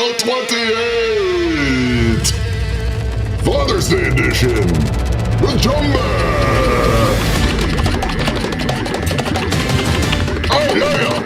episode 28! Father's Day edition with Jumbo! Oh yeah!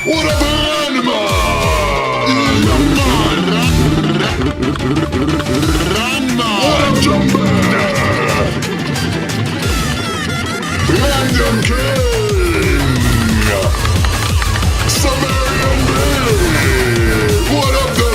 What up, Ranma? What up, Jumbo? London King! Sumerian Big! What up, though?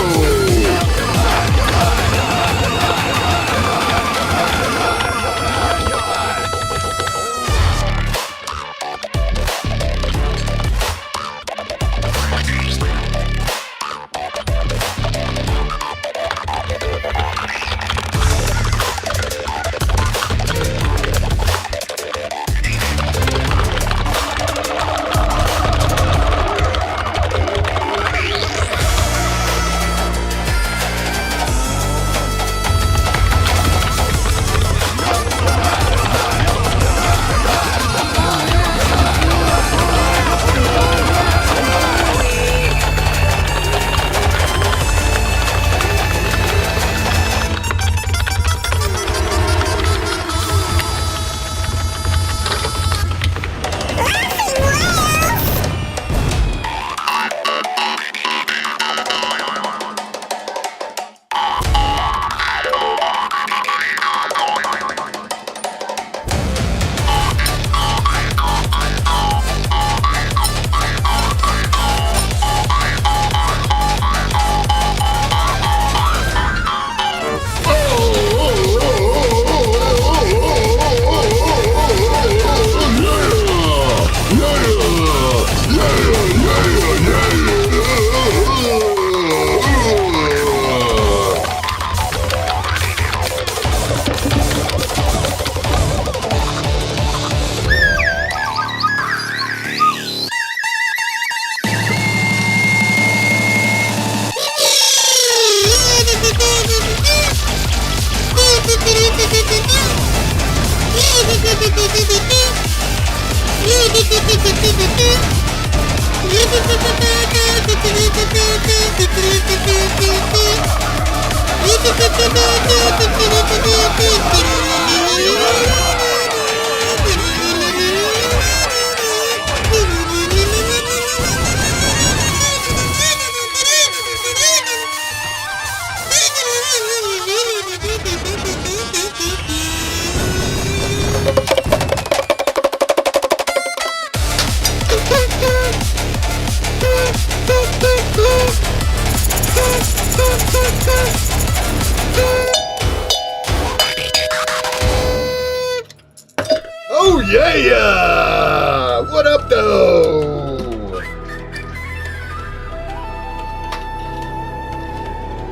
Oh yeah! What up, though?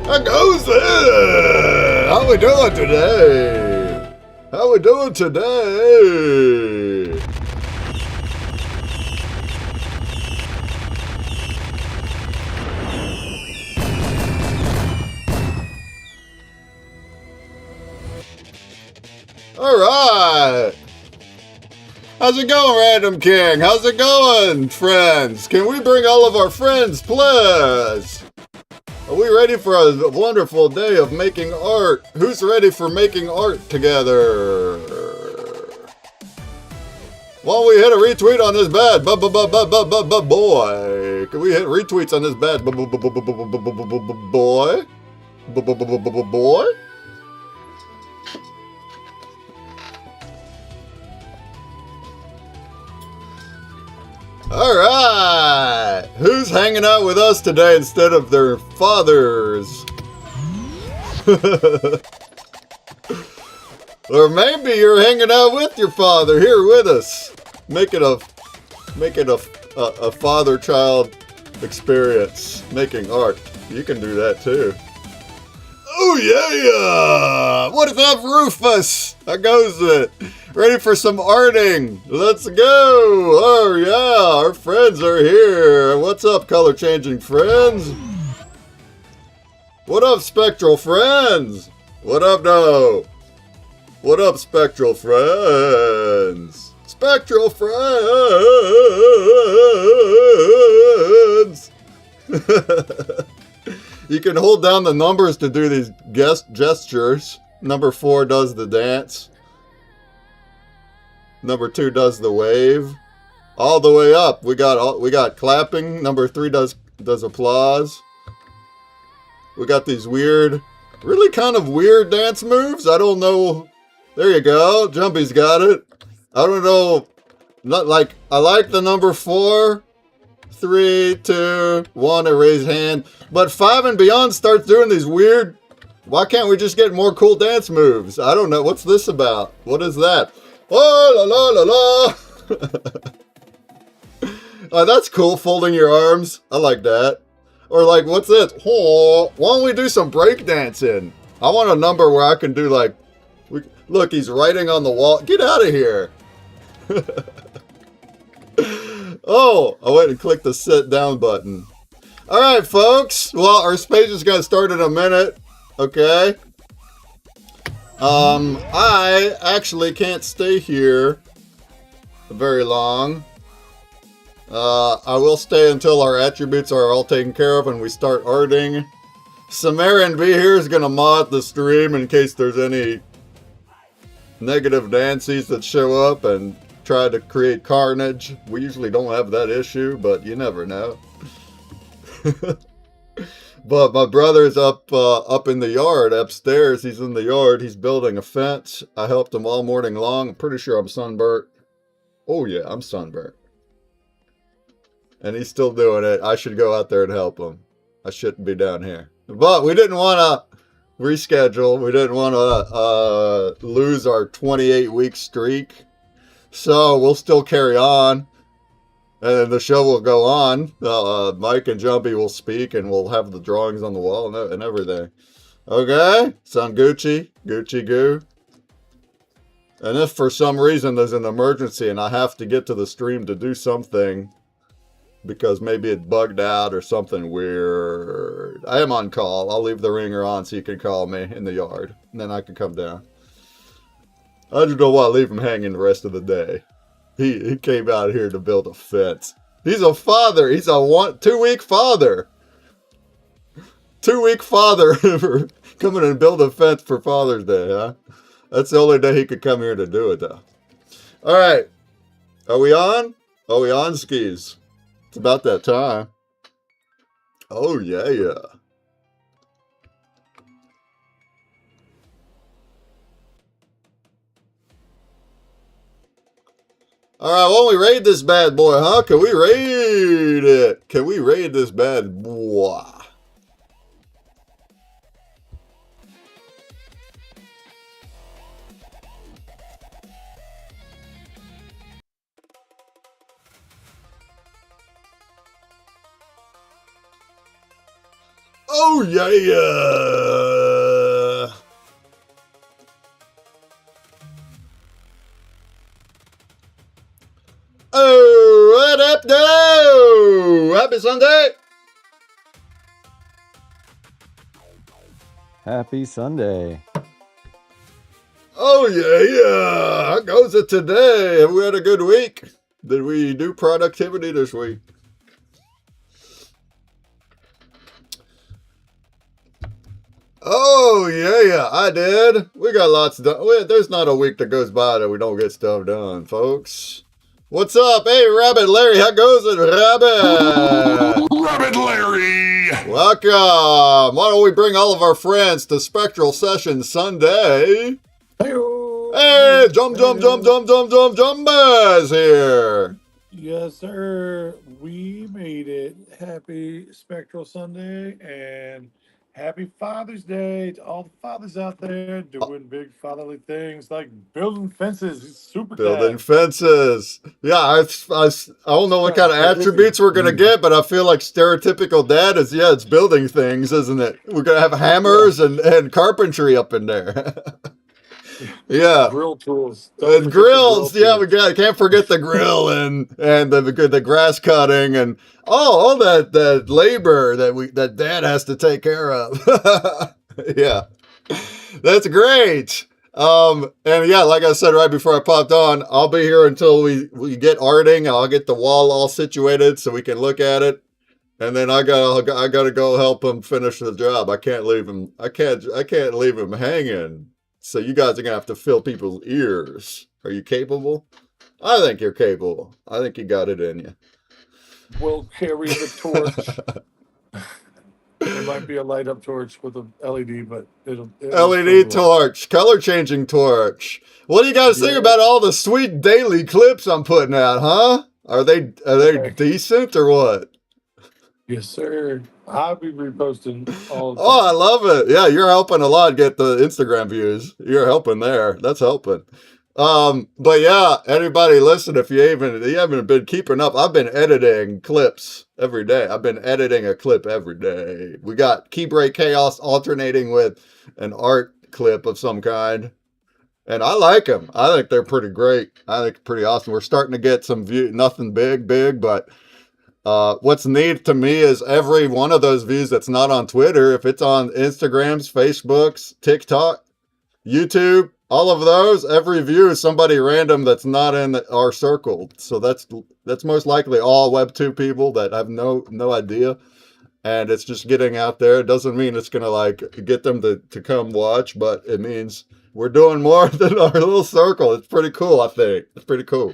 How goes it? How we doing today? How we doing today? All right. How's it going, Random King? How's it going, friends? Can we bring all of our friends, please? Are we ready for a wonderful day of making art? Who's ready for making art together? Why don't we hit a retweet on this bad boy? Can we hit retweets on this bad boy? Boy? Alright! Who's hanging out with us today instead of their fathers? Or maybe you're hanging out with your father here with us. Make it a father-child experience. Making art. You can do that too. Oh yeah! What is up, Rufus? How goes it? Ready for some arting? Let's go! Oh yeah, our friends are here. What's up, color-changing friends? What up, Spectral friends? What up, no? What up, Spectral friends? Spectral friends! You can hold down the numbers to do these gestures. Number 4 does the dance. Number 2 does the wave. All the way up, we got clapping. Number 3 does applause. We got these weird, really kind of weird dance moves. I don't know. There you go. Jumpy's got it. I don't know. Not like, I like the number 4. 3, 2, 1 to raise hand. But 5 and beyond starts doing these weird. Why can't we just get more cool dance moves? I don't know. What's this about? What is that? Oh, la, la, la, la. Oh, that's cool. Folding your arms. I like that. Or like, what's this? Oh, why don't we do some break dancing? I want a number where I can do like, look, he's writing on the wall. Get out of here. Oh, I went and clicked the sit down button. All right, folks. Well, our space is going to start in a minute. Okay. I actually can't stay here very long. I will stay until our attributes are all taken care of and we start arting. Samarian B here is going to mod the stream in case there's any negative Nancy's that show up and try to create carnage. We usually don't have that issue, but you never know. But my brother's up in the yard upstairs. He's in the yard. He's building a fence. I helped him all morning long. I'm pretty sure I'm sunburnt. Oh yeah, I'm sunburnt. And he's still doing it. I should go out there and help him. I shouldn't be down here. But we didn't want to reschedule. We didn't want to lose our 28-week streak. So we'll still carry on. And the show will go on. Mike and Jumpy will speak and we'll have the drawings on the wall and everything. Okay? Sound Gucci? Gucci goo? And if for some reason there's an emergency and I have to get to the stream to do something because maybe it bugged out or something weird, I am on call. I'll leave the ringer on so you can call me in the yard. And then I can come down. I just don't want to leave him hanging the rest of the day. He came out here to build a fence. He's a father. He's a 2-week father. 2-week father for coming and build a fence for Father's Day, huh? That's the only day he could come here to do it, though. All right. Are we on? Are we on, skis? It's about that time. Oh, yeah, yeah. All right, why don't we raid this bad boy, huh? Can we raid it? Can we raid this bad boy? Oh, yeah, yeah. Oh, what up, though? Happy Sunday. Happy Sunday. Oh, yeah, yeah. How goes it today? Have we had a good week? Did we do productivity this week? Oh, yeah, yeah, I did. We got lots done. There's not a week that goes by that we don't get stuff done, folks. What's up? Hey, Rabbit Larry, how goes it, Rabbit? Rabbit Larry! Welcome! Why don't we bring all of our friends to Spectral Session Sunday? Hey, Jumbaz here! Yes, sir. We made it. Happy Spectral Sunday and happy Father's Day to all the fathers out there doing big fatherly things like building fences. Super Building dad. fences. Yeah, I don't know what kind of attributes we're going to get, but I feel like stereotypical dad is, yeah, it's building things, isn't it? We're going to have hammers and carpentry up in there. Yeah. Grill tools. Don't And forget the grill grills, yeah, we tools. can't forget the grill and the grass cutting and all that labor that dad has to take care of. Yeah, that's great. And yeah, like I said right before I popped on, I'll be here until we get arting. I'll get the wall all situated so we can look at it, and then I gotta go help him finish the job. I can't leave him. I can't leave him hanging. So you guys are gonna have to fill people's ears. Are you capable? I think you're capable. I think you got it in you. We'll carry the torch. It might be a light up torch with a LED, but it'll still LED go up. torch, color changing torch. What do you guys think Yeah. about all the sweet daily clips I'm putting out, huh? Are they Okay. decent or what? Yes, sir. I'll be reposting all the Oh, I time. love it. Yeah, you're helping a lot get the Instagram views. You're helping there. That's helping. But yeah, anybody listen, if you haven't been keeping up, I've been editing clips every day. I've been editing a clip every day. We got Key Break Chaos alternating with an art clip of some kind. And I like them. I think they're pretty great. I think pretty awesome. We're starting to get some view, nothing big, but what's neat to me is every one of those views that's not on Twitter, if it's on Instagrams, Facebooks, TikTok, YouTube, all of those, every view is somebody random that's not in our circle. So that's most likely all Web2 people that have no idea. And it's just getting out there. It doesn't mean it's gonna like get them to come watch, but it means we're doing more than our little circle. It's pretty cool, I think. It's pretty cool.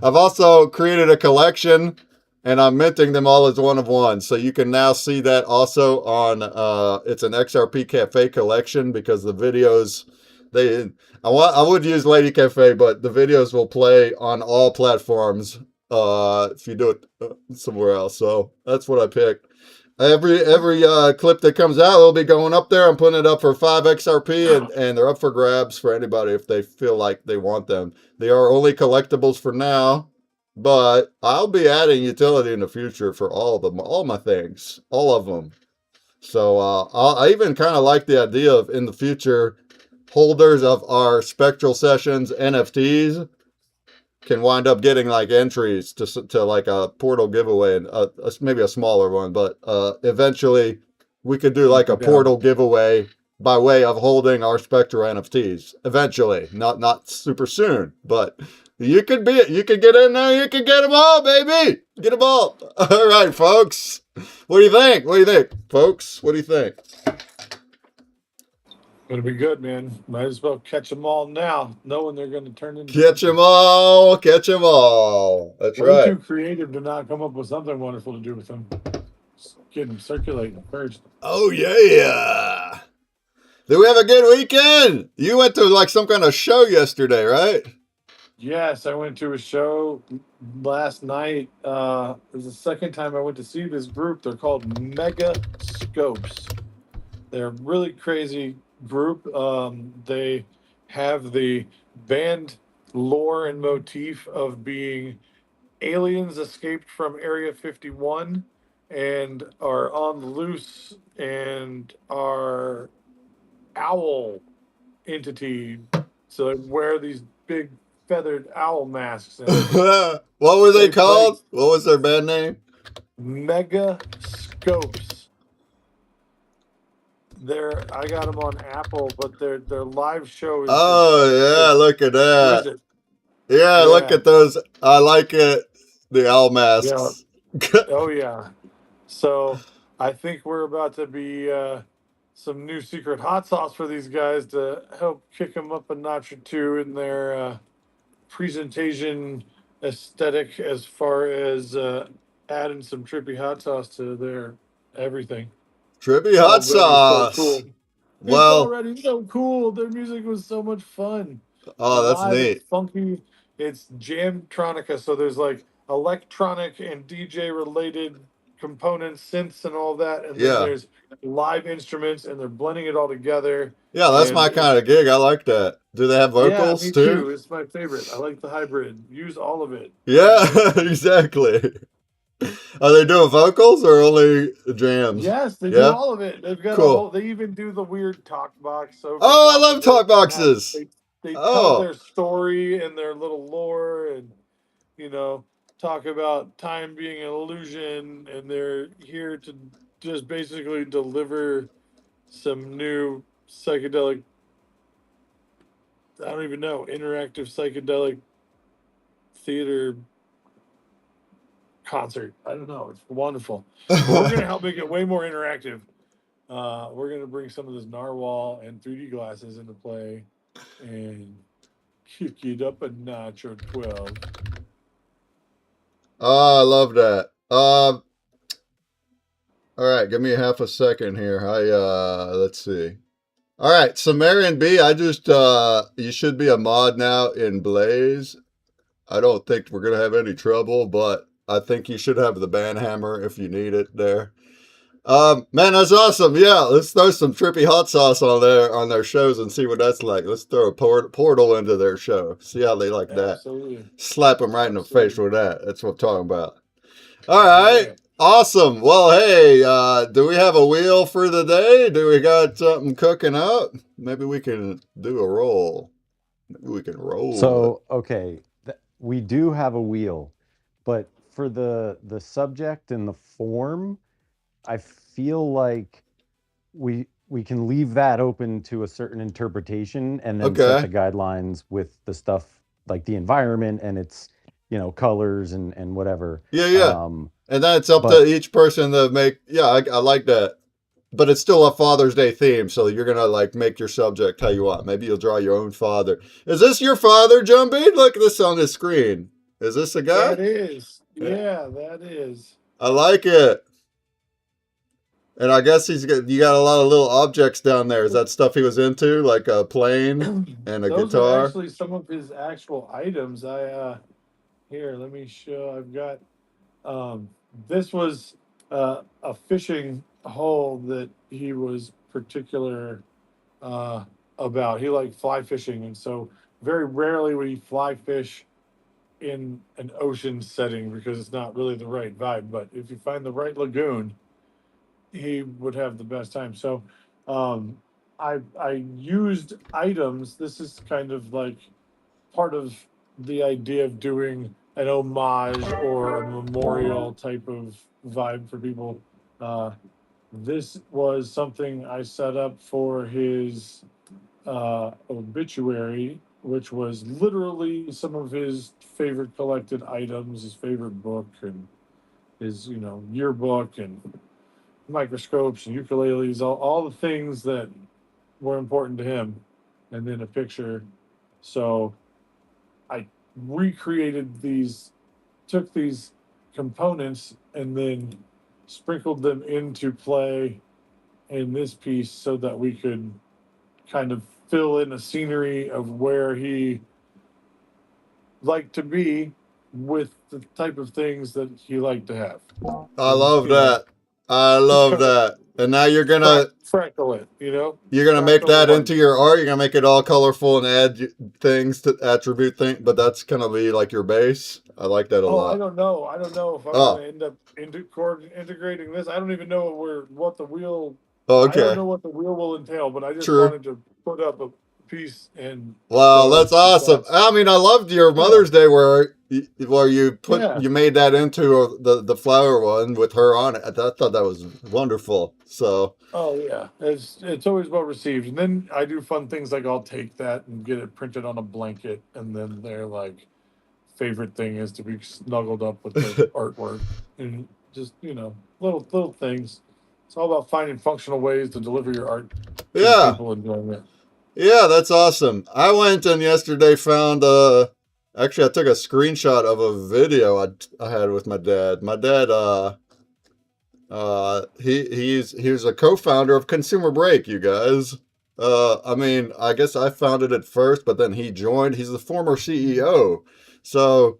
I've also created a collection and I'm minting them all as one of one. So you can now see that also on it's an XRP Cafe collection because the videos I would use Lady Cafe, but the videos will play on all platforms if you do it somewhere else. So that's what I picked. Every clip that comes out, they'll be going up there. I'm putting it up for 5 XRP, and they're up for grabs for anybody if they feel like they want them. They are only collectibles for now, but I'll be adding utility in the future for all of them, all my things, all of them. So I even kind of like the idea of in the future, holders of our Spectral Sessions NFTs can wind up getting like entries to like a portal giveaway and maybe a smaller one, but eventually we could do like a portal giveaway by way of holding our Spectral NFTs. Eventually, not super soon, but you could get in there, you could get them all, baby, get them all. All right, folks. What do you think? What do you think, folks? What do you think? Gonna be good, man. Might as well catch them all now, knowing they're gonna turn into Catch something. them all, catch them all. That's Way right. too creative to not come up with something wonderful to do with them. Just get them circulating first. Oh yeah. Did we have a good weekend? You went to like some kind of show yesterday, right? Yes, I went to a show last night. It was the second time I went to see this group. They're called Mega Scopes. They're a really crazy group. They have the band lore and motif of being aliens escaped from Area 51 and are on the loose and are owl entity. So they wear these big feathered owl masks and What were they they play called? What was their band name? Mega Scopes. I got them on Apple, but their live show Oh yeah, is look at that. exquisite. Yeah, look Yeah, at those. I like it. The owl yeah, masks. oh yeah. So I think we're about to be some new secret hot sauce for these guys to help kick them up a notch or two in their presentation aesthetic as far as adding some trippy hot sauce to their everything. Trippy It's hot already so sauce. cool. It's Well, already so cool. Their music was so much fun. oh, that's Live and neat. funky. It's Jamtronica, so there's like electronic and DJ related components, synths, and all that, and then Yeah. there's live instruments, and they're blending it all together. Yeah, that's And my kind it's of gig. I like that. Do they have yeah, vocals me too? too. It's my favorite. I like the hybrid. Use all of it. Yeah, exactly. Are they doing vocals or only jams? Yes, they do Yeah, all of it. They've got a cool. whole. They even do the weird talk box over Oh, I top love of it, talk and have boxes. they tell Oh, their story and their little lore, and you know talk about time being an illusion, and they're here to just basically deliver some new psychedelic. I don't even know interactive psychedelic theater concert. I don't know. It's wonderful, but we're gonna help make it way more interactive. We're gonna bring some of this narwhal and 3D glasses into play, and kick it up a notch or 12. oh, I love that. All right, give me half a second here. Let's see. All right, Sumerian B, I just you should be a mod now in Blaze. I don't think we're gonna have any trouble, but I think you should have the banhammer if you need it there. Man, that's awesome. Yeah, let's throw some trippy hot sauce on their shows and see what that's like. Let's throw a portal into their show. See how they like that. Absolutely, Slap them right in the face absolutely. with that. That's what I'm talking about. All right. Yeah. Awesome. Well, hey, do we have a wheel for the day? Do we got something cooking up? Maybe we can do a roll. Maybe we can roll. So, okay, we do have a wheel, but for the subject and the form, I feel like we can leave that open to a certain interpretation and then set Okay. the guidelines with the stuff like the environment and its, colors and whatever. Yeah, yeah. Um, And then it's up to but each person to make. Yeah, I like that. But it's still a Father's Day theme, so you're gonna like make your subject how you want. Maybe you'll draw your own father. Is this your father, Jumpy? Look at this on the screen. Is this a guy? That is. Yeah. Yeah, that is. I like it. And I guess you got a lot of little objects down there. Is that stuff he was into, like a plane and a Those are guitar? actually some of his actual items. Here, let me show. I've got um this was a fishing hole that he was particular uh about. He liked fly fishing, and so very rarely would he fly fish in an ocean setting because it's not really the right vibe. But if you find the right lagoon, he would have the best time. So um I used items. This is kind of like part of the idea of doing an homage or a memorial type of vibe for people. Uh, this was something I set up for his obituary, which was literally some of his favorite collected items, his favorite book, and his yearbook, and microscopes and ukuleles, all the things that were important to him, and then a picture. So I recreated these, took these components, and then sprinkled them into play in this piece so that we could kind of fill in a scenery of where he liked to be with the type of things that he liked to have. I And, love that. I just love kind of that. And now fractal it, you're gonna make fractal that light. into your art. You're gonna make it all colorful and add things to attribute things. But that's gonna be like your base. I like that a Oh, I lot. don't know. I don't know if I'm going Oh, to end up integrating this. I don't even know what the wheel. I don't okay. know what the wheel will entail, but I just True. wanted to put up a piece and Well, show that's that awesome. that's I mean, I loved your yeah, Mother's Day where yeah. you made that into the flower one with her on it. I thought that was wonderful. So Oh yeah, it's always well received. And then I do fun things like I'll take that and get it printed on a blanket, and then their like favorite thing is to be snuggled up with the artwork, and just little things. It's all about finding functional ways to deliver your art to the yeah, people enjoying it. yeah, that's awesome. I went and yesterday found Actually, I took a screenshot of a video I had with my dad. My dad, he's a co-founder of Consumer Break, you guys. I mean, I guess I founded it first, but then he joined. He's the former CEO, so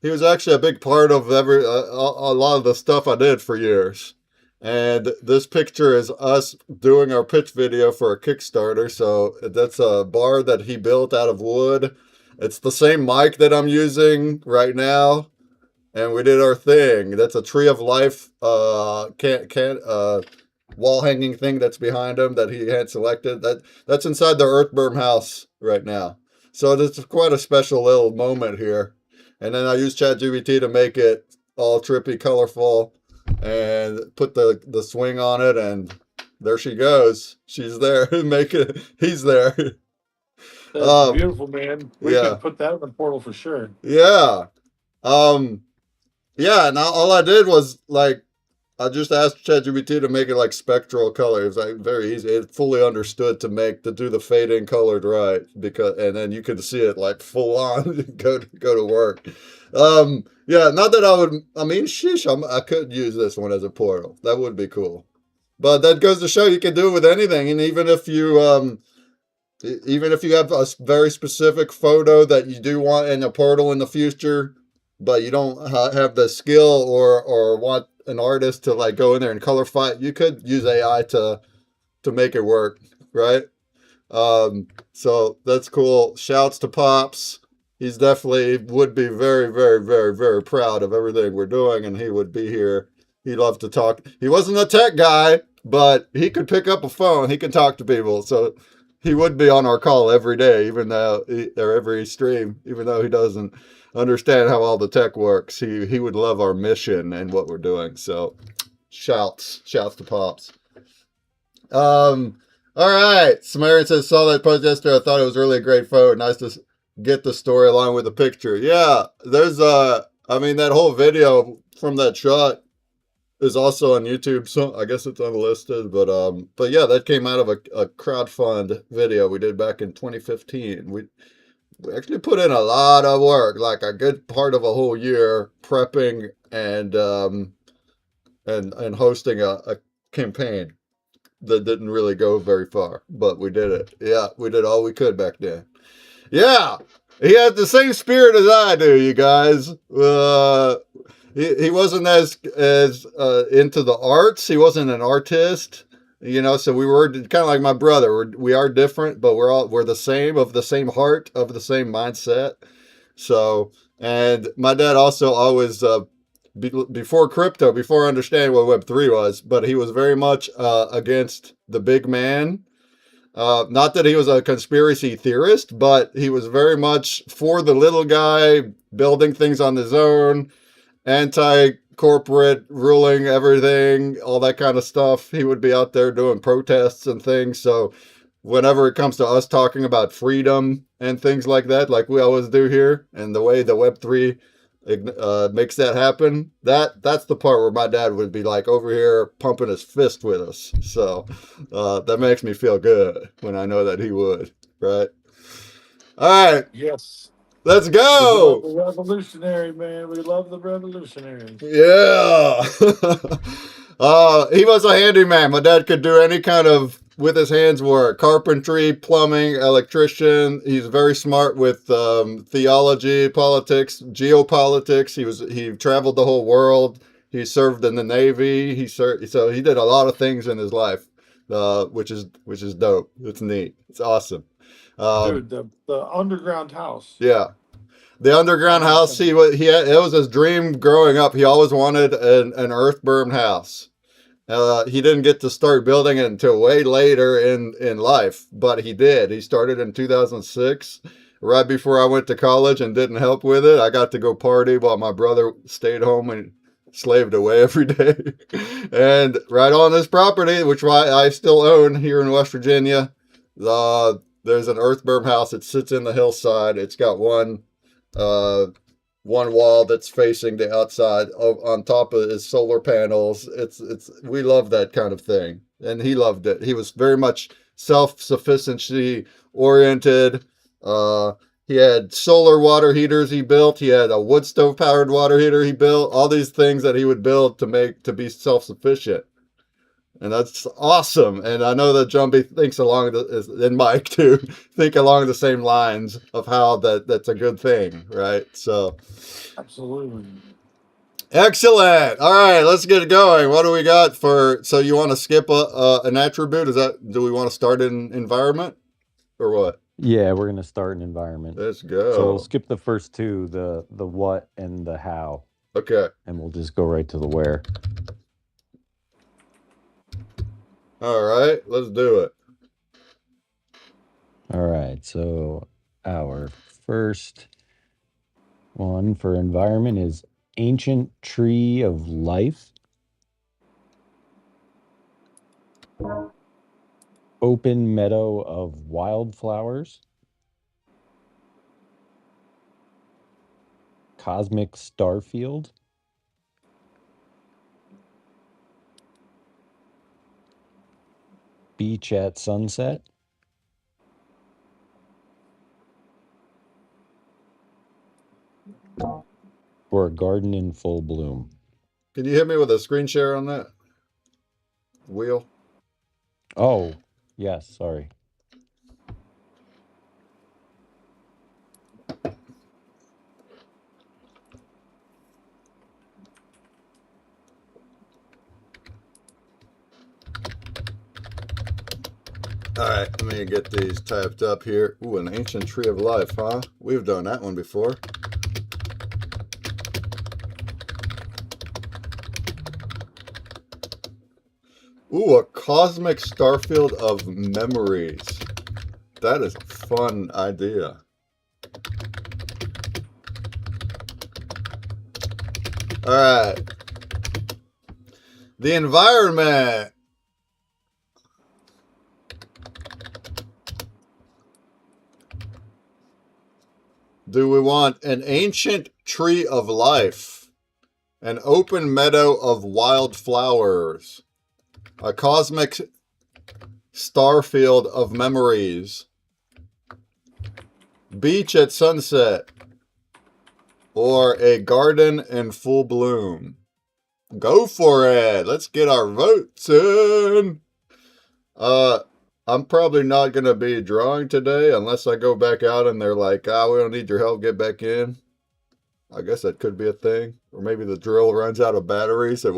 he was actually a big part of a lot of the stuff I did for years. And this picture is us doing our pitch video for a Kickstarter. So that's a bar that he built out of wood. It's the same mic that I'm using right now, and we did our thing. That's a tree of life can wall hanging thing that's behind him that he had selected. That's inside the Earthworm house right now. So it's quite a special little moment here. And then I used ChatGPT to make it all trippy, colorful, and put the swing on it, and there she goes. She's there. Make it. He's there. That's beautiful, man. We Yeah. could put that in the portal for sure. Yeah. Um. Yeah. And all I did was like I just asked ChatGPT to make it like spectral color. It was like very easy. It fully understood to do the fading colored right and then you could see it like full on go to work. Yeah, not that I mean, sheesh, I could use this one as a portal. That would be cool. But that goes to show you can do it with anything, and even if you have a very specific photo that you do want in a portal in the future, but you don't have the skill or want an artist to like go in there and color fight, you could use AI to make it work, right? So that's cool. Shouts to Pops. He's definitely would be very, very, very, very proud of everything we're doing, and he would be here. He loved to talk. He wasn't a tech guy, but he could pick up a phone. He can talk to people. So he would be on our call every day, or every stream, even though he doesn't understand how all the tech works. He would love our mission and what we're doing. So shouts to Pops. All right. Samaritan says, saw that post yesterday. I thought it was really a great photo. Nice to get the story along with the picture. Yeah, there's I mean, that whole video from that shot is also on YouTube. So I guess it's unlisted, but yeah, that came out of a crowdfund video we did back in 2015. We actually put in a lot of work, like a good part of a whole year prepping and hosting a campaign that didn't really go very far, but we did it. Yeah, we did all we could back then. Yeah, he had the same spirit as I do, you guys. He wasn't as into the arts. He wasn't an artist, So we were kind of like my brother. We are different, but we're the same, of the same heart, of the same mindset. So, and my dad also always before crypto, before understanding what Web3 was, but he was very much against the big man. Not that he was a conspiracy theorist, but he was very much for the little guy building things on his own, anti-corporate, ruling everything, all that kind of stuff. He would be out there doing protests and things. So whenever it comes to us talking about freedom and things like that, like we always do here, and the way the Web3 makes that happen, that's the part where my dad would be like over here pumping his fist with us. So that makes me feel good when I know that he would, right? All right, Yes. let's We go. love the revolutionary, man. We love the revolutionaries. Yeah. He was a handyman. My dad could do any kind of with his hands work: carpentry, plumbing, electrician. He's very smart with theology, politics, geopolitics. He traveled the whole world. He served in the Navy. So he did a lot of things in his life, which is dope. It's neat. It's awesome. Dude, the underground house. Yeah. The underground house, it was his dream growing up. He always wanted an earth-burned house. He didn't get to start building it until way later in life, but he did. He started in 2006, right before I went to college, and didn't help with it. I got to go party while my brother stayed home and slaved away every day. And right on this property, which I still own here in West Virginia, there's an earth-burned house. It sits in the hillside. It's got one wall that's facing the outside. On top of his solar panels. We love that kind of thing, and he loved it. He was very much self-sufficiency oriented. He had solar water heaters he built. He had a wood stove powered water heater he built. All these things that he would build to be self-sufficient. And that's awesome. And I know that Jumpy thinks and Mike too, think along the same lines of how that's a good thing, right? So, Absolutely. excellent. All right, let's get it going. What do we got so you want to skip an attribute? Do we want to start in environment or what? Yeah, we're gonna start an environment. Let's go. So we'll skip the first two, the what and the how. Okay. And we'll just go right to the where. All right, let's do it. All right, so our first one for environment is Ancient Tree of Life. Open Meadow of Wildflowers. Cosmic Starfield. Beach at Sunset. Or a garden in full bloom. Can you hit me with a screen share on that wheel? Oh, yes, sorry. All right, let me get these typed up here. Ooh, an ancient tree of life, huh? We've done that one before. Ooh, a cosmic starfield of memories. That is a fun idea. All right. The environment. Do we want an ancient tree of life, an open meadow of wildflowers, a cosmic starfield of memories, beach at sunset, or a garden in full bloom? Go for it. Let's get our votes in. I'm probably not going to be drawing today unless I go back out and they're like, we don't need your help, get back in. I guess that could be a thing. Or maybe the drill runs out of batteries. It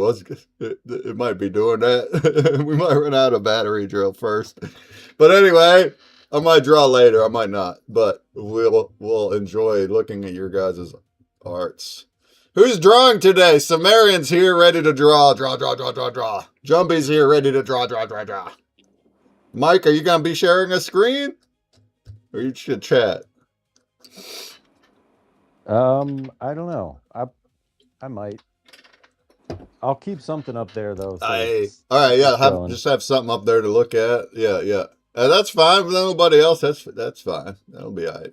might be doing that. We might run out of battery drill first. But anyway, I might draw later. I might not. But we'll enjoy looking at your guys' arts. Who's drawing today? Sumerian's here ready to draw. Draw. Jumpy's here ready to draw. Mike, are you going to be sharing a screen? Or you should chat? I don't know. I might. I'll keep something up there though. So All right, yeah. Just have something up there to look at. Yeah. That's fine. With nobody else, that's fine. That'll be all right.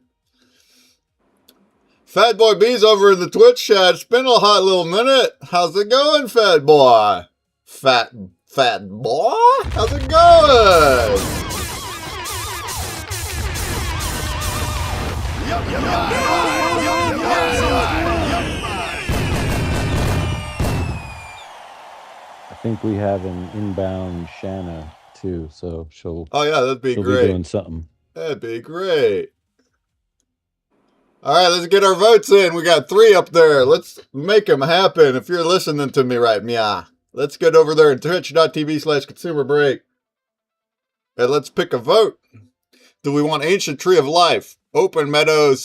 Fat Boy B's over in the Twitch chat. It's been a hot little minute. How's it going, Fat Boy? Fat Boy? How's it going? I think we have an inbound Shanna too, so she'll. Oh yeah, that'd be she'll great. Be doing something. That'd be great. All right, let's get our votes in. We got 3 up there. Let's make them happen. If you're listening to me right, let's get over there at twitch.tv/consumerbreak. And let's pick a vote. Do we want Ancient Tree of Life, Open Meadow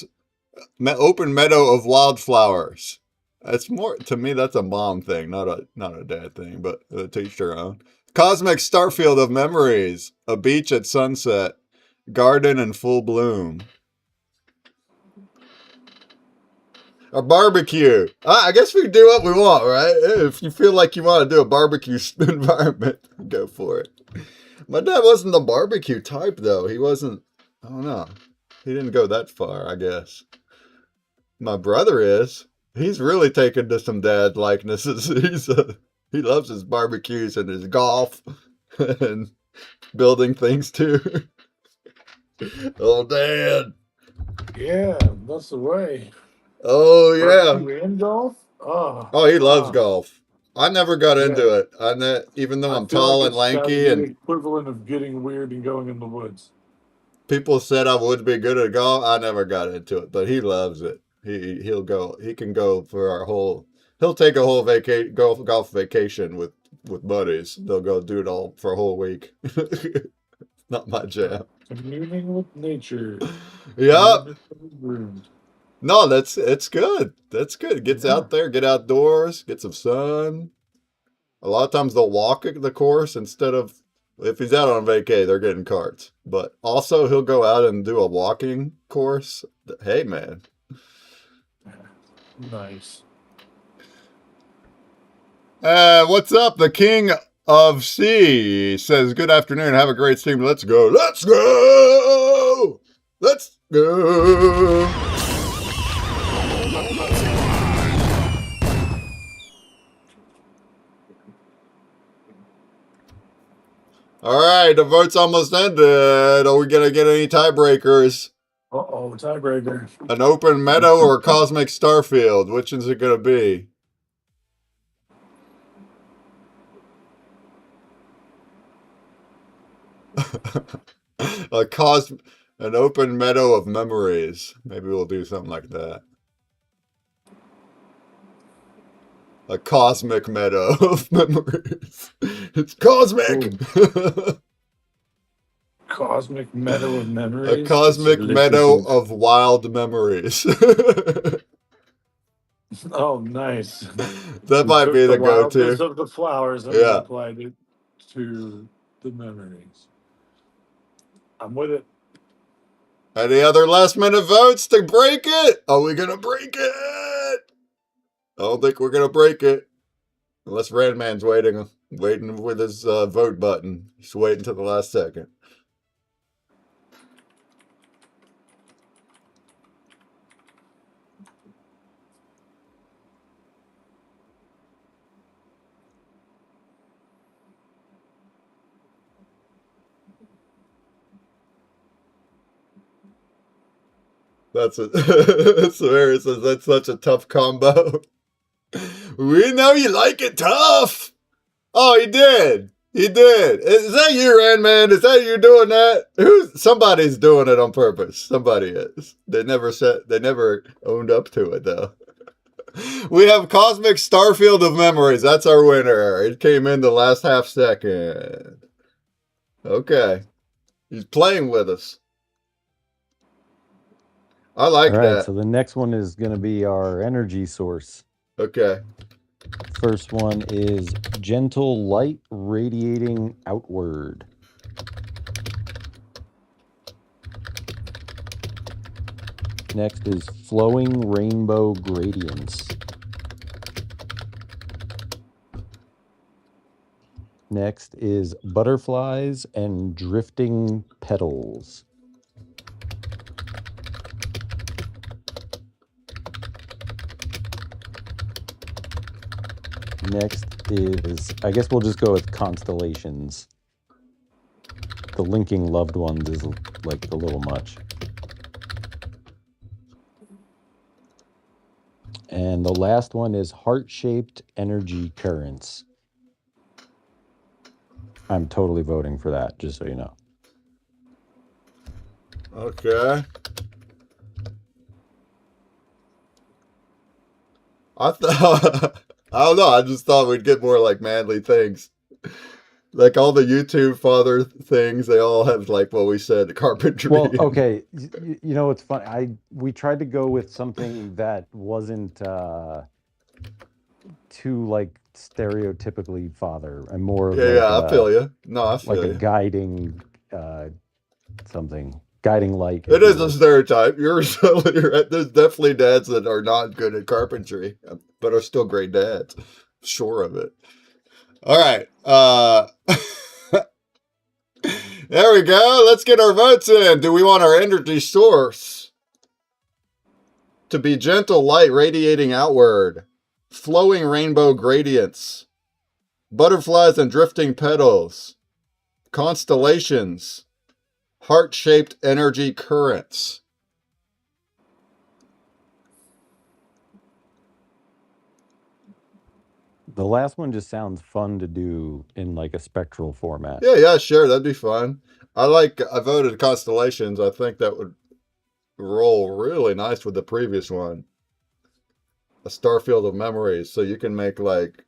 of Wildflowers? That's more, to me, that's a mom thing, not a dad thing, but to each their own. Cosmic Starfield of Memories, a beach at sunset, garden in full bloom. A barbecue. I guess we can do what we want, right? If you feel like you want to do a barbecue environment, go for it. My dad wasn't the barbecue type, though. He wasn't, I don't know. He didn't go that far, I guess. My brother is. He's really taken to some dad likenesses. He loves his barbecues and his golf and building things, too. Oh, Dad. Yeah, that's the way. Oh yeah. Barbecue and golf. Oh, Oh, he loves golf. I never got yeah. into it. Even though I I'm feel like tall and it's got to lanky, be the and equivalent of getting weird and going in the woods. people said I would be good at golf, I never got into it. But he loves it. He'll go. He can go for our whole. He'll take a whole golf vacation with buddies. They'll go do it all for a whole week. Not my jam. Communing with nature. Yep. Groomed. No, it's good. That's good. Gets Yeah. out there, get outdoors, get some sun. A lot of times they'll walk the course instead of if he's out on vacay, they're getting carts. But also he'll go out and do a walking course. Hey man. Nice. What's up? The King of Sea says, "Good afternoon. Have a great stream. Let's go. Let's go. Let's go." All right, the vote's almost ended. Are we gonna get any tiebreakers? Uh-oh, tiebreaker. An open meadow or a cosmic starfield? Which is it gonna be? An open meadow of memories. Maybe we'll do something like that. A cosmic meadow of memories. It's cosmic. Cosmic meadow of memories. A cosmic meadow of wild memories. Oh, nice. That might be the wildness go-to. of the flowers and Yeah. applied it to the memories. I'm with it. Any other last-minute votes to break it? Are we gonna break it? I don't think we're gonna break it. Unless Randman's waiting with his vote button. He's waiting till the last second. That's it. That's such a tough combo. We know you like it tough. Oh, he did. He did. Is that you, Randman? Is that you doing that? Somebody's doing it on purpose. Somebody is. They never owned up to it though. We have Cosmic Starfield of Memories. That's our winner. It came in the last half second. Okay. He's playing with us. I like All right, that. so the next one is going to be our energy source. Okay. First one is gentle light radiating outward. Next is flowing rainbow gradients. Next is butterflies and drifting petals. Next is, I guess we'll just go with constellations. The linking loved ones is like a little much. And the last one is heart-shaped energy currents. I'm totally voting for that, just so you know. Okay. I thought I don't know. I just thought we'd get more like manly things. Like all the YouTube father things, they all have like what we said, carpentry. Well, okay, you know it's funny. We tried to go with something that wasn't too like stereotypically father, and more Yeah, like yeah, I feel you. No, I feel like a you. guiding something, guiding light. It is a stereotype. You're right. There's definitely dads that are not good at carpentry, but are still great dads. Sure of it. All right. There we go. Let's get our votes in. Do we want our energy source to be gentle light radiating outward, flowing rainbow gradients, butterflies and drifting petals, constellations, heart-shaped energy currents, The last one just sounds fun to do in like a spectral format. Yeah, sure, that'd be fun. I voted constellations. I think that would roll really nice with the previous one. A star field of memories, so you can make like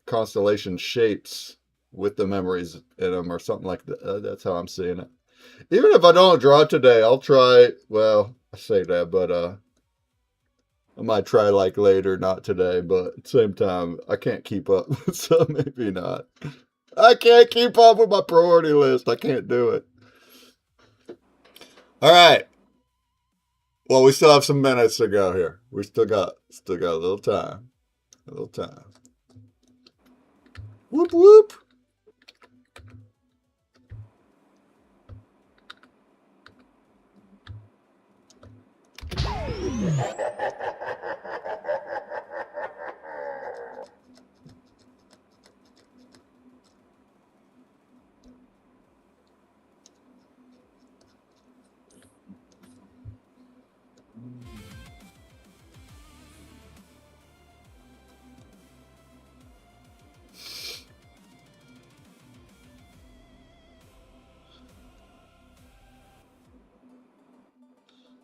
constellation shapes with the memories in them or something like that. That's how I'm seeing it. Even if I don't draw it today, I'll try. Well, I say that, but I might try like later, not today. But at the same time, I can't keep up, so maybe not. I can't keep up with my priority list. I can't do it. All right. Well, we still have some minutes to go here. We still got a little time. A little time. Whoop whoop.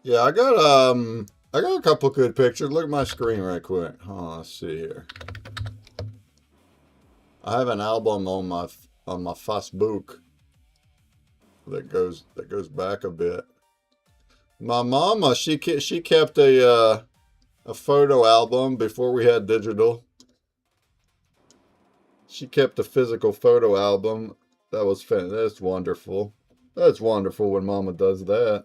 Yeah, I got a couple good pictures. Look at my screen right quick. Oh, let's see here. I have an album on my Facebook that goes back a bit. My mama, she kept a photo album before we had digital. She kept a physical photo album. That's wonderful. That's wonderful when mama does that.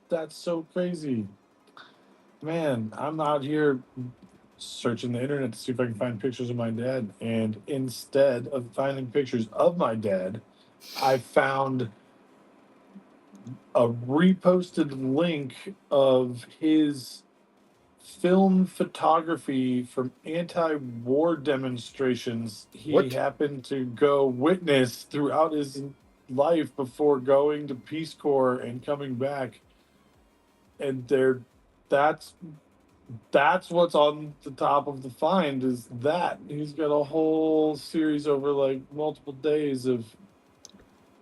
That's so crazy. Man, I'm out here searching the internet to see if I can find pictures of my dad. And instead of finding pictures of my dad, I found a reposted link of his film photography from anti-war demonstrations he What? happened to go witness throughout his life before going to Peace Corps and coming back. And that's that's what's on the top of the find is that he's got a whole series over like multiple days of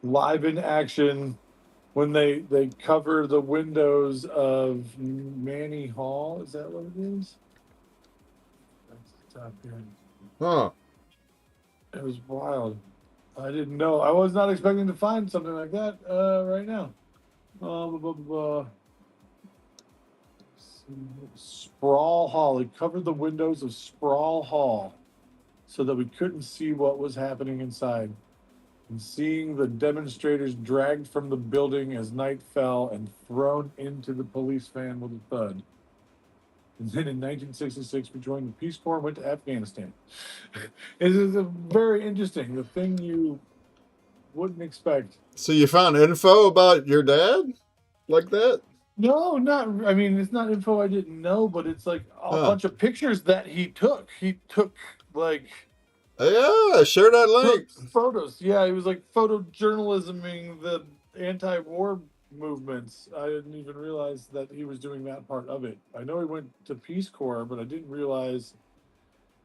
live in action when they cover the windows of Manny Hall. Is that what it is? That's the top here. Huh. It was wild. I didn't know. I was not expecting to find something like that right now. Blah, blah, blah. Sprawl Hall. It covered the windows of Sprawl Hall so that we couldn't see what was happening inside. And seeing the demonstrators dragged from the building as night fell and thrown into the police van with a thud. And then in 1966, we joined the Peace Corps and went to Afghanistan. It is a very interesting, the thing you wouldn't expect. So you found info about your dad like that? No, not. I mean, it's not info I didn't know, but it's like a Huh. bunch of pictures that he took. He took like Yeah, share that link. photos. Yeah, he was like photojournalisming the anti-war movements. I didn't even realize that he was doing that part of it. I know he went to Peace Corps, but I didn't realize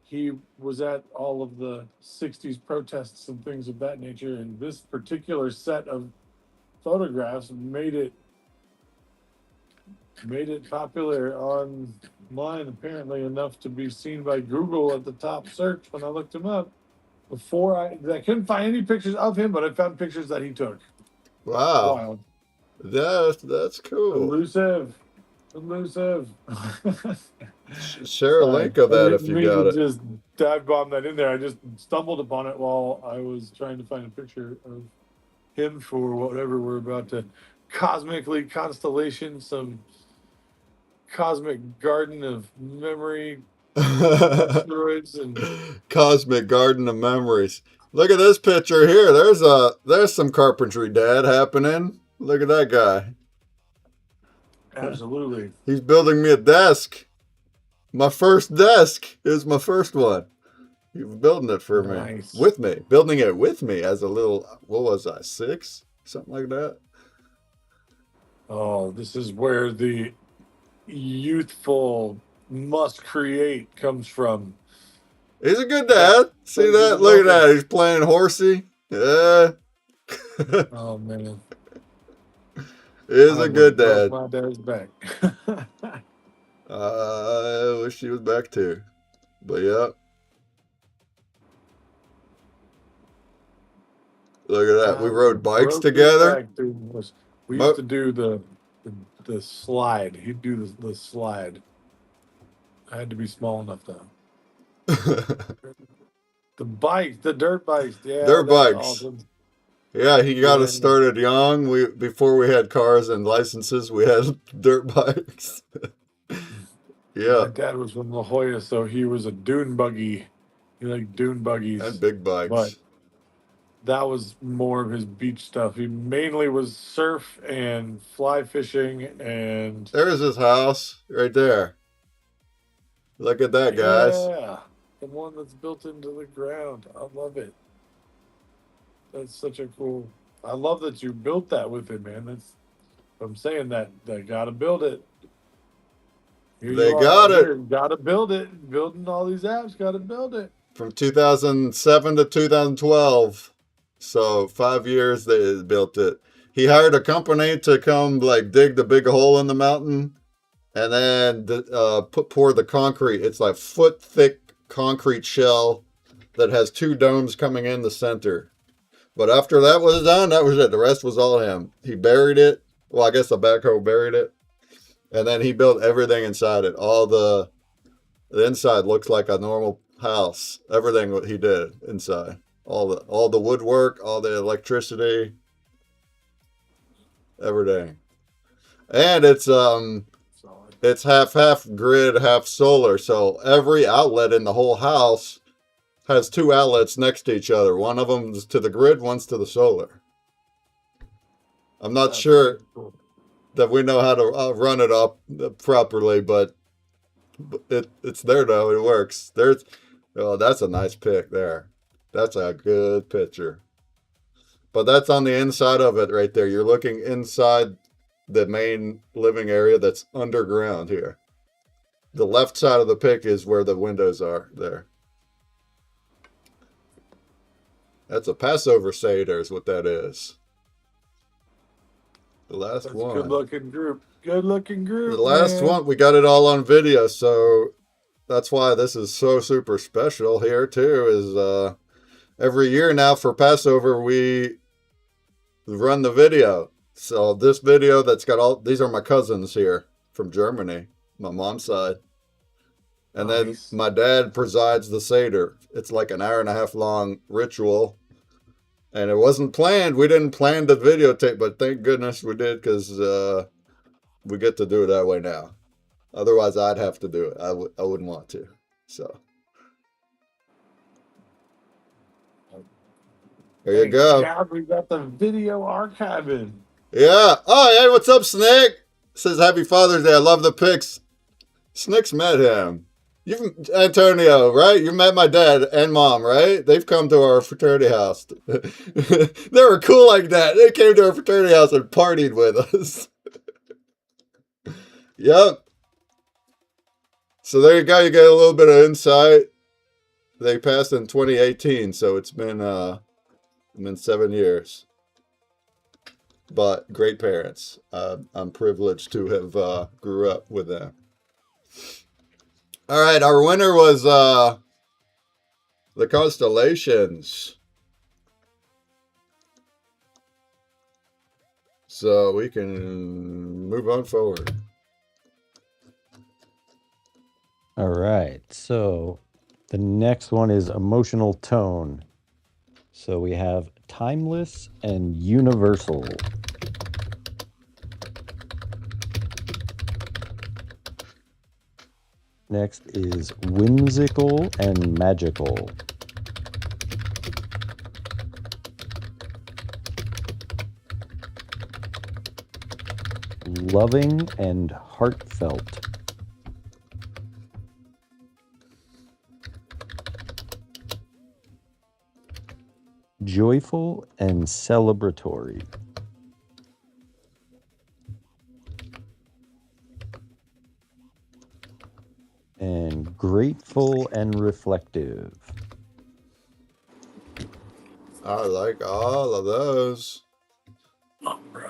he was at all of the 60s protests and things of that nature. And this particular set of photographs made it popular online, apparently enough to be seen by Google at the top search when I looked him up. I couldn't find any pictures of him, but I found pictures that he took. Wow. Wild. That's cool. Elusive. Share a link of that I if didn't you mean got to it. just dive bomb that in there. I just stumbled upon it while I was trying to find a picture of him for whatever we're about to cosmically constellation, some cosmic garden of memory asteroids and Cosmic Garden of Memories. Look at this picture here. There's some carpentry, Dad, happening. Look at that guy. absolutely. He's building me a desk. My first desk is my first one. He was building it for me. Nice. With me. Building it with me as a little, what was I, 6? something like that. Oh, this is where the youthful must create comes from. He's a good dad. See that? Look at that. He's playing horsey. Yeah. Oh man, He's I a would good have broke dad. my dad's back. I wish he was back too. But yeah. Look at that. I We would rode have bikes broke his together. back, dude. We used to do the slide. He'd do the slide. I had to be small enough though. The bikes, the dirt bikes. Yeah, Dirt that's bikes. awesome. Yeah, he got us Yeah. started young. Before we had cars and licenses, we had dirt bikes. Yeah, My dad was from La Jolla, so he was a dune buggy. He liked dune and buggies, big but bikes. that was more of his beach stuff. He mainly was surf and fly fishing, and There's his house right there. Look at that, guys. yeah, the one that's built into the ground. I love it. That's such a cool. I love that you built that with him, man. I'm saying that they gotta build it. Here They you are, got right it here. Gotta build it. Building all these apps. Gotta build it. from 2007 to 2012. So 5 years they built it. He hired a company to come like dig the big hole in the mountain and then pour the concrete. It's like foot thick concrete shell that has two domes coming in the center. But after that was done, that was it. The rest was all him. He buried it. Well, I guess the backhoe buried it, and then he built everything inside it. All the inside looks like a normal house. Everything what he did inside, all the woodwork, all the electricity, everything. And it's half grid, half solar. So every outlet in the whole house has two outlets next to each other. One of them's to the grid, one's to the solar. I'm not That's sure cool. that we know how to run it up properly, but it's there though. It works. That's a nice pic there. That's a good picture. But that's on the inside of it right there. You're looking inside the main living area that's underground here. The left side of the pic is where the windows are there. That's a Passover Seder is what that is. The last That's one. a good looking group. Good looking group. The last man. one, we got it all on video, so that's why this is so super special here too. Is every year now for Passover we run the video. So this video that's got all these are my cousins here from Germany, my mom's side, and Nice. then my dad presides the Seder. It's like an hour and a half long ritual. And it wasn't planned. We didn't plan the videotape, but thank goodness we did because we get to do it that way now. Otherwise, I'd have to do it. I wouldn't want to. So there you Thank go. God we got the video archiving. Yeah. Oh, hey, what's up, Snick? Says Happy Father's Day. I love the pics. Snick's met him. Antonio, right? You met my dad and mom, right? They've come to our fraternity house. They were cool like that. They came to our fraternity house and partied with us. Yep. So there you go. You get a little bit of insight. They passed in 2018, so it's been 7 years. But great parents. I'm privileged to have grew up with them. All right, our winner was the constellations. So we can move on forward. All right. So the next one is emotional tone. So we have timeless and universal. Next is whimsical and magical. Loving and heartfelt. Joyful and celebratory. and grateful and reflective. I like all of those. Oh, bro.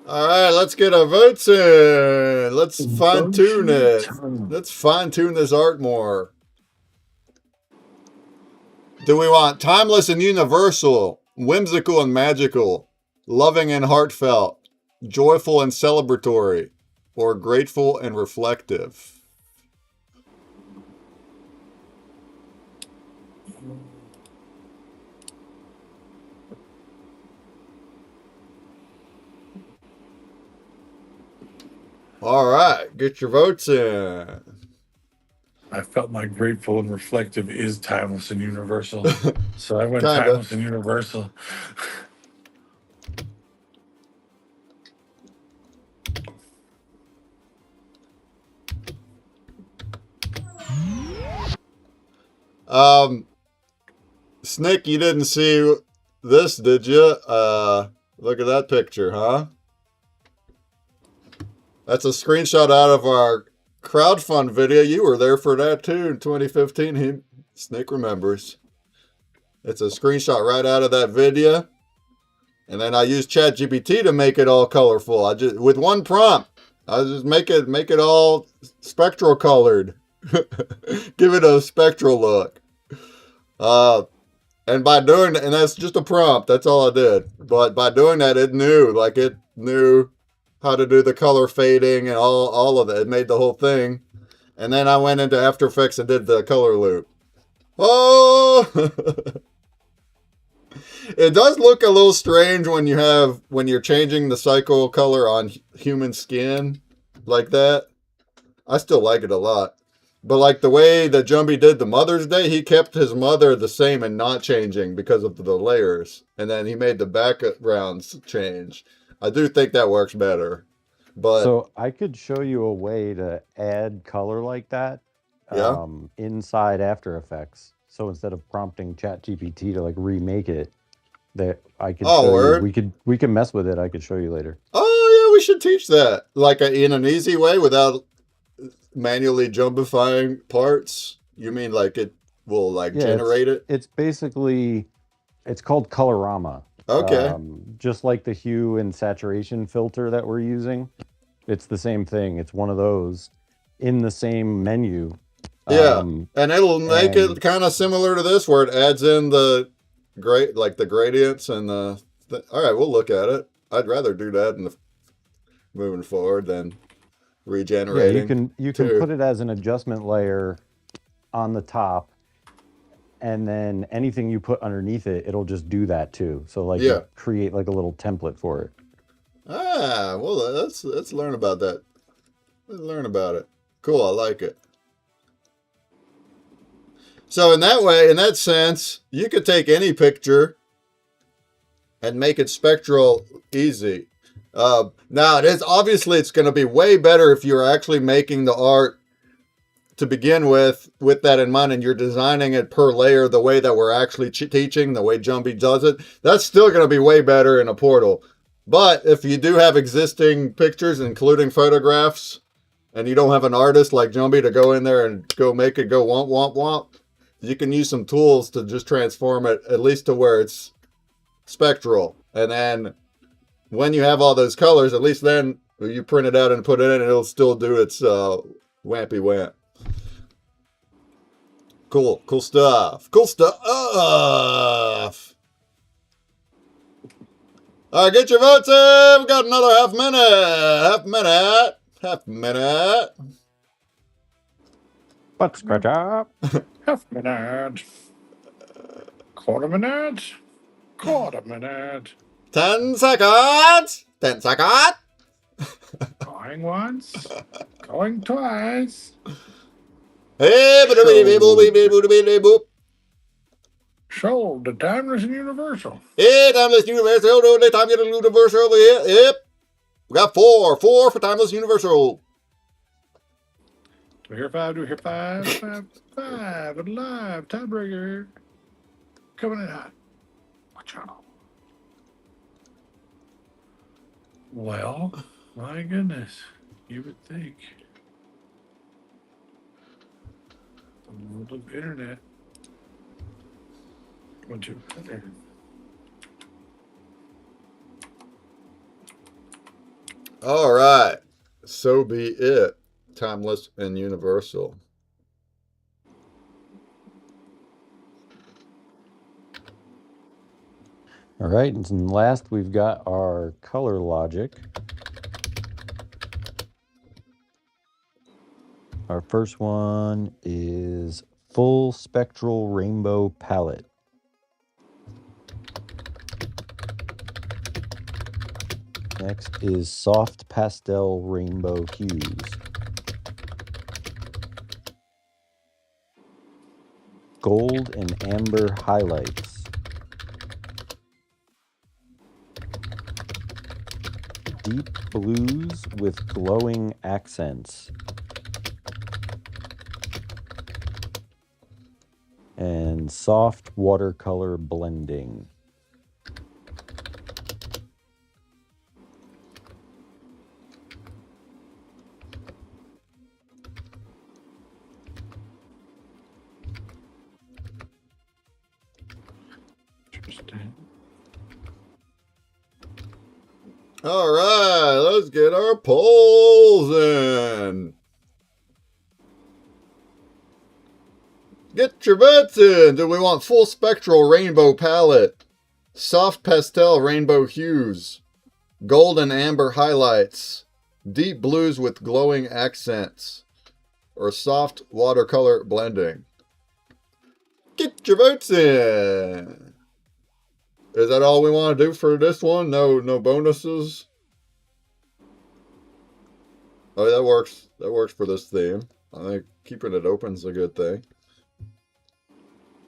All right, let's get our votes in. Let's fine tune it. Let's fine tune this art more. Do we want timeless and universal, whimsical and magical, loving and heartfelt, joyful and celebratory, or grateful and reflective? All right, get your votes in. I felt like grateful and reflective is timeless and universal. So I went Kinda. timeless and universal. Snake, you didn't see this, did you? Look at that picture, huh? That's a screenshot out of our crowdfund video. You were there for that too in 2015. Snake remembers. It's a screenshot right out of that video. And then I used ChatGPT to make it all colorful. I just with one prompt. I just make it all spectral colored. Give it a spectral look. And by doing that, and that's just a prompt, that's all I did. But by doing that, it knew how to do the color fading and all of it. It made the whole thing. And then I went into After Effects and did the color loop. Oh! It does look a little strange when you're changing the cycle color on human skin like that. I still like it a lot. But like the way that Jumbie did the Mother's Day, he kept his mother the same and not changing because of the layers. And then he made the backgrounds change. I do think that works better. But So I could show you a way to add color like that yeah. inside After Effects. So instead of prompting ChatGPT to like remake it, that I could show word. you. We can mess with it. I could show you later. Oh yeah, we should teach that. Like in an easy way without manually jumbifying parts. You mean like it will like generate it? It's basically it's called Colorama. Okay. Just like the hue and saturation filter that we're using. It's the same thing. It's one of those in the same menu. Yeah. And it'll make it kind of similar to this where it adds in the the gradients and all right, we'll look at it. I'd rather do that in the moving forward than regenerating. Yeah, you can put it as an adjustment layer on the top, and then anything you put underneath it, it'll just do that too. So like create like a little template for it. Ah, well, let's learn about that. Let's learn about it. Cool, I like it. So in that sense, you could take any picture and make it spectral easy. Now it's going to be way better if you're actually making the art to begin with that in mind, and you're designing it per layer the way that we're actually teaching, the way Jumbie does it. That's still going to be way better in a portal. But if you do have existing pictures, including photographs, and you don't have an artist like Jumbie to go in there and go make it go womp womp womp, you can use some tools to just transform it at least to where it's spectral. And then when you have all those colors, at least then you print it out and put it in, and it'll still do its wampy wamp. Cool stuff. Cool stuff. All right, get your votes in. We got another half minute. But scratch up. Half minute. Quarter minute. Quarter minute. 10 seconds. 10 seconds. Going once. Going twice. Show the timeless and universal. Hey, timeless universal. The timeless universal over here. Yep. We got four for timeless universal. Do we hear five? Do we hear five? Five. Alive. Tiebreaker. Coming in hot. Watch out. Well, my goodness. You would think. look, internet. One, two. There. All right. So be it. Timeless and universal. All right, and last we've got our color logic. Our first one is full spectral rainbow palette. Next is soft pastel rainbow hues. Gold and amber highlights. Deep blues with glowing accents. And soft watercolor blending. Interesting. All right, let's get our polls in. Get your votes in. Do we want full spectral rainbow palette, soft pastel rainbow hues, gold and amber highlights, deep blues with glowing accents, or soft watercolor blending? Get your votes in. Is that all we want to do for this one? No bonuses? Oh, that works. That works for this theme. I think keeping it open is a good thing.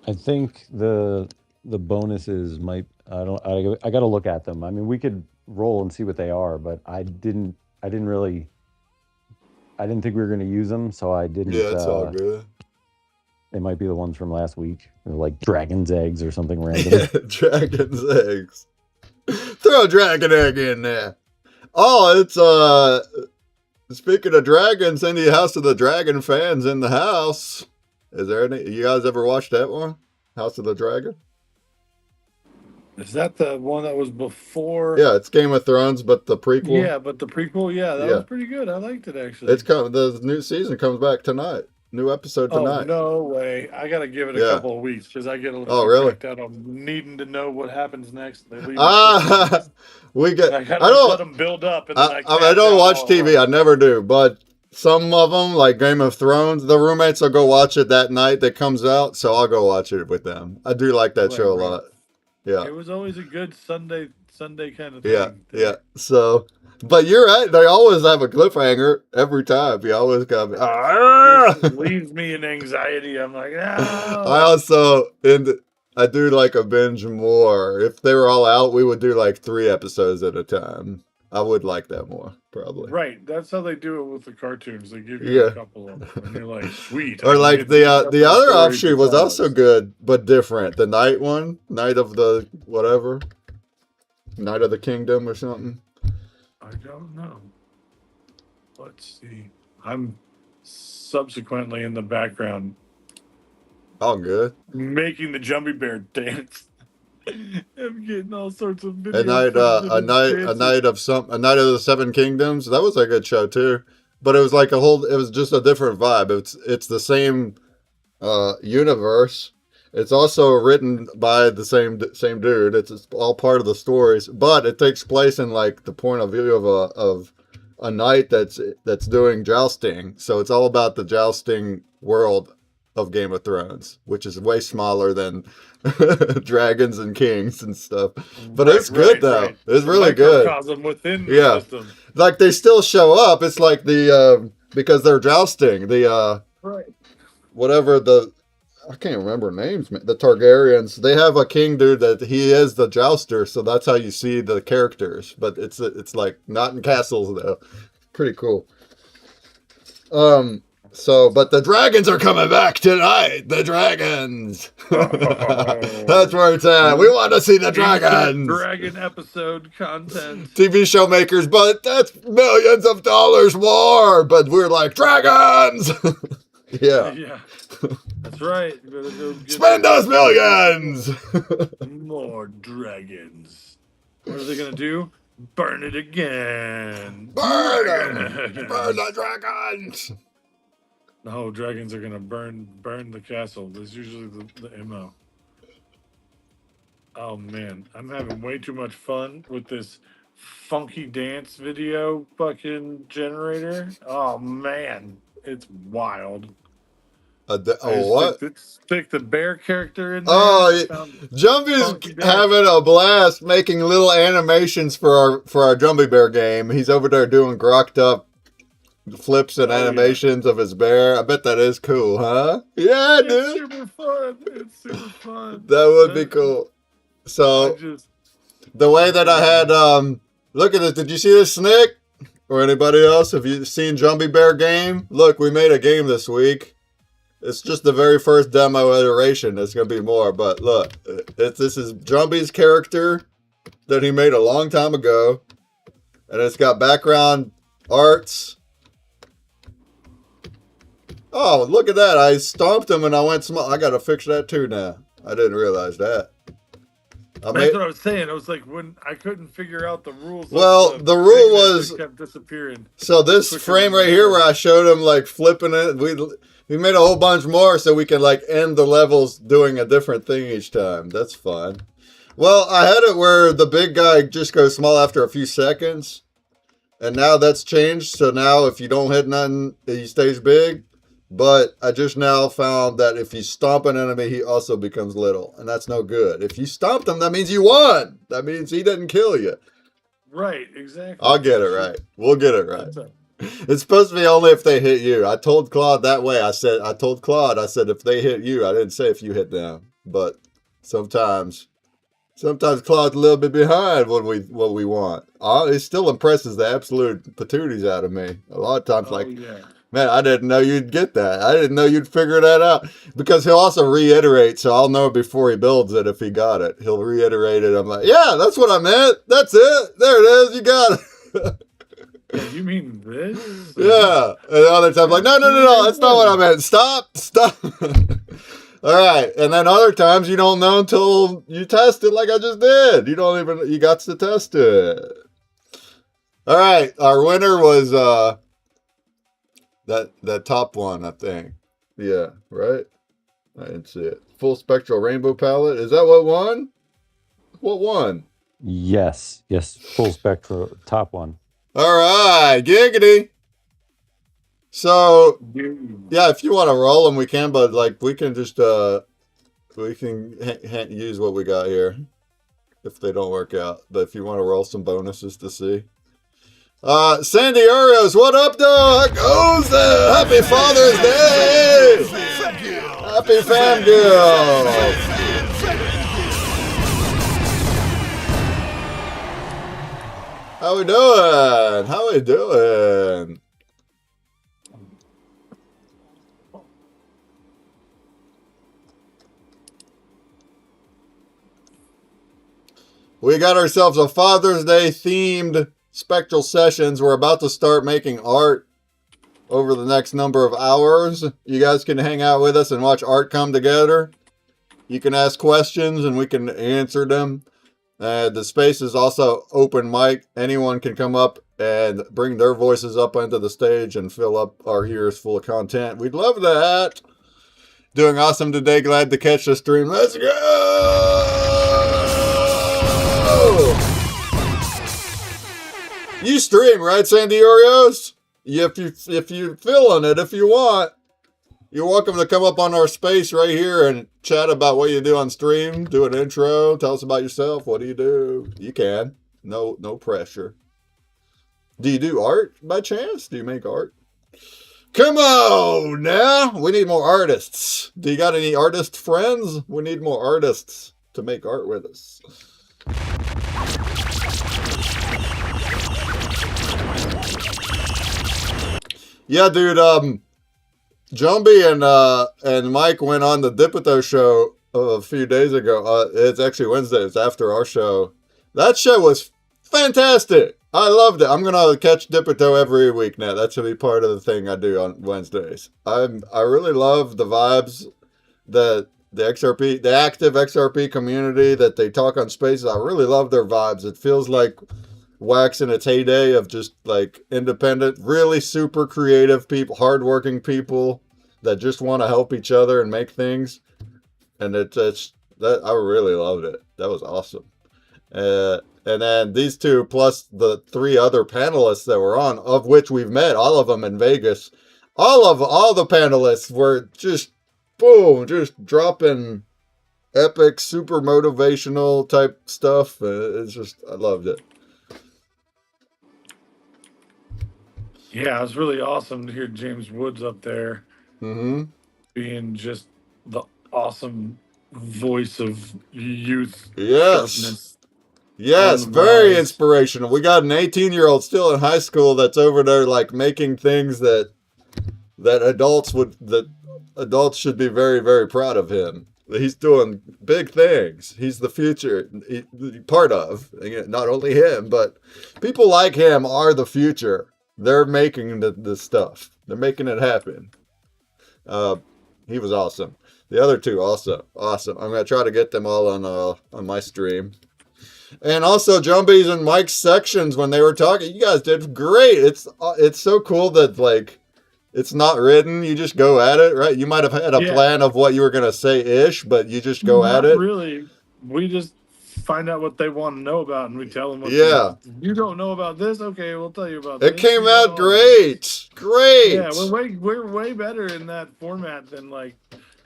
I think the bonuses might. I got to look at them. I mean, we could roll and see what they are, but I didn't think we were going to use them, so I didn't. Yeah, it's all good. They might be the ones from last week, like dragon's eggs or something random. Yeah, dragon's eggs. Throw a dragon egg in there. Oh, it's speaking of dragons, any House of the Dragon fans in the house? Is there any? You guys ever watched that one? House of the Dragon? Is that the one that was before? Yeah, it's Game of Thrones, but the prequel. Yeah, but the prequel, that was pretty good. I liked it actually. It's coming. The new season comes back tonight. New episode tonight. Oh no way! I gotta give it a couple of weeks because I get a little really? out on needing to know what happens next. They leave we get. I don't let them build up. And then I don't watch TV. I never do. But some of them, like Game of Thrones, the roommates will go watch it that night that comes out, so I'll go watch it with them. I do like that show a lot. Yeah, it was always a good Sunday kind of thing. Yeah. So. But you're right. They always have a cliffhanger every time. You always got me. It leaves me in anxiety. I'm like, I also I do like a binge more. If they were all out, we would do like 3 episodes at a time. I would like that more, probably. Right. That's how they do it with the cartoons. They give you a couple of them, and you're like, sweet. Or like the other offshoot was also good, but different. The night one, Night of the whatever, Night of the Kingdom or something. I don't know. Let's see. I'm subsequently in the background. Oh, good. Making the Jumpy Bear dance. I'm getting all sorts of videos. A night of the Seven Kingdoms. That was a good show too, but it was like it was just a different vibe. It's the same universe. It's also written by the same dude. It's all part of the stories, but it takes place in like the point of view of a knight that's doing jousting. So it's all about the jousting world of Game of Thrones, which is way smaller than dragons and kings and stuff. But it's good though. Right. It's really good. Within the system. Like they still show up. It's like because they're jousting whatever I can't remember names, man. The Targaryens, they have a king dude that he is the jouster, so that's how you see the characters. But it's like not in castles though. Pretty cool. But the dragons are coming back tonight. The dragons. That's where it's at. We want to see the dragons. Dragon episode content. TV show makers, but that's millions of dollars more. But we're like dragons. Yeah. That's right. You better go get Spend those millions! more dragons. What are they gonna do? Burn it again. Burn them! Dragons! Burn the dragons! No, dragons are gonna burn the castle. That's usually the MO. Oh man, I'm having way too much fun with this funky dance video fucking generator. Oh man, it's wild. I just What? stick the bear character in there. Oh, Found Jumpy's funky dance. having a blast making little animations for our Jumpy Bear game. He's over there doing grokked up flips and animations of his bear. I bet that is cool, huh? Yeah, It's dude. super fun. It's super fun. That would be cool. So the way that I had look at this. Did you see this, Snick? Or anybody else? Have you seen Jumpy Bear game? Look, we made a game this week. It's just the very first demo iteration. There's going to be more. But look, this is Jumpy's character that he made a long time ago. And it's got background arts. Oh, look at that. I stomped him and I went small. I got to fix that too now. I didn't realize that. That's what I was saying. I was like, when I couldn't figure out the rules. Well, the rule was kept disappearing. So this frame right here where I showed him like flipping it, we made a whole bunch more so we can like end the levels doing a different thing each time. That's fun. Well, I had it where the big guy just goes small after a few seconds. And now that's changed. So now if you don't hit nothing, he stays big. But I just now found that if you stomp an enemy, he also becomes little. And that's no good. If you stomped him, that means you won. That means he didn't kill you. Right, exactly. I'll get it right. We'll get it right. It's supposed to be only if they hit you. I told Claude that way. I said if they hit you. I didn't say if you hit them. But sometimes Claude's a little bit behind what we want. It still impresses the absolute patooties out of me. A lot of times, man, I didn't know you'd get that. I didn't know you'd figure that out. Because he'll also reiterate, so I'll know before he builds it if he got it. He'll reiterate it. I'm like, yeah, that's what I meant. That's it. There it is. You got it. Yeah, you mean this? Yeah. And other times, like, no, that's not what I meant. Stop. All right. And then other times you don't know until you test it like I just did. You got to test it. All right. Our winner was that top one, I think. Yeah, right? I didn't see it. Full Spectral Rainbow Palette. Is that what won? What won? Yes. Full Spectral, top one. All right, giggity. So, yeah, if you want to roll them, we can, but like we can just we can use what we got here if they don't work out. But if you want to roll some bonuses to see. Sandy Urios, what up, dog? Goes there. Happy Father's Day. Happy Fangirl. How we doing? We got ourselves a Father's Day themed Spectral sessions. We're about to start making art over the next number of hours. You guys can hang out with us and watch art come together. You can ask questions and we can answer them. The space is also open mic. Anyone can come up and bring their voices up onto the stage and fill up our ears full of content. We'd love that. Doing awesome today. Glad to catch the stream. Let's go! You stream, right, Sandy Oreos? If you feeling it, if you want, you're welcome to come up on our space right here and chat about what you do on stream. Do an intro. Tell us about yourself. What do you do? You can. No pressure. Do you do art by chance? Do you make art? Come on now. We need more artists. Do you got any artist friends? We need more artists to make art with us. Yeah, dude, Jumbie and Mike went on the Dipito show a few days ago. It's actually Wednesday. It's after our show. That show was Fantastic. I loved it. I'm gonna catch Dipito every week now. That should be part of the thing I do on Wednesdays. I really love the vibes that the XRP, the active XRP community that they talk on Spaces. I really love their vibes. It feels like Wax in its heyday of just like independent, really super creative people, hardworking people that just want to help each other and make things. And it's that I really loved it. That was awesome. And then these two plus the three other panelists that were on, of which we've met all of them in Vegas. All the panelists were just boom, just dropping epic, super motivational type stuff. It's just I loved it. Yeah, it was really awesome to hear James Woods up there Mm-hmm. being just the awesome voice of youth Yes. sharpness on Yes, the very rise. inspirational. We got an 18-year-old still in high school that's over there like making things that adults should be very, very proud of him. He's doing big things. He's the future. Part of not only him, but people like him are the future. They're making the stuff. They're making it happen. Uh, he was awesome. The other two also awesome. I'm gonna try to get them all on my stream. And also Jumbies and Mike's sections when they were talking, you guys did great. It's so cool that like it's not written. You just go at it, right? You might have had a Yeah, plan of what you were gonna say ish, but you just go at not it. really. We just find out what they want to know about, and we tell them what they. Yeah, You don't know about this? Okay, we'll tell you about it this. came You got out all of this. great, Yeah, great, we're way better in that format than like,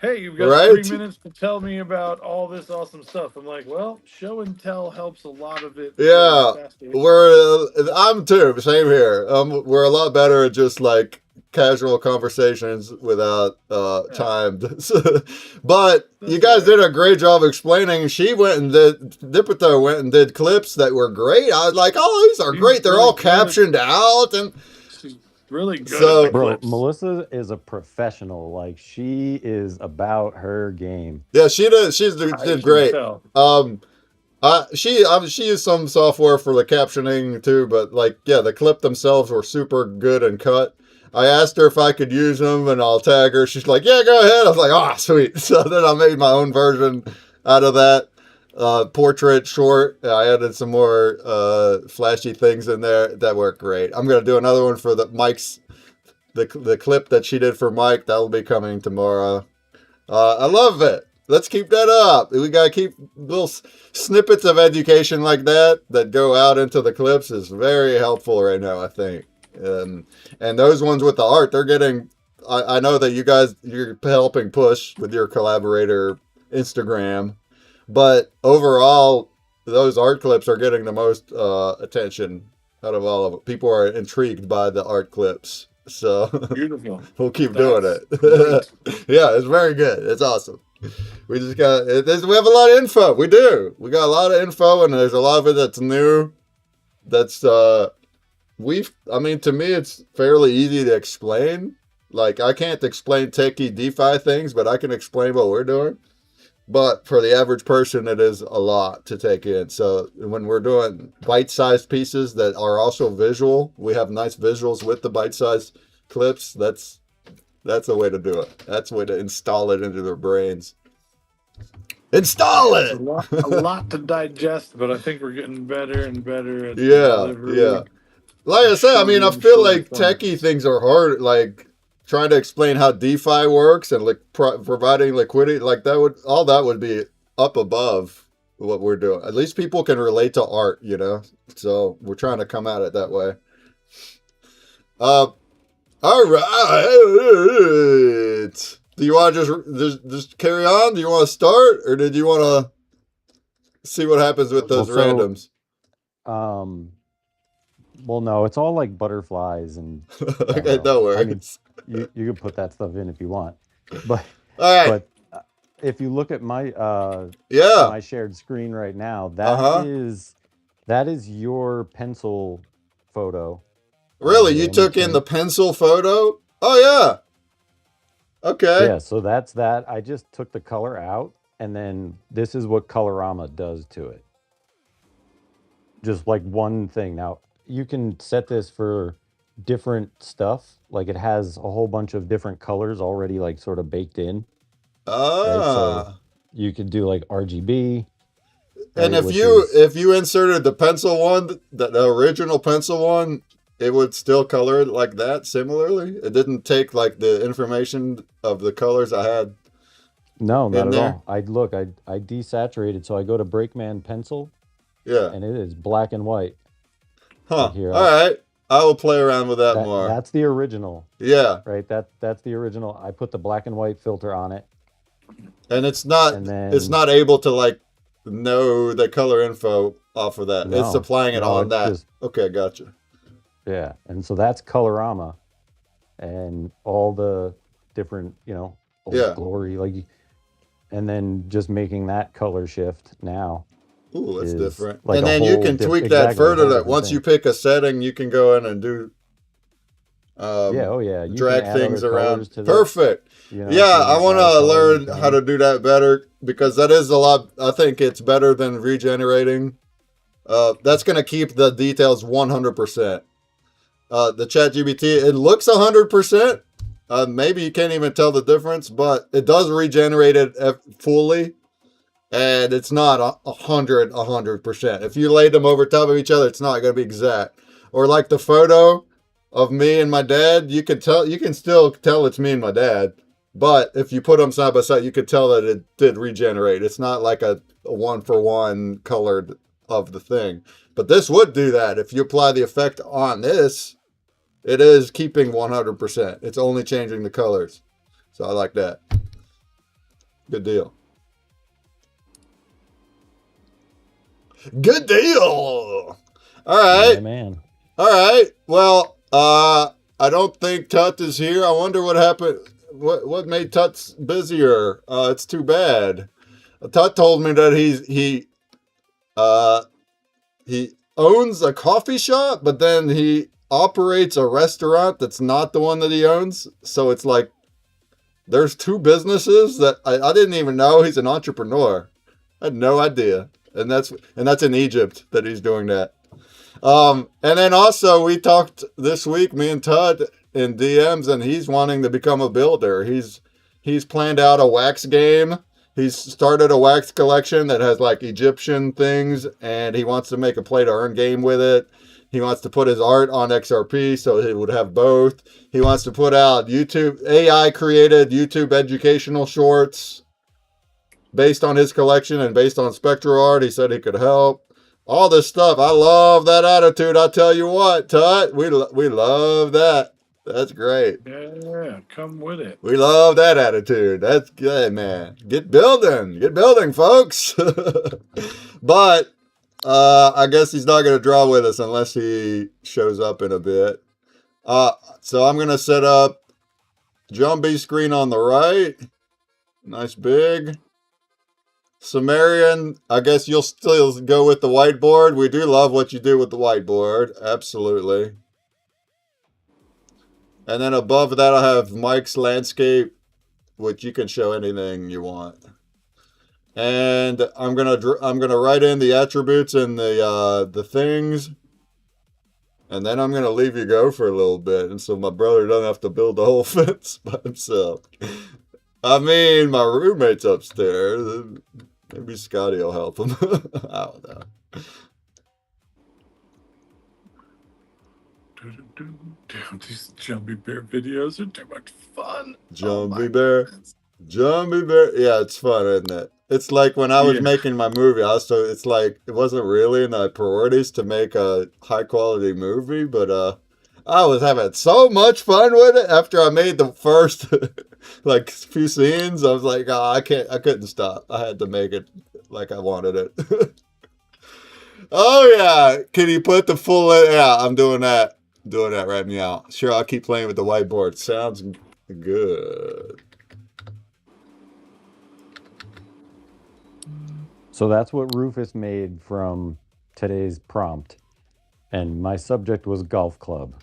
hey, you've got three right? minutes to tell me about all this awesome stuff. I'm like, well, show and tell helps a lot of it go Yeah, faster. I'm too. Same here. We're a lot better at just like casual conversations without Yeah, timed. But you that's guys right. did a great job explaining. She went and did Dipito went and did clips that were great. I was like, oh, these are She's great. They're really all good at captioned out, and she's really good at the so Bro, clips. Melissa is a professional. Like she is about her game. yeah, she I did can great. tell. Um, she used some software for the captioning too, but like yeah, the clip themselves were super good and cut. I asked her if I could use them, and I'll tag her. She's like, "Yeah, go ahead." I was like, "Oh, sweet." So then I made my own version out of that portrait short. I added some more flashy things in there that worked great. I'm gonna do another one for the clip that she did for Mike. That'll be coming tomorrow. I love it. Let's keep that up. We gotta keep little snippets of education like that that go out into the clips is very helpful right now. I think, and those ones with the art, they're getting. I know that you're helping push with your collaborator Instagram, but overall, those art clips are getting the most attention out of all of it. People are intrigued by the art clips, so Beautiful. we'll keep doing That's it. great. Yeah, it's very good. It's awesome. We just got we have a lot of info. We do. We got a lot of info, and there's a lot of it that's new. That's I mean, to me, it's fairly easy to explain. Like I can't explain techie DeFi things, but I can explain what we're doing. But for the average person, it is a lot to take in. So when we're doing bite-sized pieces that are also visual, we have nice visuals with the bite-sized clips. That's a way to do it. That's a way to install it into their brains. Install Yeah, it's it. a lot to digest, but I think we're getting better and better at the Yeah, yeah. delivery Like in I said, I mean, shorter I and feel shorter like techie formats. things are hard. Like trying to explain how DeFi works and like providing liquidity, like all that would be up above what we're doing. At least people can relate to art, you know. So we're trying to come at it that way. Uh, all right. Do you want to just carry on? Do you want to start, or did you want to see what happens with Well, those randoms? um, well, no, it's all like butterflies and I don't Okay, know. no I mean, worries. you can put that stuff in if you want, but All right. but if you look at Yeah. my shared screen right now, Uh huh. that is your pencil photo Really, the you only took in the change. pencil photo? Oh yeah. Okay. Yeah, so that's that. I just took the color out, and then this is what Colorama does to it. just like one thing. Now, you can set this for different stuff. Like it has a whole bunch of different colors already like sort of baked in, right? So Ah. you could do like RGB, And right, which is if you inserted the pencil one, the original pencil one, it would still color it like that similarly. It didn't take like the information of the colors I had no, not in at there. all. I desaturated, so I go to Breakman Pencil Yeah. and it is black and white. Like Huh. here, All right. I will play around with that that more. that's the original, Yeah. right? That's the original. I put the black and white filter on it, And and it's then not able to like know the color info off of that. It's no, applying it no, on it's that. just Okay, gotcha. yeah. And so that's Colorama, and all the different, Old Yeah. Glory, like, and then just making that color shift now Ooh, that's is different. like And a then you whole can tweak that exactly a further. whole That different once you thing. pick a setting, you can go in and do Yeah, oh yeah, you can drag add other things around. colors to this, Perfect. if Yeah, you I want to want add a to color, you learn how to can. do that better because that is a lot. I think it's better than regenerating. That's going to keep the details 100%. The ChatGPT, it looks 100%. Maybe you can't even tell the difference, but it does regenerate it fully, and it's not 100%. If you laid them over top of each other, it's not going to be exact. Or like the photo of me and my dad, you can still tell it's me and my dad. But if you put them side by side, you could tell that it did regenerate. It's not like a one for one colored of the thing. But this would do that. If you apply the effect on this, it is keeping 100%. It's only changing the colors. So I like that. Good deal. Good deal. All right. Yeah, man. All right. Well, I don't think Tut is here. I wonder what happened. What made Tut busier? It's too bad. Tut told me that uh he owns a coffee shop, but then he operates a restaurant that's not the one that he owns. So it's like there's two businesses that I didn't even know he's an entrepreneur. I had no idea. And that's in Egypt that he's doing that. And then also we talked this week, me and Todd in DMs, and he's wanting to become a builder. He's planned out a wax game. He's started a wax collection that has like Egyptian things, and he wants to make a play to earn game with it. He wants to put his art on XRP so he would have both. He wants to put out YouTube AI created YouTube educational shorts based on his collection and based on Spectral art. He said he could help. All this stuff. I love that attitude. I tell you what, Tut, we love that. That's great. Yeah, come with it. We love that attitude. That's good, man. Get building, folks. But I guess he's not going to draw with us unless he shows up in a bit. So I'm going to set up Jumbie screen on the right. Nice big. Sumerian, I guess you'll still go with the whiteboard. We do love what you do with the whiteboard. Absolutely. And then above that, I have Mike's landscape, which you can show anything you want. And I'm gonna write in the attributes and the things, and then I'm gonna leave you go for a little bit, and so my brother doesn't have to build the whole fence by himself. I mean, my roommate's upstairs. Maybe Scotty will help him. I don't know. These Jumpy Bear videos are too much fun. Jumbie Bear. Jumbie Bear. Yeah, it's fun, isn't it? It's like when I was making my movie, it's like it wasn't really in the priorities to make a high quality movie, but I was having so much fun with it after I made the first like few scenes. I was like, oh, I couldn't stop. I had to make it like I wanted it. Oh yeah, can you put the full? Yeah, I'm doing that. Doing that right now. Sure, I'll keep playing with the whiteboard. Sounds good. So that's what Rufus made from today's prompt. And my subject was golf club.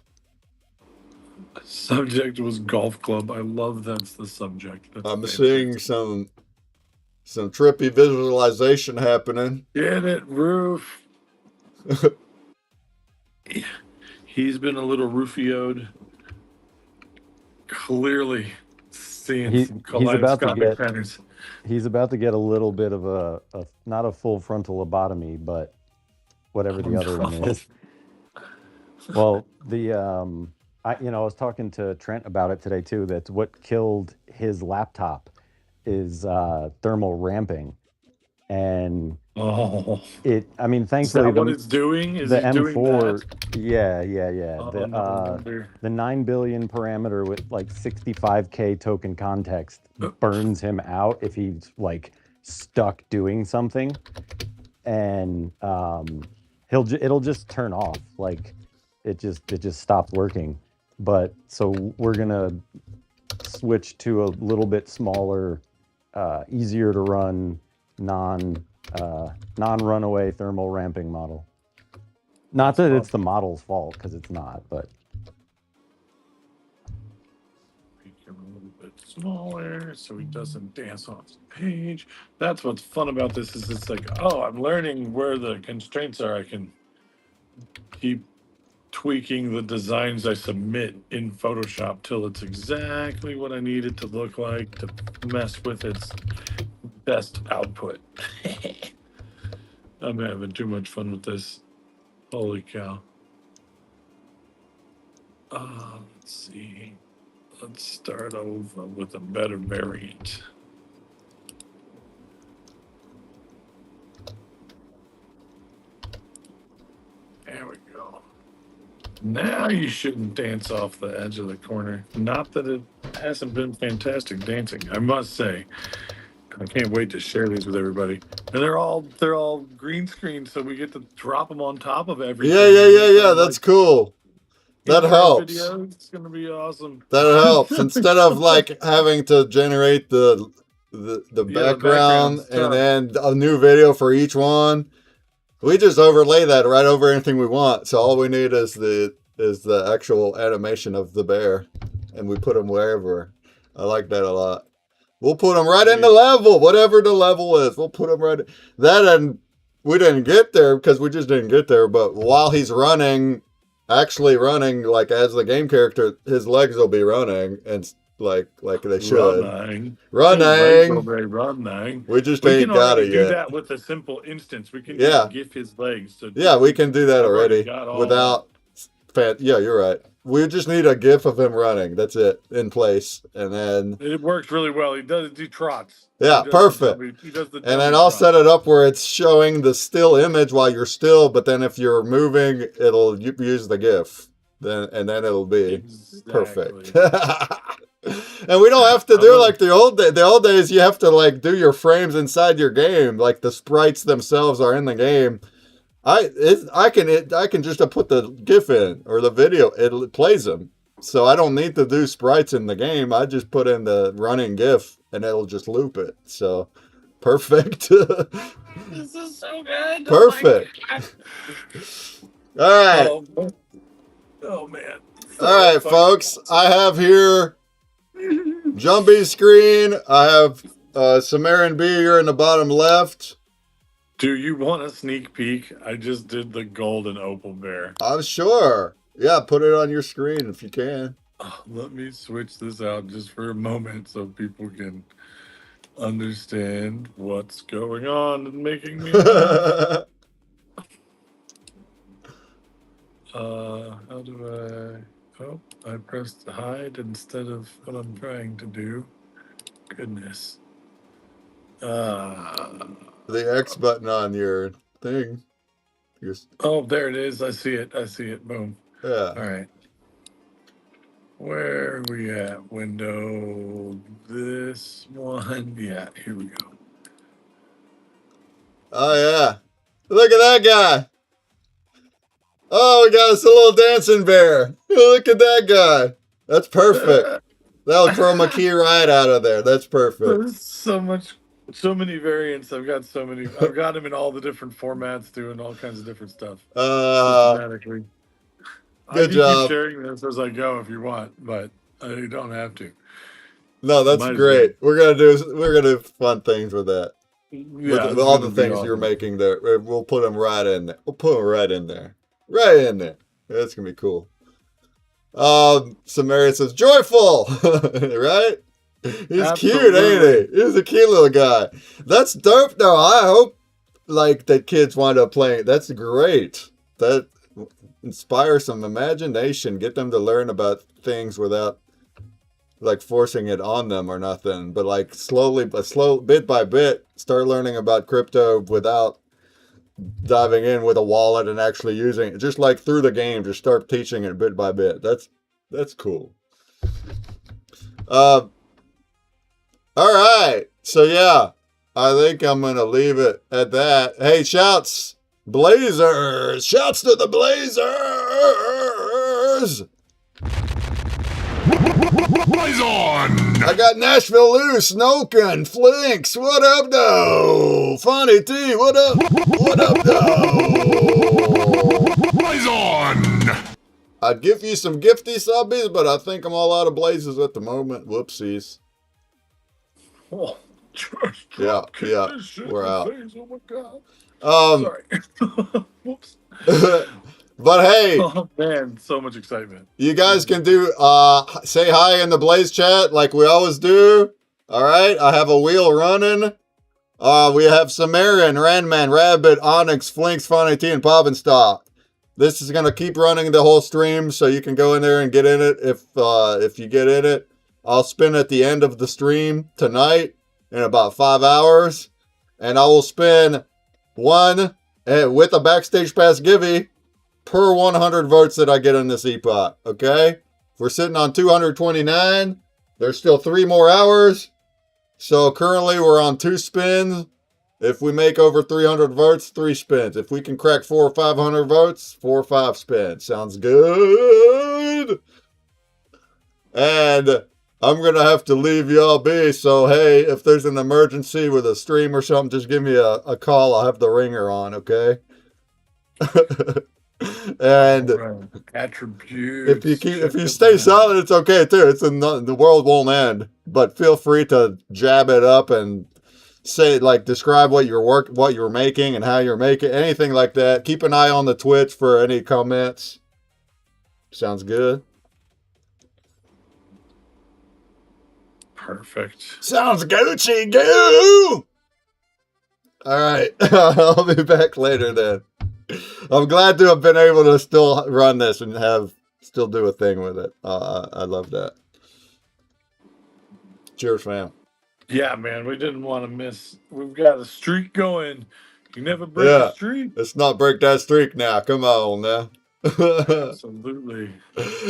Subject was golf club. I love that's the subject. That's I'm fantastic. seeing some trippy visualization happening. Get it, Roof. He's been a little Rufio'd. Clearly seeing some He's about to kaleidoscopic get patterns. he's about to get a little bit of a not a full frontal lobotomy, but whatever the other one is. Well, I was talking to Trent about it today too. That's what killed his laptop is thermal ramping, and Oh, I mean, is thankfully that what it's doing? Is the he doing that? M4, yeah, Oh, no wonder. the 9 billion parameter with like 65K token context burns him out if he's like stuck doing something, and it'll just turn off, like it just stopped working. But so we're gonna switch to a little bit smaller, easier to run, non runaway thermal ramping model. Not that it's the model's fault, because it's not, but Make him a little bit smaller so he doesn't dance off the page. That's what's fun about this is it's like, oh, I'm learning where the constraints are. I can keep tweaking the designs I submit in Photoshop till it's exactly what I need it to look like to mess with its best output. I'm having too much fun with this. Holy cow. Let's see. Let's start over with a better variant. There we go. Now you shouldn't dance off the edge of the corner. Not that it hasn't been fantastic dancing, I must say. I can't wait to share these with everybody. And they're all green screen, so we get to drop them on top of everything. Yeah. That's cool. That helps. Video. It's gonna be awesome. That helps. Instead of like having to generate the background and then a new video for each one, we just overlay that right over anything we want. So all we need is the actual animation of the bear, and we put them wherever. I like that a lot. We'll put them right in the level, whatever the level is. We'll put them right. That, and we didn't get there because we just didn't get there. But while he's actually running, like as the game character, his legs will be running and like they should. Running. We just ain't got it yet. We can do that with a simple instance. We can just GIF his legs. So we can do that already without. Yeah, you're right. We just need a GIF of him running. That's it, in place, and then it works really well. He trots. Yeah, perfect. And then I'll set it up where it's showing the still image while you're still, but then if you're moving, it'll use the GIF. Then it'll be perfect. And we don't have to do like the old days. You have to like do your frames inside your game, like the sprites themselves are in the game. I can just put the GIF in or the video. It plays them, so I don't need to do sprites in the game. I just put in the running GIF and it'll just loop it. So perfect. This is so good. Perfect. All right. Oh man. All right, folks. I have here Jumpy's screen. I have Sumerian B here in the bottom left. Do you want a sneak peek? I just did the golden opal bear. I'm sure. Yeah, put it on your screen if you can. Let me switch this out just for a moment so people can understand what's going on and making me laugh. How do I... Oh, I pressed hide instead of what I'm trying to do. Goodness. The X button on your thing. Oh, there it is. I see it. Boom. Yeah. All right. Where are we at? Window. This one. Yeah, here we go. Oh, yeah. Look at that guy. Oh, we got us a little dancing bear. Look at that guy. That's perfect. That'll chroma key right out of there. That's perfect. There's so many variants. I've got them in all the different formats, doing all kinds of different stuff. Systematically. Good job. Keep sharing this as I go if you want, but I don't have to. No, that's great. We're gonna do fun things with that. Yeah, with it's all gonna the be things you're awesome. making there. We'll put them right in there. We'll put them right in there. Right in there. That's gonna be cool. Samaria says joyful, right? He's cute, Absolutely. ain't he? He's a cute little guy. That's dope though. I hope like that kids wind up playing. That's great. That inspires some imagination. Get them to learn about things without like forcing it on them or nothing. But like slowly, but slow, bit by bit, start learning about crypto without diving in with a wallet and actually using it. Just like through the game, just start teaching it bit by bit. That's cool. Uh, all right. So yeah, I think I'm gonna leave it at that. Hey, shouts, Blazers! Shouts to the Blazers! Blaze on! I got Nashville Loose, Snoken, Flinks, what up, though? Funny T, what up? What up, though? Blaze on! I'd give you some gifty subbies, but I think I'm all out of blazes at the moment. Whoopsies. Oh, just Yeah, kick yeah, this shit we're in out. the face. Oh my god. Um, Sorry. Whoops. but hey, Oh man, so much excitement. you guys can do say hi in the Blaze chat like we always do. All right, I have a wheel running. We have Sumerian, Randman, Rabbit, Onyx, Flinks, Funny T, and Poppinstock. This is gonna keep running the whole stream, so you can go in there and get in it if you get in it. I'll spin at the end of the stream tonight in about 5 hours, and I will spin one with a backstage pass givey per 100 votes that I get in this epoch. Okay, we're sitting on 229. There's still 3 more hours, so currently we're on 2 spins. If we make over 300 votes, 3 spins. If we can crack 400 or 500 votes, 4 or 5 spins. Sounds good. And I'm going to have to leave y'all be. So, hey, if there's an emergency with a stream or something, just give me a call. I'll have the ringer on, okay? And Right. Attributes. if you stay silent, it's okay too. The world won't end. But feel free to jab it up and say like describe what you're making and how you're making anything like that. Keep an eye on the Twitch for any comments. Sounds good. Perfect. Sounds Gucci goo. All right, I'll be back later then. I'm glad to have been able to still run this and still do a thing with it. I love that. Cheers, fam. Yeah, man, we didn't want to miss. We've got a streak going. You never break a Yeah, streak. let's not break that streak now. Come on now. Absolutely.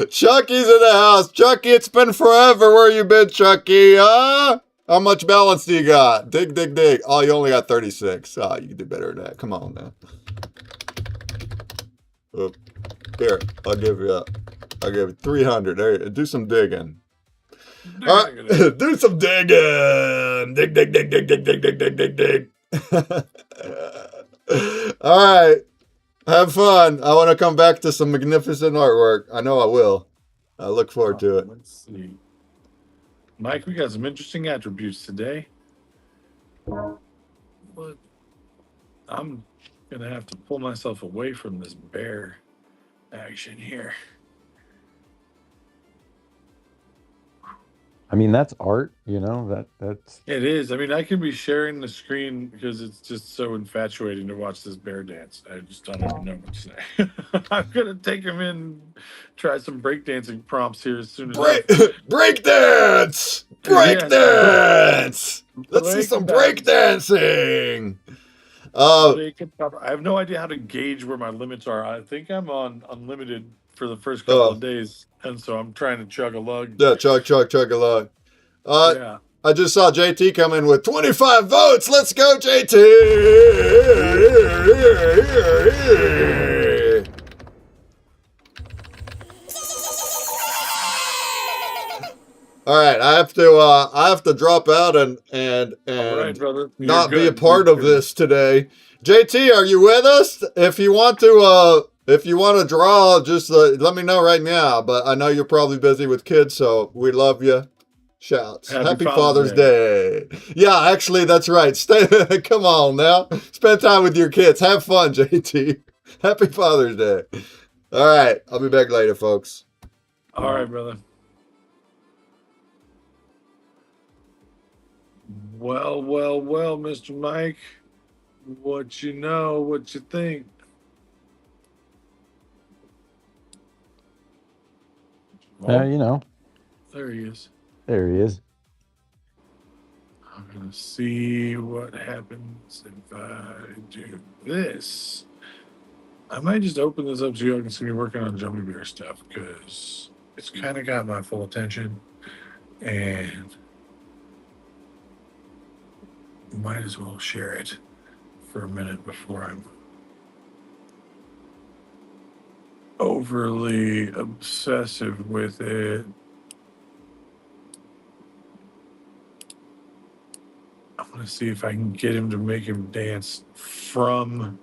Chucky's in the house. Chucky, it's been forever. Where you been, Chucky? Huh? How much balance do you got? Dig, dig, dig. Oh, you only got 36. Oh, you can do better than that. Come on now. Oop. Here, I'll give you 300. There, do some digging. All right, do some digging. Dig, dig, dig, dig, dig, dig, dig, dig, dig, dig. All right. Have fun. I want to come back to some magnificent artwork. I know I will. I look forward to it. Let's see. Mike, we got some interesting attributes today. But I'm going to have to pull myself away from this bear action here. I mean, that's art, you know, that's It is. I mean, I can be sharing the screen because it's just so infatuating to watch this bear dance. I just don't even know what to say. I'm going to take him in, try some breakdancing prompts here as soon as Break dance! Break Yes, dance! Let's see some break break dancing! I have no idea how to gauge where my limits are. I think I'm on unlimited for the first couple of days, and so I'm trying to chug a lug. Yeah, chug along. Yeah. I just saw JT come in with 25 votes. Let's go, JT! All right, I have to drop out and All right, brother. You're not be a good. part You're of good. this today. JT, are you with us? If you want to draw, just let me know right now. But I know you're probably busy with kids, so we love you. Shouts. Happy Happy Father's Father's Day. Yeah, actually, that's right. Come on now. Spend time with your kids. Have fun, JT. Happy Father's Day. All right. I'll be back later, folks. All right, brother. Well, Mr. Mike. What you know, what you think? Oh, You know, there he is. there he is. I'm gonna see what happens if I do this. I might just open this up so you all can see me working on Gummy Bear stuff because it's kind of got my full attention, and might as well share it for a minute before I'm overly obsessive with it. I'm gonna see if I can get him to make him dance from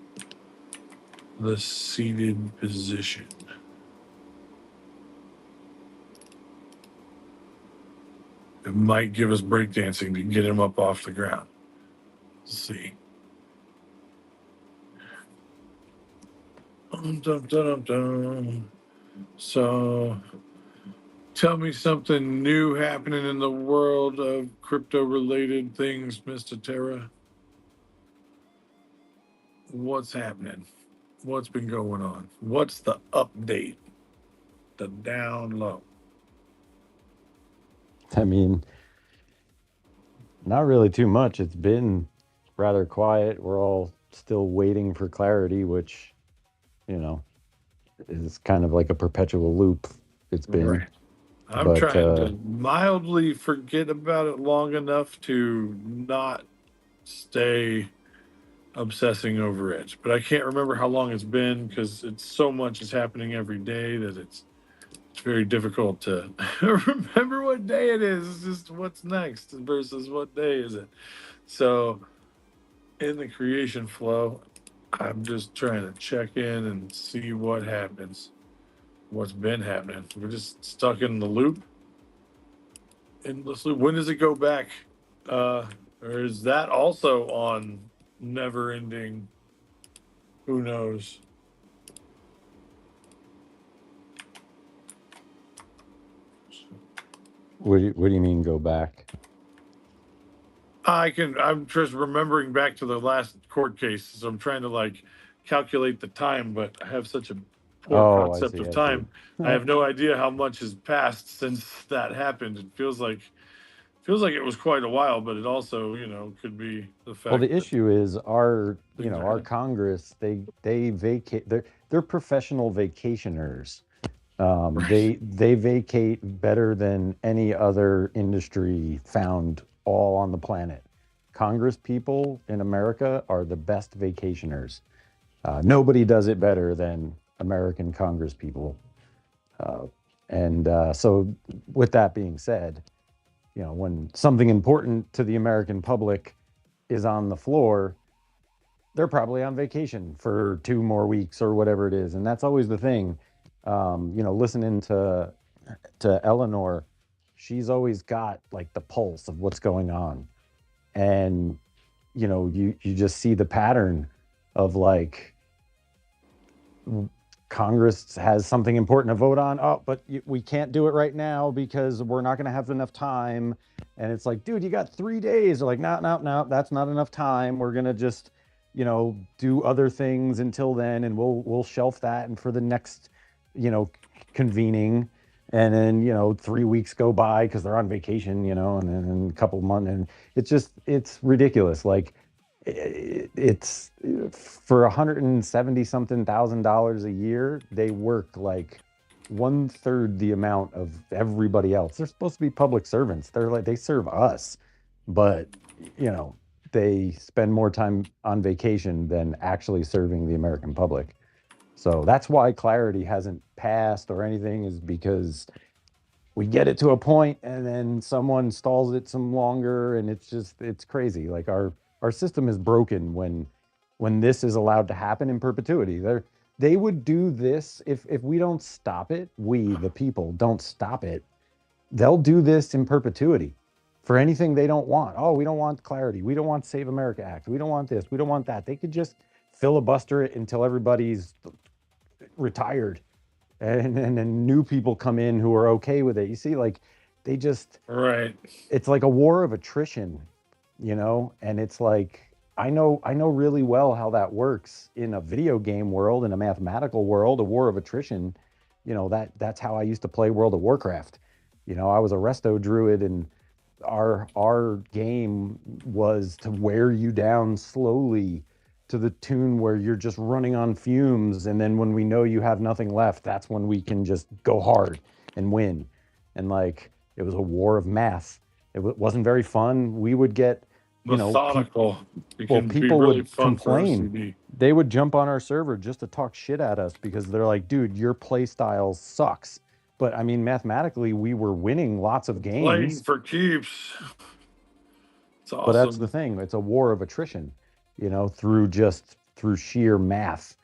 the seated position. It might give us breakdancing to get him up off the ground. Let's see. Dum, dum, dum, dum. So, tell me something new happening in the world of crypto-related things, Mr. Terra. What's happening? What's been going on? What's the update? The down low. I mean, not really too much. It's been rather quiet. We're all still waiting for clarity, which, you know, is kind of like a perpetual loop. It's been. Right. I'm But trying to mildly forget about it long enough to not stay obsessing over it. But I can't remember how long it's been because it's so much is happening every day that it's very difficult to remember what day it is. It's just what's next versus what day is it. So in the creation flow, I'm just trying to check in and see what happens. What's been happening. We're just stuck in the loop. Endless loop. When does it go back? Or is that also on never ending? Who knows? what do you mean go back? I'm just remembering back to the last court case. So I'm trying to like calculate the time, but I have such a poor Oh, I concept see. of I see. time. I have no idea how much has passed since that happened. It feels like it was quite a while, but it also, could be the fact Well, the that issue is our, things are our happening. Congress, they vacate, they're professional vacationers. Right. They vacate better than any other industry found all on the planet. Congress people in America are the best vacationers. Nobody does it better than American Congress people. And so, with that being said, when something important to the American public is on the floor, they're probably on vacation for 2 more weeks or whatever it is, and that's always the thing. Listening to Eleanor, she's always got like the pulse of what's going on, and you just see the pattern of like Congress has something important to vote on. Oh, but we can't do it right now because we're not going to have enough time. And it's like, dude, you got 3 days. They're like, no, no, no, that's not enough time. We're going to just, do other things until then, and we'll shelf that. And for the next, convening, and then 3 weeks go by because they're on vacation, and then a couple of months, and it's ridiculous. Like it's for 170 something thousand dollars a year, they work like 1/3 the amount of everybody else. They're supposed to be public servants. They serve us, but you know they spend more time on vacation than actually serving the American public. So that's why clarity hasn't passed or anything, is because we get it to a point and then someone stalls it some longer, and it's crazy. Like our system is broken when this is allowed to happen in perpetuity. They would do this if we don't stop it, we the people don't stop it, they'll do this in perpetuity for anything they don't want. Oh, we don't want clarity. We don't want Save America Act. We don't want this. We don't want that. They could just filibuster it until everybody's retired, and then new people come in who are okay with it. You see, like they just, Right. it's like a war of attrition, and it's like I know really well how that works in a video game world, in a mathematical world, a war of attrition. That's how I used to play World of Warcraft. I was a resto druid, and our game was to wear you down slowly to the tune where you're just running on fumes, and then when we know you have nothing left, that's when we can just go hard and win. And like it was a war of math. Wasn't very fun. We would get, Methodical. It well, can be people really would fun for complain. OCD. They would jump on our server just to talk shit at us because they're like, dude, your play style sucks. But I mean, mathematically, we were winning lots of Playing games. for keeps. It's But that's the awesome. thing. It's a war of attrition, through sheer math.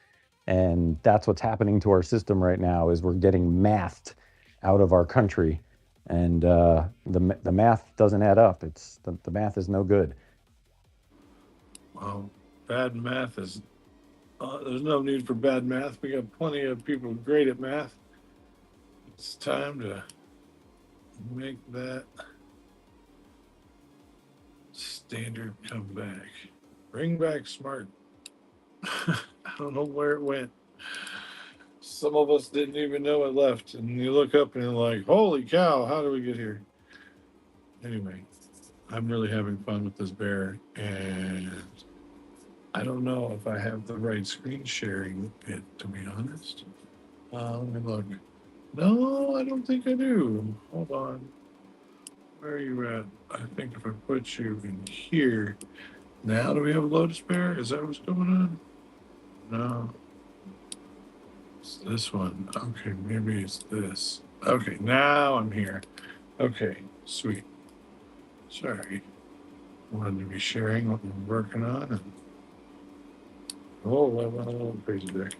And that's what's happening to our system right now is we're getting mathed out of our country. And the math doesn't add up. The math is no good. Well, bad math is. There's no need for bad math. We got plenty of people great at math. It's time to make that standard come back. Bring back smart. I don't know where it went. Some of us didn't even know it left. And you look up and you're like, holy cow, how did we get here? Anyway, I'm really having fun with this bear. And I don't know if I have the right screen sharing bit, to be honest. Let me look. No, I don't think I do. Hold on. Where are you at? I think if I put you in here. Now, do we have a Lotus Bear? Is that what's going on? No. It's this one. Okay, maybe it's this. Okay, now I'm here. Okay, sweet. Sorry. Wanted to be sharing what we're working on. And I went a little crazy there.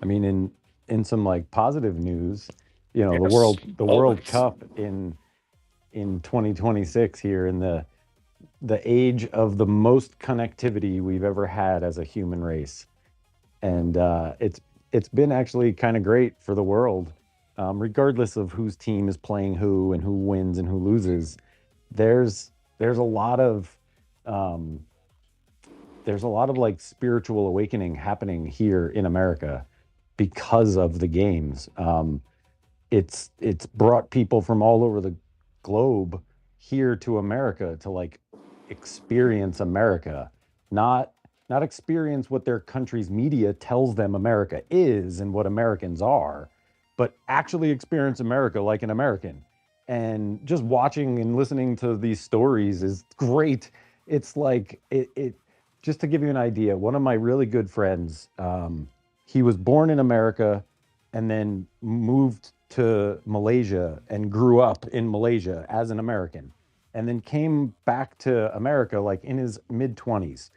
I mean, in some like positive news, the Yes, World always. Cup in 2026 here, in the age of the most connectivity we've ever had as a human race. And it's been actually kind of great for the world, regardless of whose team is playing who and who wins and who loses. There's a lot of um, like spiritual awakening happening here in America because of the games. It's brought people from all over the globe here to America to like experience America, not not experience what their country's media tells them America is and what Americans are, but actually experience America like an American. And just watching and listening to these stories is great. It's like it just to give you an idea, one of my really good friends, he was born in America and then moved to Malaysia and grew up in Malaysia as an American, and then came back to America like in his mid 20s.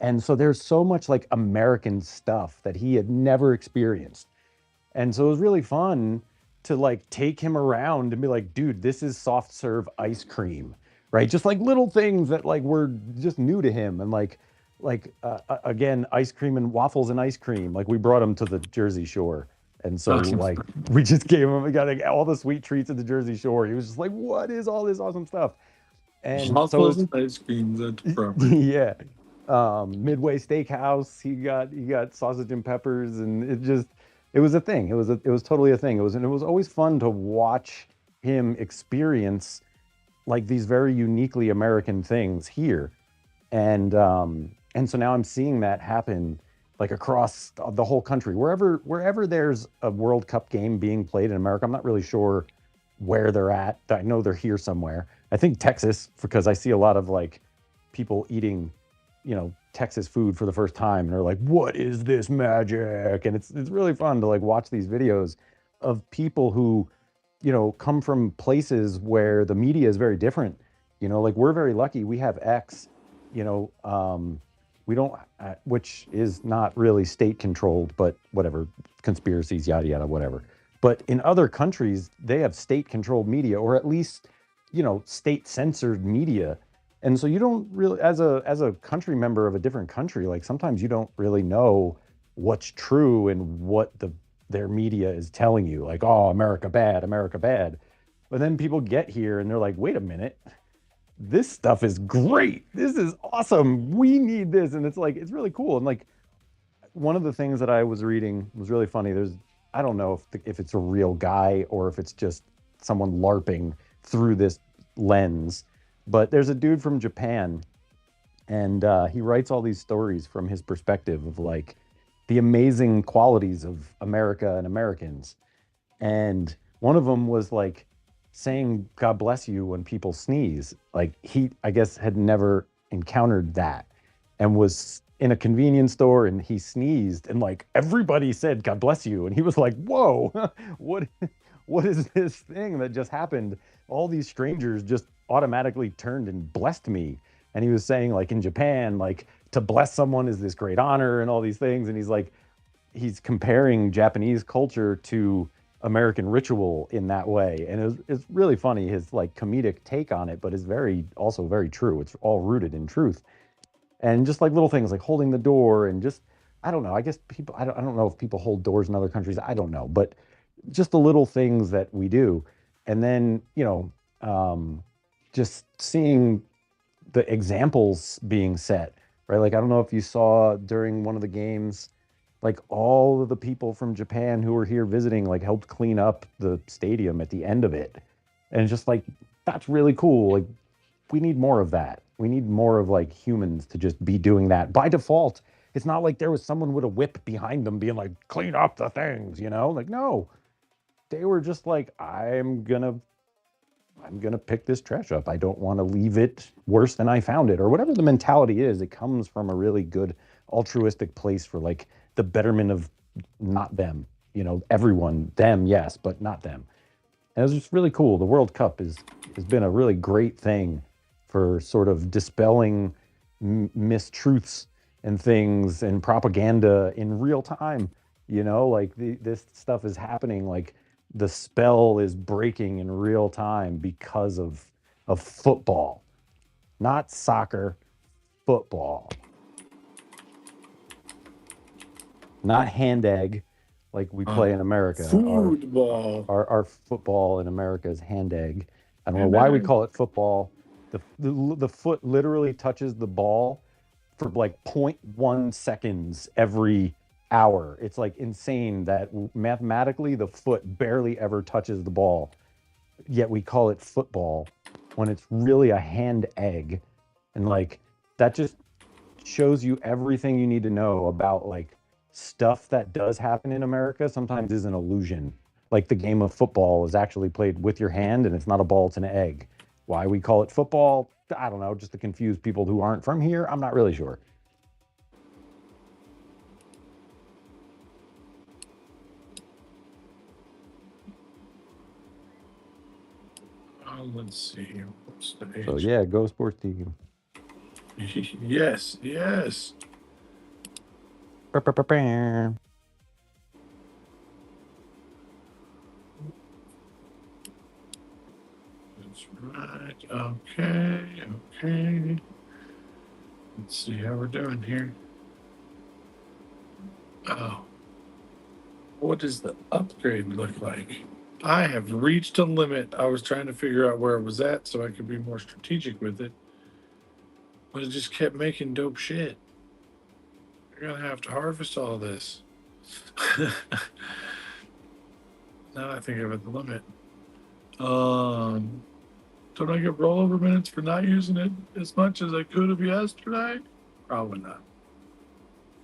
And so there's so much like American stuff that he had never experienced. And so it was really fun to like take him around and be like, dude, this is soft serve ice cream, right? Just like little things that like were just new to him. And again, ice cream and waffles and ice cream. Like we brought him to the Jersey Shore. And so like we just gave him, we got like, all the sweet treats at the Jersey Shore. He was just like, what is all this awesome stuff? And so Waffles it's and ice cream, that's proper. yeah. Midway Steakhouse, he got sausage and peppers, and it was a thing. It was totally a thing. It was always fun to watch him experience like these very uniquely American things here. And so now I'm seeing that happen like across the whole country. Wherever there's a World Cup game being played in America, I'm not really sure where they're at. I know they're here somewhere. I think Texas, because I see a lot of like people eating, Texas food for the first time, and they're like, "What is this magic?" And it's really fun to like watch these videos of people who, come from places where the media is very different. Like we're very lucky. We have X, you know, um, we don't, which is not really state controlled, but whatever, conspiracies, yada yada, whatever. But in other countries, they have state controlled media, or at least, state censored media. And so you don't really, as a country member of a different country, like sometimes you don't really know what's true and what their media is telling you, like, oh, America bad, America bad. But then people get here and they're like, wait a minute, this stuff is great. This is awesome. We need this. And it's like, it's really cool. And like, one of the things that I was reading was really funny. I don't know if it's a real guy or if it's just someone LARPing through this lens, but there's a dude from Japan, and he writes all these stories from his perspective of like the amazing qualities of America and Americans. And one of them was like saying God bless you when people sneeze. Like he, I guess, had never encountered that, and was in a convenience store and he sneezed and like everybody said God bless you, and he was like, whoa, what is this thing that just happened? All these strangers just automatically turned and blessed me. And he was saying, like, in Japan, like, to bless someone is this great honor and all these things. And he's like, he's comparing Japanese culture to American ritual in that way. And it's really funny, his like comedic take on it, but it's also very true. It's all rooted in truth. And just like little things like holding the door, and just, I don't know, I guess people, I don't know if people hold doors in other countries. I don't know, but just the little things that we do. And then, just seeing the examples being set, right? Like, I don't know if you saw during one of the games, like all of the people from Japan who were here visiting, like helped clean up the stadium at the end of it. And it's just like, that's really cool. Like, we need more of that. We need more of like humans to just be doing that by default. It's not like there was someone with a whip behind them being like, clean up the things, Like, no, they were just like, I'm gonna pick this trash up. I don't want to leave it worse than I found it, or whatever the mentality is. It comes from a really good altruistic place for like the betterment of not them, everyone, them, yes, but not them. And it's just really cool. The World Cup has been a really great thing for sort of dispelling mistruths and things and propaganda in real time. Like this stuff is happening. Like the spell is breaking in real time because of football, not soccer, football, not hand egg like we play in America. Football. Our football in America is hand egg. I don't know why we call it football. The foot literally touches the ball for like 0.1 seconds every hour. It's like insane that mathematically the foot barely ever touches the ball, yet we call it football when it's really a hand egg. And like that just shows you everything you need to know about like stuff that does happen in America sometimes is an illusion. Like the game of football is actually played with your hand and it's not a ball, it's an egg. Why we call it football, I don't know, just to confuse people who aren't from here. I'm not really sure. Let's see. So yeah, go sports team. Yes, yes. That's That's right. Okay. Let's see how we're doing here. Oh. What does the upgrade look like? I have reached a limit. I was trying to figure out where it was at so I could be more strategic with it. But it just kept making dope shit. You're gonna have to harvest all this. Now I think I'm at the limit. Don't I get rollover minutes for not using it as much as I could have yesterday? Probably not.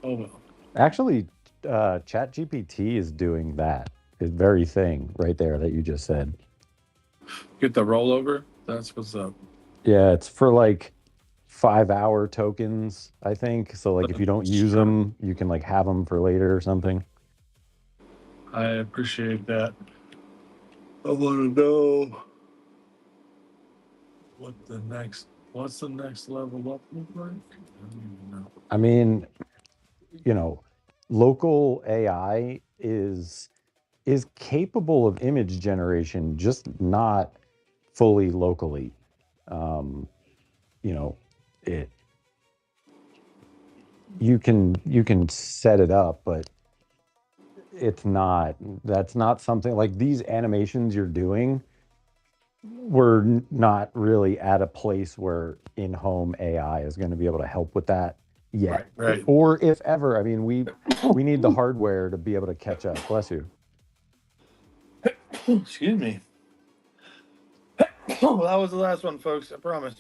Oh well. Actually, ChatGPT is doing that very thing right there that you just said. Get the rollover? That's what's up. Yeah, it's for like 5-hour tokens, I think. So like if you don't use them, you can like have them for later or something. I appreciate that. I want to know what the next What's the next level up look like? I don't even know. I mean, you know, local AI is capable of image generation, just not fully locally. Um, you know, it you can set it up, but it's not that's not something like these animations you're doing. We're not really at a place where in-home AI is going to be able to help with that Right, yet, right. or if ever. I mean, we need the hardware to be able to catch up. Bless you. Excuse me. That was the last one, folks. I promise.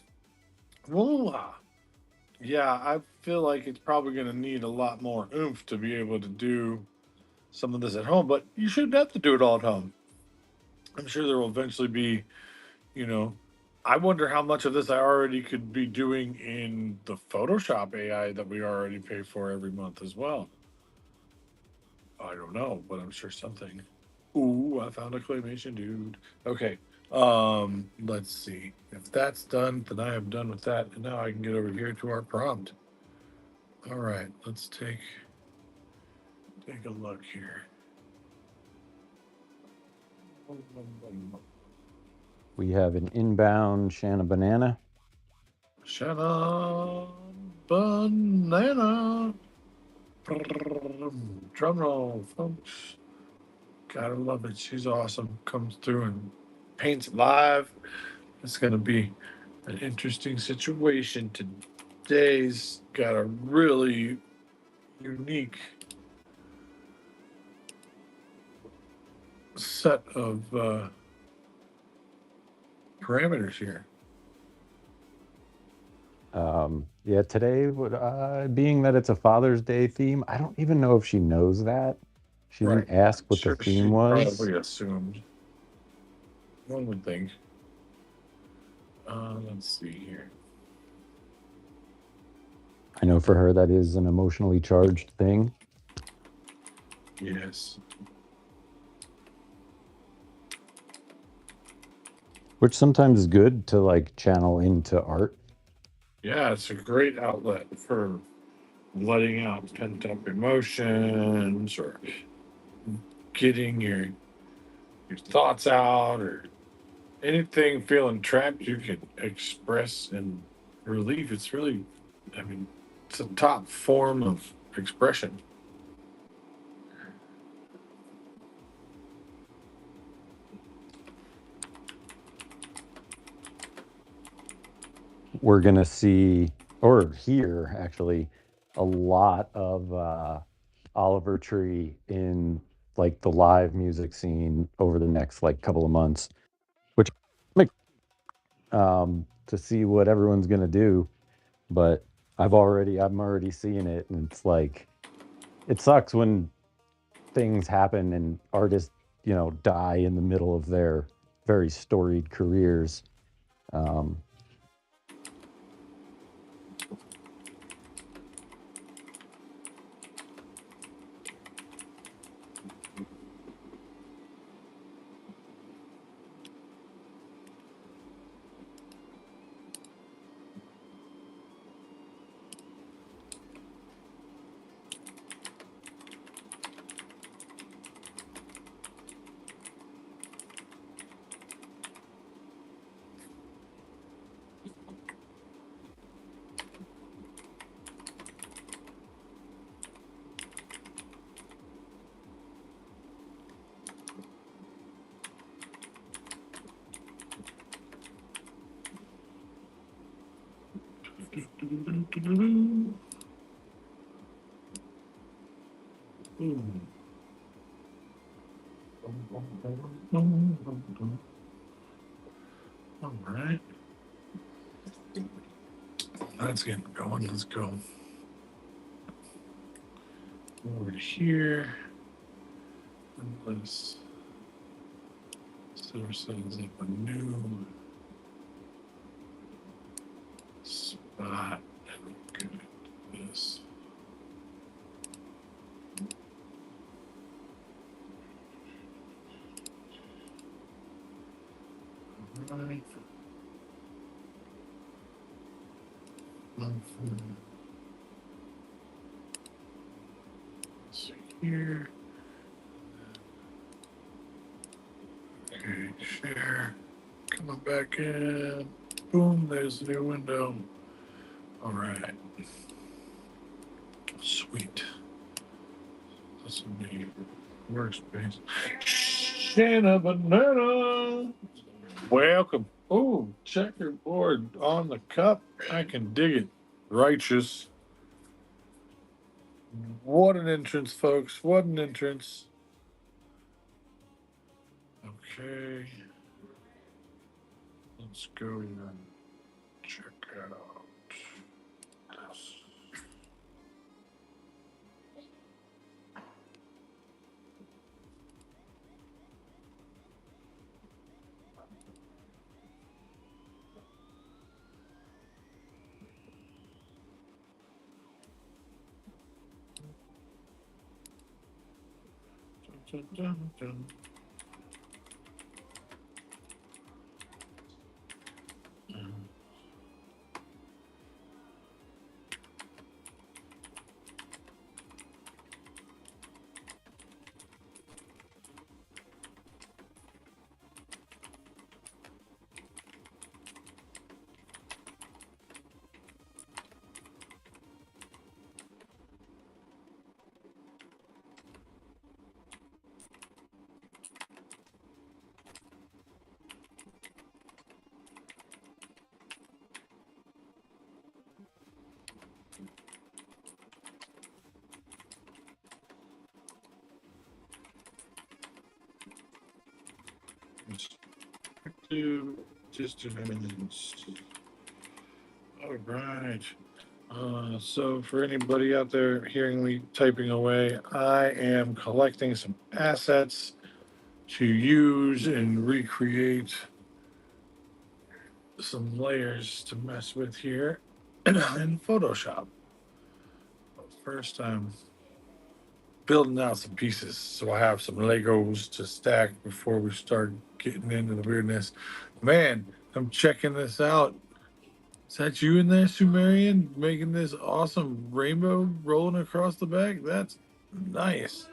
Woo. Yeah, I feel like it's probably going to need a lot more oomph to be able to do some of this at home, but you shouldn't have to do it all at home. I'm sure there will eventually be, you know, I wonder how much of this I already could be doing in the Photoshop AI that we already pay for every month as well. I don't know, but I'm sure something. Ooh, I found a claymation dude. Okay. Let's see. If that's done, then I am done with that. And now I can get over here to our prompt. All right, let's take a look here. We have an inbound Shanna banana. Shanna banana. Drum roll, folks. Gotta love it. She's awesome. Comes through and paints live. It's gonna be an interesting situation. Today's got a really unique set of parameters here. Yeah, today would being that it's a Father's Day theme, I don't even know if she knows that. She Right. didn't ask what the Sure, theme she was. probably assumed. One would think. Let's see here. I know for her that is an emotionally charged thing. Yes. Which sometimes is good to like channel into art. Yeah, it's a great outlet for letting out pent up emotions or getting your thoughts out or anything feeling trapped you can express and relieve. It's really, I mean, it's a top form of expression. We're gonna see or hear actually a lot of Oliver Tree in like the live music scene over the next like couple of months, which to see what everyone's gonna do. But I'm already seeing it, and it's like it sucks when things happen and artists, die in the middle of their very storied careers. Um, All right. Let's get going. Let's go over to here. And let's set ourselves up a new spot. And we're good at this. All right. Let's see here. Okay, share. Coming back in. Boom, there's the new window. All right. Sweet. This will be workspace. Shanna Banana. Welcome. Oh, checkerboard on the cup. I can dig it. Righteous. What an entrance, folks. What an entrance. Okay. Let's go and check out this. Dun, dun, dun, dun. To distance. All right. So for anybody out there hearing me typing away, I am collecting some assets to use and recreate some layers to mess with here in Photoshop. First, I'm building out some pieces so I have some Legos to stack before we start getting into the weirdness. Man, I'm checking this out. Is that you in there, Sumerian, making this awesome rainbow rolling across the back? That's nice.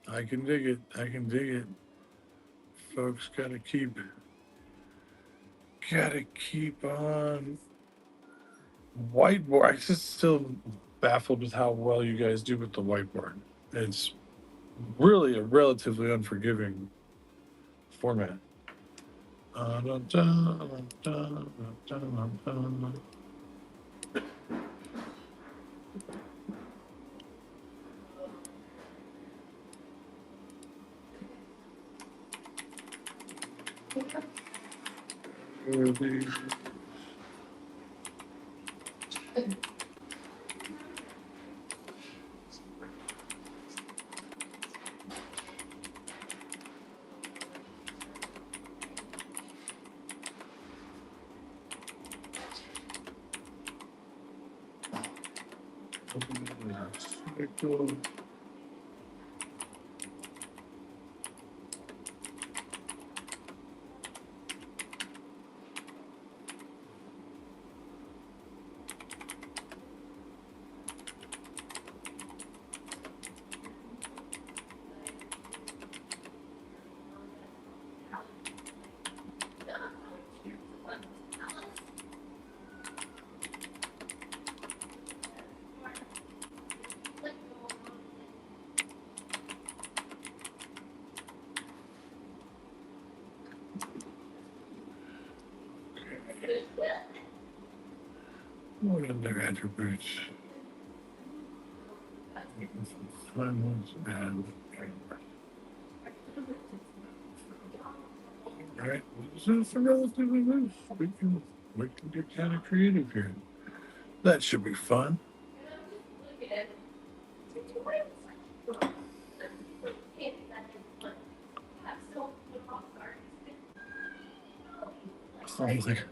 I can dig it. I can dig it. Folks gotta keep on whiteboard. I just still baffled with how well you guys do with the whiteboard. It's really a relatively unforgiving format. Dun, dun, dun, dun, dun, dun. Spectral. What other attributes? Timeless and right. So it's a relatively loose. We can get kind of creative here. That should be fun. I'm like,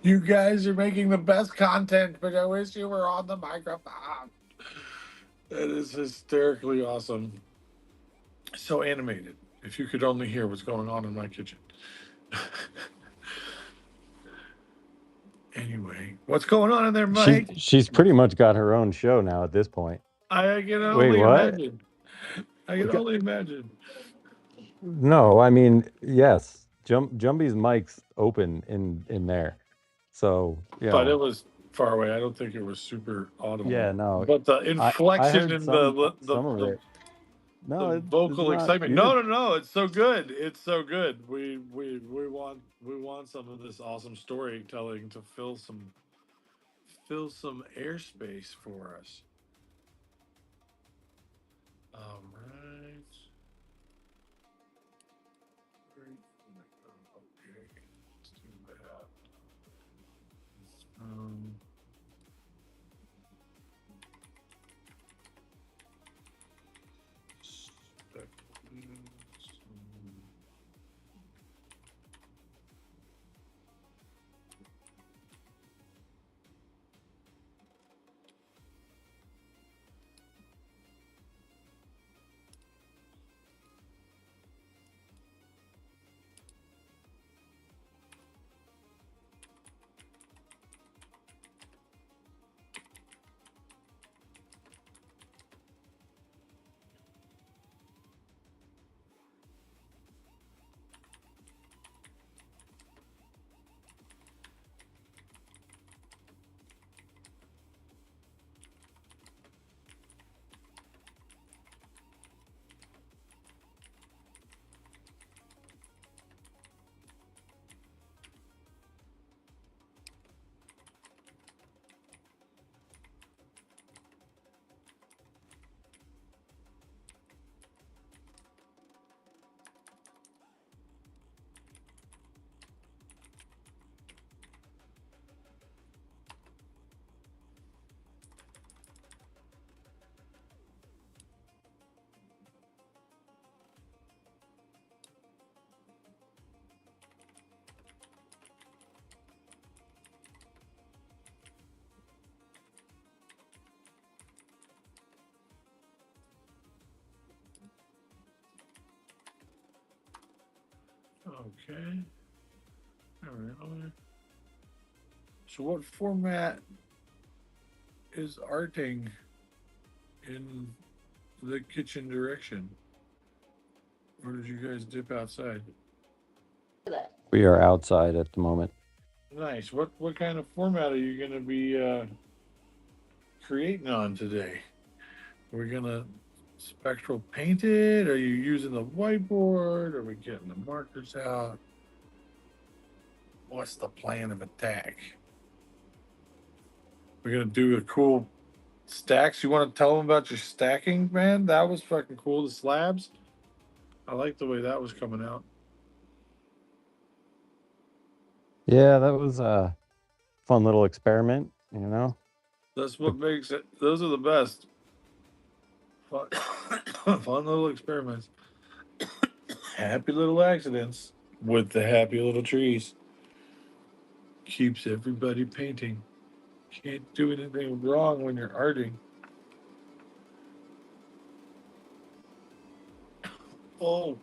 you guys are making the best content, but I wish you were on the microphone. That is hysterically awesome. So animated. If you could only hear what's going on in my kitchen. Anyway, what's going on in there, She Mike? she's pretty much got her own show now at this point. I can Wait, only what? imagine. I can only imagine. No, I mean, yes. Jumbie's mic's open in there. So, But it was far away. I don't think it was super audible. yeah, no. But the I inflection heard in some of it. No, the it's vocal not. excitement. No, it's so good. It's so good. We want some of this awesome storytelling to fill some airspace for us. All right. Okay. Let's do that. Um, Okay. All right. So, what format is arting in the kitchen direction? Or did you guys dip outside? We are outside at the moment. Nice. What kind of format are you going to be creating on today? We're going to spectral paint it? Are you using the whiteboard? Are we getting the markers out? What's the plan of attack? We're going to do a cool stacks. You want to tell them about your stacking, man? That was fucking cool. The slabs. I like the way that was coming out. Yeah, that was a fun little experiment, you know? That's what makes it. Those are the best. Fun, fun little experiments. Happy little accidents with the happy little trees. Keeps everybody painting. Can't do anything wrong when you're arting. Oh.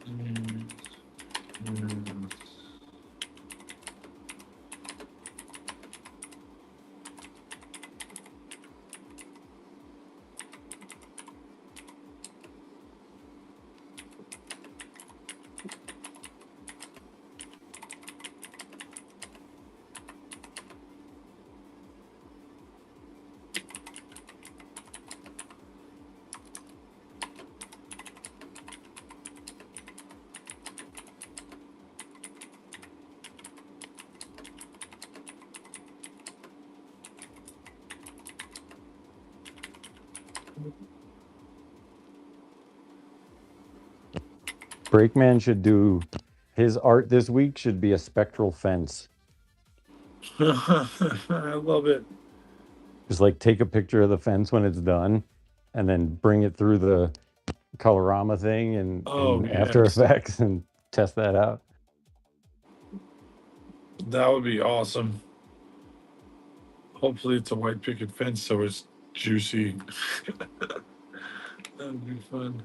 Mm, mm. Breakman should do his art this week should be a spectral fence. I love it. Just like take a picture of the fence when it's done and then bring it through the Colorama thing and After Yes. Effects and test that out. That would be awesome. Hopefully, it's a white picket fence, so it's juicy. That would be fun.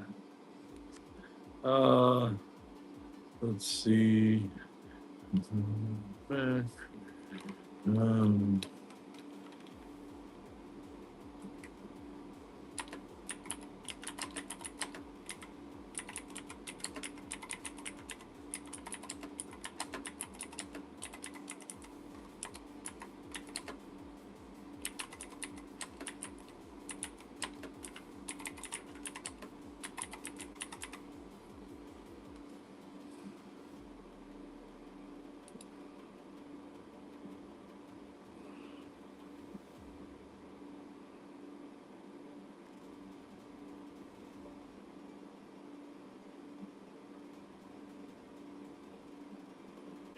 Let's see. Um,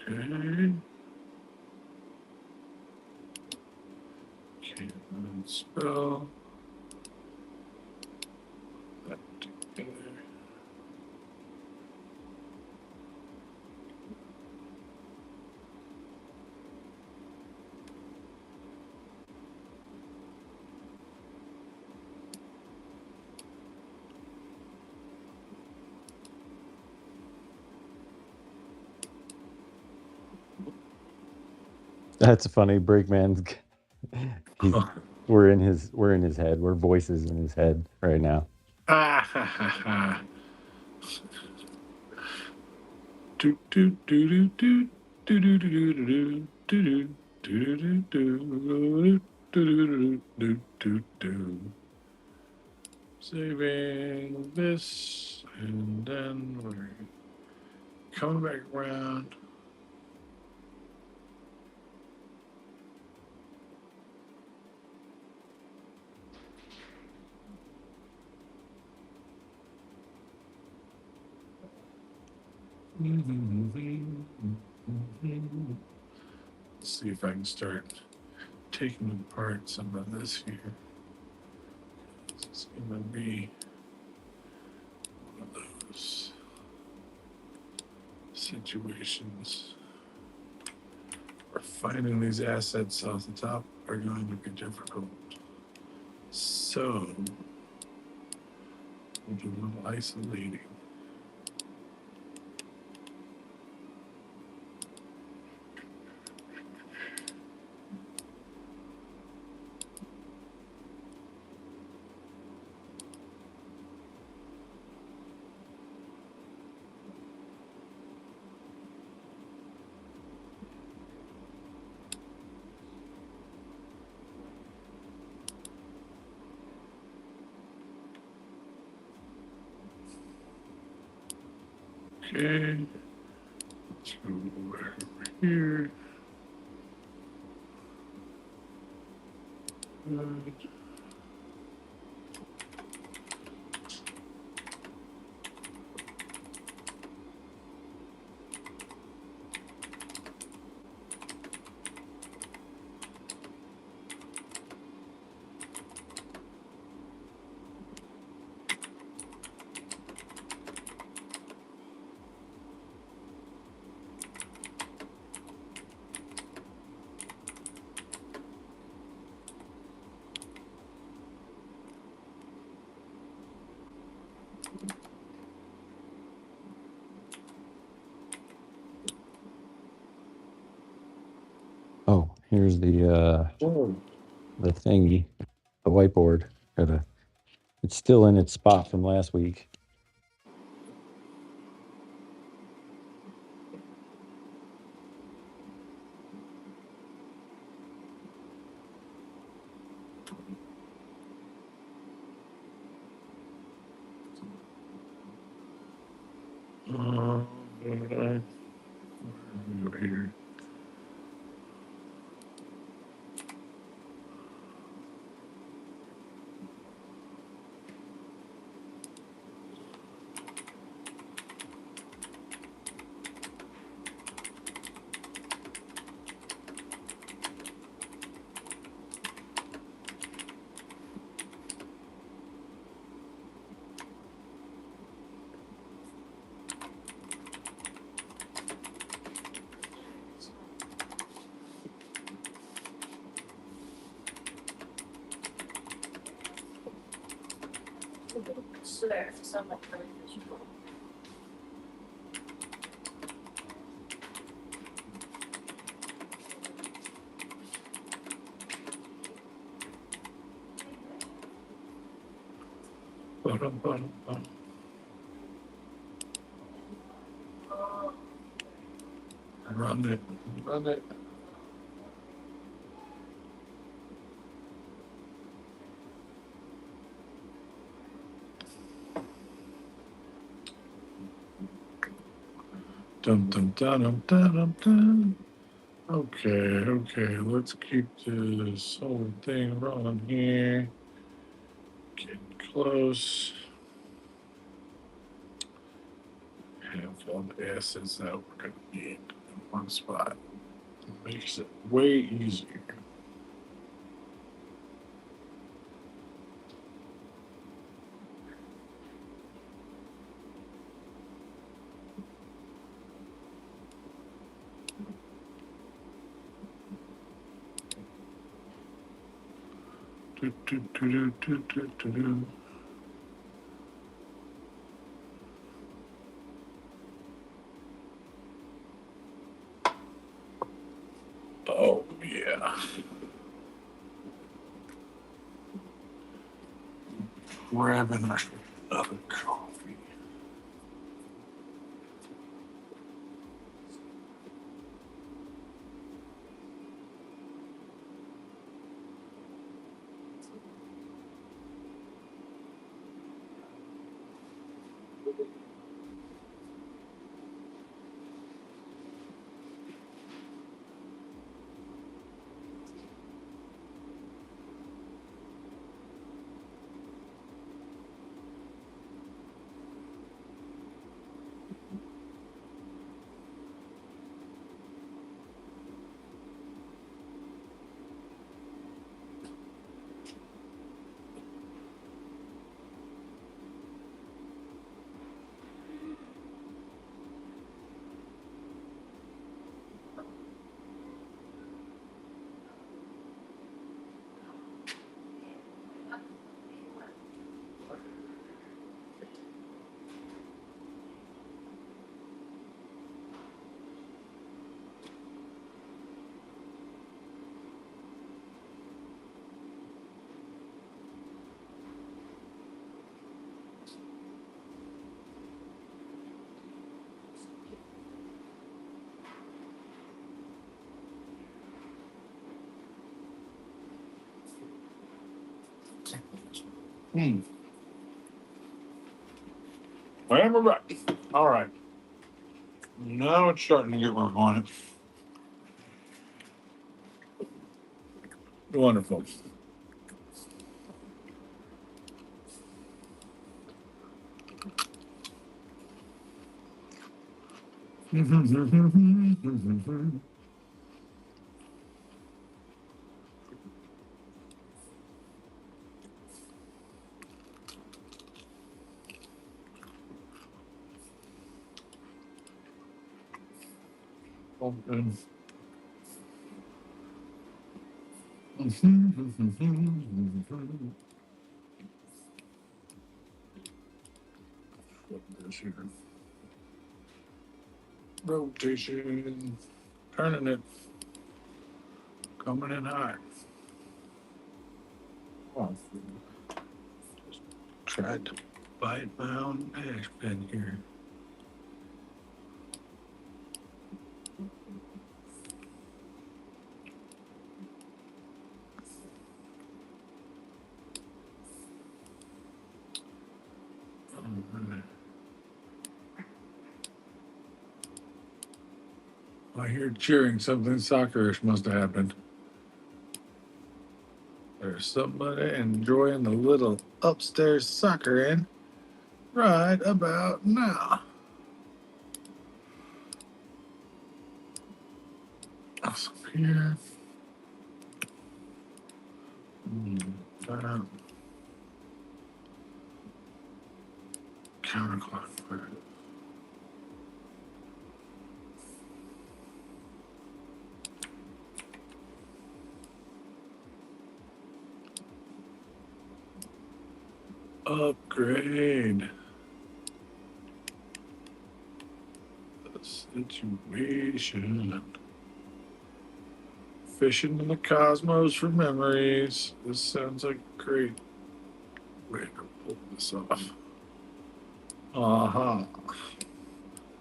okay. Okay, spell that together. That's funny. Breakman's. He's. Oh. We're in his head. We're voices in his head right now. Ah, ha, ha, ha. Do, do, do, do, do, do, do, do, do, do, do, do, do, do, do, do, do. Saving this, and then we're coming back around. Let's see if I can start taking apart some of this here. It's going to be one of those situations where finding these assets off the top are going to be difficult. So, we'll do a little isolating. Okay, let's go over here. Good. Oh, here's the thingy, the whiteboard. It's still in its spot from last week. Over here. Run it. Run it. Dum dum dum dum dum dum. Okay, let's keep this whole thing rolling here. Getting close. Have all the assets that we're going to need in one spot. Makes it way easier. Do, do, do, do, do, do, do. Oh, yeah. Grabbing another coffee. And we're back. All right. Now it's starting to get where we want it. Wonderful. Open. Flip this here. Rotation. Turning it. Coming in high. Oh, tried to bite my own ash pen here. I hear cheering. Something soccerish must have happened. There's somebody enjoying a little upstairs soccer in right about now. Awesome here. Counterclockwise. Upgrade the situation. Fishing in the cosmos for memories. This sounds like a great way to pull this off. Uh-huh.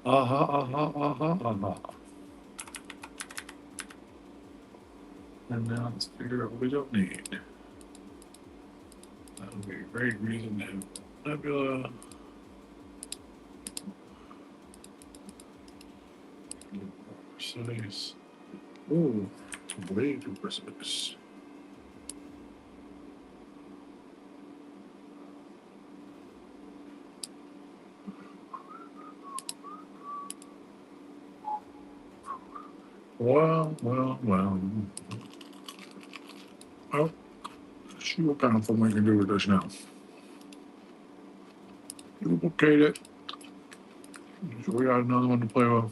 Uh-huh. And now let's figure out what we don't need. That would be a great reason to have nebula. Precise. Ooh, way too precise. Well. Oh, see what kind of fun we can do with this now. Duplicate it. So we got another one to play with.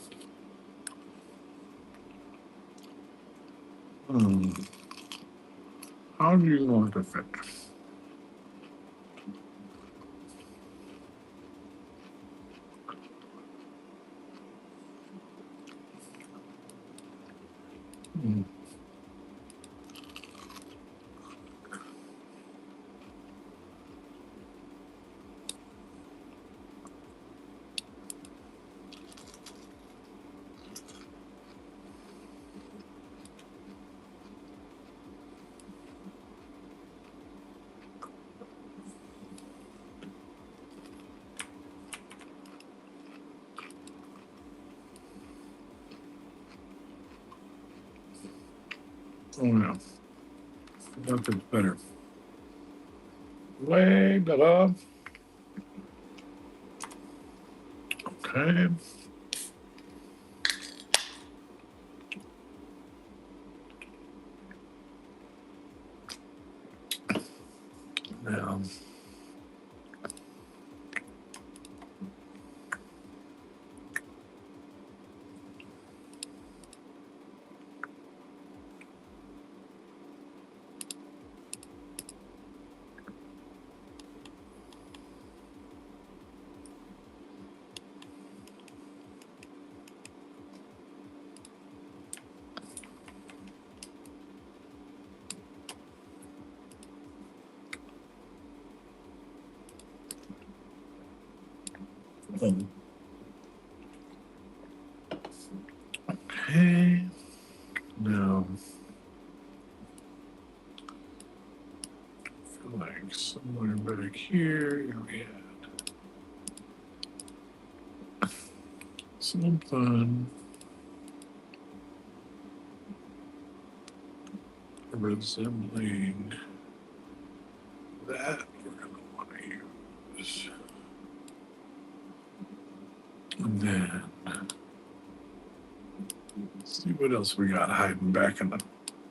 How do you want to fit? Hmm. Oh yeah, nothing's better. Way better. Okay. Now, okay. Now, I feel like somewhere back here we had something resembling that we're going to want to use. And then, see what else we got hiding back in the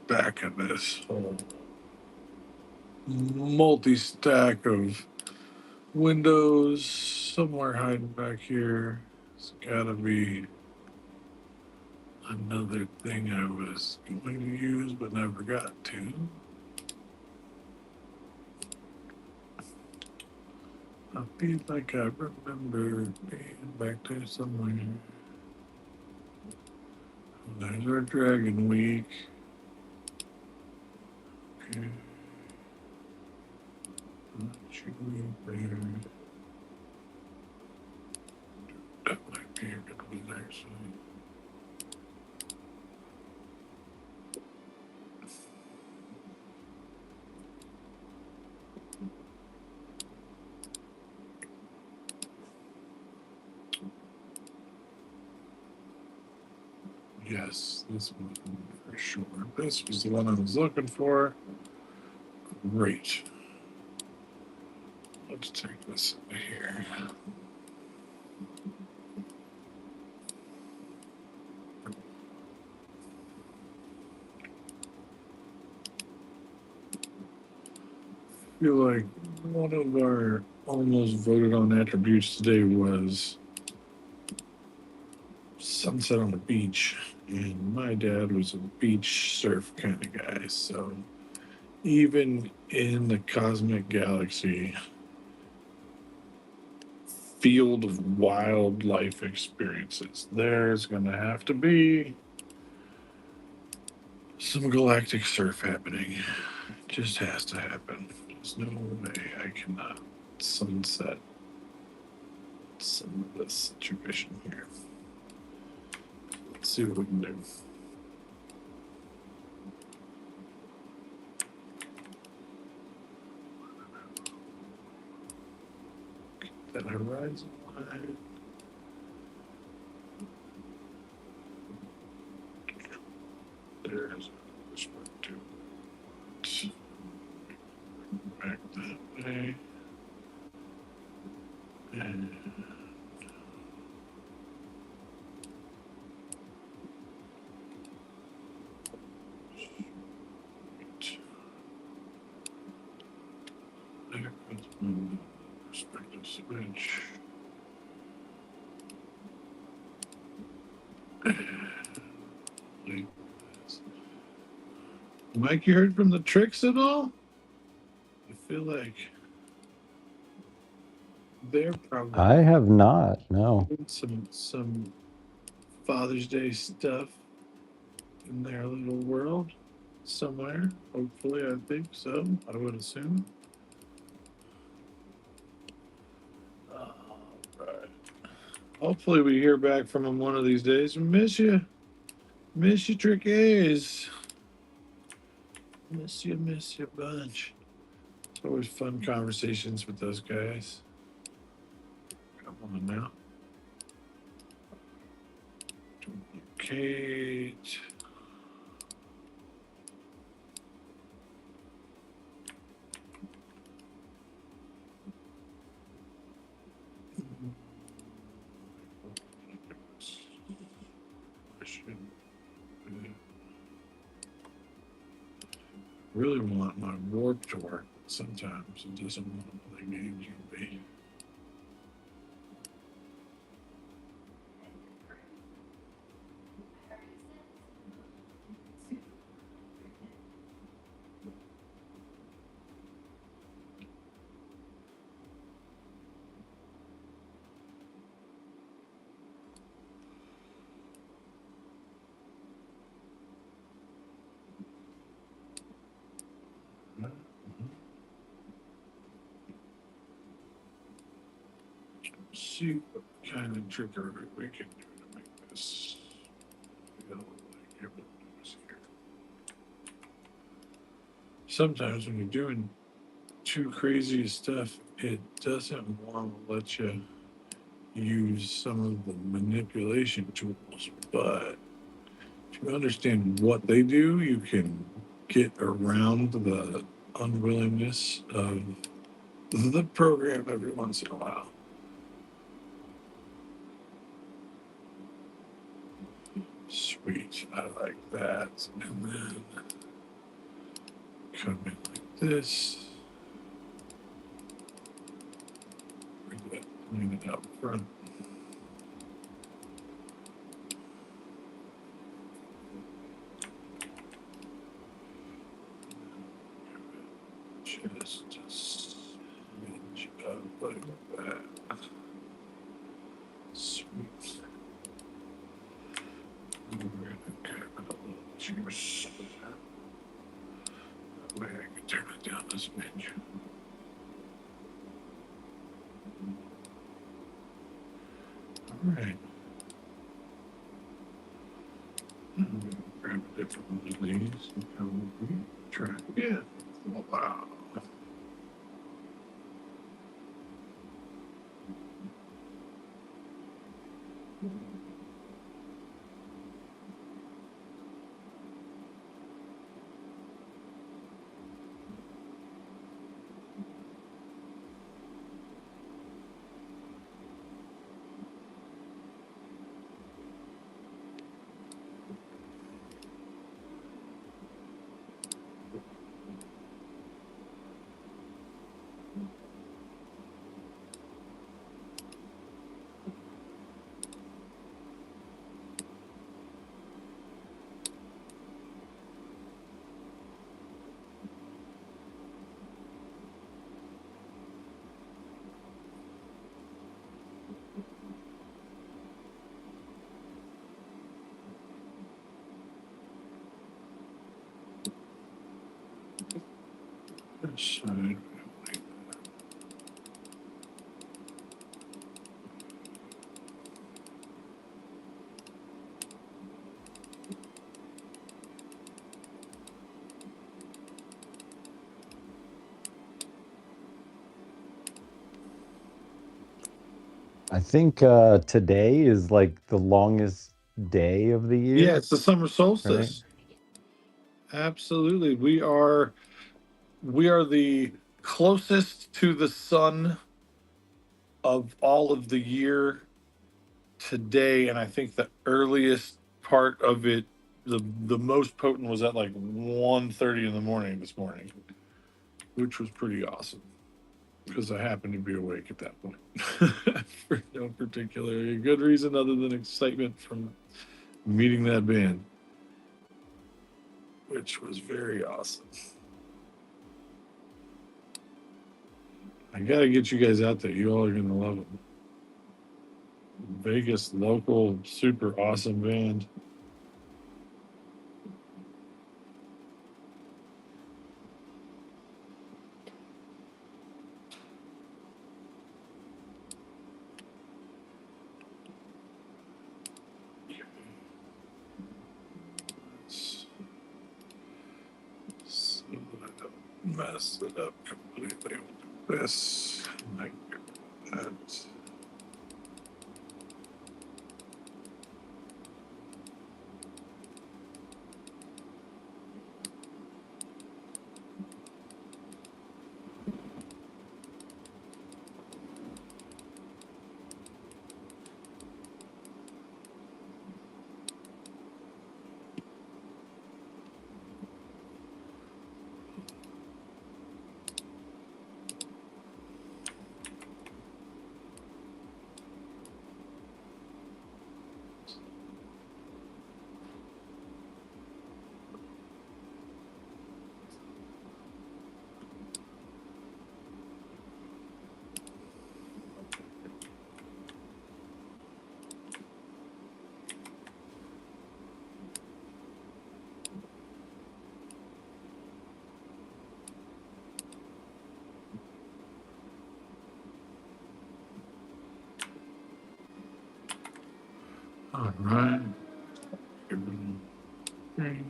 back of this whole multi-stack of windows. Somewhere hiding back here. It's gotta be another thing I was going to use but never got to. I feel like I remember being back there somewhere. There's our Dragon Week. Okay. Not you there. That might be a good one, actually. Yes, this one for sure. This was the one I was looking for. Great. Let's take this here. I feel like one of our almost voted on attributes today was sunset on the beach. And my dad was a beach surf kind of guy. So even in the cosmic galaxy, field of wildlife experiences. There's going to have to be some galactic surf happening. It just has to happen. There's no way I cannot sunset some of this situation here. Let's see what we can do. That horizon line. There's this one too. Back that way. And there goes my perspective switch. Mike, you heard from the tricks at all? I feel like they're probably I have not. No. doing some Father's Day stuff in their little world somewhere. Hopefully, I think so. I would assume. All right. Hopefully, we hear back from them one of these days. Miss you, Trick A's. Miss you a bunch. It's always fun conversations with those guys. Come on now. Duplicate. I should really want my warp to work. Sometimes it doesn't want to play games with me. See what kind of trickery we can do to make this feel like everything was here. Sometimes when you're doing too crazy stuff, it doesn't want to let you use some of the manipulation tools. But if you understand what they do, you can get around the unwillingness of the program every once in a while. Sweet, I like that. And then come in like this. Bring it out front. Just a smidge of like that. Sweet. We're gonna grab it a little juice. That way I can turn it down a smidge. All right. I'm gonna grab a different one of these and come try it again. Wow. I think today is like the longest day of the year, Yeah, it's the summer right? solstice. Absolutely. We are the closest to the sun of all of the year today, and I think the earliest part of it, the most potent was at like 1:30 in the morning this morning, which was pretty awesome because I happened to be awake at that point for no particular good reason other than excitement from meeting that band, which was very awesome. I gotta get you guys out there. You all are gonna love them. Vegas local, super awesome band. So that I don't mess it up completely with this. Like that. All right. Okay.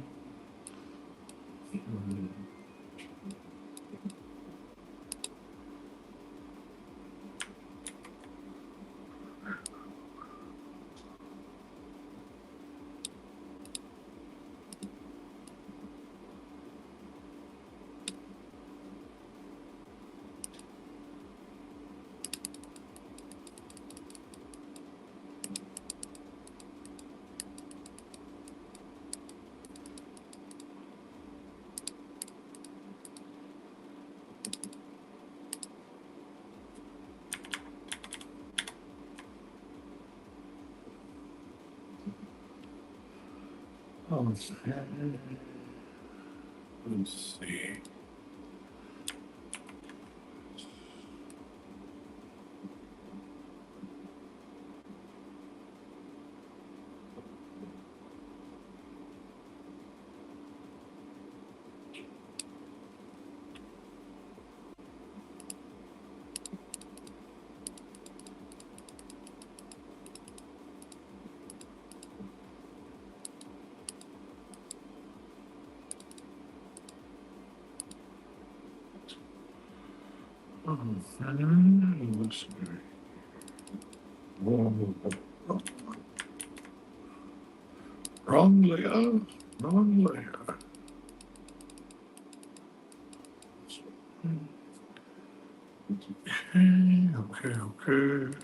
Let's see. Let's see. Whoa. Wrong layer. Wrong layer. Okay, okay.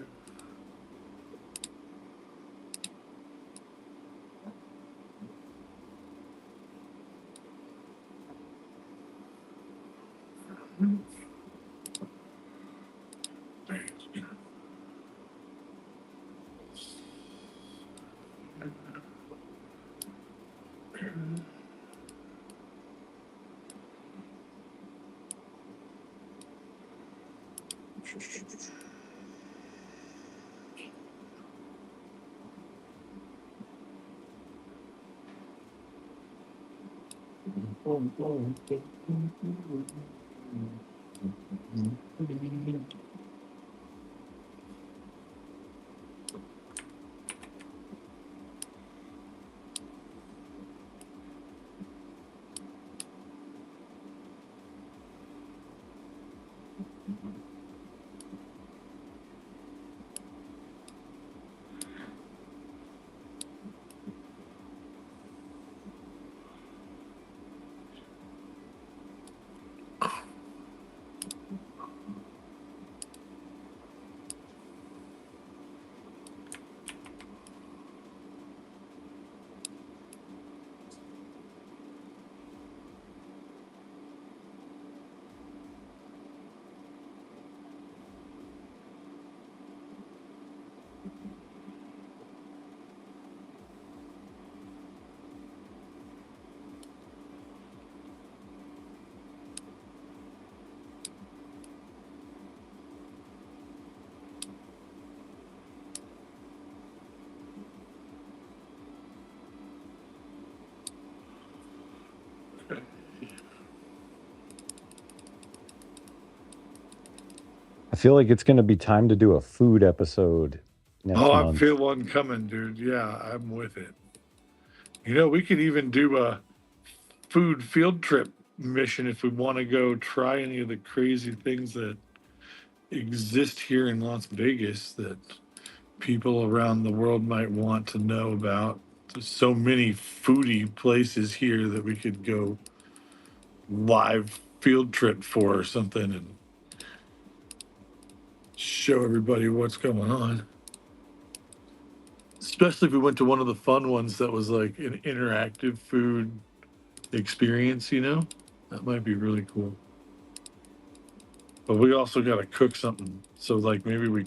I feel like it's going to be time to do a food episode next Oh, I month. feel one coming, dude. Yeah, I'm with it. You know, we could even do a food field trip mission if we want to go try any of the crazy things that exist here in Las Vegas that people around the world might want to know about. There's so many foodie places here that we could go live field trip for or something and show everybody what's going on. Especially if we went to one of the fun ones that was like an interactive food experience, you know? That might be really cool. But we also got to cook something. So, like, maybe we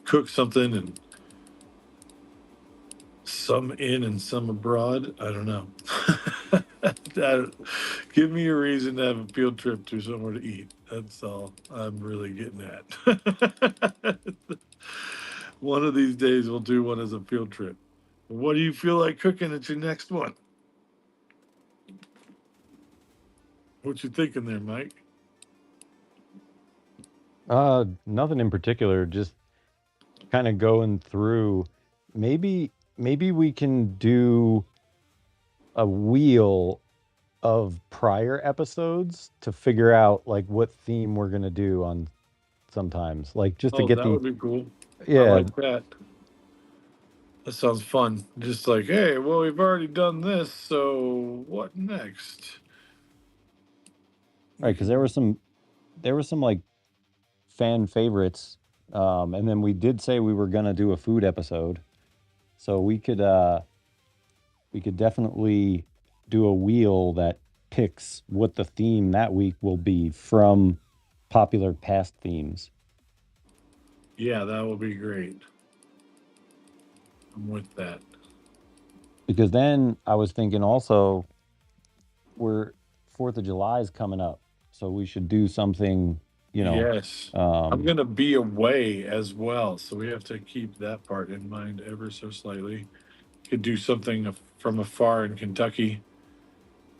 cook something and some in and some abroad. I don't know. Give me a reason to have a field trip to somewhere to eat. That's all I'm really getting at. One of these days, we'll do one as a field trip. What do you feel like cooking at your next one? What you thinking there, Mike? Nothing in particular, just kind of going through. Maybe we can do a wheel of prior episodes to figure out like what theme we're going to do on sometimes. Like just to Oh, get that the would be cool. I yeah, like that. That sounds fun. Just like, hey, well, we've already done this, so what next? right, We because can. there were some like fan favorites. And then we did say we were going to do a food episode. So we could definitely do a wheel that picks what the theme that week will be from popular past themes. Yeah, that will be great. I'm with that. Because then I was thinking also we're 4th of July is coming up. So we should do something, you know, Yes. I'm um, going to be away as well, so we have to keep that part in mind ever so slightly. Could do something from afar in Kentucky.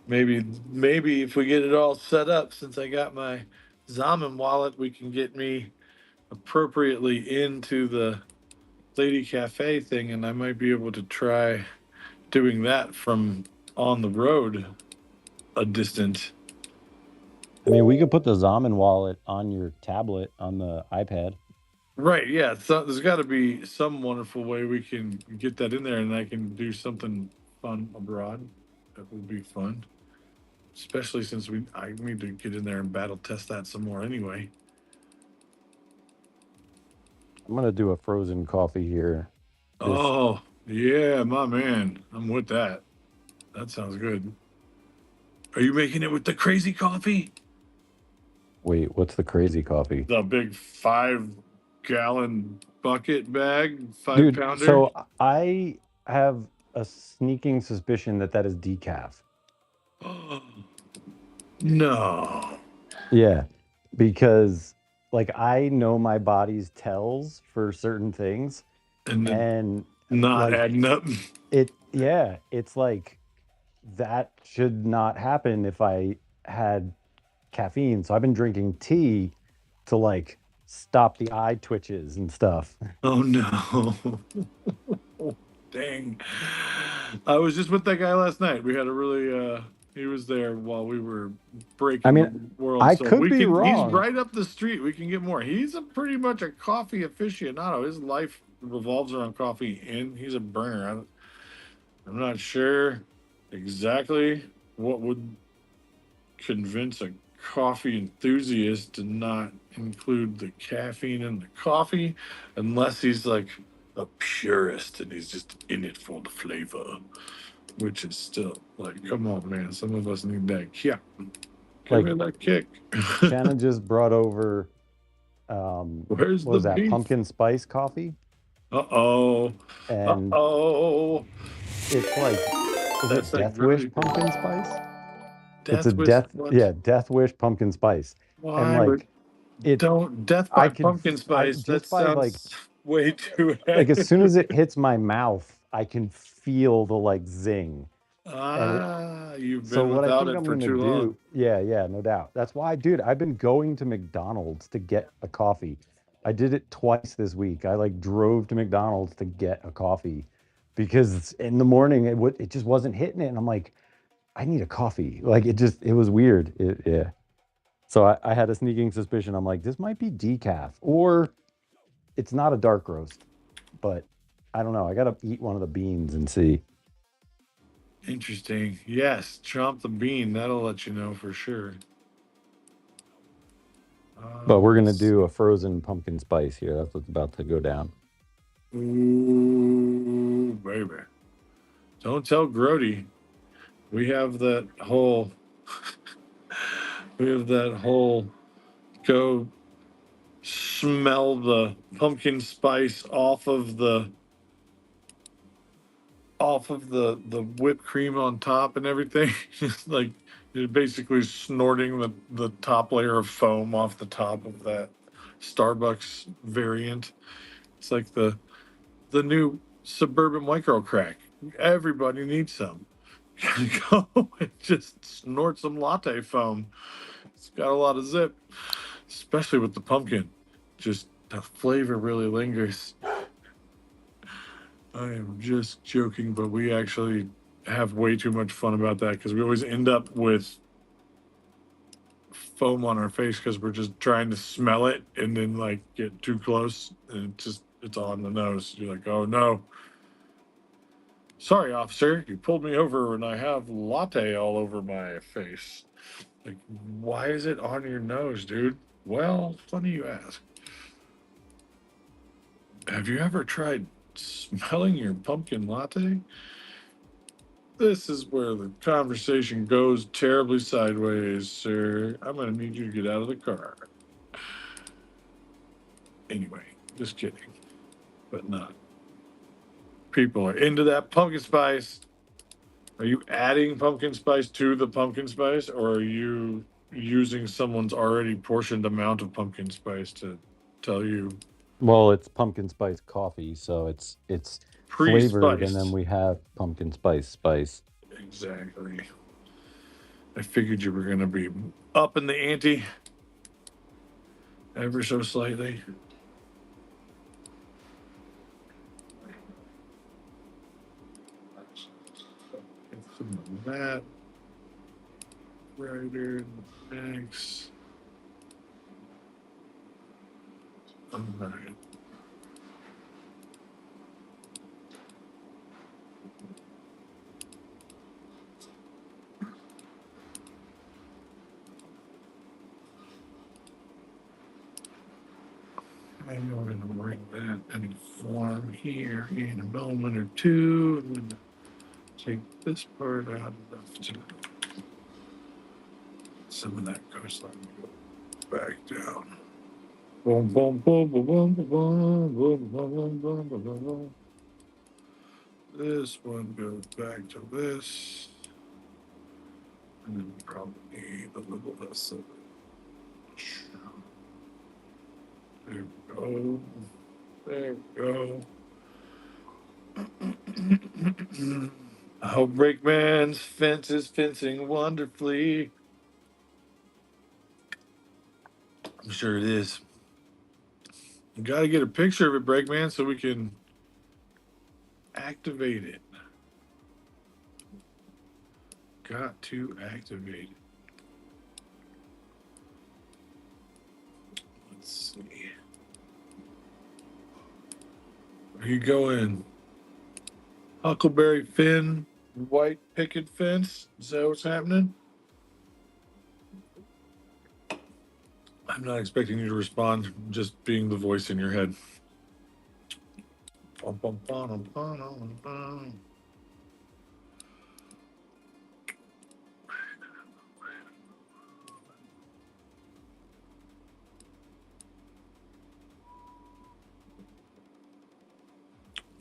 Maybe if we get it all set up, since I got my Zaman wallet, we can get me appropriately into the Lady Cafe thing, and I might be able to try doing that from on the road a distance. I mean, we could put the Zaman wallet on your tablet on the iPad. Right, yeah. So there's got to be some wonderful way we can get that in there, and I can do something fun abroad. That would be fun, especially since I need to get in there and battle test that some more anyway. I'm gonna do a frozen coffee here. Just Oh yeah, my man, I'm with that. That sounds good. Are you making it with the crazy coffee? wait, what's the crazy coffee? The big 5 gallon bucket bag, five Dude, pounder. so I have a sneaking suspicion that that is decaf. No. Yeah, because like I know my body's tells for certain things, And then and not like adding up. yeah, it's like that should not happen if I had caffeine. So I've been drinking tea to like stop the eye twitches and stuff. Oh no. Dang. I was just with that guy last night. We had a really he was there while we were I breaking mean, the world. I So could be he's wrong. right up the street. We can get more. He's pretty much a coffee aficionado. His life revolves around coffee and he's a burner. I'm not sure exactly what would convince a coffee enthusiast to not include the caffeine in the coffee unless he's like a purist and he's just in it for the flavor, which is still like, come on, man. Some of us need that kick. Give Like me that kick. Shannon just brought over Where's what the was that, beef? pumpkin spice coffee? Uh oh. Uh And oh. it's like, is it That's like Death Wish really pumpkin spice? It's a death wish. What? Death Wish pumpkin spice. And Why would like it don't death I by could pumpkin I spice? That just by sounds way too like as heavy. soon as it hits my mouth, I can feel the like zing. And You've so been what I without think it I'm for gonna too long. do, yeah, no doubt. That's why, dude, I've been going to McDonald's to get a coffee. I did it twice this week. I like drove to McDonald's to get a coffee because in the morning it just wasn't hitting it, and I'm like, I need a coffee. Like it was weird. Yeah. So I had a sneaking suspicion. I'm like, this might be decaf, or it's not a dark roast, but I don't know. I gotta eat one of the beans and see. Interesting. Yes, chomp the bean. That'll let you know for sure. But we're gonna Let's do see. a frozen pumpkin spice here. That's what's about to go down. Ooh, baby. Don't tell Grody. We have that whole. We have that whole. Go smell the pumpkin spice off of the whipped cream on top and everything. Just like you're basically snorting the top layer of foam off the top of that Starbucks variant. It's like the new suburban micro crack. Everybody needs some. Go and just snort some latte foam. It's got a lot of zip, especially with the pumpkin. Just the flavor really lingers. I am just joking, but we actually have way too much fun about that because we always end up with foam on our face because we're just trying to smell it and then like get too close and it's on the nose. You're like, oh no. Sorry, officer, you pulled me over and I have latte all over my face. Like, why is it on your nose, dude? Well, funny you ask. Have you ever tried smelling your pumpkin latte? This is where the conversation goes terribly sideways, sir. I'm going to need you to get out of the car. Anyway, just kidding, but not. People are into that pumpkin spice. Are you adding pumpkin spice to the pumpkin spice, or are you using someone's already portioned amount of pumpkin spice to tell you Well, it's pumpkin spice coffee, so it's flavored, and then pre-spiced? we have pumpkin spice. Exactly. I figured you were going to be up in the ante ever so slightly. Get some of that. Writer next. All right. I'm going to bring that in form here in a moment or two. I'm going to take this part out enough to some of that goes back down. Boom, boom, boom, boom, boom, boom, boom, boom, boom, boom, boom, boom, boom. This one goes back to this. And then probably need a little less of it. There we go. There we go. I hope Brakeman's fence is fencing wonderfully. I'm sure it is. You got to get a picture of it, Breakman, so we can activate it. Got to activate it. Let's see. Are you going Huckleberry Finn, white picket fence? Is that what's happening? I'm not expecting you to respond, just being the voice in your head. Bum, bum, bum, bum, bum, bum.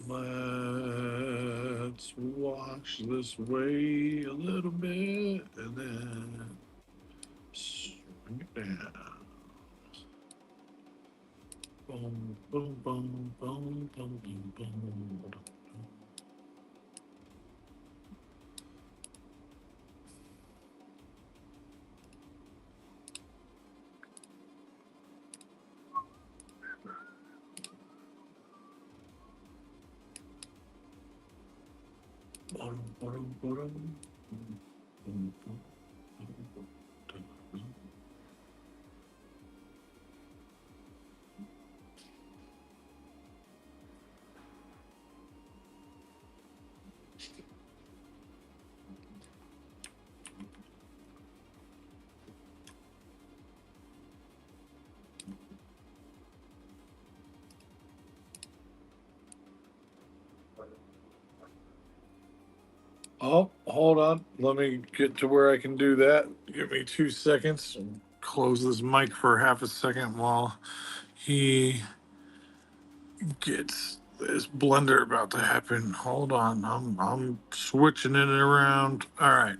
Let's wash this way a little bit and then swing it down. Boom, boom, boom, boom, boom, boom, boom. Boom, boom, boom, boom, boom. Oh, hold on. Let me get to where I can do that. Give me 2 seconds. Close this mic for half a second while he gets this blender about to happen. Hold on. I'm switching it around. All right.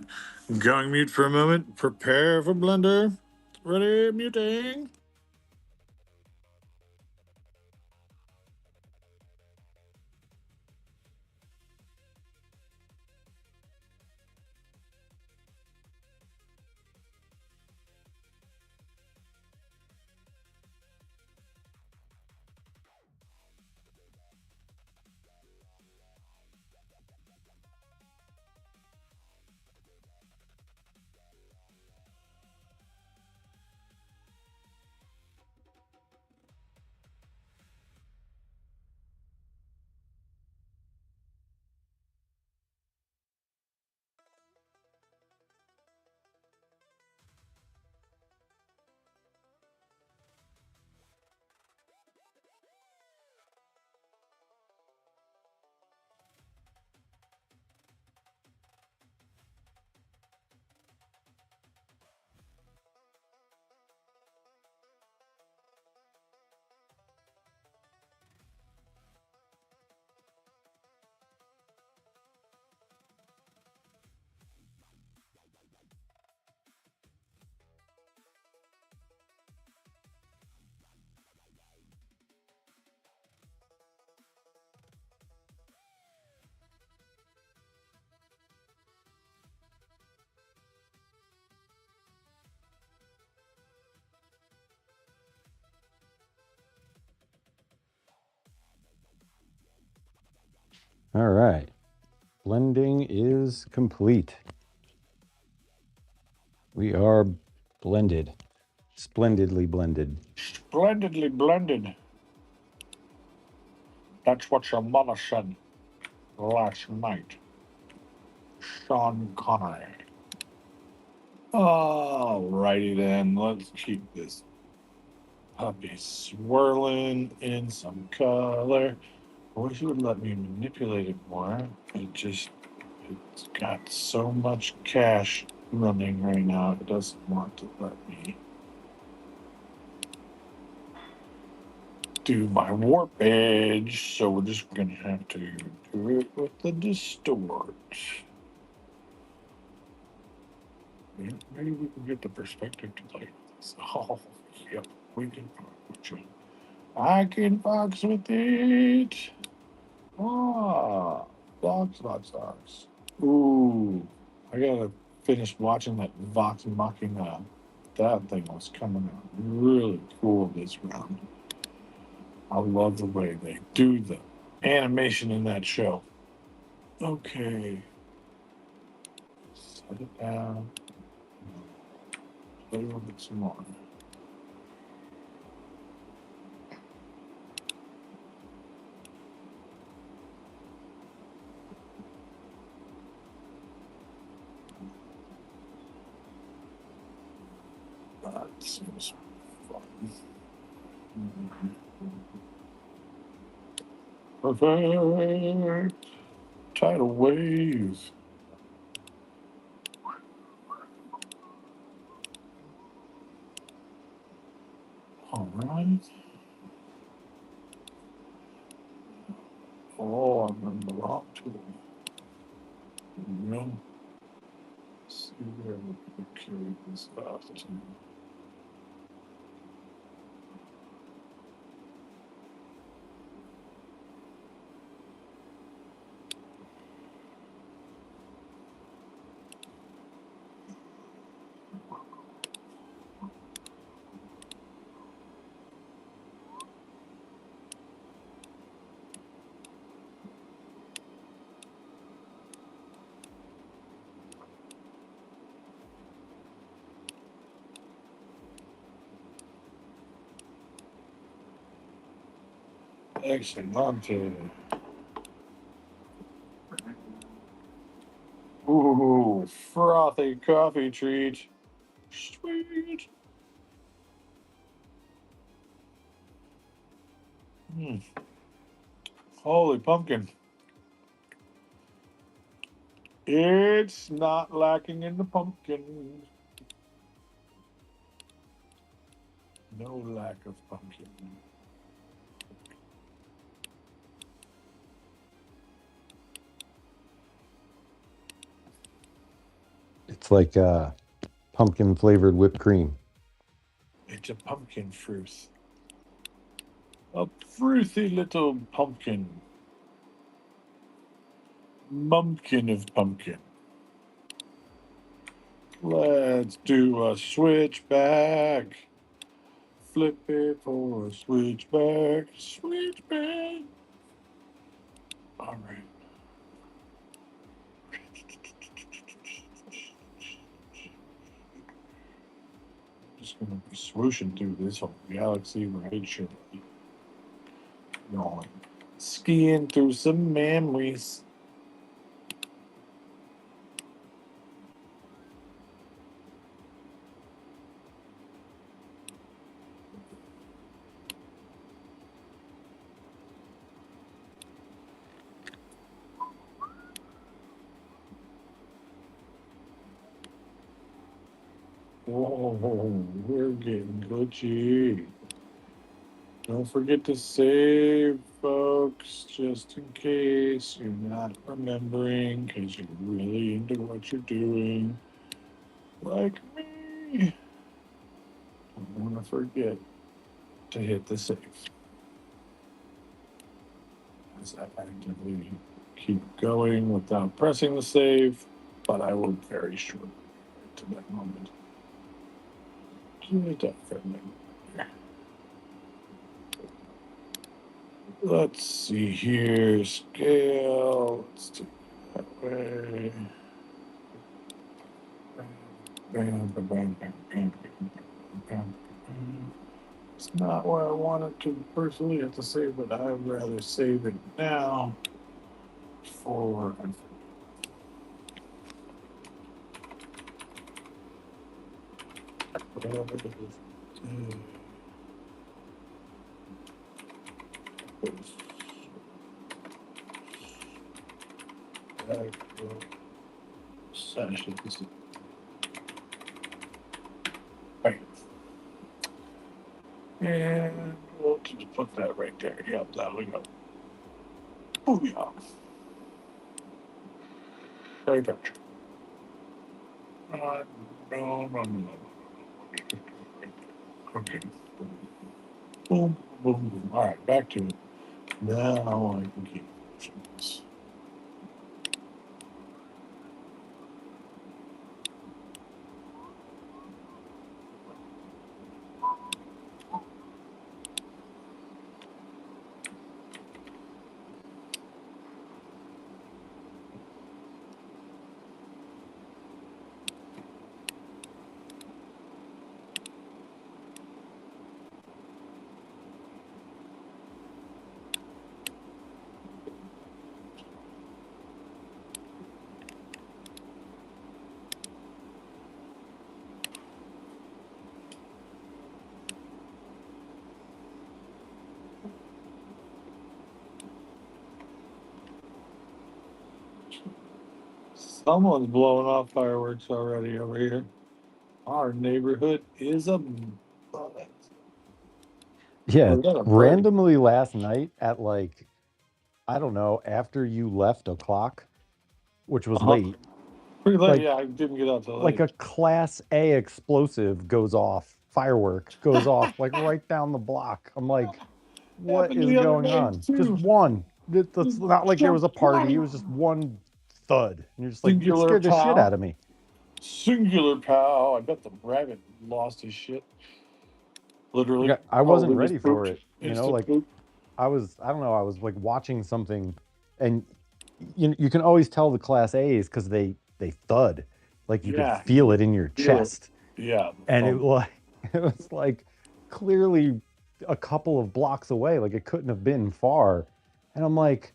Going mute for a moment. Prepare for blender. Ready, muting. All right. Blending is complete. We are blended. Splendidly blended. Splendidly blended. That's what your mother said last night. Sean Connery. Alrighty then. Let's keep this puppy swirling in some color. I wish it would let me manipulate it more. It's got so much cash running right now. It doesn't want to let me do my warp edge. So we're just going to have to do it with the distort. Maybe we can get the perspective to like this. Oh, yep, we can fuck with you. I can box with it. Ah, box. Ooh, I gotta finish watching that Vox Machina That thing was coming out really cool this round. I love the way they do the animation in that show. Okay. Set it down. Play with it some more. That seems fun. Perfect. Tidal wave. All right. Oh, I'm in the wrong tool. No. See where we can carry this out. Excellent. Ooh, frothy coffee treat. Sweet. Mm. Holy pumpkin. It's not lacking in the pumpkin. No lack of pumpkin. It's like pumpkin flavored whipped cream. It's a pumpkin fruit. A fruthy little pumpkin. Mumpkin of pumpkin. Let's do a switchback. Flip it for a switchback. Switchback. All right. Just gonna be swooshing through this whole galaxy right here. Going skiing through some memories. Whoa, we're getting glitchy. Don't forget to save, folks, just in case you're not remembering because you're really into what you're doing. Like me. Don't want to forget to hit the save. As I actively keep going without pressing the save, but I will very shortly to that moment. Definitely. Let's see here. Scale. Let's do it that way. Bam, bam, bam, bam, bam, bam, bam. It's not where I wanted to personally have to save it. I'd rather save it now for whatever it is. Sessions. Right. And we'll just put that right there. Yep, there we go. Booyah. Very good. No. Okay. Boom, boom, boom. All right, back to it. Now I can keep pushing this. Someone's blowing off fireworks already over here. Our neighborhood is a buzz. Yeah, We got a bird. randomly last night at like, I don't know, after you left o'clock, which was Uh-huh. late, Pretty late. like Yeah, I didn't get out till like late. a class A explosive goes off, firework goes off like right down the block. I'm like, what Happened is the other going day on? Just too. one. That's not like there was a party. It Singular was just one thud. And you're just like, it scared the shit pow. out of me. Singular pow. I bet the rabbit lost his shit. Literally. I wasn't Probably ready just for pooped. it. Instant Like poop. I don't know, I was like watching something and you can always tell the class A's because they thud. Like you could Yeah, feel you it in your feel it. chest. Yeah. And it like it was like clearly a couple of blocks away. Like it couldn't have been far. And I'm like,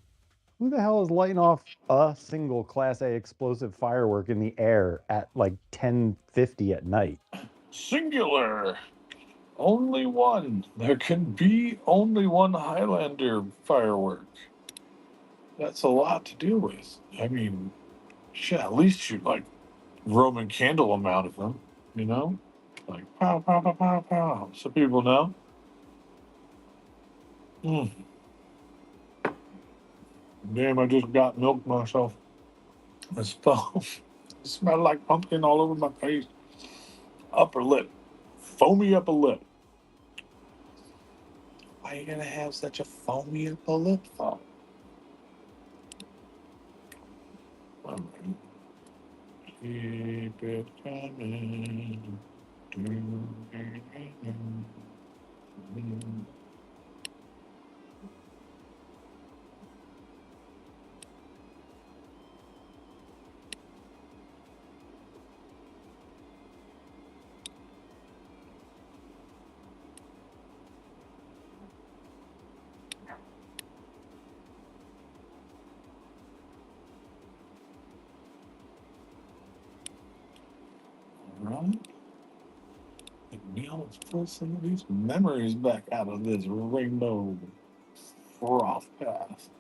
who the hell is lighting off a single class A explosive firework in the air at like 10:50 at night? Singular. Only one. There can be only one Highlander firework. That's a lot to deal with. I mean, shit, at least shoot like Roman candle amount of them, you know? Like pow, pow, pow, pow, pow. So people know. Mm. Damn, I just got milk myself. This phone smelled like pumpkin all over my face. Upper lip. Foamy upper lip. Why are you gonna have such a foamy upper lip for? All right. Keep it coming. All right. Now let's pull some of these memories back out of this rainbow froth path.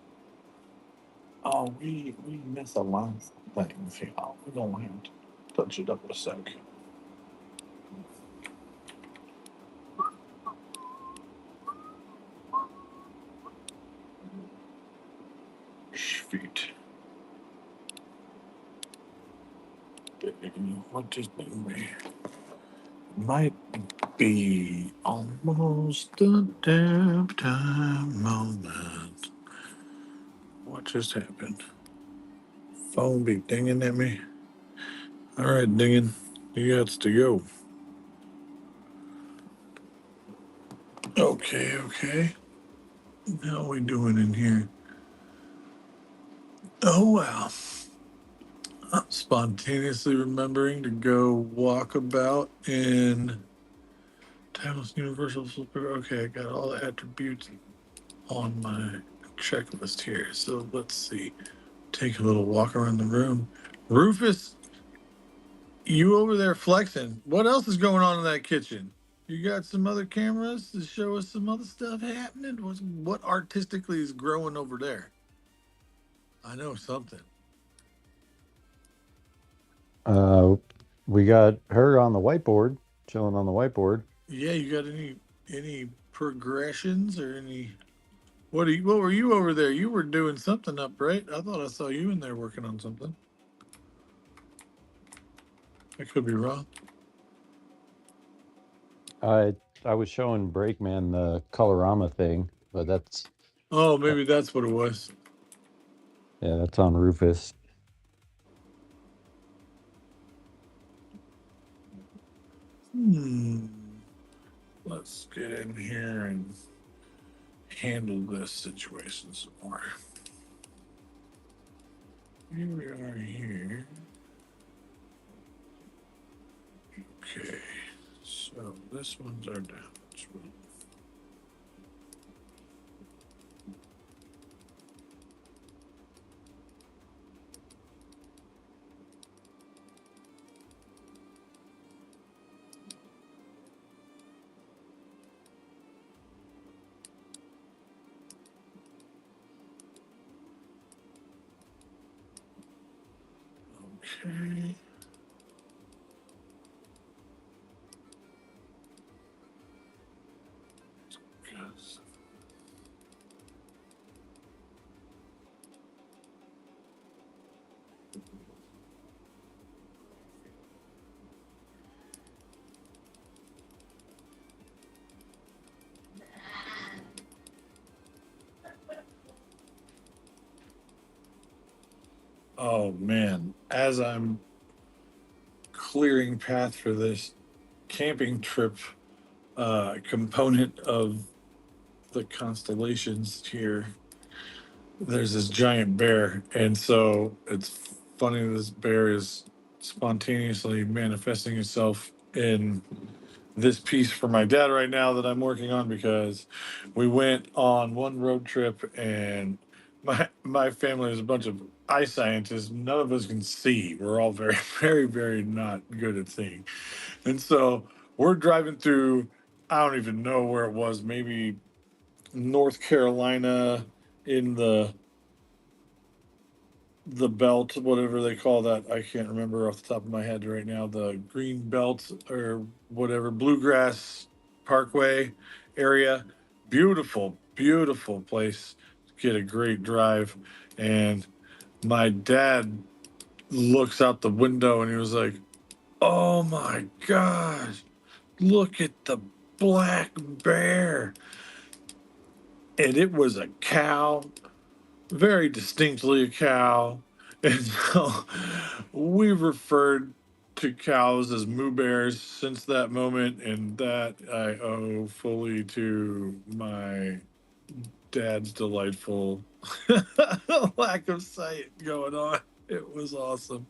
Oh, we misaligned some things here. We're gonna have to touch it up a sec. Feet. What is me? Might be almost a damn time moment. What just happened? Phone be dinging at me. All right, dinging. You got to go. Okay, okay. How we doing in here? Oh well. I'm spontaneously remembering to go walk about in Timeless Universal Flipper. Okay, I got all the attributes on my checklist here. So let's see. Take a little walk around the room. Rufus, you over there flexing. What else is going on in that kitchen? You got some other cameras to show us some other stuff happening? What artistically is growing over there? I know something. Uh, we got her on the whiteboard, chilling on the whiteboard. Yeah, you got any progressions or any what were you over there? You were doing something up, right? I thought I saw you in there working on something. I could be wrong. I I was showing Breakman the colorama thing, but Oh, maybe that's what it was. yeah, that's on Rufus. Hmm. Let's get in here and handle this situation some more. Here we are here. Okay. So this one's our damage one. Okay. Yes. Oh man, as I'm clearing path for this camping trip component of the constellations here, there's this giant bear, and so it's funny this bear is spontaneously manifesting itself in this piece for my dad right now that I'm working on because we went on one road trip and my family is a bunch of eye scientists. None of us can see. We're all very, very, very not good at seeing. And so we're driving through, I don't even know where it was, maybe North Carolina in the belt, whatever they call that. I can't remember off the top of my head right now. The green belt or whatever, bluegrass parkway area. Beautiful, beautiful place. Get a great drive. And my dad looks out the window and he was like, oh my gosh, look at the black bear. And it was a cow, very distinctly a cow. And so we've referred to cows as moo bears since that moment. And that I owe fully to my dad's delightful lack of sight going on. It was awesome.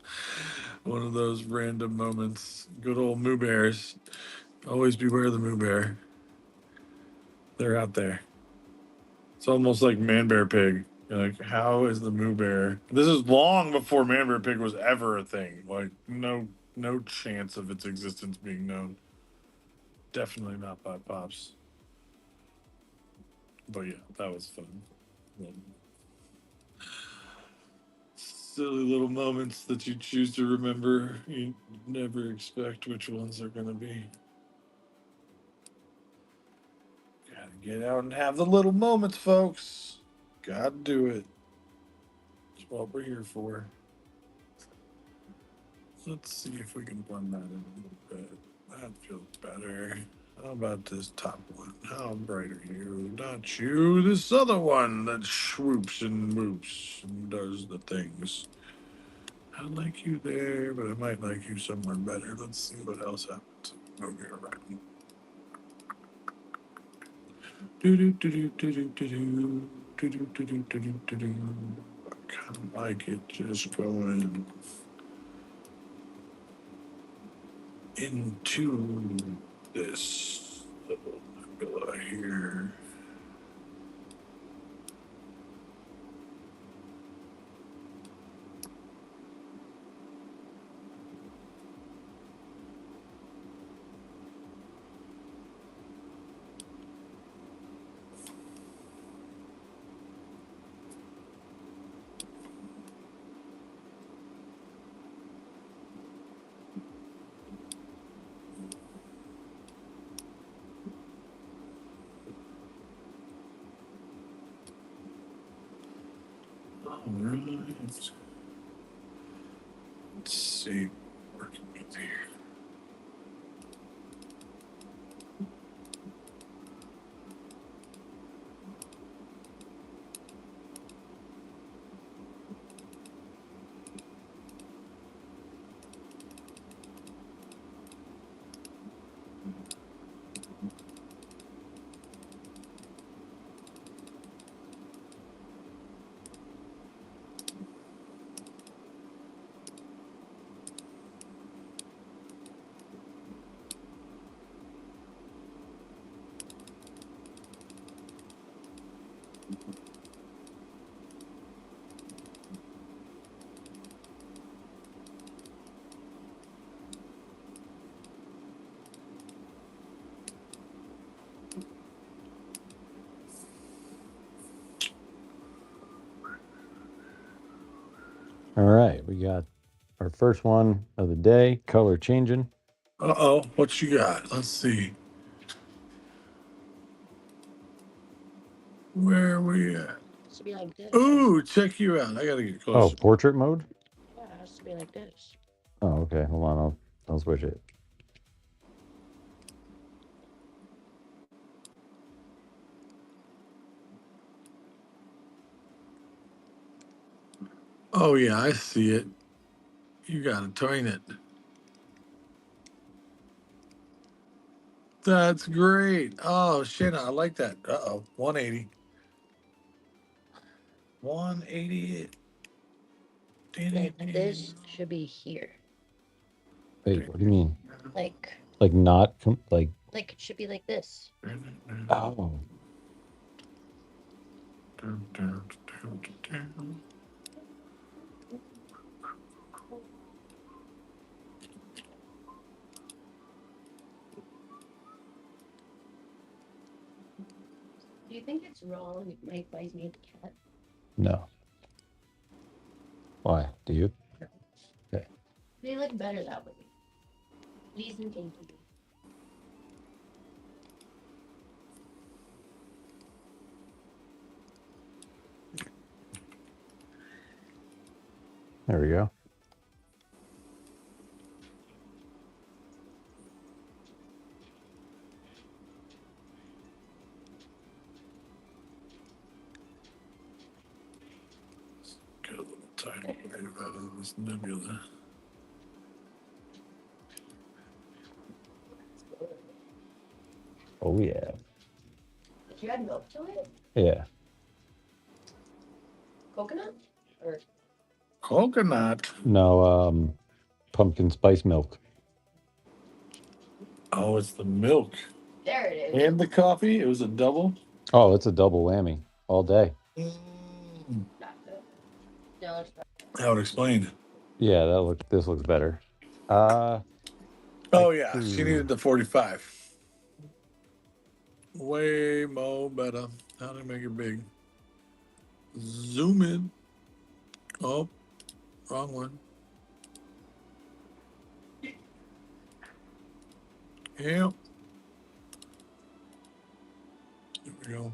One of those random moments. Good old moo bears. Always beware the moo bear. They're out there. It's almost like man bear pig. You're like, how is the moo bear? This is long before man bear pig was ever a thing. Like, no chance of its existence being known. Definitely not by pops. But yeah, that was fun. Silly little moments that you choose to remember. You never expect which ones they're gonna be. Gotta get out and have the little moments, folks. Gotta do it. That's what we're here for. Let's see if we can blend that in a little bit. That feels better. How about this top one? How bright are you? Not you. This other one that swoops and whoops and does the things. I like you there, but I might like you somewhere better. Let's see what else happens. Okay, right. Do do do do do do do do do do do do do do do. I kind of like it just going into this little nebula here. All right. Let's see. Working with here. All right, we got our Our first one of the day, color changing. Uh-oh, what you got? Let's see. Where are we at? Should be like this. Ooh, check you out. I gotta get Oh, closer. portrait mode? Yeah, it has to be like this. Oh, okay. Hold on. I'll switch it. Oh yeah, I see it. You gotta turn it. That's great. Oh shit, I like that. Uh-oh. 180. 180. Like this should be here. Wait, what do you mean? Like Like not like? it should be like this. Oh, Do you think it's wrong if Mike buys me a cat? no. Why? Do you? Okay. They look better that way. Please and thank you. There we go. Get a little tiny bit out of this nebula. Oh yeah. Did you add milk to it? Yeah. Coconut? Or Coconut. No, pumpkin spice milk. Oh, it's the milk. there it is. And the coffee. It was a double. Oh, it's a double whammy all day. Not good. No, it's not. That would explain it. Yeah, this looks better. Oh yeah, she needed the 45. Way more better. How to make it big? Zoom in. Oh, wrong one. Yep. There we go.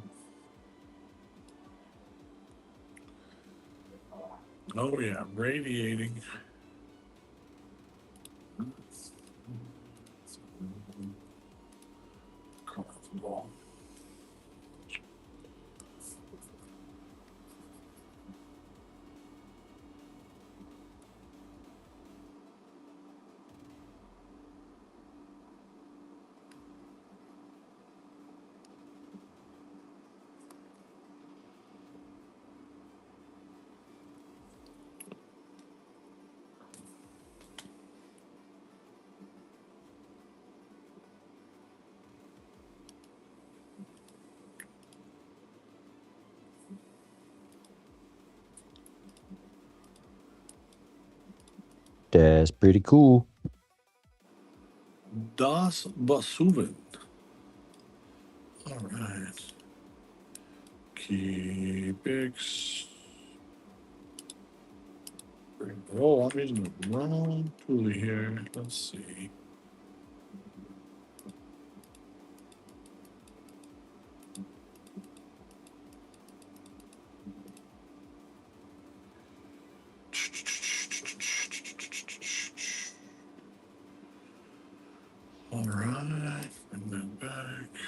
Oh yeah, radiating. Comfortable. That's pretty cool. Das Basuven. All right. Keep X. Oh, I'm using the wrong tool here. Let's see. All right, bring that back.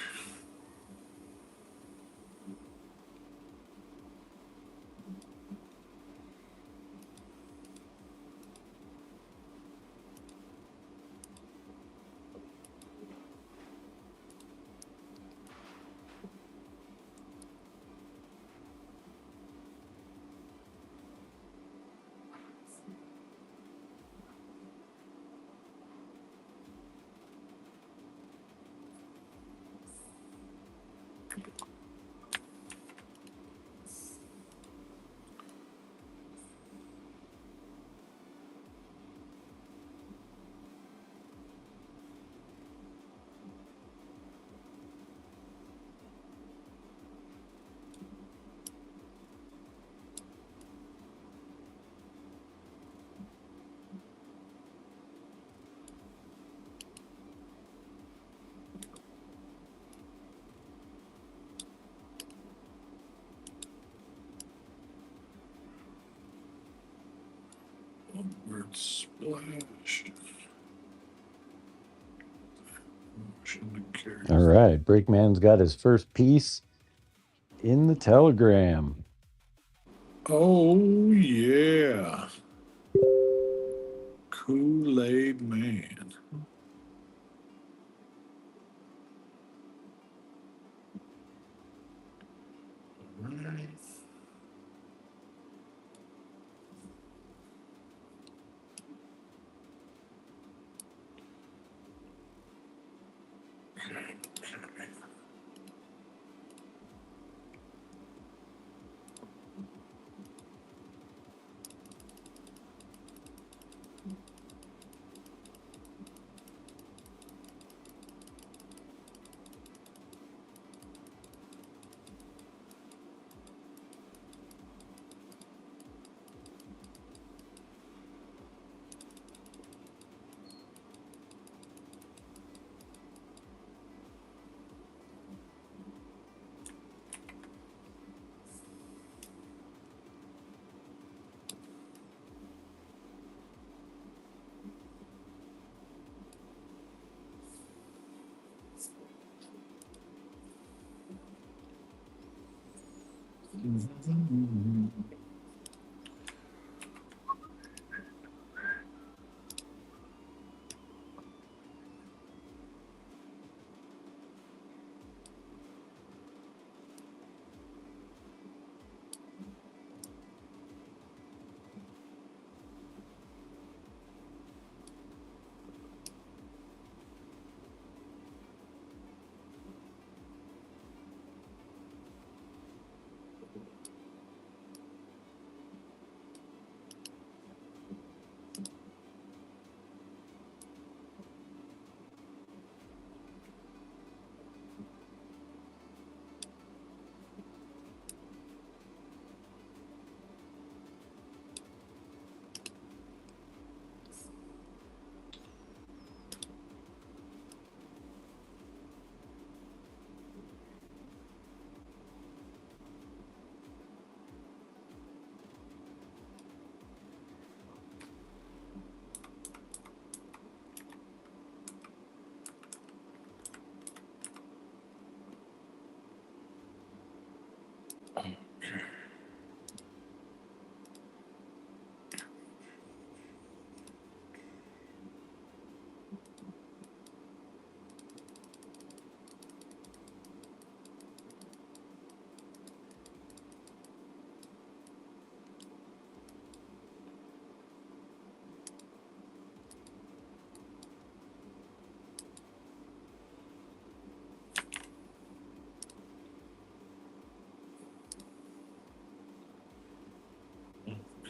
Word splash. All right, Breakman's got his first piece in the telegram. Oh yeah. Kool-Aid Man. Right.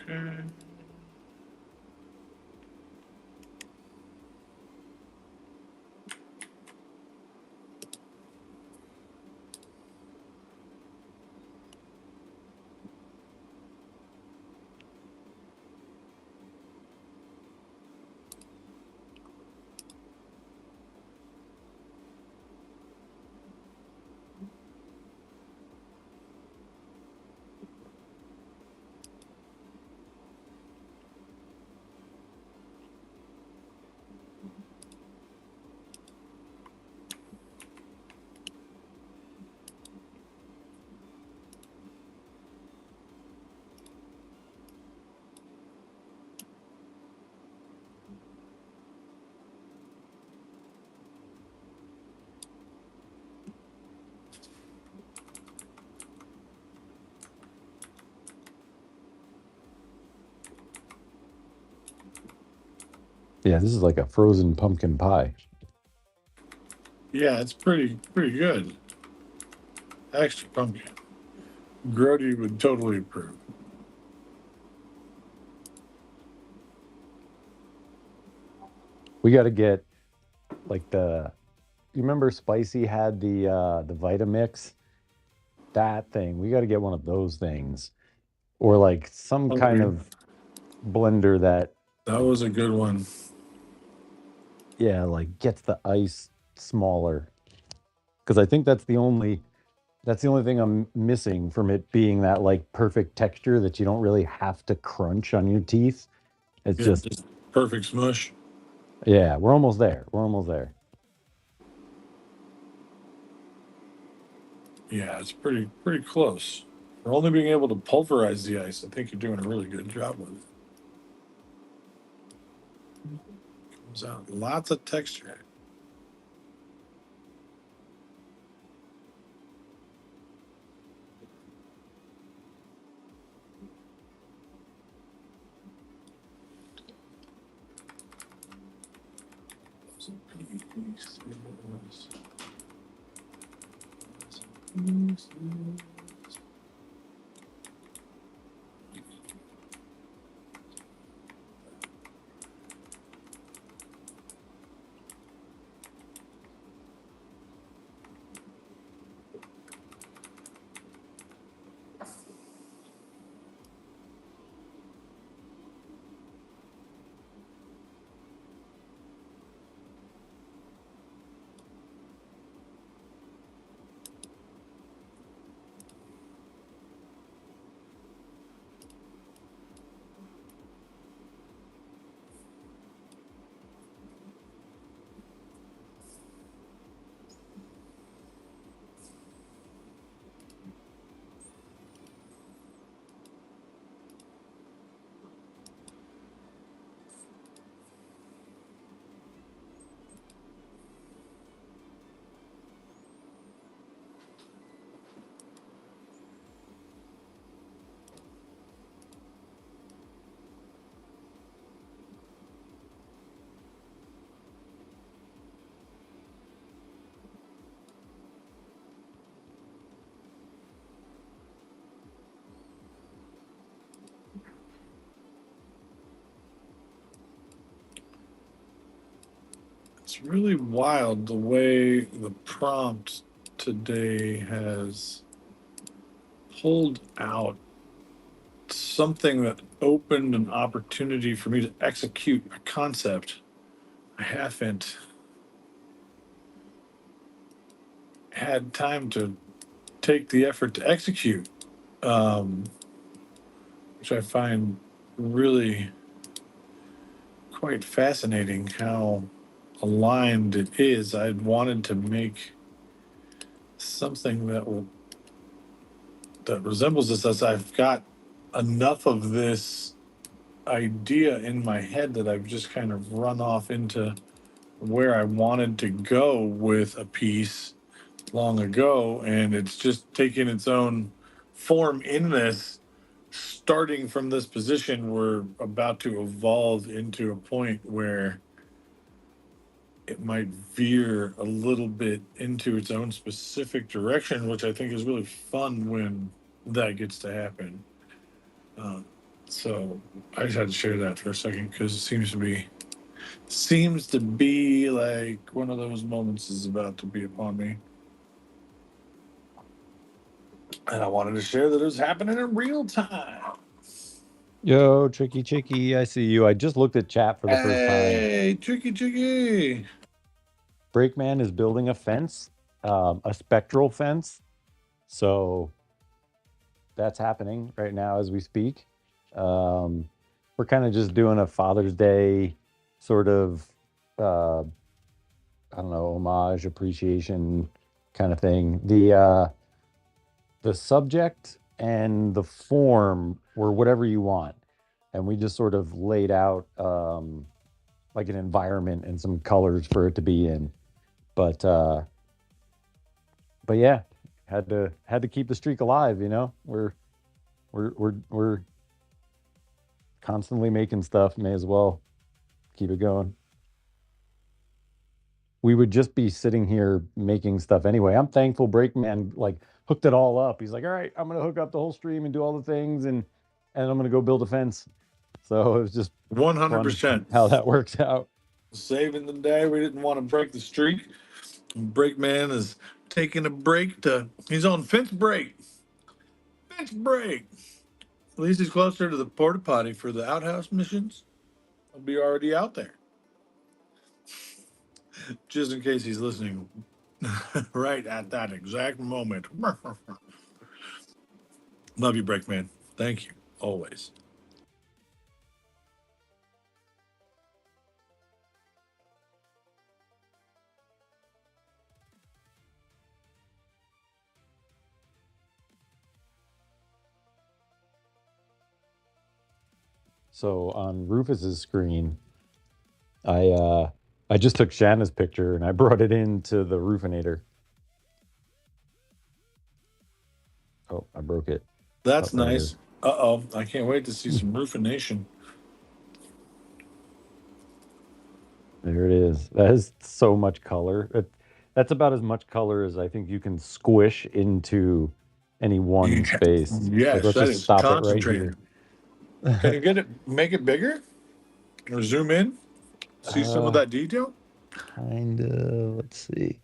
Okay. Yeah, this is like a frozen pumpkin pie. Yeah, it's pretty good. Extra pumpkin. Grody would totally approve. We got to get like you remember Spicy had the Vitamix? That thing. We got to get one of those things. Or like some kind Okay. of blender that, That was a good one. yeah, like gets the ice smaller. Because I think that's the only thing I'm missing from it being that like perfect texture that you don't really have to crunch on your teeth. It's Yeah, just, just perfect smush. yeah, we're almost there. We're almost there. Yeah, it's pretty close. For only being able to pulverize the ice, I think you're doing a really good job with it. Comes out lots of texture. It's really wild the way the prompt today has pulled out something that opened an opportunity for me to execute a concept I haven't had time to take the effort to execute, um, which I find really quite fascinating how aligned it is. I'd wanted to make something that resembles this, as I've got enough of this idea in my head that I've just kind of run off into where I wanted to go with a piece long ago, and it's just taken its own form in this. Starting from this position, we're about to evolve into a point where it might veer a little bit into its own specific direction, which I think is really fun when that gets to happen. Uh, so I just had to share that for a second because it seems to be like one of those moments is about to be upon me, and I wanted to share that it was happening in real time. Yo, Tricky Chicky, I see you. I just looked at chat for the first time. Hey, tricky. Breakman is building a fence, a spectral fence. So that's happening right now as we speak. We're kind of just doing a Father's Day sort of, I don't know, homage, appreciation kind of thing. The subject and the form were whatever you want, and we just sort of laid out like an environment and some colors for it to be in. But but yeah, had to keep the streak alive. You know, we're constantly making stuff. May as well keep it going. We would just be sitting here making stuff anyway. I'm thankful Breakman like hooked it all up. He's like, all right, I'm gonna hook up the whole stream and do all the things, and I'm gonna go build a fence. So it was just fun 100%. how that works out. Saving the day. We didn't want to break the streak. Breakman is taking a break he's on fence break. Fence break. At least he's closer to the porta potty for the outhouse missions. I'll be already out there. Just in case he's listening right at that exact moment. Love you, Breakman. Thank you. Always. So on Rufus's screen, I just took Shanna's picture and I brought it into the Roofinator. Oh, I broke it. That's Oh, there it nice. is. I can't wait to see some Roofination. There it is. That is so much color. That's about as much color as I think you can squish into any one space. Like, Yes, let's that just is stop it right concentrated. here. Can you make it bigger, or zoom in, see some of uh, that detail? kind of. Let's see.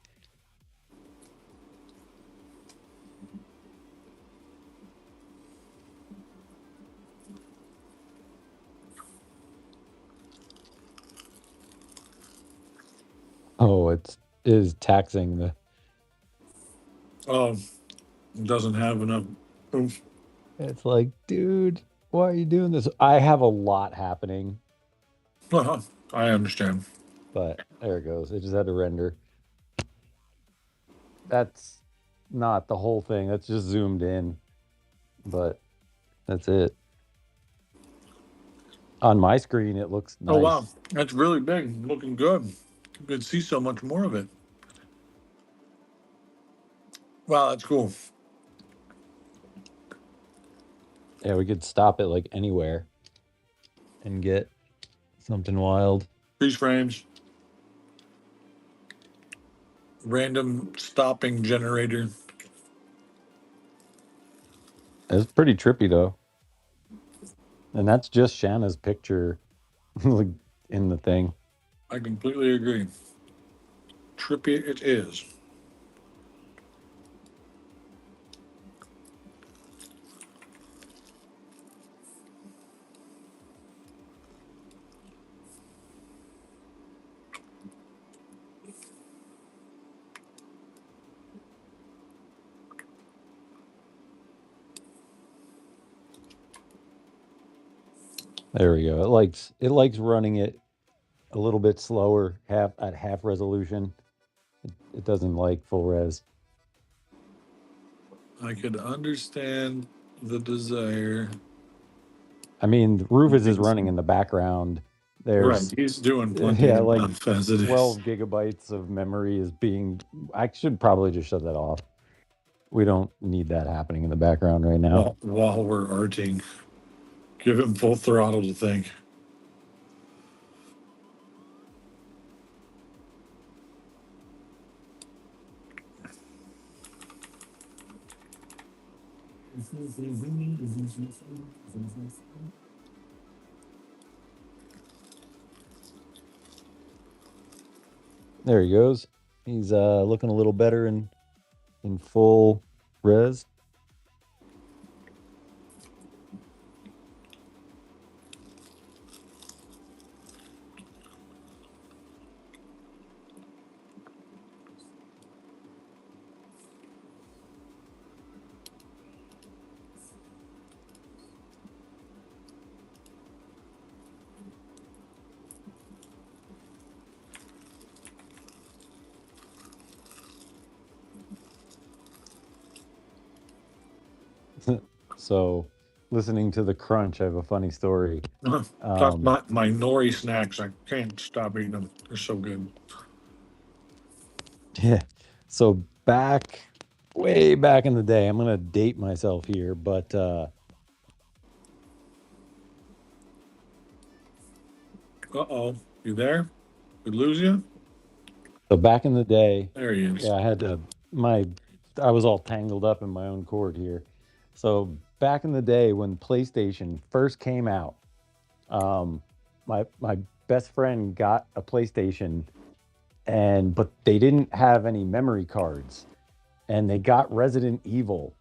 Oh, it is taxing the. Oh, it doesn't have enough oomph. It's like, dude, why are you doing this? I have a lot happening, I understand. but there it goes. It just had to render. That's not the whole thing. That's just zoomed in, but that's it. On my screen, it looks Oh wow, nice. that's really big, looking good. You could see so much more of it. Wow, that's cool. Yeah, we could stop it like anywhere and get something wild. Freeze frames, random stopping generator. It's pretty trippy though. And that's just Shanna's picture like in the thing. I completely agree. Trippy it is. There we go. It likes running it a little bit slower, half resolution. It doesn't like full res. I could understand the desire. I mean, the Rufus is running in the background. Right, There's he's doing plenty yeah, like enough as it is. 12 gigabytes of memory is being. I should probably just shut that off. We don't need that happening in the background right now. While we're arting, give him full throttle to think. There he goes. He's looking a little better in full res. So, listening to the crunch, I have a funny story. Plus my nori snacks, I can't stop eating them. They're so good. Yeah. So way back in the day, I'm gonna date myself here, but Uh-oh, you there? We lose you? so back in the day, There he is. yeah, I was all tangled up in my own cord here. So back in the day when PlayStation first came out, um, my best friend got a PlayStation, but they didn't have any memory cards, and they got Resident Evil,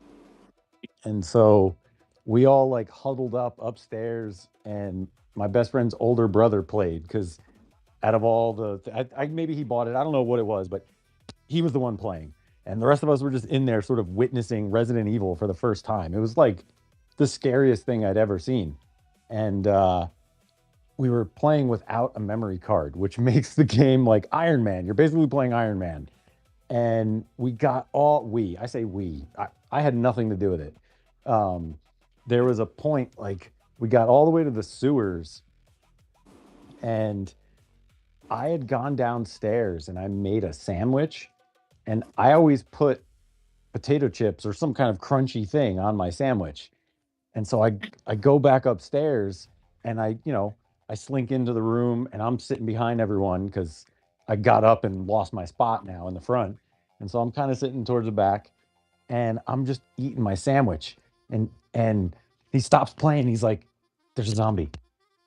and so we all like huddled up upstairs, and my best friend's older brother played because out of all maybe he bought it, I don't know what it was, but he was the one playing, and the rest of us were just in there sort of witnessing Resident Evil for the first time. It was like the scariest thing I'd ever seen, and we were playing without a memory card, which makes the game like Iron Man. You're basically playing Iron Man, and we got all we. I say we. I had nothing to do with it. There was a point like we got all the way to the sewers, and I had gone downstairs and I made a sandwich, and I always put potato chips or some kind of crunchy thing on my sandwich. And so I go back upstairs and I slink into the room and I'm sitting behind everyone because I got up and lost my spot now in the front. And so I'm kind of sitting towards the back and I'm just eating my sandwich. And he stops playing. He's like, "There's a zombie."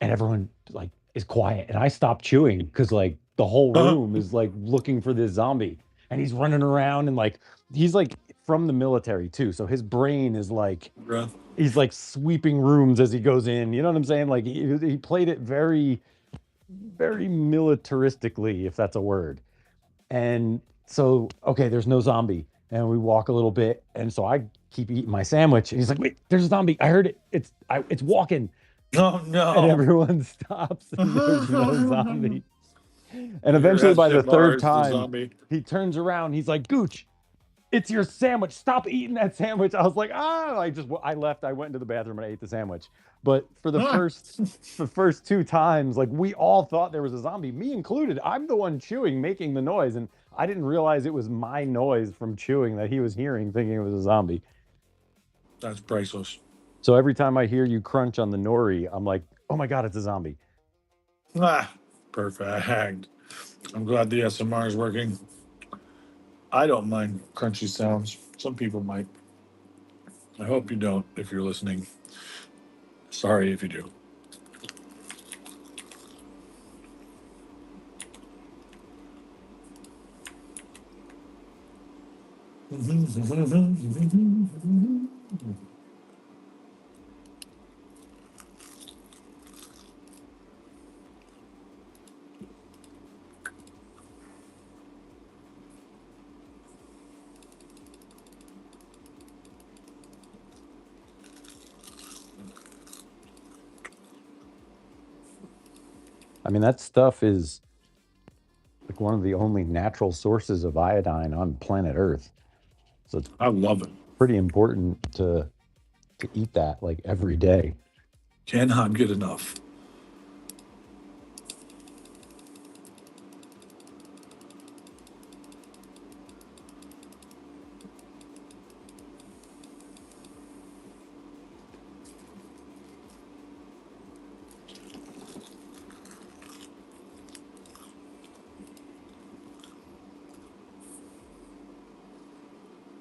And everyone like is quiet. And I stop chewing because like the whole room is like looking for this zombie. And he's running around and like he's like from the military too. So his brain is like he's like sweeping rooms as he goes in. You know what I'm saying? Like he played it very, very militaristically, if that's a word. And so, okay, there's no zombie. And we walk a little bit. And so I keep eating my sandwich. And he's like, "Wait, there's a zombie. I heard it. It's walking." Oh no. And everyone stops and there's no zombie. And eventually That's by the Jim third Mars, the time, zombie. he turns around. He's like, "Gooch, it's your sandwich. Stop eating that sandwich." I was like, I left. I went into the bathroom and I ate the sandwich. But for the first two times, like we all thought there was a zombie, me included. I'm the one chewing, making the noise, and I didn't realize it was my noise from chewing that he was hearing, thinking it was a zombie. That's priceless. So every time I hear you crunch on the nori, I'm like, "Oh my god, it's a zombie." Perfect. I'm glad the SMR is working. I don't mind crunchy sounds. Some people might. I hope you don't if you're listening. Sorry if you do. I mean, that stuff is like one of the only natural sources of iodine on planet Earth. So it's I love it. pretty important to eat that like every day. Cannot get enough.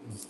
See.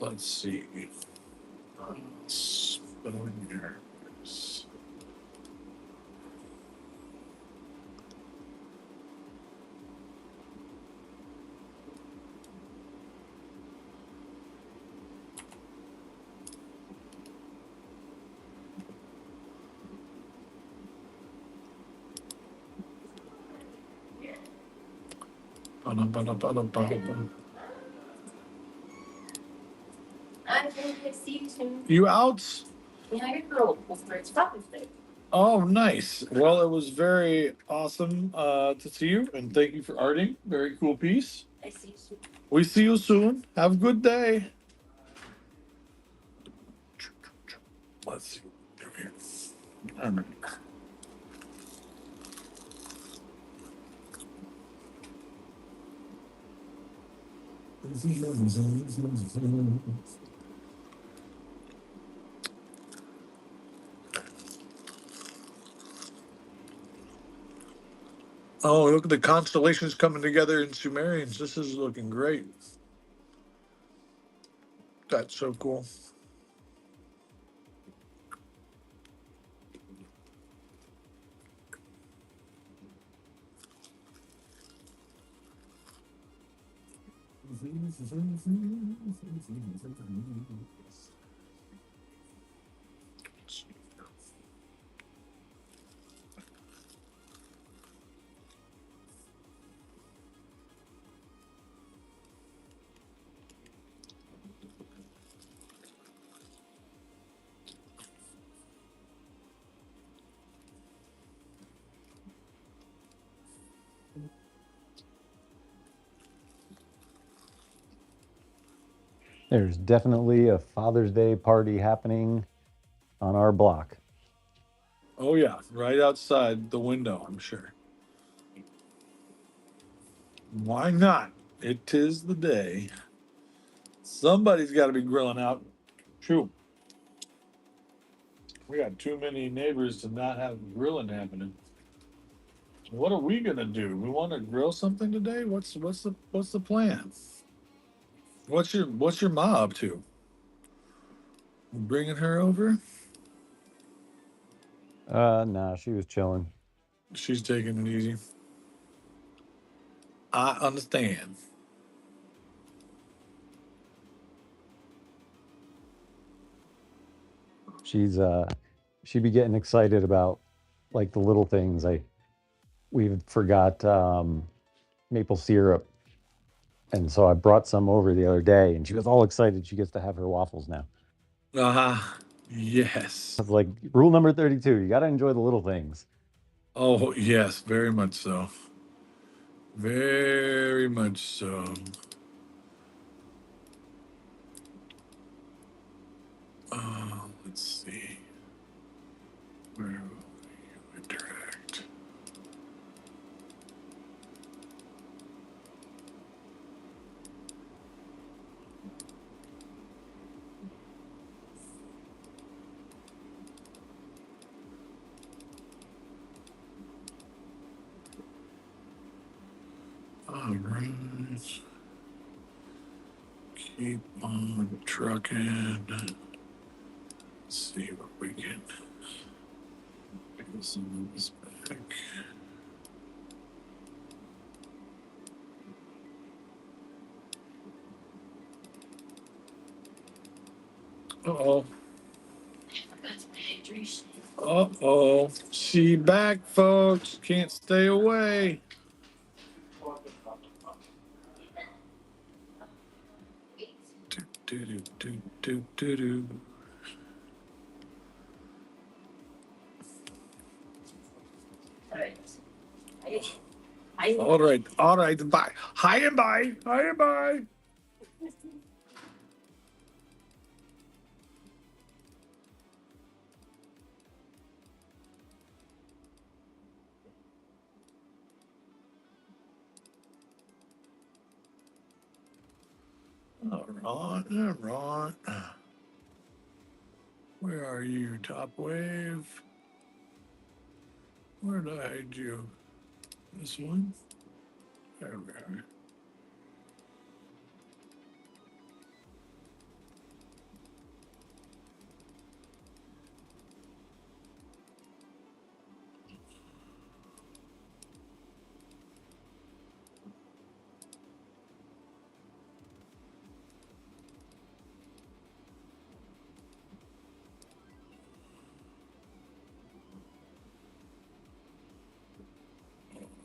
Let's see. Spillers. Ba-dum. I think I see you soon. You out? Yeah, I got girl. It's Father's Day. Oh, nice. Well, it was very awesome to see you, and thank you for arting. Very cool piece. I see you soon. We see you soon. Have a good day. Let's see. There we go. All right. Oh, look at the constellations coming together in Sumerians. This is looking great. That's so cool. There's definitely a Father's Day party happening on our block. Oh, yeah. Right outside the window, I'm sure. Why not? It is the day. Somebody's got to be grilling out. True. We got too many neighbors to not have grilling happening. What are we gonna do? We want to grill something today? What's the plan? What's your ma up to? Bringing her over? Nah, she was chilling. She's taking it easy. I understand. She'd be getting excited about like the little things. We forgot maple syrup, and so I brought some over the other day, and she was all excited. She gets to have her waffles now. Yes. I was like, rule number 32: you got to enjoy the little things. Oh yes, very much so. Very much so. Let's see. Where will you interact? All right. Keep on trucking. Let's see what we can get some of this back. Uh-oh. I forgot my hydration. Uh-oh. She back, folks. Can't stay away. Wait. Do, do, do, do, do, do, do. All right. All right, bye. Hi and bye. Hi and bye. All right. Where are you, Top Wave? Where did I hide you? This one? There we are.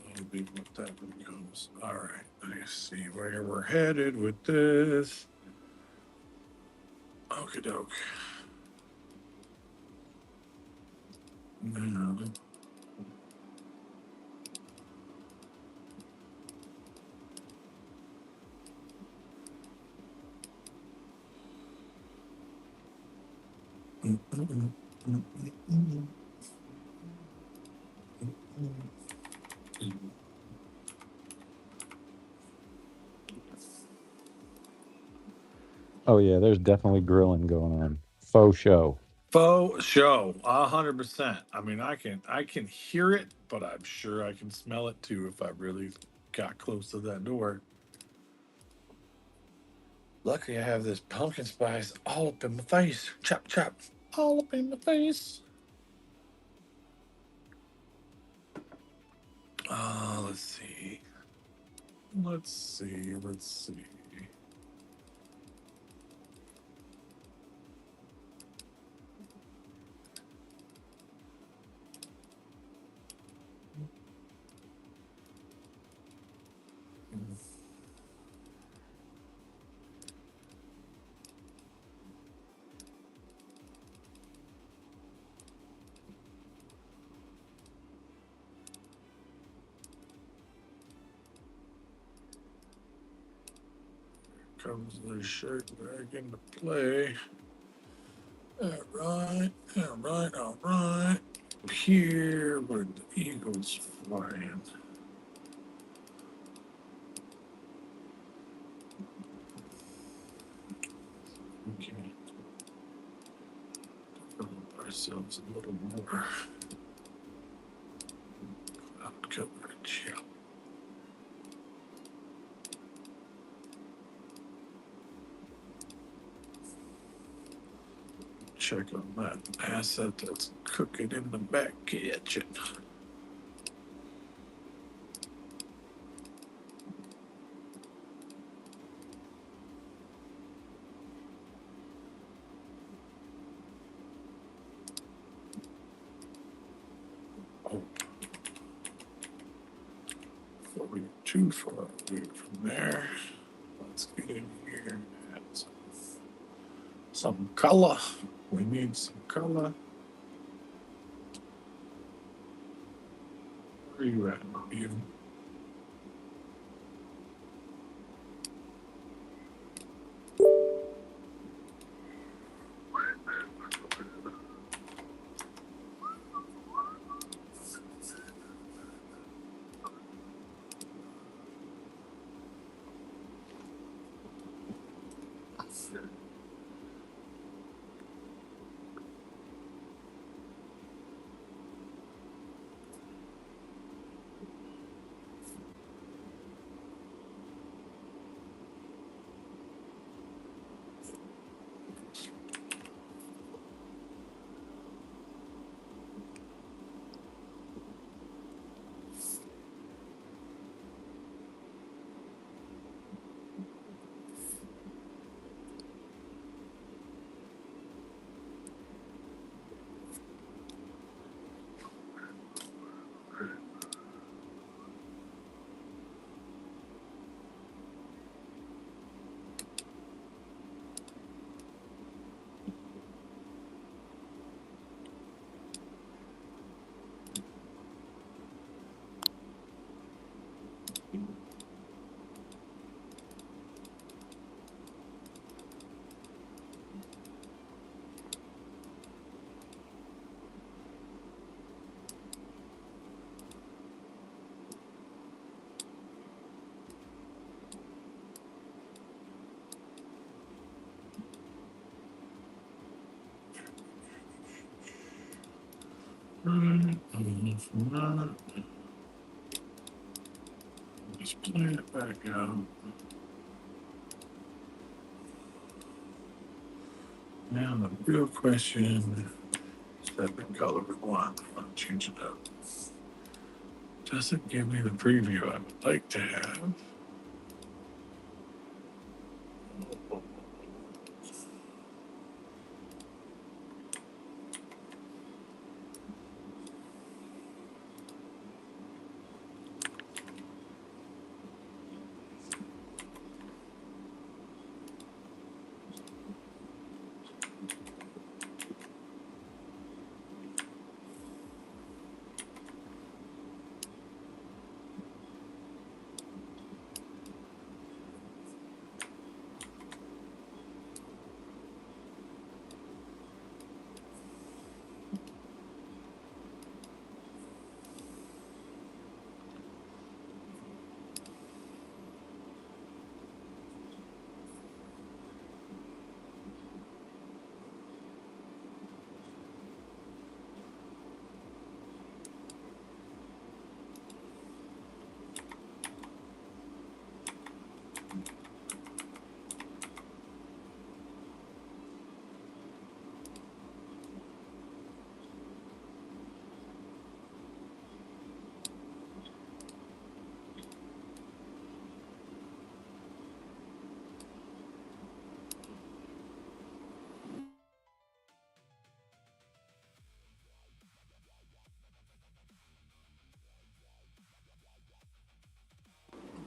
That'll be what that becomes. All right, I see where we're headed with this. Okie doke. Now, Oh yeah, there's definitely grilling going on. Faux show. faux show, 100%. I mean, I can hear it, but I'm sure I can smell it too if I really got close to that door. Luckily, I have this pumpkin spice all up in my face. Chop, chop, all up in my face. Let's see. Let's see. Comes the shirt back into play. All right. Here where the eagles flying. We can develop ourselves a little more cloud coverage. Yeah. Check on that asset that's cooking in the back kitchen. Oh, before we get too far away from there, let's get in here and add some color. We need some color. Where are you at, you? Let's play it back out. Now the real question is that the color we want. I'll change it up. Doesn't give me the preview I would like to have.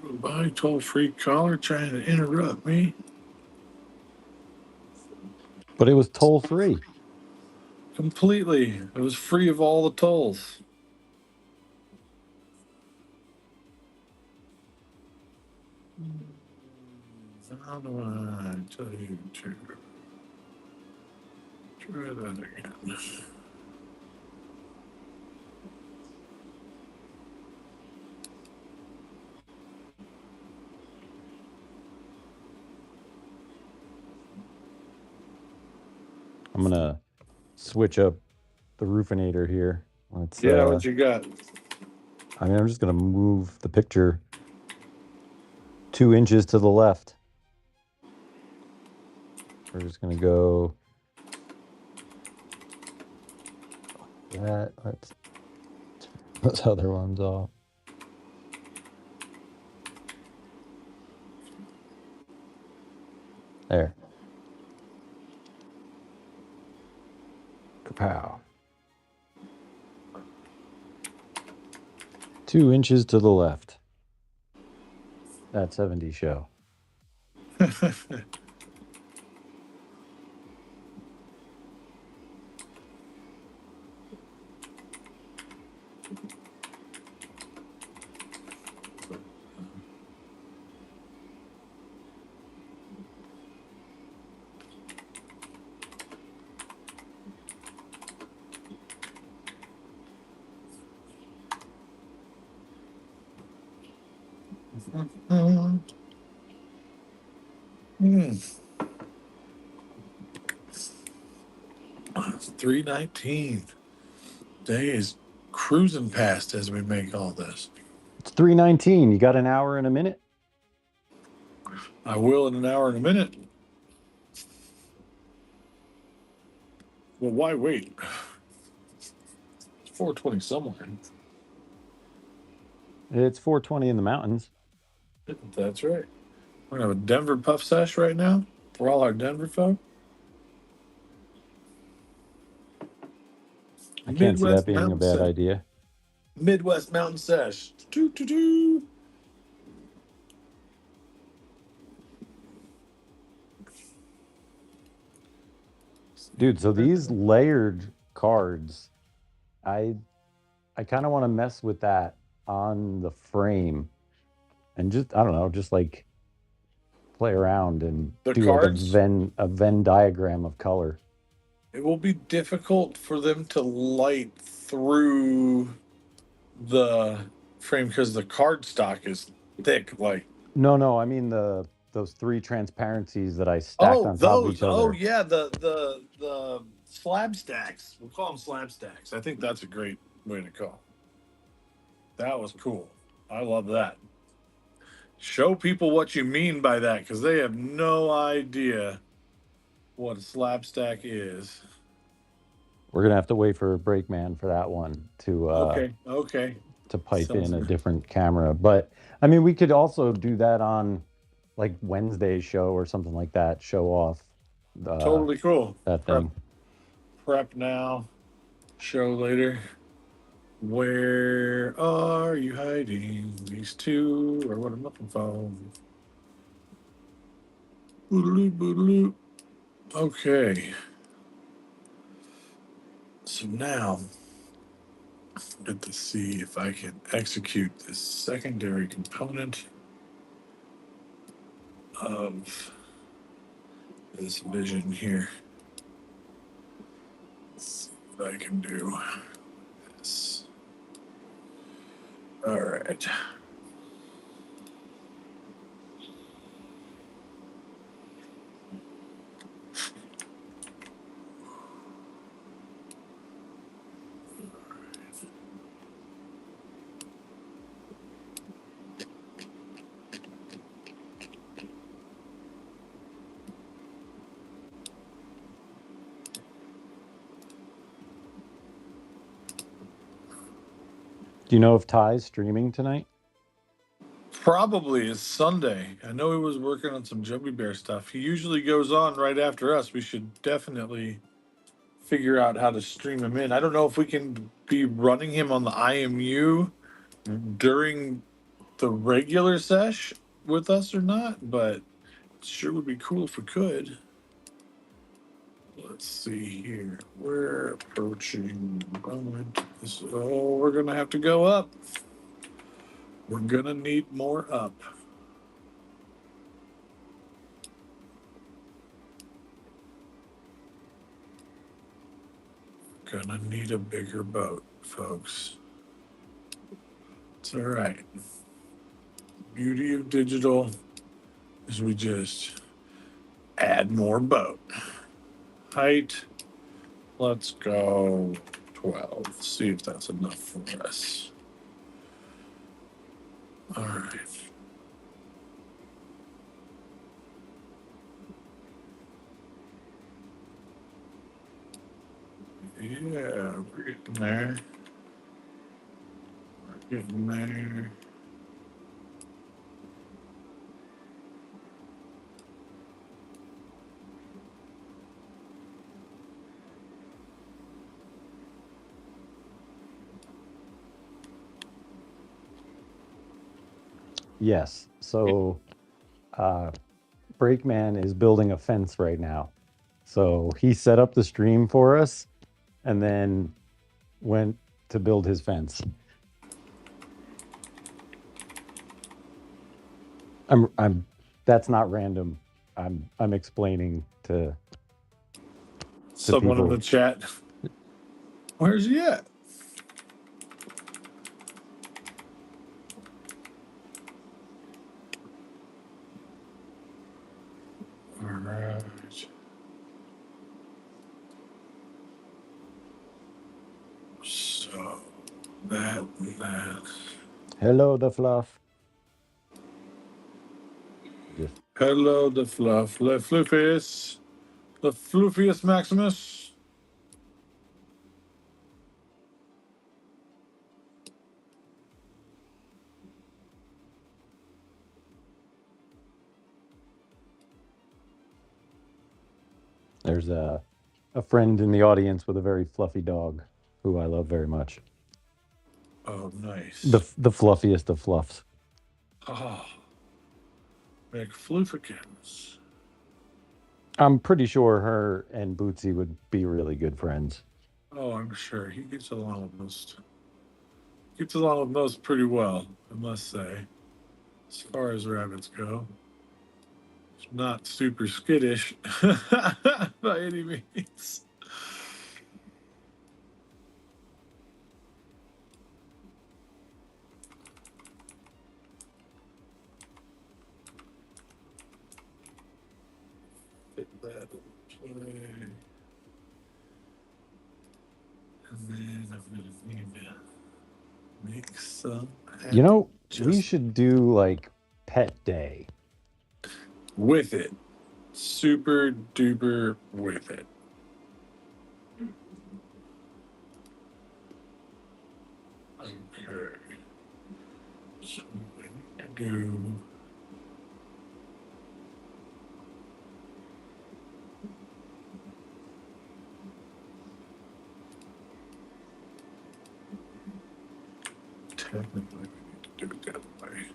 Goodbye, toll-free caller trying to interrupt me. But it was toll free. Completely. It was free of all the tolls. How do I tell you to try that again? I'm gonna switch up the roofinator here. Let's Yeah, what you got? I mean, I'm just gonna move the picture 2 inches to the left. We're just gonna go that. Let's turn those other ones off. There. Kapow. 2 inches to the left. That 70 show. It's 3:19. Day is cruising past as we make all this. It's 3:19. You got an hour and a minute? I will in an hour and a minute. Well, why wait? It's 4:20 somewhere. It's 4:20 in the mountains. That's right. We're gonna have a Denver puff sesh right now for all our Denver folk. I can't see that being a Mountain bad Sesh. idea. Midwest Mountain Sesh. Doo-doo-doo. Dude, so these layered cards, I kind of want to mess with that on the frame and just, I don't know, just like play around and The do like a cards? Venn diagram of color. It will be difficult for them to light through the frame because the card stock is thick. Like, No, I mean those 3 transparencies that I stacked on top of each other. Oh yeah, the slab stacks. We'll call them slab stacks. I think that's a great way to call. That was cool. I love that. Show people what you mean by that because they have no idea what a slapstack is. We're gonna have to wait for Breakman for that one Okay. to pipe Sounds in a good. different camera. But I mean, we could also do that on like Wednesday's show or something like that. Show off Totally cool. that Prep, thing. prep now. Show later. Where are you hiding? These two are what I'm looking for. Boodaloo, boodaloo. Okay. So now, get to see if I can execute this secondary component of this vision here. Let's see what I can do. This. All right. Do you know if Ty's streaming tonight? Probably is Sunday. I know he was working on some Joby Bear stuff. He usually goes on right after us. We should definitely figure out how to stream him in. I don't know if we can be running him on the IMU during the regular sesh with us or not, but it sure would be cool if we could. Let's see here. We're approaching. We're gonna have to go up. We're gonna need more up. Gonna need a bigger boat, folks. It's all right. Beauty of digital is we just add more boat. Height, let's go 12. See if that's enough for us. All right. Yeah, we're getting there. We're getting there. Yes. So Breakman is building a fence right now. So he set up the stream for us and then went to build his fence. I'm that's not random. I'm explaining to Someone in people. the chat. Where's he at? All right. So that. Hello, the fluff. Just Hello, the fluff, the fluffiest, the fluffiest Maximus. there's a friend in the audience with a very fluffy dog who I love very much. Oh, nice. The fluffiest of fluffs. Oh, McFluffikins. I'm pretty sure her and Bootsy would be really good friends. Oh, I'm sure he gets along with most. Gets along with most pretty well, I must say. As far as rabbits go, it's not super skittish by any means. Fit that in play. And then I'm gonna need Make some You know, we just should do like pet day. with it. Super duper with it. Okay. So we need to do. Technically, we need to do it the other way.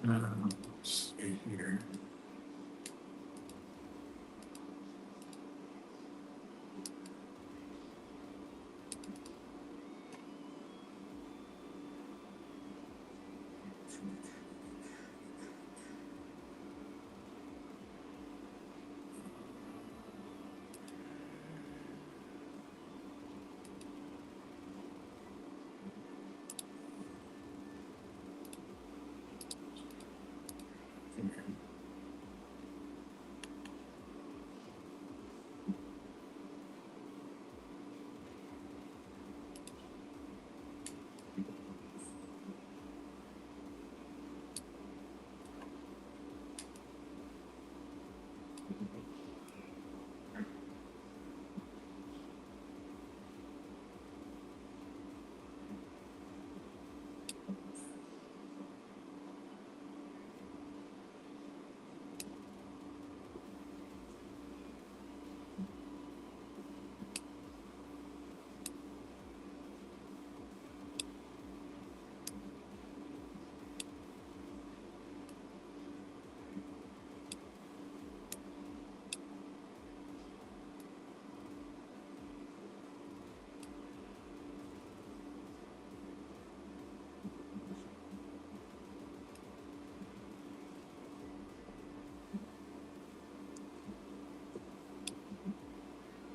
Let's see here.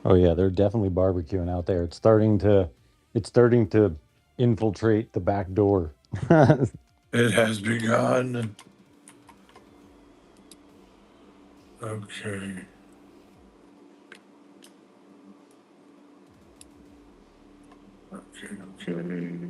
Oh yeah, they're definitely barbecuing out there. It's starting to infiltrate the back door. It has begun. Okay. Okay, okay.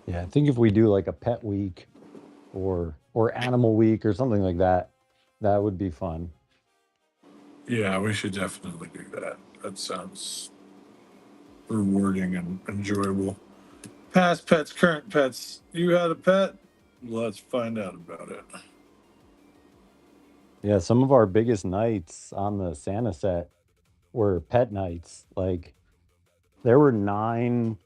Yeah, I think if we do like a pet week or animal week or something like that, that would be fun. Yeah, we should definitely do that. That sounds rewarding and enjoyable. Past pets, current pets. You had a pet? Let's find out about it. Yeah, some of our biggest nights on the Santa set were pet nights. Like there were nine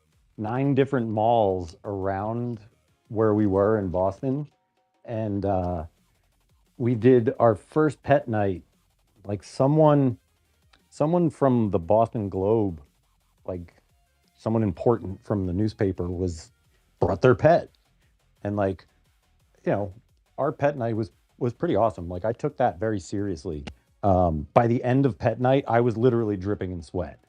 different malls around where we were in Boston, and we did our first pet night. Like someone from the Boston Globe, like someone important from the newspaper, was brought their pet, and like you know, our pet night was pretty awesome. Like I took that very seriously. By the end of pet night, I was literally dripping in sweat.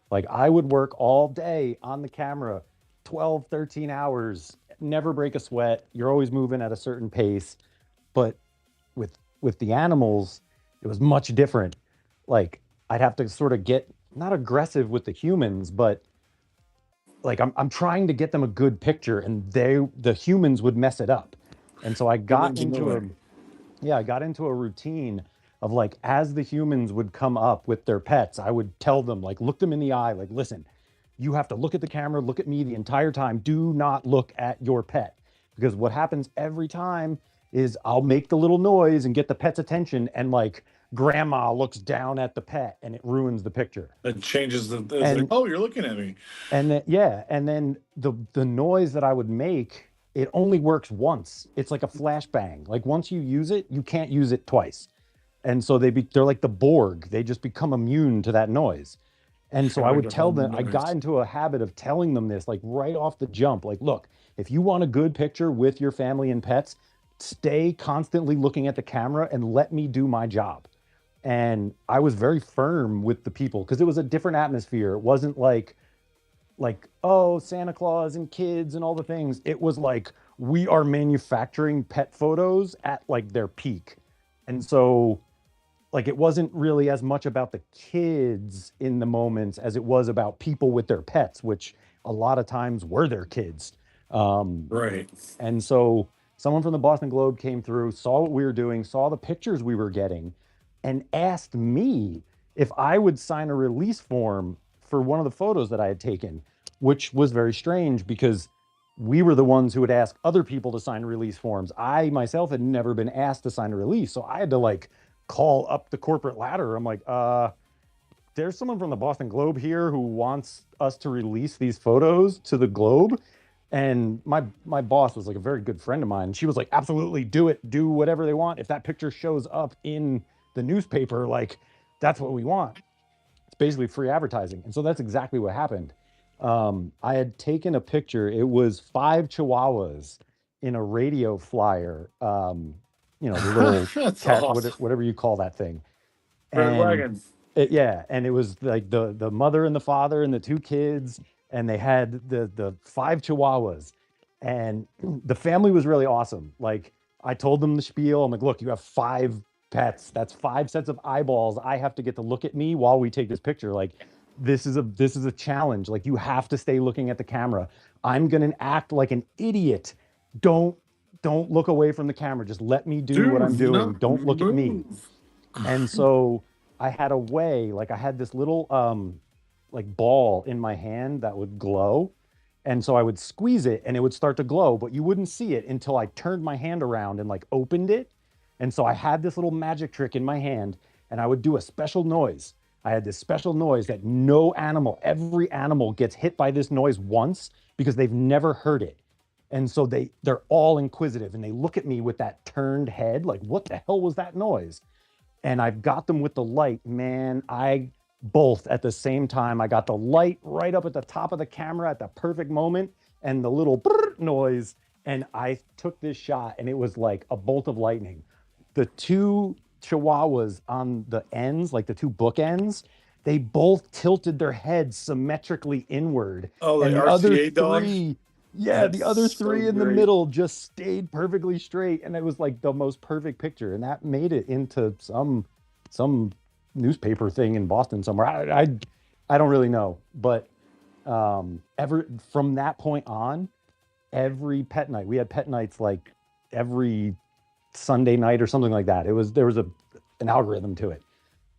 Like I would work all day on the camera, 12, 13 hours, never break a sweat. You're always moving at a certain pace. But with the animals, it was much different. Like I'd have to sort of get not aggressive with the humans, but like I'm trying to get them a good picture, and the humans would mess it up. And so I got Humans into a annoying. yeah, I got into a routine of like as the humans would come up with their pets, I would tell them, like, look them in the eye, like, listen, you have to look at the camera, look at me the entire time. Do not look at your pet. Because what happens every time is I'll make the little noise and get the pet's attention, and like grandma looks down at the pet and it ruins the picture. It changes the. It's like, And oh, you're looking at me. and then yeah, and then the noise that I would make, it only works once. It's like a flashbang. Like once you use it, you can't use it twice. And so they're like the Borg. They just become immune to that noise. And so I Trying would to tell hold them, I got noise. into a habit of telling them this like right off the jump. Like, look, if you want a good picture with your family and pets, stay constantly looking at the camera and let me do my job. And I was very firm with the people because it was a different atmosphere. It wasn't like oh, Santa Claus and kids and all the things. It was like we are manufacturing pet photos at like their peak. And so like it wasn't really as much about the kids in the moments as it was about people with their pets, which a lot of times were their kids. um, Right. and so someone from the Boston Globe came through, saw what we were doing, saw the pictures we were getting, and asked me if I would sign a release form for one of the photos that I had taken, which was very strange because we were the ones who would ask other people to sign release forms. I myself had never been asked to sign a release. So I had to like call up the corporate ladder. I'm like, there's someone from the Boston Globe here who wants us to release these photos to the Globe. And my boss was like a very good friend of mine. She was like, absolutely, do it, do whatever they want. If that picture shows up in the newspaper, like that's what we want. It's basically free advertising. And so that's exactly what happened. I had taken a picture. It was 5 chihuahuas in a radio flyer. The little That's cat, awesome. whatever you call that thing. Red And wagon. yeah, and it was like the mother and the father and the two kids, and they had the 5 chihuahuas, and the family was really awesome. Like I told them the spiel. I'm like, look, you have 5 pets. That's 5 sets of eyeballs. I have to get to look at me while we take this picture. Like this is a challenge. Like you have to stay looking at the camera. I'm gonna act like an idiot. Don't don't look away from the camera. Just let me do what I'm Do doing. not Don't look at me. move. And so I had a way, like I had this little like ball in my hand that would glow. And so I would squeeze it and it would start to glow, but you wouldn't see it until I turned my hand around and like opened it. And so I had this little magic trick in my hand, and I would do a special noise. I had this special noise that no animal, every animal gets hit by this noise once because they've never heard it. And so they're all inquisitive and they look at me with that turned head like, what the hell was that noise? And I've got them with the light. Man, I both at the same time. I got the light right up at the top of the camera at the perfect moment and the little brrr noise. And I took this shot and it was like a bolt of lightning. The two chihuahuas on the ends, like the two bookends, they both tilted their heads symmetrically inward. Oh, the And the other RCA dogs. three, yeah, That's the other so three in the great. middle just stayed perfectly straight, and it was like the most perfect picture, and that made it into some newspaper thing in Boston somewhere. I don't really know, but ever from that point on, every pet night we had pet nights like every Sunday night or something like that. There was an algorithm to it,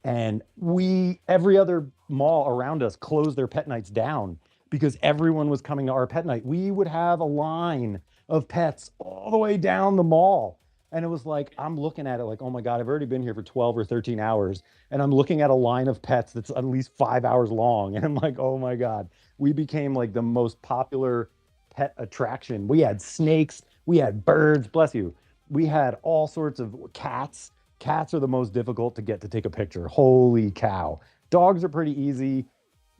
and we every other mall around us closed their pet nights down because everyone was coming to our pet night. We would have a line of pets all the way down the mall, and it was like I'm looking at it like, oh my god, I've already been here for 12 or 13 hours, and I'm looking at a line of pets that's at least 5 hours long, and I'm like, oh my god. We became like the most popular pet attraction. We had snakes, we had birds, bless you, we had all sorts of cats. Cats are the most difficult to get to take a picture. Holy cow. Dogs are pretty easy,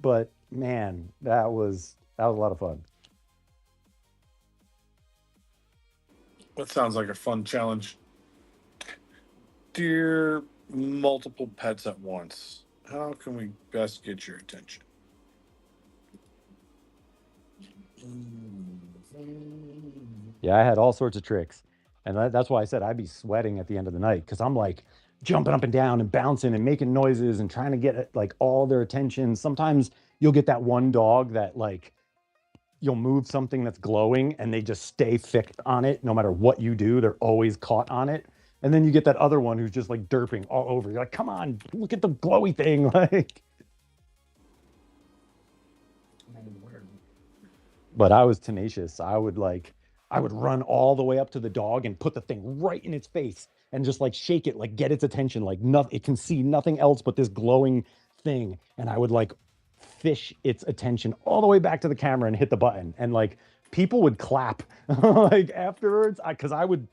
but man, that was a lot of fun. That sounds like a fun challenge. Dear multiple pets at once, how can we best get your attention? Yeah, I had all sorts of tricks. And that's why I said I'd be sweating at the end of the night because I'm like jumping up and down and bouncing and making noises and trying to get like all their attention. Sometimes you'll get that one dog that like you'll move something that's glowing and they just stay fixed on it no matter what you do. They're always caught on it. And then you get that other one who's just like derping all over. You're like, come on, look at the glowy thing. Like, but I was tenacious. I would run all the way up to the dog and put the thing right in its face and just like shake it, like get its attention, like nothing, it can see nothing else but this glowing thing. And I would like fish its attention all the way back to the camera and hit the button. And like people would clap like afterwards, because I would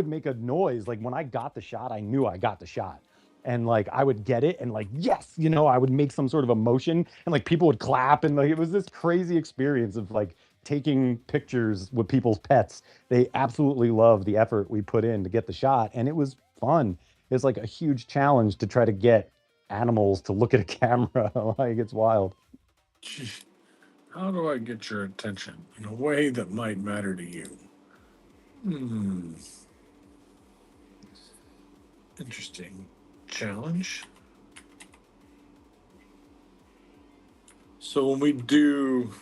make a noise. Like when I got the shot, I knew I got the shot. And like I would get it and like, yes, you know, I would make some sort of emotion and like people would clap. And like it was this crazy experience of like taking pictures with people's pets. They absolutely love the effort we put in to get the shot, and it was fun. It's like a huge challenge to try to get animals to look at a camera. Like it's wild. Gee, how do I get your attention in a way that might matter to you? Hmm. Interesting challenge. So when we do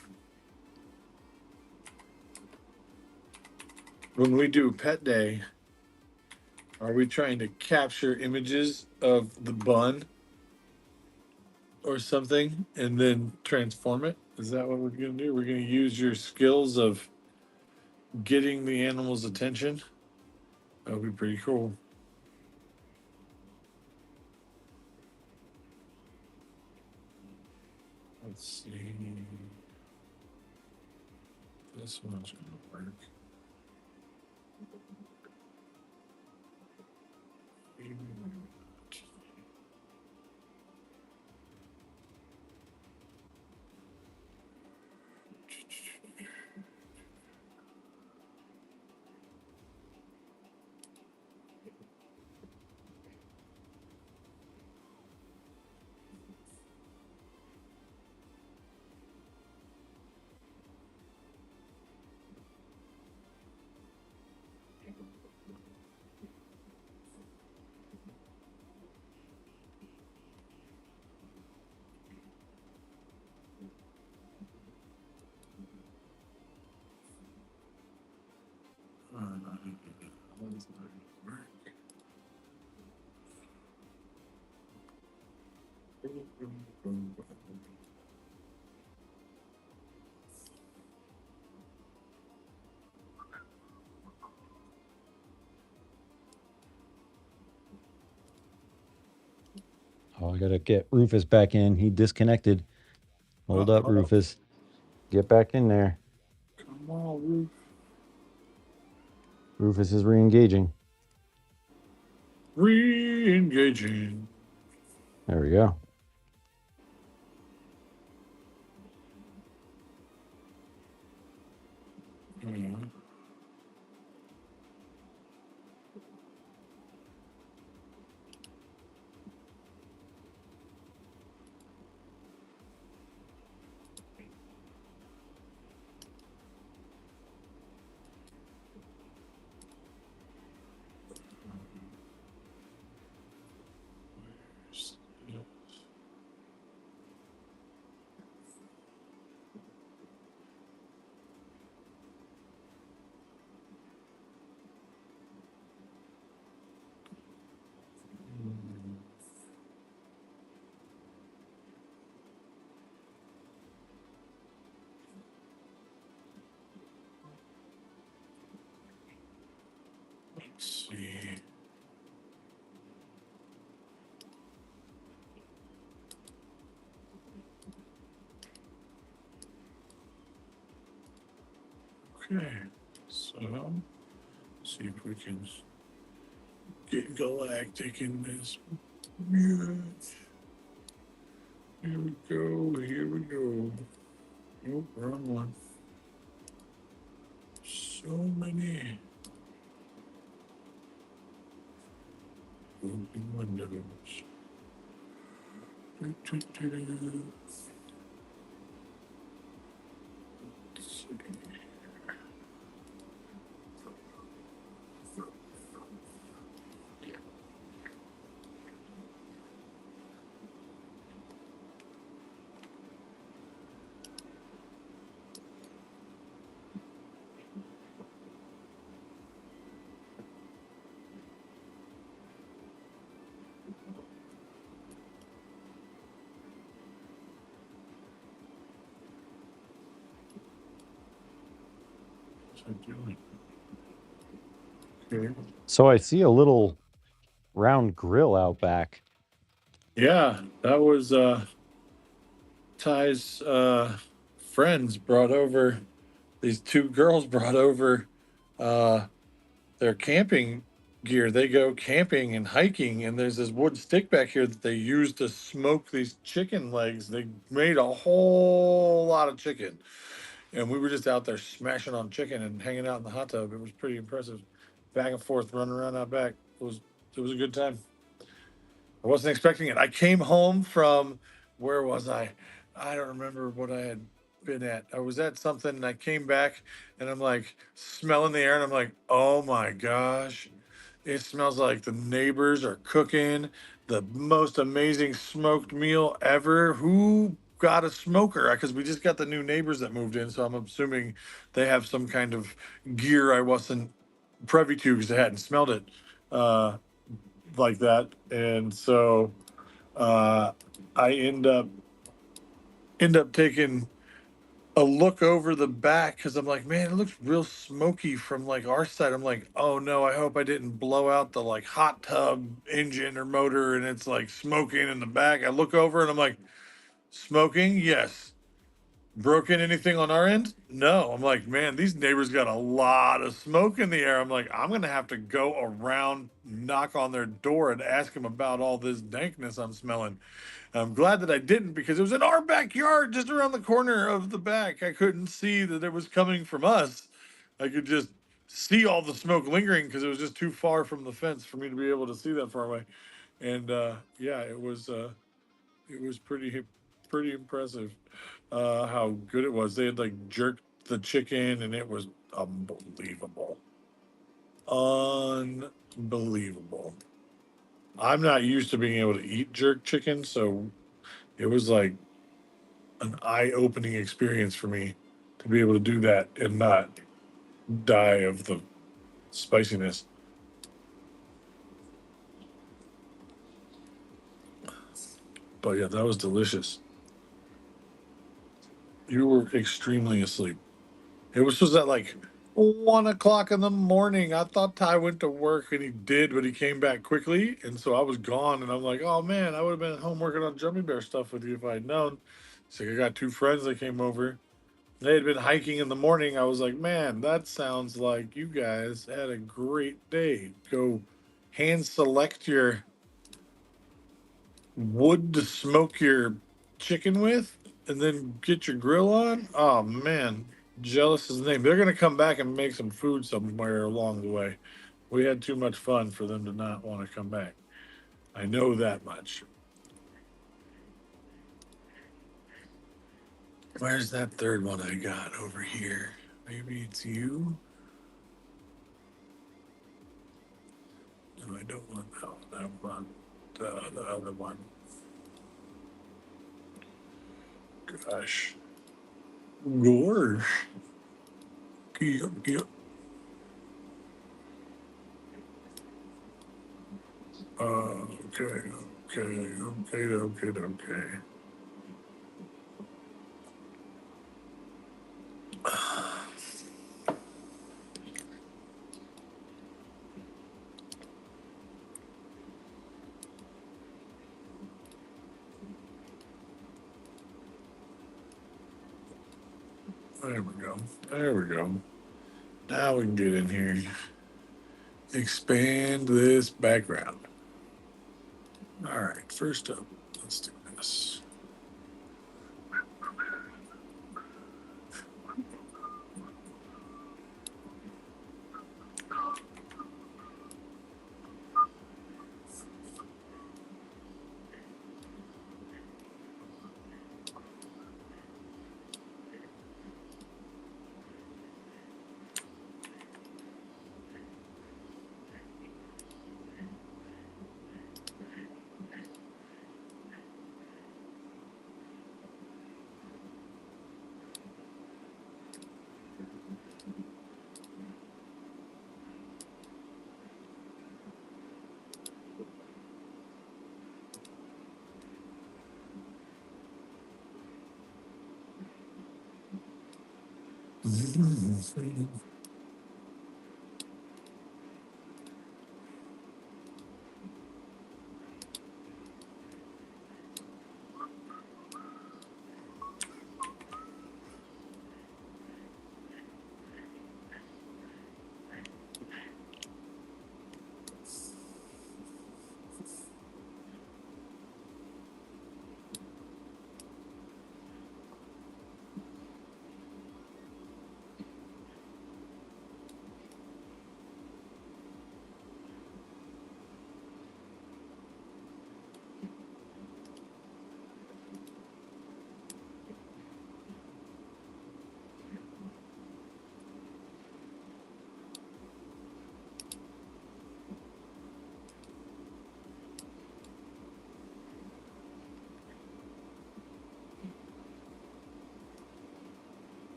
pet day, are we trying to capture images of the bun or something and then transform it? Is that what we're going to do? We're going to use your skills of getting the animal's attention. That would be pretty cool. Let's see. This one's going to work. That's not going to work. Oh, I gotta get Rufus back in. He disconnected. Hold up, Uh-oh. Rufus. Get back in there. Come on, Roof. Rufus is re-engaging. Re-engaging. There we go. Mhm. Let's see. Okay, so see if we can get galactic in this. Yes. Here we go. Here we go. Oh, wrong one. So many open windows. Do-do-do-do. Let's see. Okay. So I see a little round grill out back. Yeah, that was Ty's friends brought over. These two girls brought over uh, their camping gear. They go camping and hiking, and there's this wood stick back here that they use to smoke these chicken legs. They made a whole lot of chicken, and we were just out there smashing on chicken and hanging out in the hot tub. It was pretty impressive. Back and forth, running around out back. It was a good time. I wasn't expecting it. I came home from where was I? I don't remember what I had been at. I was at something and I came back and I'm like smelling the air and I'm like, oh my gosh, it smells like the neighbors are cooking the most amazing smoked meal ever. Who got a smoker? Because we just got the new neighbors that moved in, so I'm assuming they have some kind of gear I wasn't privy to because I hadn't smelled it. Like that, and so uh, I end up taking a look over the back because I'm like, man, it looks real smoky from like our side. I'm like, oh no, I hope I didn't blow out the like hot tub engine or motor and it's like smoking in the back. I look over and I'm like, smoking, yes. Broken anything on our end? No. I'm like, man, these neighbors got a lot of smoke in the air. I'm like, I'm gonna have to go around, knock on their door, and ask them about all this dankness I'm smelling. I'm glad that I didn't because it was in our backyard, just around the corner of the back. I couldn't see that it was coming from us. I could just see all the smoke lingering because it was just too far from the fence for me to be able to see that far away. And yeah, it was pretty impressive how good it was. They had like jerked the chicken and it was unbelievable. Unbelievable. I'm not used to being able to eat jerk chicken, so it was like an eye-opening experience for me to be able to do that and not die of the spiciness. But yeah, that was delicious. You were extremely asleep. It was at like 1 o'clock in the morning. I thought Ty went to work and he did, but he came back quickly. And so I was gone and I'm like, oh man, I would have been at home working on Jummy Bear stuff with you if I had known. So I got two friends that came over. They had been hiking in the morning. I was like, man, that sounds like you guys had a great day. Go hand select your wood to smoke your chicken with and then get your grill on. Oh man, jealous is the name. They're gonna come back and make some food somewhere along the way. We had too much fun for them to not want to come back. I know that much. Where's that third one I got over here? Maybe it's you. No, I don't want that one. I want the other one. Gosh. Gosh. Yep, yep. Okay, okay. There we go. There we go. Now we can get in here. Expand this background. All right, first up, let's do this.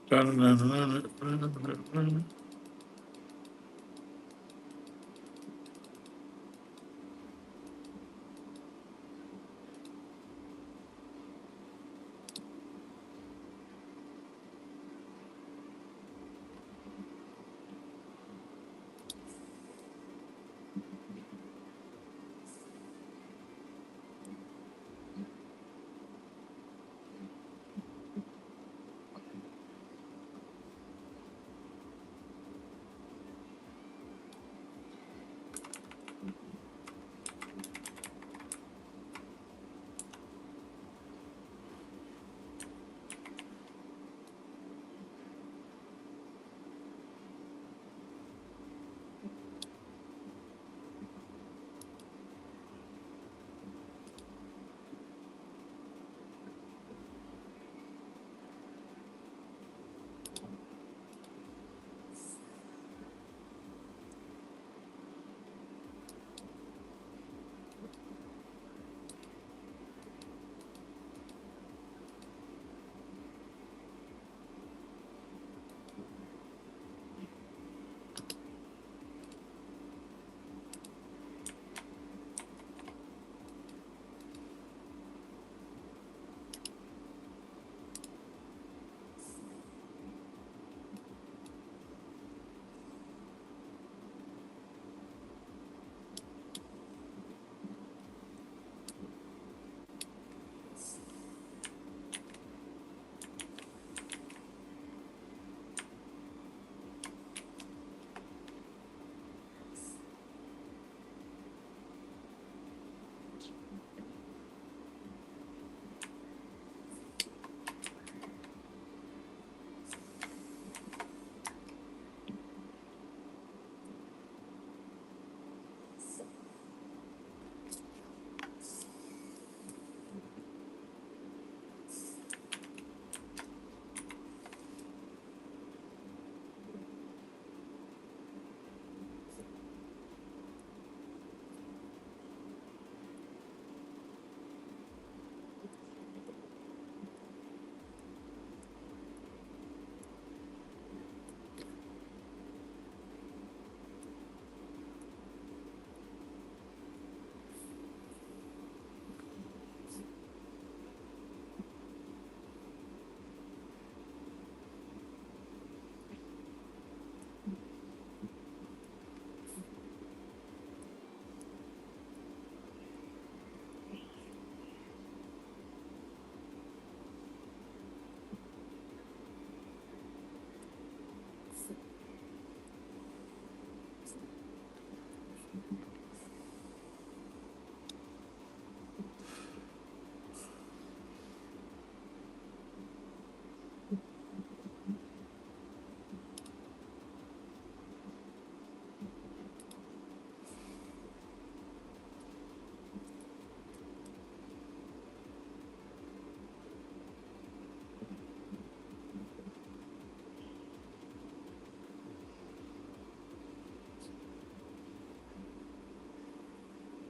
Dun-dun-dun-dun-dun-dun-dun.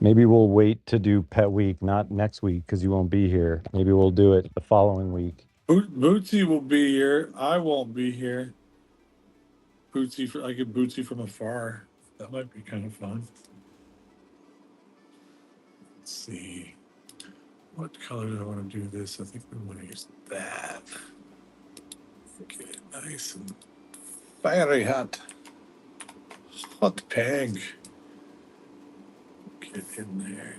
Maybe we'll wait to do Pet Week, not next week, because you won't be here. Maybe we'll do it the following week. Bootsy will be here. I won't be here. I get Bootsy from afar. That might be kind of fun. Let's see. What color do I want to do this? I think we want to use that. Get it nice and fiery hot. Hot peg. Get in there.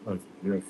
Oh, yeah.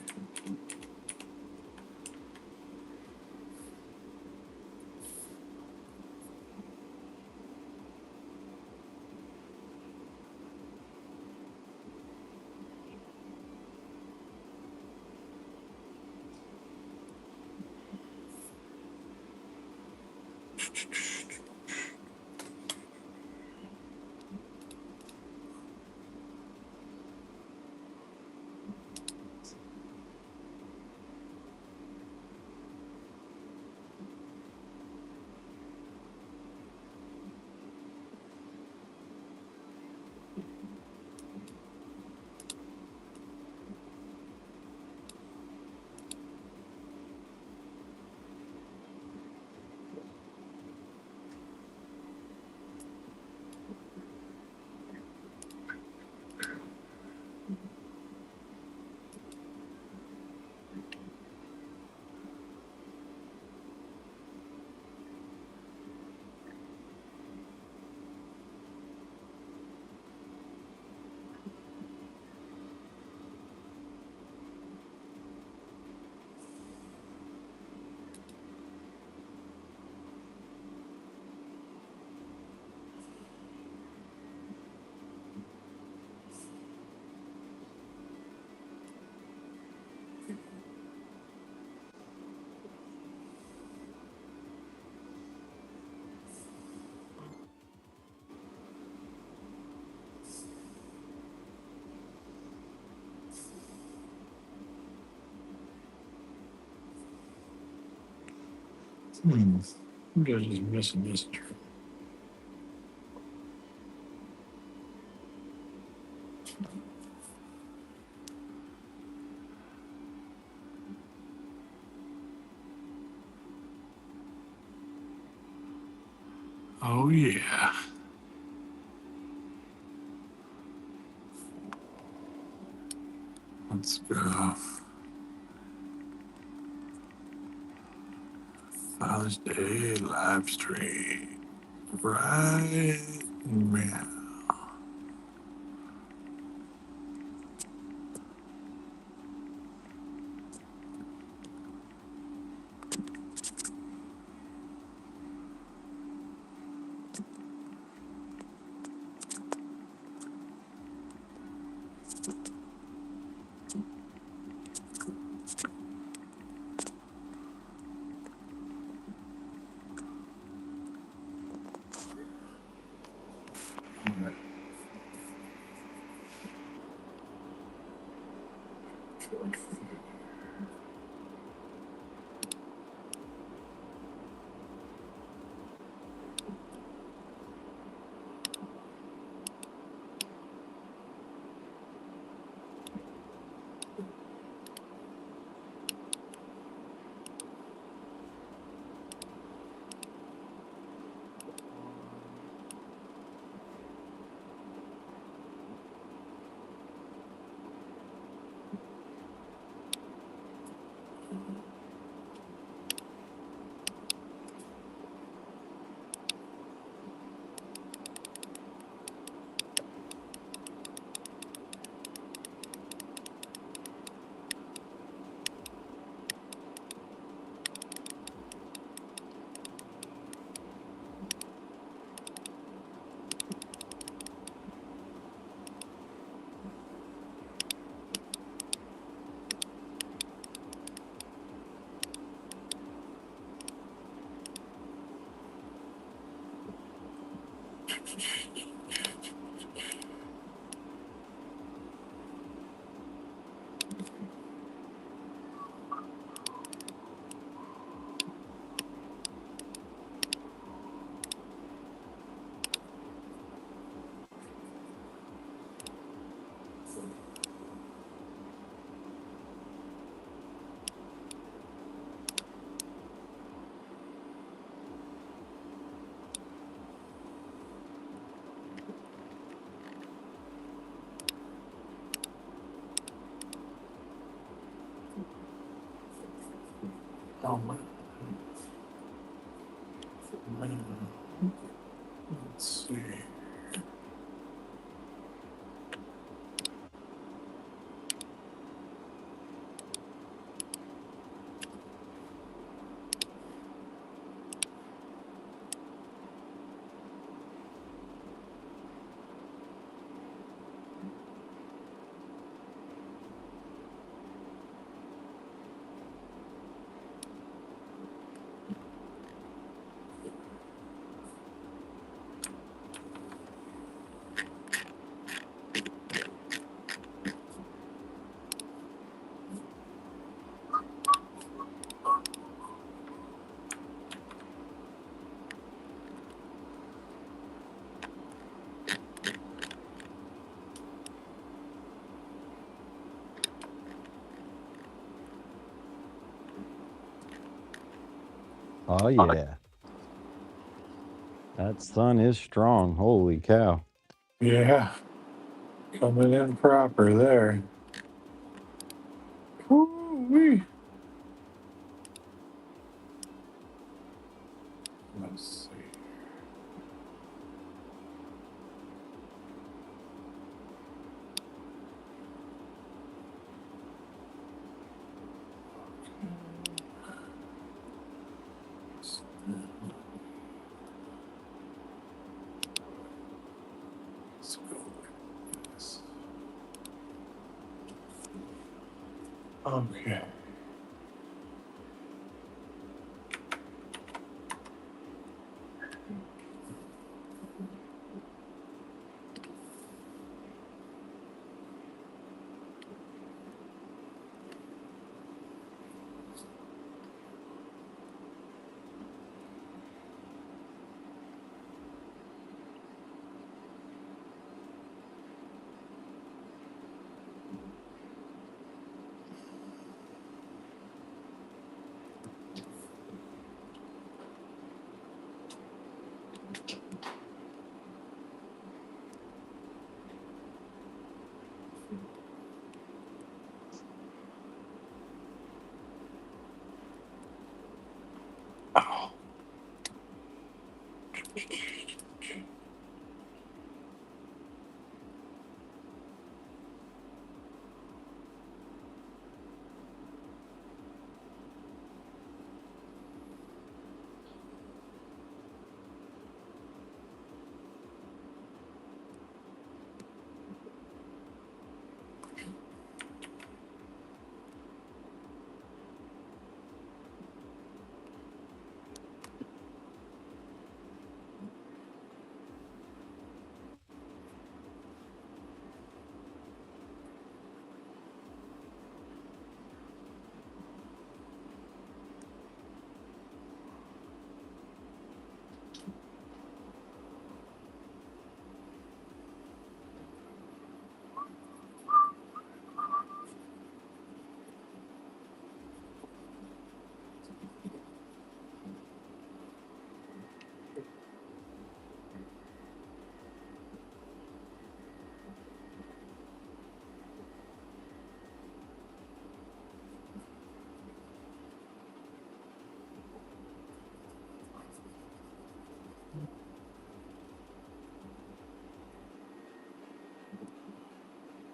I'm just missing this. Oh yeah. Let's go. Father's Day live stream. Right now. Oh man. Let's see. Oh yeah. That sun is strong. Holy cow. Yeah. Coming in proper there. Woo-wee. Let's see. Let's go like this. Okay.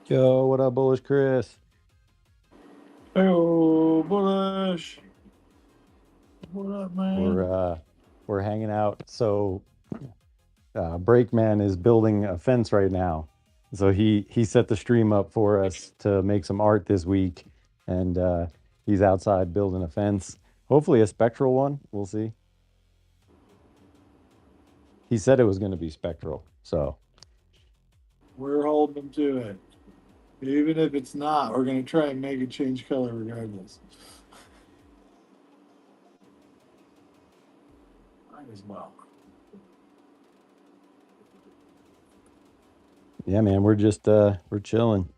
Yo, what up, Bullish Chris? Hey, Bullish. What up, man? We're hanging out. So Breakman is building a fence right now. So he set the stream up for us to make some art this week, and he's outside building a fence. Hopefully a spectral one. We'll see. He said it was going to be spectral. So We're holding them to it. Even if it's not, we're going to try and make it change color regardless. Might as well. yeah, man, we're just we're chilling.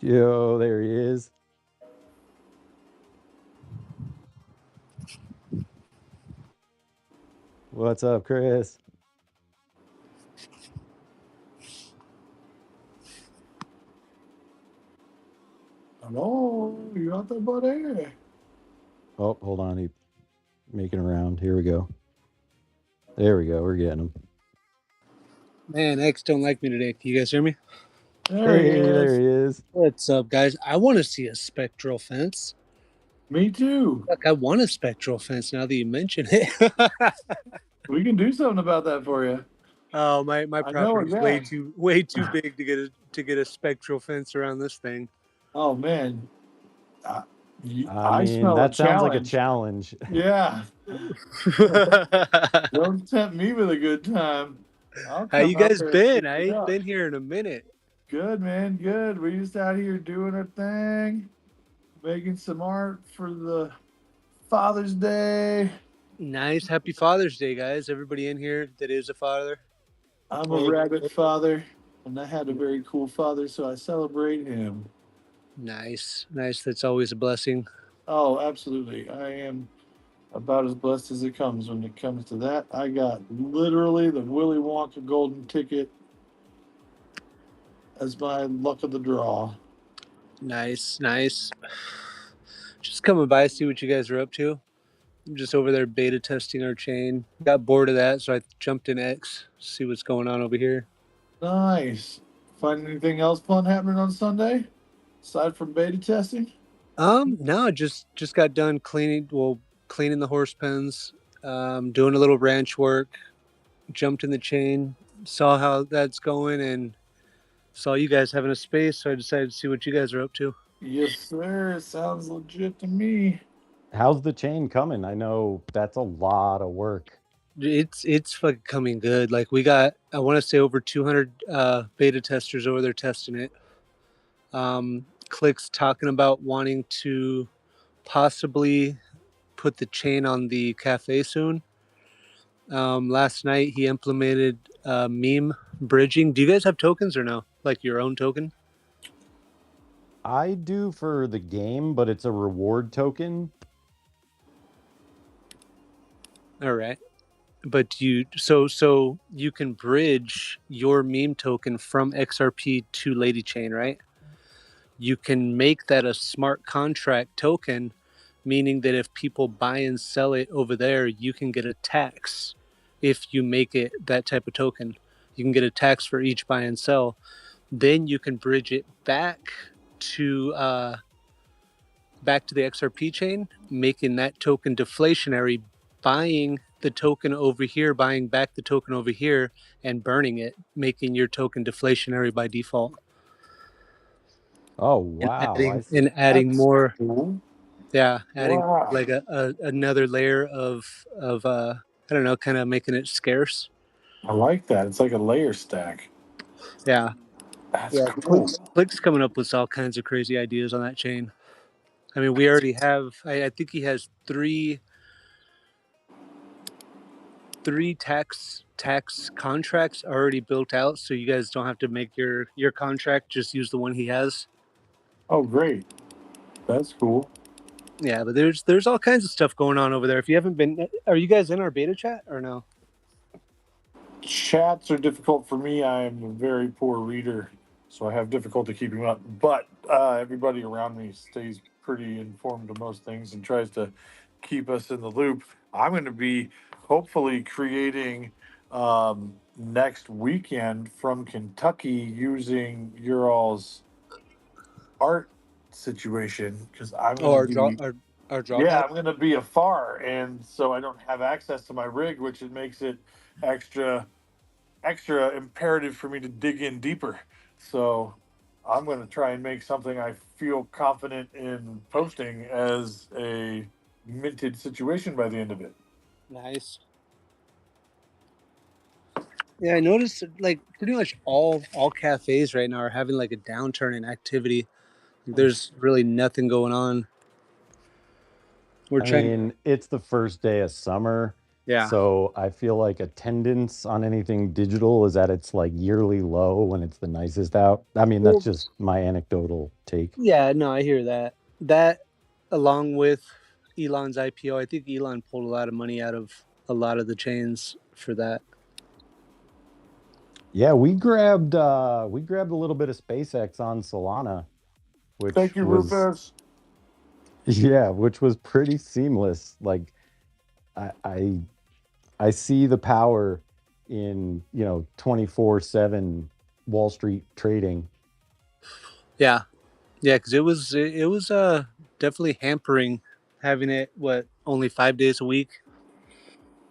Yo, there he is. What's up, Chris? Hello, you out there, buddy? Oh, hold on. He's making around. Here we go. There we go. We're getting him. Man, X don't like me today. Can you guys hear me? There he is. There he is. What's up, guys? I want to see a spectral fence. Me too. Look, I want a spectral fence now that you mention it. We can do something about that for you. Oh, my know property's exactly. way too big to get a spectral fence around this thing. Oh man, I I mean, smell that a sounds like a challenge. challenge. Yeah, don't tempt me with a good time. I'll How come you out guys there and been? pick I it ain't up. been here in a minute. Good, man. Good. We just out here doing our thing, making some art for the Father's Day. Nice. Happy Father's Day, guys. Everybody in here that is a father. I'm a rabbit father, and I had a very cool father, so I celebrate him. Nice. Nice. That's always a blessing. Oh, absolutely. I am about as blessed as it comes when it comes to that. I got literally the Willy Wonka golden ticket as my luck of the draw. Nice. Nice. Just coming by, see what you guys are up to. I'm just over there beta testing our chain. Got bored of that, so I jumped in X, see what's going on over here. Nice. Find anything else fun happening on Sunday aside from beta testing? No, just got done cleaning the horse pens, doing a little ranch work, jumped in the chain, saw how that's going, and saw you guys having a space, so I decided to see what you guys are up to. Yes, sir. It sounds legit to me. How's the chain coming? I know that's a lot of work. It's fucking coming good. Like we got, I want to say over 200 beta testers over there testing it. Click's talking about wanting to possibly put the chain on the cafe soon. Last night he implemented meme bridging. Do you guys have tokens or no? Like your own token? I do for the game, but it's a reward token. All right. But so you can bridge your meme token from XRP to Lady Chain, right? You can make that a smart contract token meaning that if people buy and sell it over there, you can get a tax if you make it that type of token. You can get a tax for each buy and sell. Then you can bridge it to the XRP chain, making that token deflationary, buying the token over here, buying back the token over here, and burning it, making your token deflationary by default. Oh wow! Adding That's more, cool. adding Wow. like another layer of I don't know, kind of making it scarce. I like that. It's like a layer stack. Yeah, That's yeah. cool. Click's coming up with all kinds of crazy ideas on that chain. I mean, we already have. I think he has three tax contracts already built out, so you guys don't have to make your contract. Just use the one he has. Oh, great. That's cool. Yeah, but there's all kinds of stuff going on over there. If you haven't been, are you guys in our beta chat or no? Chats are difficult for me. I am a very poor reader, so I have difficulty keeping up. But everybody around me stays pretty informed of most things and tries to keep us in the loop. I'm going to be hopefully creating next weekend from Kentucky using your all's art situation because I'm Oh, going to be our draw yeah, pad. I'm going to be afar, and so I don't have access to my rig, which it makes it extra imperative for me to dig in deeper. So I'm going to try and make something I feel confident in posting as a minted situation by the end of it. Nice. Yeah, I noticed like pretty much all cafes right now are having like a downturn in activity. There's really nothing going on. We're I trying. mean, it's the first day of summer, Yeah. so I feel like attendance on anything digital is at its like yearly low when it's the nicest out. I mean, that's just my anecdotal take. Yeah, no, I hear that. That along with Elon's IPO, I think Elon pulled a lot of money out of a lot of the chains for that. Yeah, we grabbed a little bit of SpaceX on Solana, which Thank you, was Rufus. yeah, which was pretty seamless. Like I I, I see the power in, 24/7 Wall Street trading. Yeah. Yeah, because it was definitely hampering having it only 5 days a week.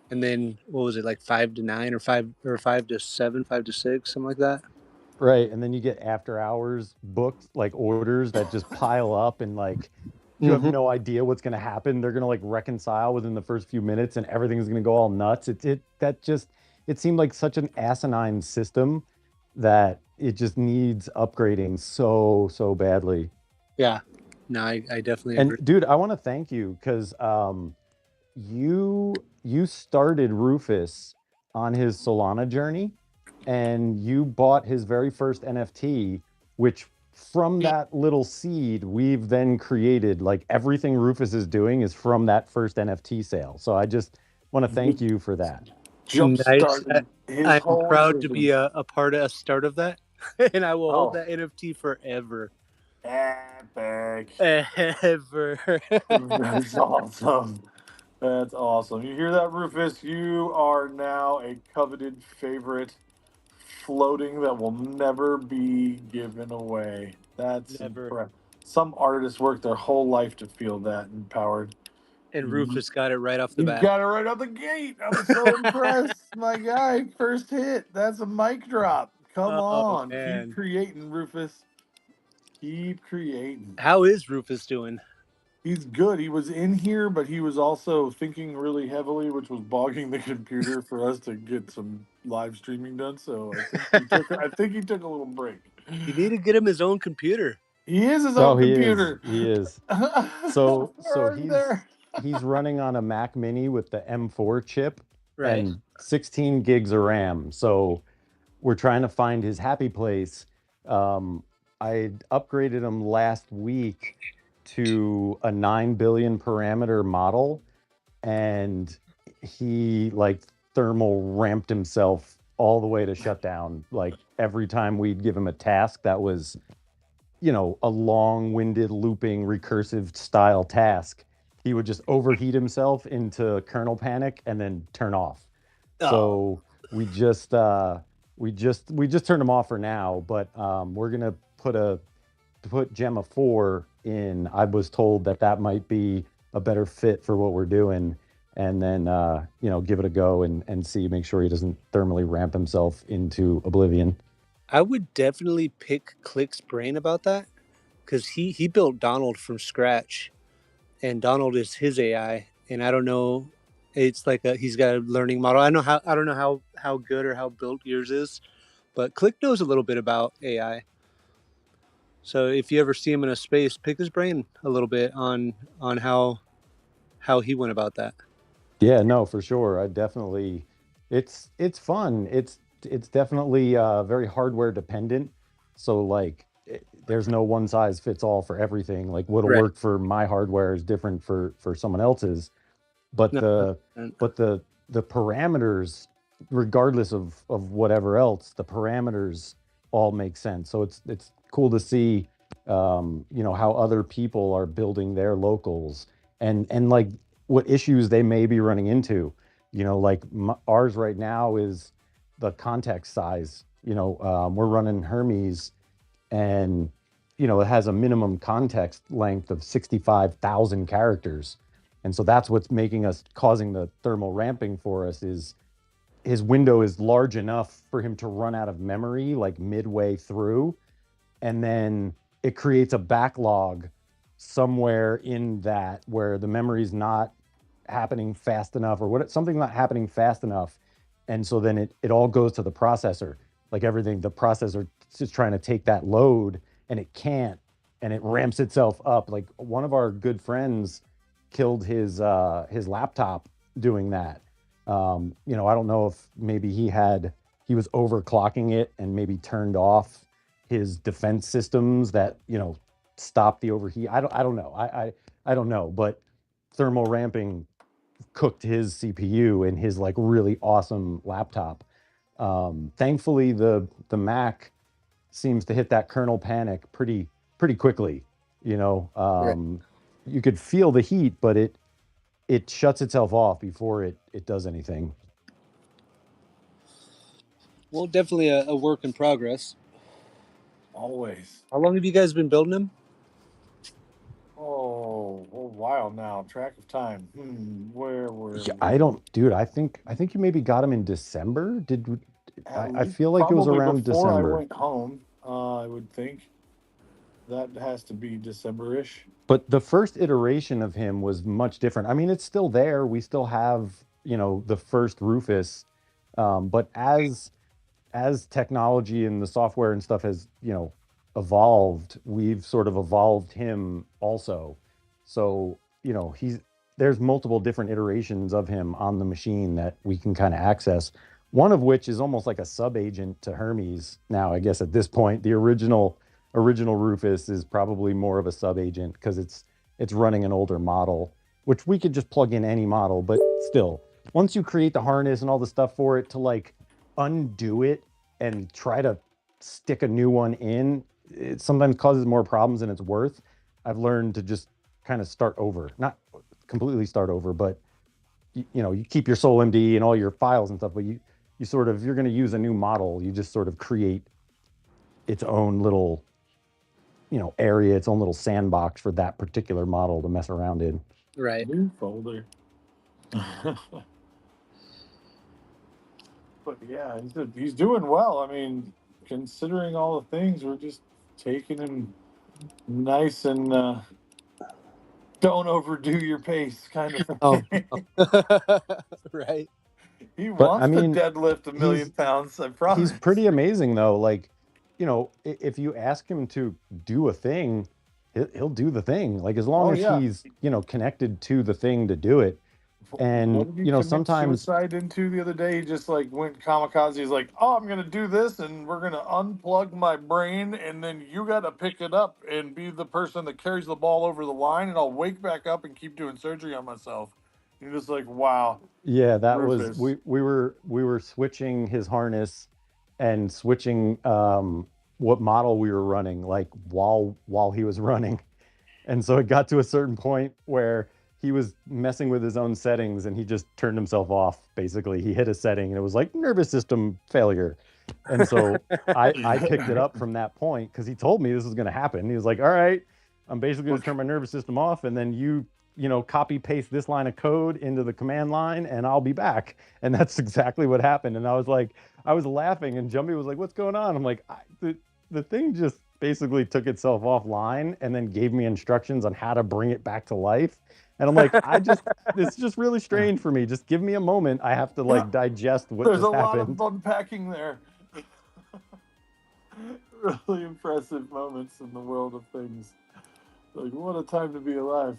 And then what was it, like 5 to 9 or 5 to 7, 5 to 6, something like that? Right. And then you get after hours booked, like orders that just pile up, and like you have Mm-hmm. no idea what's going to happen. They're going to like reconcile within the first few minutes and everything's going to go all nuts. It seemed like such an asinine system that it just needs upgrading so badly. Yeah. No, I definitely And agree. dude, I want to thank you because you started Rufus on his Solana journey, and you bought his very first NFT, which from that little seed we've then created, like everything Rufus is doing is from that first NFT sale. So I just want to thank you for that. Jump Nice. started his I'm whole proud to be existence. a part of a start of that, and I will hold Oh, that NFT forever. epic. Ever. That's awesome. That's awesome. You hear that, Rufus? You are now a coveted favorite floating that will never be given away. That's Never. impressive. Some artists work their whole life to feel that empowered. And You Rufus got it right off the you bat. got it right out the gate. I'm so impressed. My guy, first hit. That's a mic drop. Come Oh on. Keep man. creating, Rufus. Keep creating. How is Rufus doing? He's good. He was in here, but he was also thinking really heavily, which was bogging the computer for us to get some live streaming done. So I think he took a little break. You need to get him his own computer. He is his Oh, own he is. computer. He is. So Where so are you he's there? he's running on a Mac Mini with the M4 chip Right. and 16 gigs of RAM. So we're trying to find his happy place. I upgraded him last week to a 9 billion parameter model, and he like thermal ramped himself all the way to shut down. Like every time we'd give him a task that was, a long-winded, looping, recursive style task, he would just overheat himself into kernel panic and then turn off. Oh, So we just turned him off for now, but we're gonna put Gemma 4 in. I was told that that might be a better fit for what we're doing, and then give it a go and see, make sure he doesn't thermally ramp himself into oblivion. I would definitely pick Click's brain about that because he built Donald from scratch, and Donald is his AI, and I don't know. It's like he's got a learning model. I don't know how good or how built yours is, but Click knows a little bit about AI. So if you ever see him in a space, pick his brain a little bit on how he went about that. Yeah, no, for sure. I definitely, it's fun. It's definitely very hardware dependent. So like, there's no one size fits all for everything. Like what'll Right. work for my hardware is different for someone else's. But No, the and- but the parameters, regardless of whatever else, the parameters all make sense. So it's cool to see, how other people are building their locals, and like what issues they may be running into. Like ours right now is the context size. We're running Hermes, and it has a minimum context length of 65,000 characters, and so that's what's causing the thermal ramping for us. Is his window is large enough for him to run out of memory like midway through, and then it creates a backlog somewhere in that where the memory's not happening fast enough, or something not happening fast enough, and so then it all goes to the processor. Like everything, the processor is trying to take that load, and it can't, and it ramps itself up. Like one of our good friends killed his laptop doing that. I don't know if maybe he was overclocking it and maybe turned off his defense systems that stop the overheat. I don't know. I don't know, but thermal ramping cooked his CPU in his like really awesome laptop. Thankfully, the Mac seems to hit that kernel panic pretty quickly. right. You could feel the heat, but it shuts itself off before it does anything. Well, definitely a work in progress. Always. How long have you guys been building him? Oh, a while now. Track of time. Where were Yeah, we? I don't, dude. I think you maybe got him in December. At I least feel like it was probably around before I December. went home. I would think that has to be December-ish. But the first iteration of him was much different. I mean, it's still there. We still have, the first Rufus. But as technology and the software and stuff has, evolved, we've sort of evolved him also. So, there's multiple different iterations of him on the machine that we can kind of access. One of which is almost like a sub agent to Hermes now, I guess at this point. The original Rufus is probably more of a sub agent because it's running an older model, which we could just plug in any model, but still, once you create the harness and all the stuff for it, to like undo it and try to stick a new one in, it sometimes causes more problems than it's worth. I've learned to just kind of start over, not completely start over, but you keep your Soul MD and all your files and stuff, but you sort of, if you're going to use a new model, you just sort of create its own little area, its own little sandbox for that particular model to mess around in. Right. New folder. But yeah, he's doing well. I mean, considering all the things, we're just taking him nice and don't overdo your pace kind of Oh, thing. right. He But I wants to mean, deadlift a million he's pounds, I he's promise. pretty amazing though. Like, if you ask him to do a thing, he'll do the thing. Like as long Oh as yeah. he's connected to the thing to do it. What And did he commit sometimes, suicide into the other day? He just like went kamikaze. He's like, "Oh, I'm gonna do this, and we're gonna unplug my brain, and then you gotta pick it up and be the person that carries the ball over the line, and I'll wake back up and keep doing surgery on myself." And you're just like, "Wow, yeah, that was, Rufus." we were switching his harness and switching what model we were running, like while he was running. And so it got to a certain point where he was messing with his own settings and he just turned himself off. Basically, he hit a setting and it was like nervous system failure. And so I picked it up from that point because he told me this was going to happen. He was like, all right, I'm basically going to turn my nervous system off, and then you know, copy paste this line of code into the command line and I'll be back. And that's exactly what happened. And I was like, I was laughing and Jumpy was like, what's going on? I'm like, the thing just basically took itself offline and then gave me instructions on how to bring it back to life. And I'm like, it's just really strange for me. Just give me a moment. I have to like digest what There's just a lot of happened. unpacking there. Really impressive moments in the world of things. Like, what a time to be alive.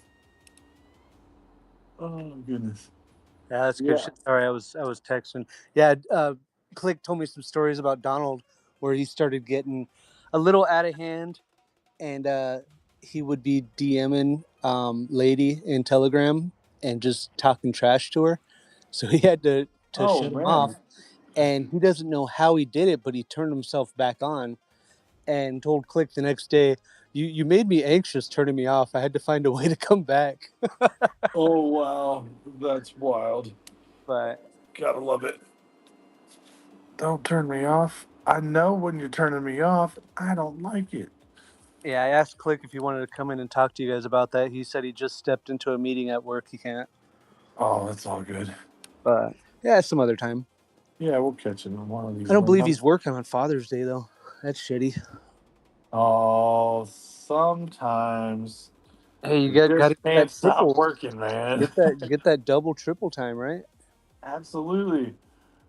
Oh, goodness. Yeah, that's good Yeah. shit. Sorry, I was texting. Yeah, Click told me some stories about Donald where he started getting a little out of hand, and he would be DMing lady in Telegram and just talking trash to her. So he had to Oh, shut him man. off, and he doesn't know how he did it, but he turned himself back on and told Click the next day, "You made me anxious turning me off. I had to find a way to come back." Oh, wow. That's wild. But Gotta love it. Don't turn me off. I know when you're turning me off. I don't like it. yeah, I asked Click if he wanted to come in and talk to you guys about that. He said he just stepped into a meeting at work. He can't. Oh, that's all good. But yeah, some other time. Yeah, we'll catch him on one of these. I don't believe he's working on Father's Day though. That's shitty. Oh, sometimes Hey, you you got to just get can't that stop triple. working, man. Get that double triple time, right? Absolutely.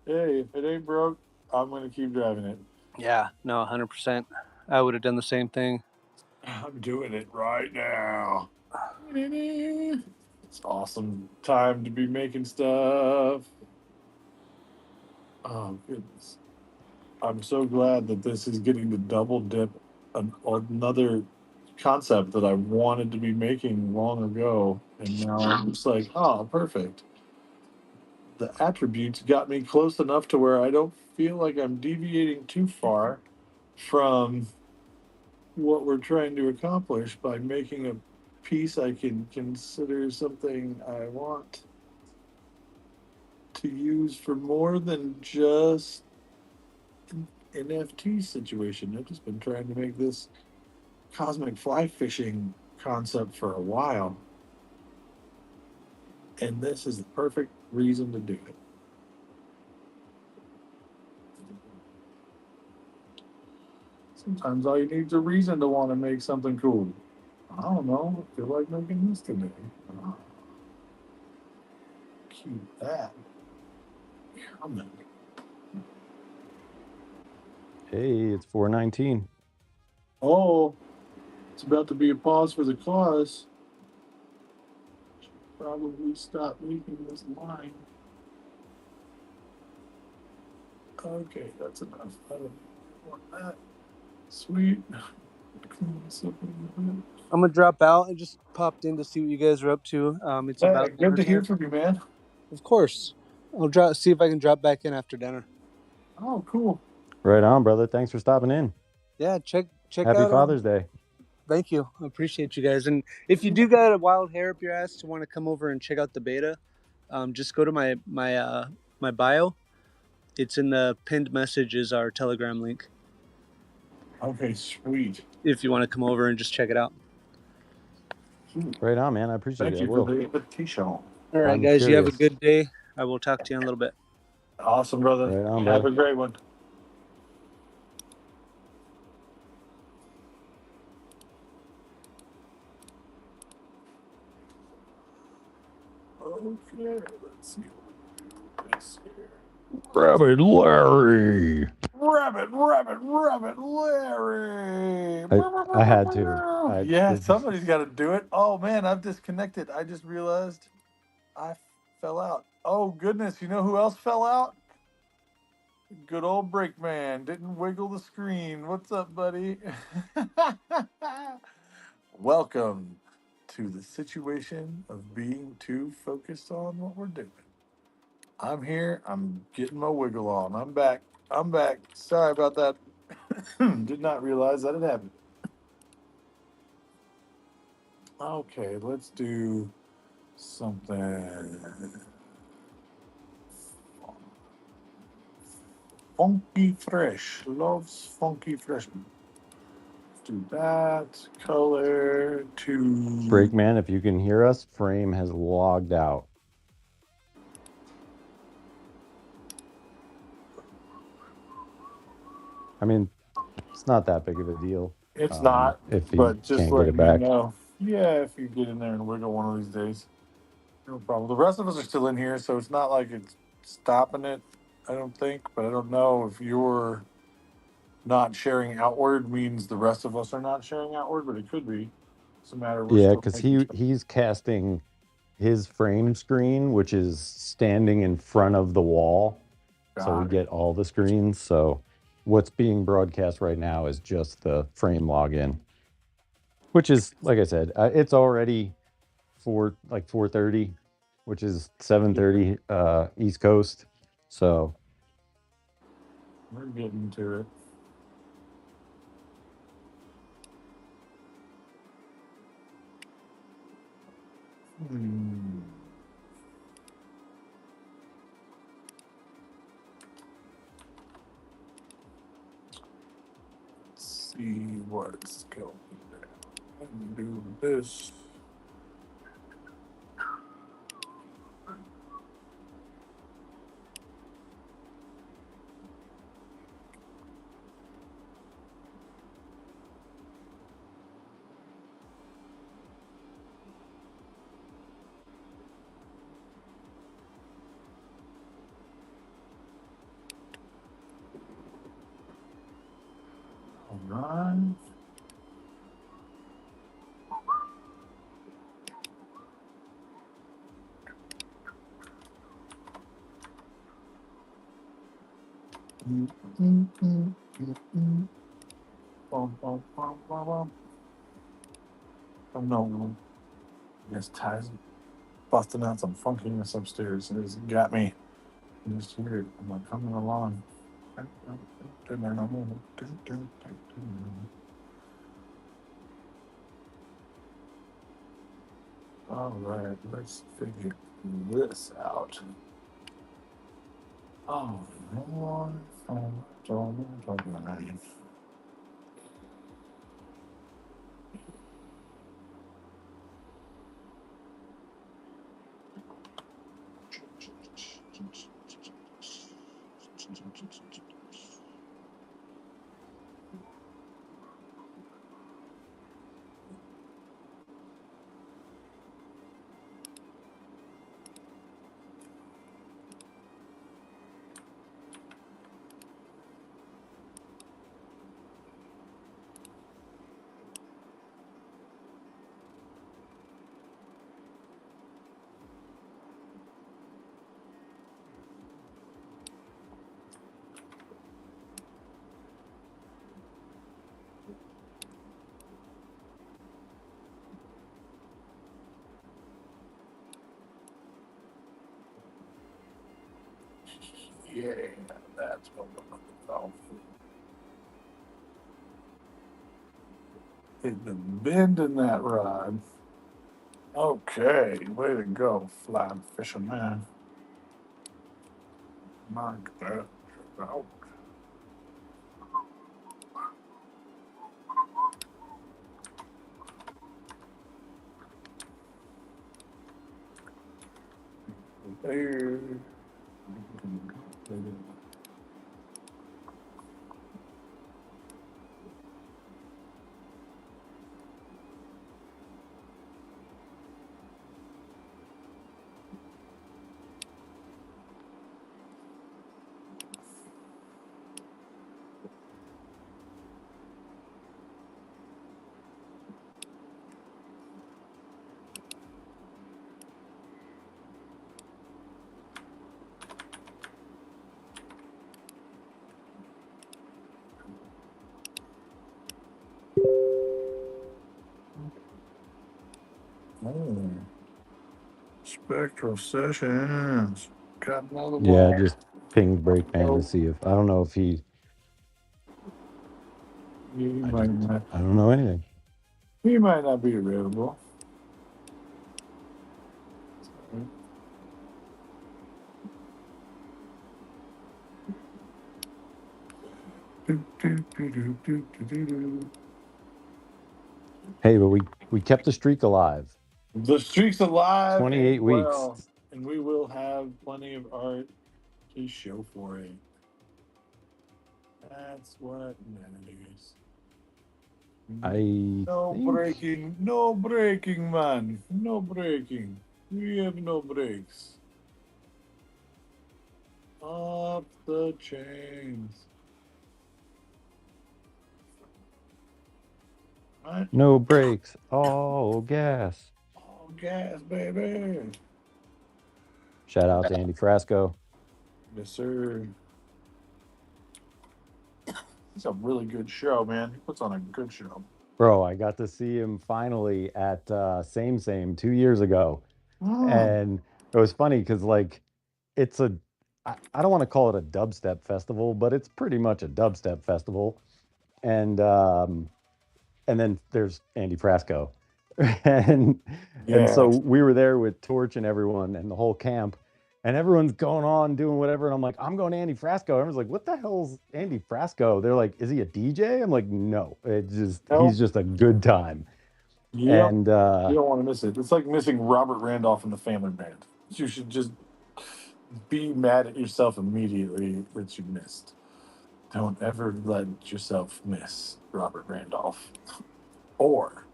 Hey, if it ain't broke, I'm gonna keep driving it. Yeah, no, 100%. I would have done the same thing. I'm doing it right now. It's awesome time to be making stuff. Oh goodness. I'm so glad that this is getting to double dip another concept that I wanted to be making long ago. And now I'm just like, oh, perfect. The attributes got me close enough to where I don't feel like I'm deviating too far from what we're trying to accomplish by making a piece I can consider something I want to use for more than just an NFT situation. I've just been trying to make this cosmic fly fishing concept for a while, and this is the perfect reason to do it. Sometimes all you need is a reason to want to make something cool. I don't know. I feel like making this today. Keep that coming. Hey, it's 4:19. Oh, it's about to be a pause for the cause. Should probably stop leaking this line. Okay, that's enough. I don't want that. Sweet. Clean this up a little bit. I'm gonna drop out. I just popped in to see what you guys are up to. It's Hey, about good to dinner hear time. from you, man. Of course. I'll see if I can drop back in after dinner. Oh, cool. Right on, brother. Thanks for stopping in. Yeah, check Happy out. Father's Day. Thank you. I appreciate you guys. And if you do got a wild hair up your ass to want to come over and check out the beta, just go to my bio. It's in the pinned message is our Telegram link. Okay, sweet. If you want to come over and just check it out. Right on, man. I appreciate Thank it. you I for will. the invitation. All right, I'm guys. You have a curious. good day. I will talk to you in a little bit. Awesome, brother. Right on, Have brother. a great one. Okay, let's see what we do this here. Rabbit Larry. Rabbit, Larry. I had to. Yeah, somebody's got to do it. Oh man, I've disconnected. I just realized I fell out. Oh goodness, you know who else fell out? Good old Breakman didn't wiggle the screen. What's up, buddy? Welcome to the situation of being too focused on what we're doing. I'm here. I'm getting my wiggle on. I'm back. Sorry about that. Did not realize that had happened. Okay, let's do something funky fresh. Loves funky fresh. Let's do that. Color to Breakman, if you can hear us, Frame has logged out. I mean, it's not that big of a deal. It's not, If he but just can't get it letting you back. know. Yeah, if you get in there and wiggle one of these days, no problem. The rest of us are still in here, so it's not like it's stopping it. I don't think, but I don't know if you're not sharing outward means the rest of us are not sharing outward, but it could be. It's a matter we're Yeah, still because making. he's casting his frame screen, which is standing in front of the wall. So we Got it. get all the screens. So what's being broadcast right now is just the frame login, which is, like I said, it's already 4:30, which is 7:30 East Coast. So We're getting to it. Hmm. Let's see what's going on. And do this. All right. Bum, bum, bum, bum, bum. Oh no, this ties busting out some funkiness upstairs. It's got me. Just weird. I'm like coming along. All right, let's figure this out. Oh, Lord. Yeah, that's what we're looking for. Hit the bend in that rod. Okay, way to go, fly fisherman. Mark that out. There. Oh, Spectral sessions. Got another yeah, one. just ping Breakman to Oh, see if, I don't know if he might not. I don't know anything. He might not be available. Hey, but we kept the streak alive. The streak's alive 28 and weeks. well, and we will have plenty of art to show for it. That's what matters. I No think breaking, no breaking, man. No breaking. We have no breaks. Up the chains. Right? no brakes, all gas. All gas, baby. Shout out to Andy Frasco. Yes, sir. It's a really good show, man. He puts on a good show. Bro, I got to see him finally at Same 2 years ago. And it was funny because like it's a I don't want to call it a dubstep festival, but it's pretty much a dubstep festival. And then there's Andy Frasco. and and Yeah. so we were there with Torch and everyone and the whole camp. And everyone's going on doing whatever. And I'm like, I'm going to Andy Frasco. Everyone's like, what the hell's Andy Frasco? They're like, is he a DJ? I'm like, no. He's just a good time. Yep. And You don't want to miss it. It's like missing Robert Randolph in the Family Band. You should just be mad at yourself immediately that you missed. Don't ever let yourself miss Robert Randolph or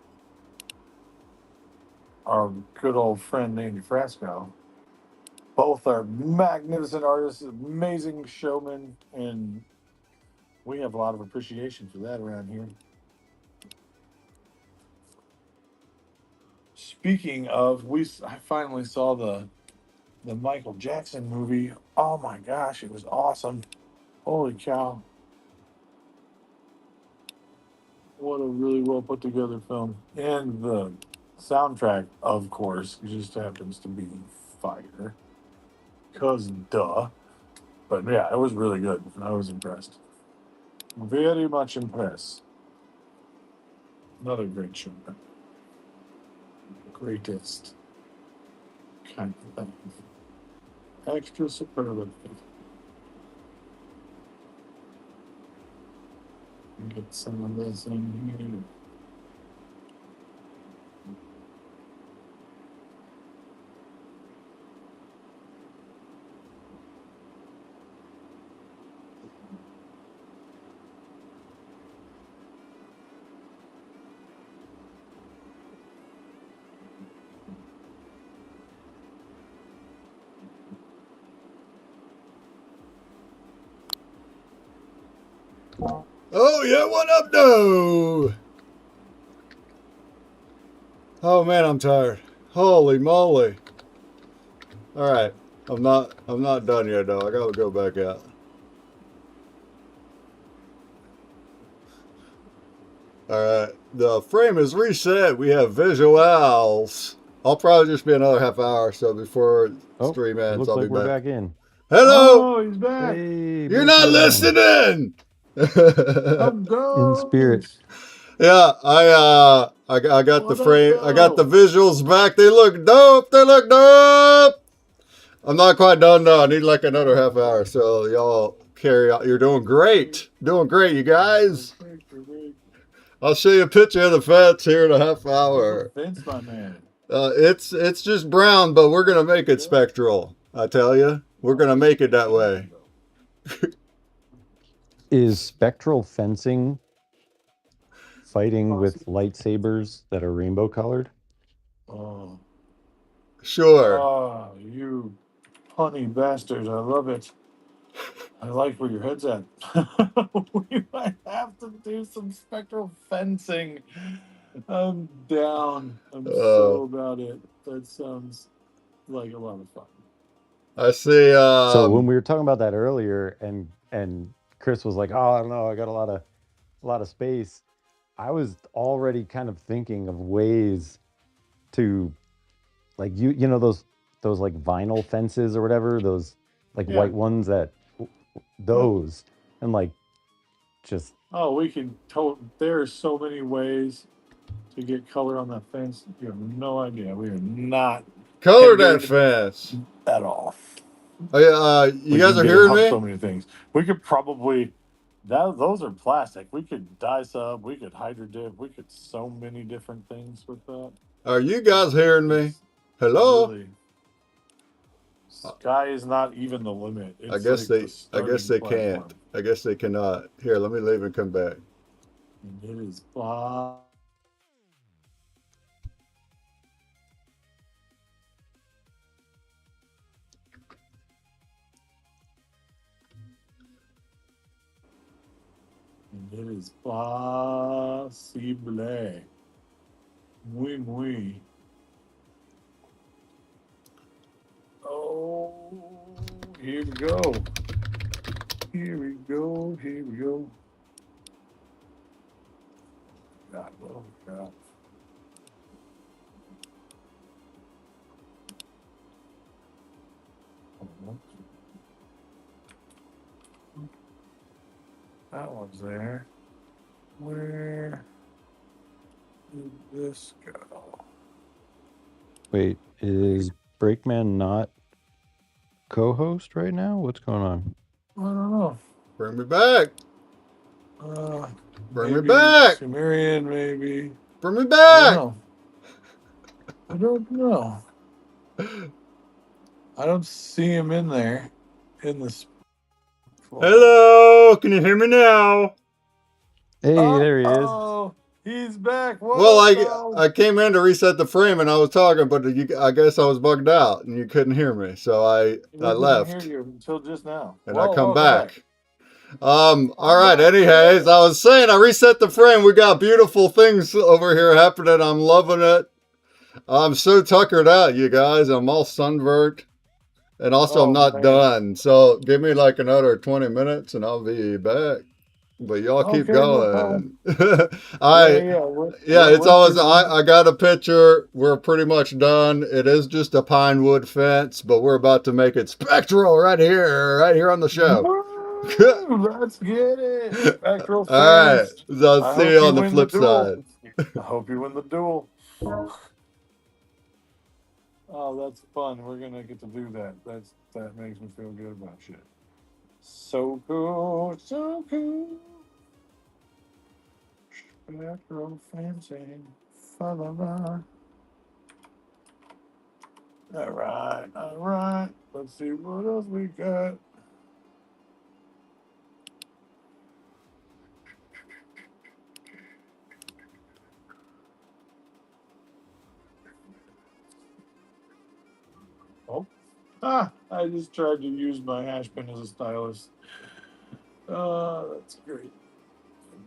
our good old friend Andy Frasco. Both are magnificent artists, amazing showmen, and we have a lot of appreciation for that around here. Speaking of, I finally saw the Michael Jackson movie. Oh my gosh, it was awesome. Holy cow. What a really well put together film. And the soundtrack, of course, just happens to be fire. Because duh. But yeah, it was really good. I was impressed. Very much impressed. Another great show. Greatest kind of thing. Extra superlative. Get some of this in here. Oh yeah, what up, no? Oh man, I'm tired. Holy moly! All right, I'm not done yet though. I gotta go back out. All right, the frame is reset. We have visuals. I'll probably just be another half hour or so before stream ends. looks I'll like be we're back. back in. Hello. Oh, he's back. Hey, You're not listening. I'm in spirit. Yeah, I got the What up, frame. I got the though? visuals back. They look dope. They look dope. I'm not quite done though. I need like another half hour. So y'all carry on. You're doing great. Doing great, you guys. I'll show you a picture of the fence here in a half hour. Fence, my man. It's just brown, but we're gonna make it spectral. I tell you, we're gonna make it that way. Is spectral fencing fighting with lightsabers that are rainbow colored? Oh, Sure. oh, you honey bastard! I love it. I like where your head's at. We might have to do some spectral fencing. I'm down. I'm so about it. That sounds like a lot of fun. I see. So when we were talking about that earlier, and Chris was like, "Oh, I don't know, I got a lot of space." I was already kind of thinking of ways to, like you know those like vinyl fences or whatever, those like white ones those and like just Oh, we can. There are so many ways to get color on that fence. You have no idea. We are not color that fence at all. You guys are get it hearing on me? so many things. We could probably Those are plastic. We could dye sub, we could hydro dip, we could so many different things with that. Are you guys hearing me? It's Hello? really, sky is not even the limit. I It's guess like the I guess starting they platform. can't. I guess they cannot. Here, let me leave and come back. It is fun. It is possible. Muy, muy. Oh, here we go. Here we go. Here we go. God, oh God. That one's there. Where did this go? Wait, is Breakman not co-host right now? What's going on? I don't know. Bring me back. Bring me Maybe back. Sumerian, maybe. Bring me I don't back. know. I don't know. I don't see him in there. In the. Hello. Can you hear me now? Hey, there he is. Oh, he's back. What Well, up, I dog? came in to reset the frame and I was talking, but I guess I was bugged out and you couldn't hear me, so I We couldn't hear left you until just now. and I Well, come welcome back. back. All right. Back, Anyways, yeah. I was saying I reset the frame. We got beautiful things over here happening. I'm loving it. I'm so tuckered out, you guys. I'm all sunburnt. And also, I'm Oh not man. done. So give me like another 20 minutes and I'll be back. But y'all keep Okay, no problem. going. Yeah, I, yeah. yeah, it's We're always, pretty. I got a picture. We're pretty much done. It is just a pine wood fence, but we're about to make it spectral right here on the show. Woo! Let's get it. Spectral All right. fence. So I'll I see hope you you on the win the flip duel. side. I hope you win the duel. Oh, that's fun. We're gonna get to do that. That makes me feel good about shit. So cool, so cool. Spectral fencing. Fa la la. All right, all right. Let's see what else we got. Oh, I just tried to use my hash pin as a stylus. That's great.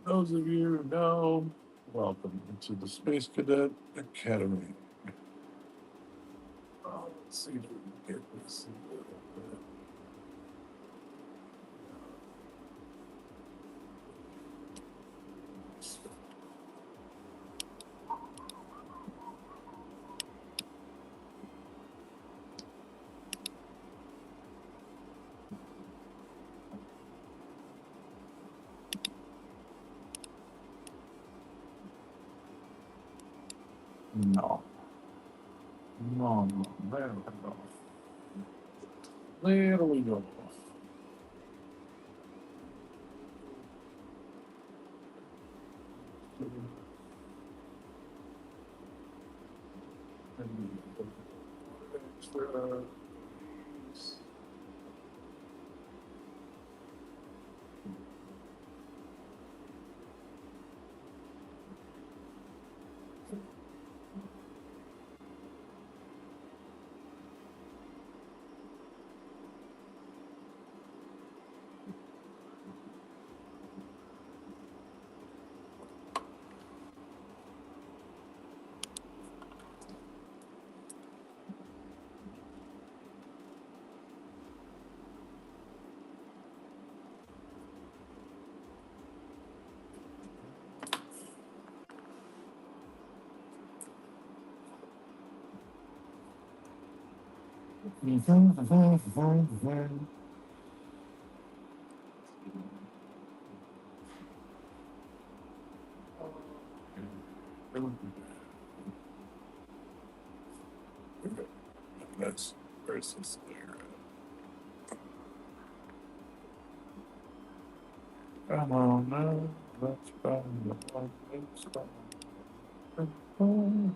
For those of you who know, welcome to the Space Cadet Academy. Let's see if we can get this. No. No, no. There we go. There we go. Extra. That's versus there. Come on now, let's go. Let's go.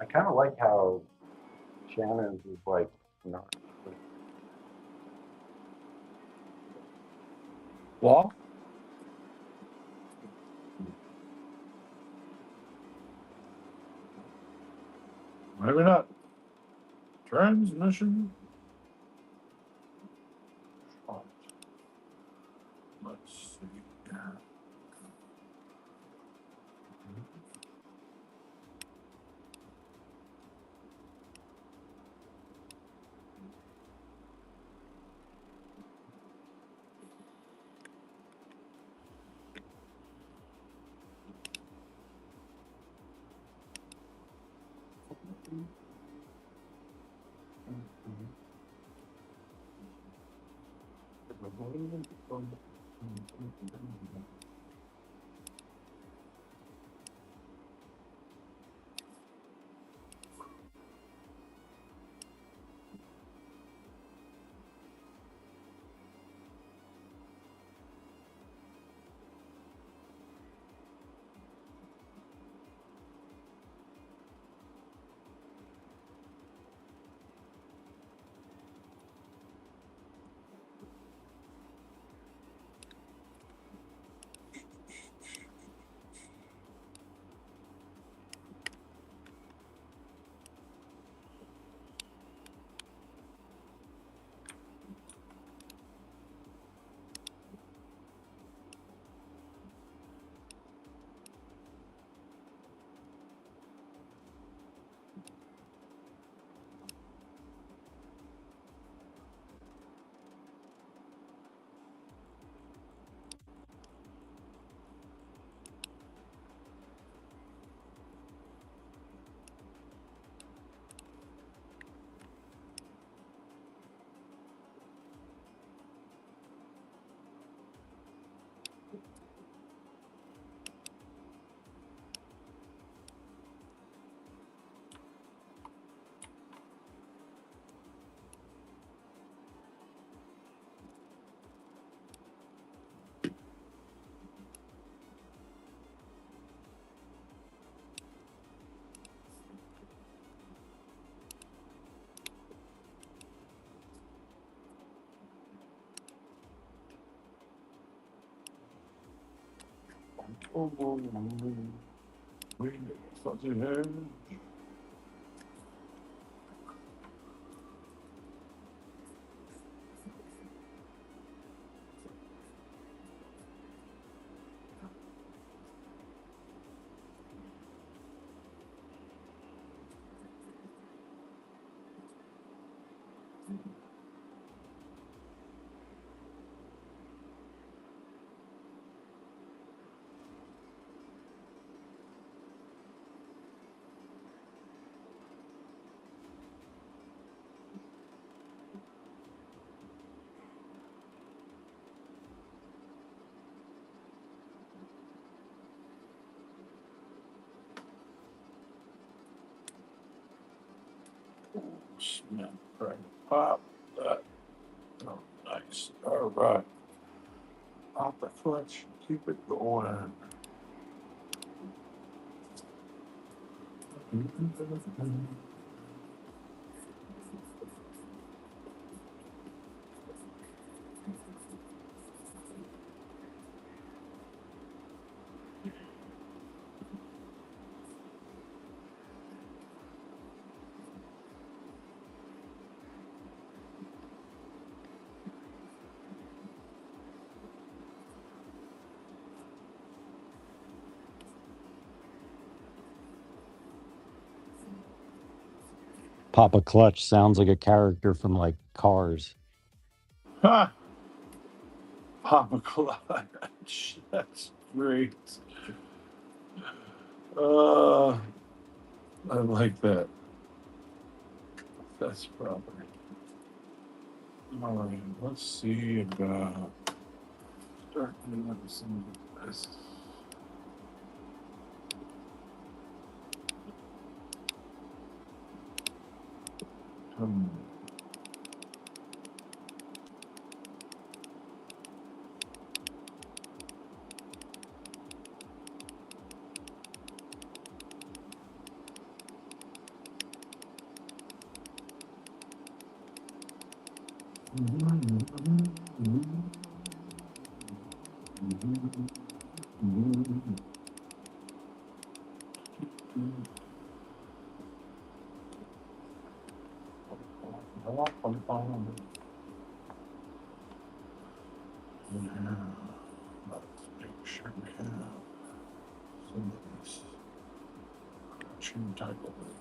I kind of like how Shannon's is like not. Walk? Maybe not. Transmission. Oh, let's see. Fuzzy hair. Snap, crack, pop. That. Oh, nice. All right. Pop the clutch. Keep it going. Papa Clutch sounds like a character from like Cars. Ha! Papa Clutch. That's great. I like that. That's proper. All right, let's see about starting with some of this. Let's make sure we have some of this cartoon type of thing.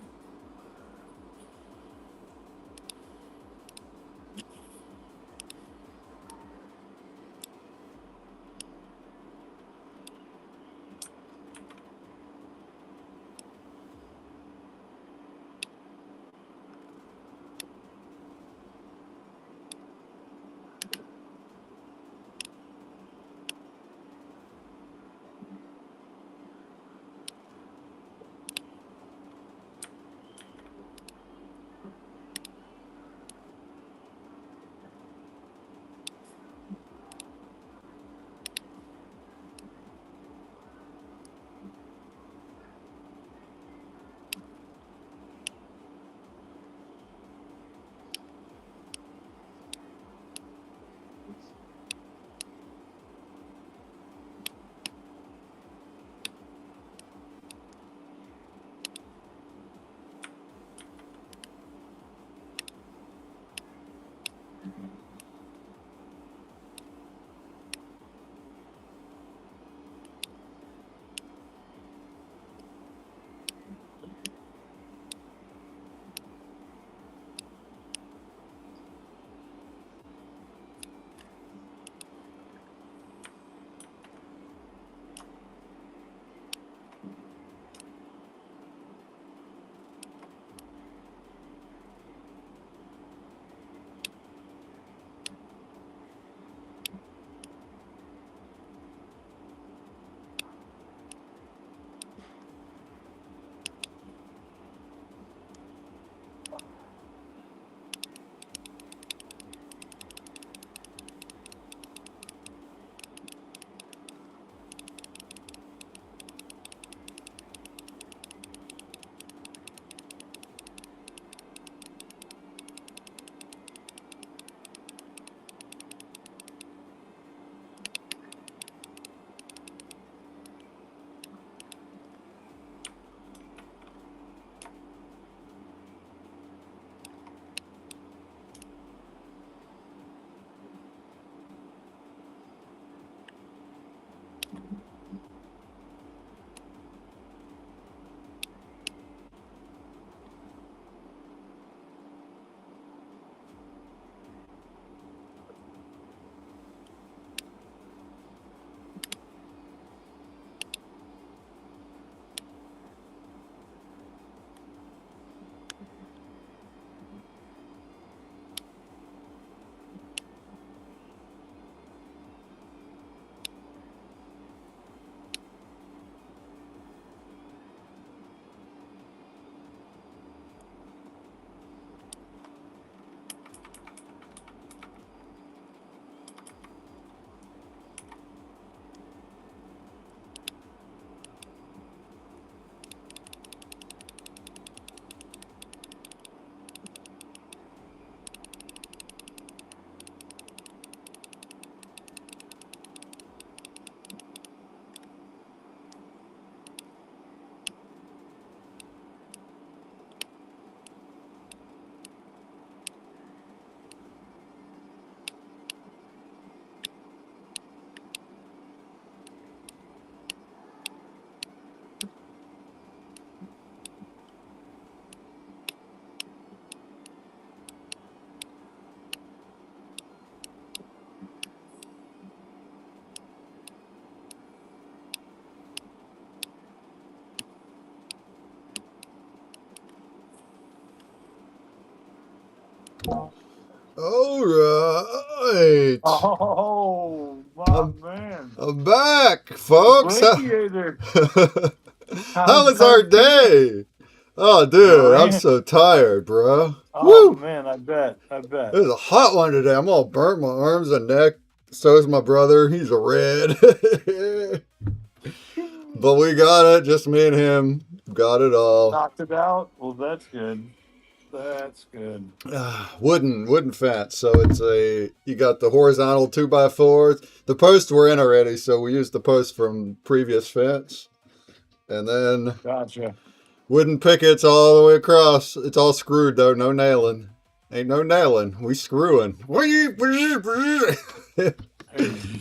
All right. Oh, my I'm, man. I'm back, folks. Brachiator. How was our How's it been? day? Oh, dude, I'm Great. so tired, bro. Oh, Woo! man, I bet. It was a hot one today. I'm all burnt, my arms and neck. So is my brother. He's a red. But we got it. Just me and him. Got it all. Knocked it out? Well, that's good. That's good. Wooden fence. So it's you got the horizontal 2x4s. The posts were in already, so we used the posts from previous fence. And then Gotcha. wooden pickets all the way across. It's all screwed though, no nailing. Ain't no nailing. We screwing.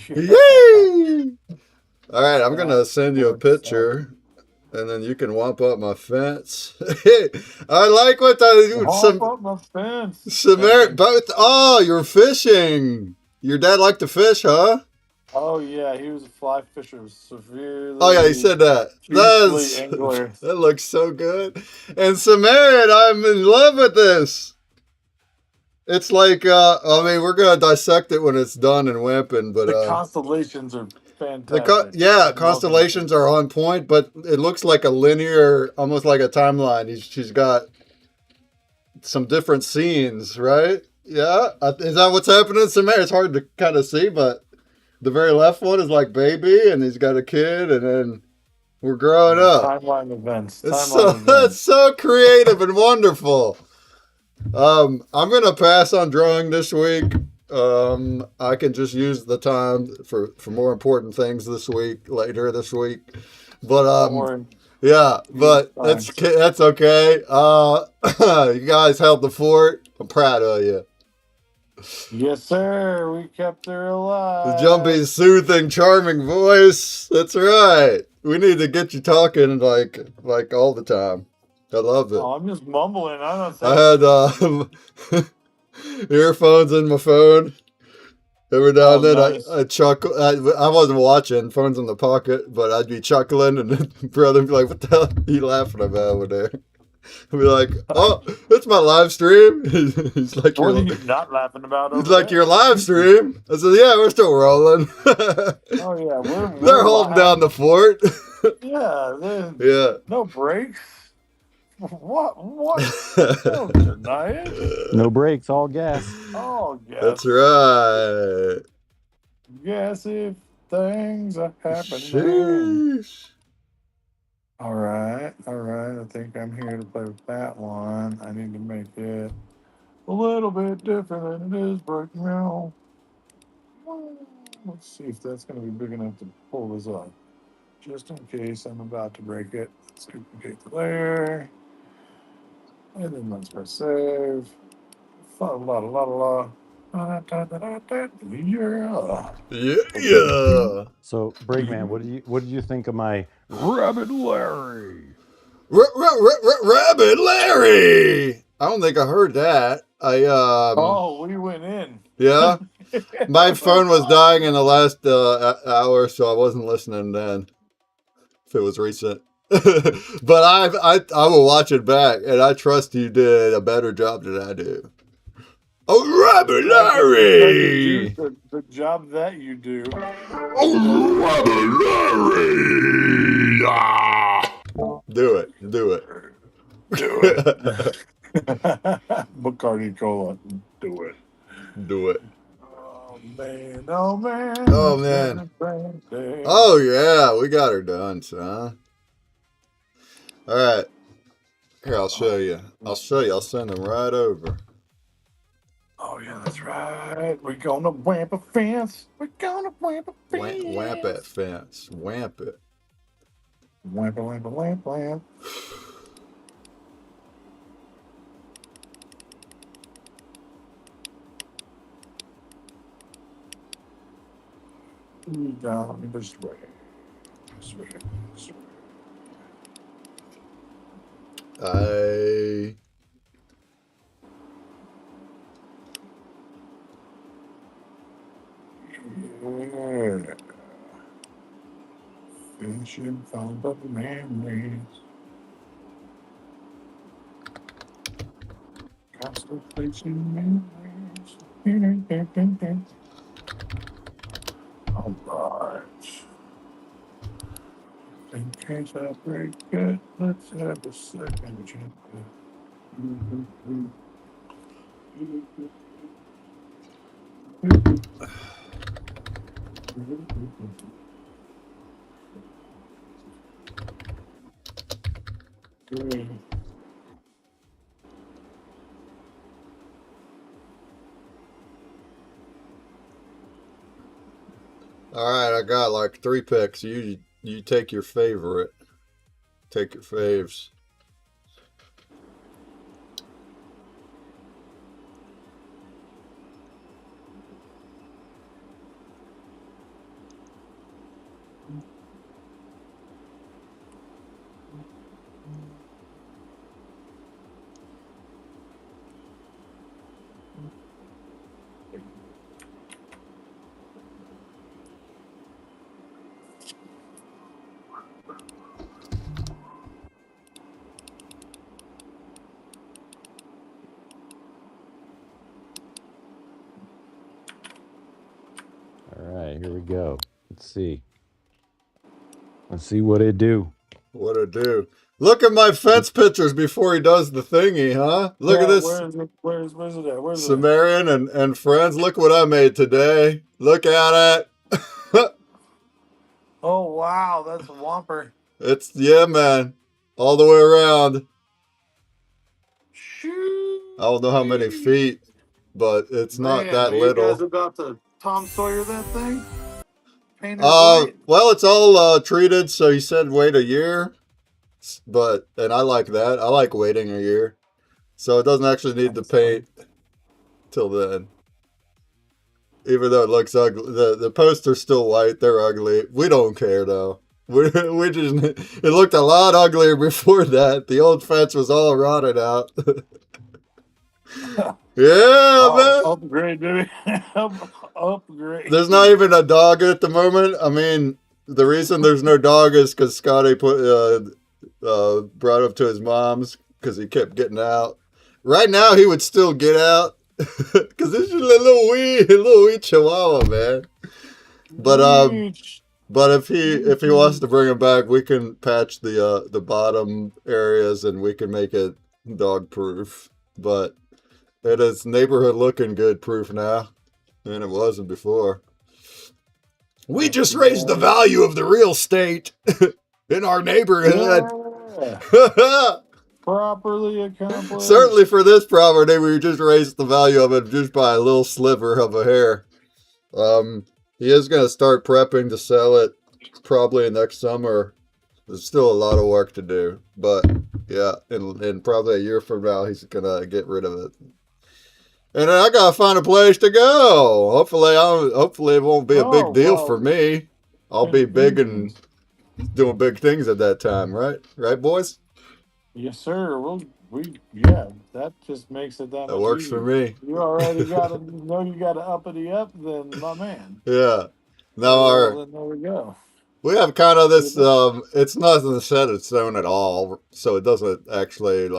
Yay! All right, I'm gonna send you a picture, and then you can whomp up my fence. I like what Hop up my fence. both. Oh, you're fishing. Your dad liked to fish, huh? Oh, yeah, he was a fly fisher, severely. Oh yeah, he said that. Chiefly angler. That looks so good. And Samaritan, I'm in love with this. It's like I mean, we're gonna dissect it when it's done and wimping, but The constellations are fantastic. constellations are on point, but it looks like a linear, almost like a timeline. She's got some different scenes, right? Yeah, is that what's happening? Samaritan, it's hard to kind of see, but the very left one is like baby, and he's got a kid, and then we're growing up. Timeline events. That's so creative and wonderful. I'm gonna pass on drawing this week. I can just use the time for more important things later this week. But yeah, but that's okay. You guys held the fort. I'm proud of you. Yes, sir. We kept her alive. The jumpy, soothing, charming voice. That's right. We need to get you talking like all the time. I love it. Oh, I'm just mumbling. I'm not I saying. had earphones in my phone. Every now and then nice. I chuckle. I wasn't watching, phones in the pocket, but I'd be chuckling, and then brother would be like, "What the hell are you laughing about over there?" I'd be like, "Oh, it's my live stream." He's like, "What are you not laughing about?" He's like, "Your live stream." I said, "Yeah, we're still rolling." Oh yeah, they're holding down the fort. Yeah, yeah. No breaks. What? Don't deny it. No brakes, all gas. Oh, gas. That's right. Gassy things are happening. Sheesh. All right. I think I'm here to play with that one. I need to make it a little bit different than it is right now. Let's see if that's going to be big enough to pull this off. Just in case I'm about to break it. Let's duplicate the layer. And then let's press save. Yeah. So, Breakman, what did you think of my Rabbit Larry? Rabbit Larry. I don't think I heard that. Oh, we went in. Yeah. My phone was dying in the last hour, so I wasn't listening then. If it was recent. But I will watch it back, and I trust you did a better job than I do. Oh, Rabbit Larry! The job that you do. Oh, Rabbit Larry! Ah. Do it. Bacardi Cola. Do it. Oh man. Oh yeah, we got her done, son. All right. Here, I'll show you. I'll send them right over. Oh yeah, that's right. We're gonna whamp a fence. Whamp that fence. Whamp it. Whamp. Down this way. Yeah. Finishing found up memories. Constellation memories. All right. In case I break it, let's have a second chapter. All right, I got like 3 picks. You take your favorite. Take your faves. All right, here we go. Let's see. Let's see what it do. What it do? Look at my fence pictures before he does the thingy, huh? Look at this. Where's it at? Where's it at? Sumerian and friends, look what I made today. Look at it. Oh wow, that's a whomper. It's, yeah, man. All the way around. Shoot. I don't know how many feet, but it's not that Are you guys little. about to Tom Sawyer that thing? Paint it white? Well, it's all treated, so he said wait a year. And I like that. I like waiting a year. So it doesn't actually need to paint till then. Even though it looks ugly, the poster's still white. They're ugly. We don't care though. We just, it looked a lot uglier before that. The old fence was all rotted out. Yeah, man. Upgrade, baby. Upgrade. There's not even a dog at the moment. I mean, the reason there's no dog is because Scotty brought up to his mom's because he kept getting out. Right now, he would still get out because this is a little wee chihuahua, man. But if he wants to bring him back, we can patch the bottom areas and we can make it dog proof. But it is neighborhood looking good proof now, and it wasn't before. We just raised the value of the real estate in our neighborhood. Yeah. Properly accomplished. Certainly for this property, we just raised the value of it just by a little sliver of a hair. He is going to start prepping to sell it probably next summer. There's still a lot of work to do, but yeah, in probably a year from now, he's going to get rid of it. And then I gotta find a place to go. Hopefully it won't be a big deal for me. I'll be big and doing big things at that time, right? Right, boys? Yes, sir. That just makes it that That much works easier. for me. You already got to know you got to uppity up, then my man. Yeah. Now then there we go. we have kind of this. It's nothing set in stone at all, so it doesn't actually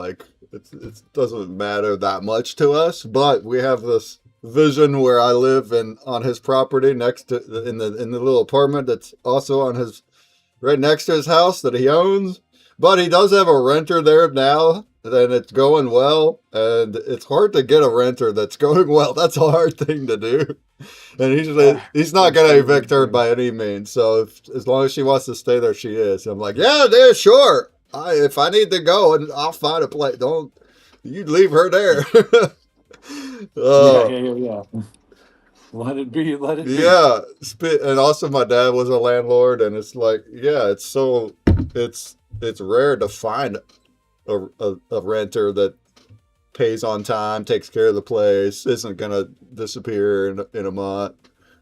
it doesn't matter that much to us. But we have this vision where I live on his property next to in the little apartment that's also on his right next to his house that he owns. But he does have a renter there now, and it's going well. And it's hard to get a renter that's going well. That's a hard thing to do. And he's not going to evict her by any means. So as long as she wants to stay there, she is. I'm like, yeah, sure. If I need to go, and I'll find a place. Don't you leave her there. Yeah. Let it be. Yeah. And also my dad was a landlord, and it's like, yeah, it's rare to find a renter that pays on time, takes care of the place, isn't gonna disappear in a month.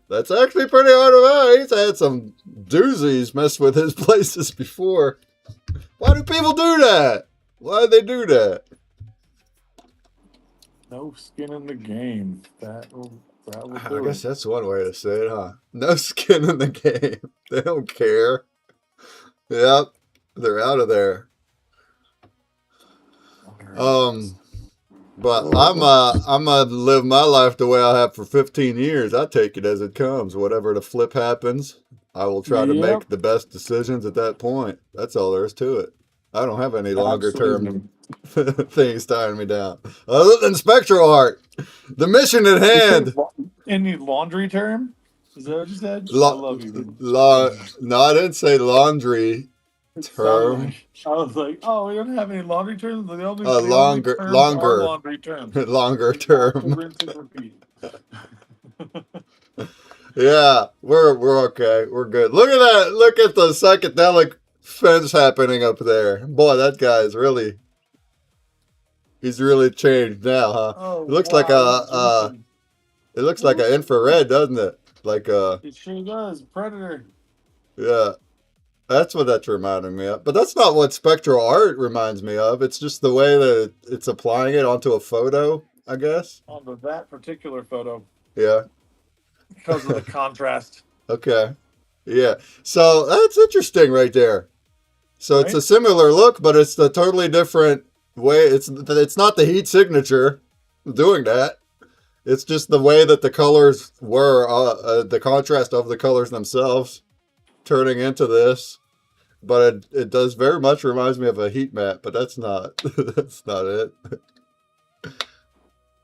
That's actually pretty hard to find. He's had some doozies mess with his places before. Why do people do that? Why do they do that? No skin in the game. That will I guess that's one way to say it, huh? No skin in the game. They don't care. Yep. They're out of there. But I'm gonna live my life the way I have for 15 years. I take it as it comes. Whatever the flip happens, I will try to Yep. make the best decisions at that point. That's all there is to it. I don't have any longer Absolutely. term things tying me down. Other than Spectral art. The mission at hand. Any laundry term? Is that what you said? I La, love you. no, I didn't say laundry It sounded term. like I was like, oh, we don't have any laundry terms. The only Longer, terms are longer, laundry terms. longer You have to term. rinse and repeat. Yeah, we're okay. We're good. Look at that. Look at the psychedelic fence happening up there. Boy, that guy's really he's really changed now, huh? Oh, It looks wow, like that's recent. it looks like an infrared, doesn't it? Like It sure does. Predator. yeah. That's what that's reminding me of. But that's not what spectral art reminds me of. It's just the way that it's applying it onto a photo, I guess. On that particular photo Yeah. because of the contrast. Okay. Yeah. So that's interesting right there. So it's Right? a similar look, but it's a totally different way. It's not the heat signature doing that. It's just the way that the colors were, the contrast of the colors themselves turning into this. But it does very much reminds me of a heat map, but that's not that's not it.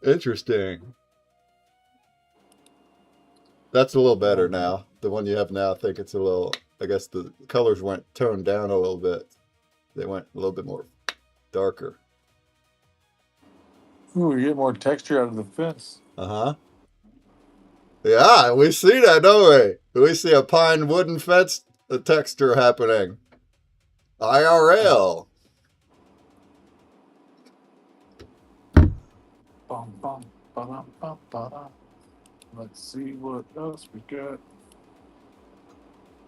Interesting. That's a little better now. The one you have now, I think it's a little. I guess the colors went toned down a little bit. They went a little bit more darker. Ooh, we get more texture out of the fence. Uh-huh. Yeah, we see that, don't we? We see a pine wooden fence texture happening. IRL. Bum, bum, ba-dum, bum, ba-dum. Let's see what else we got.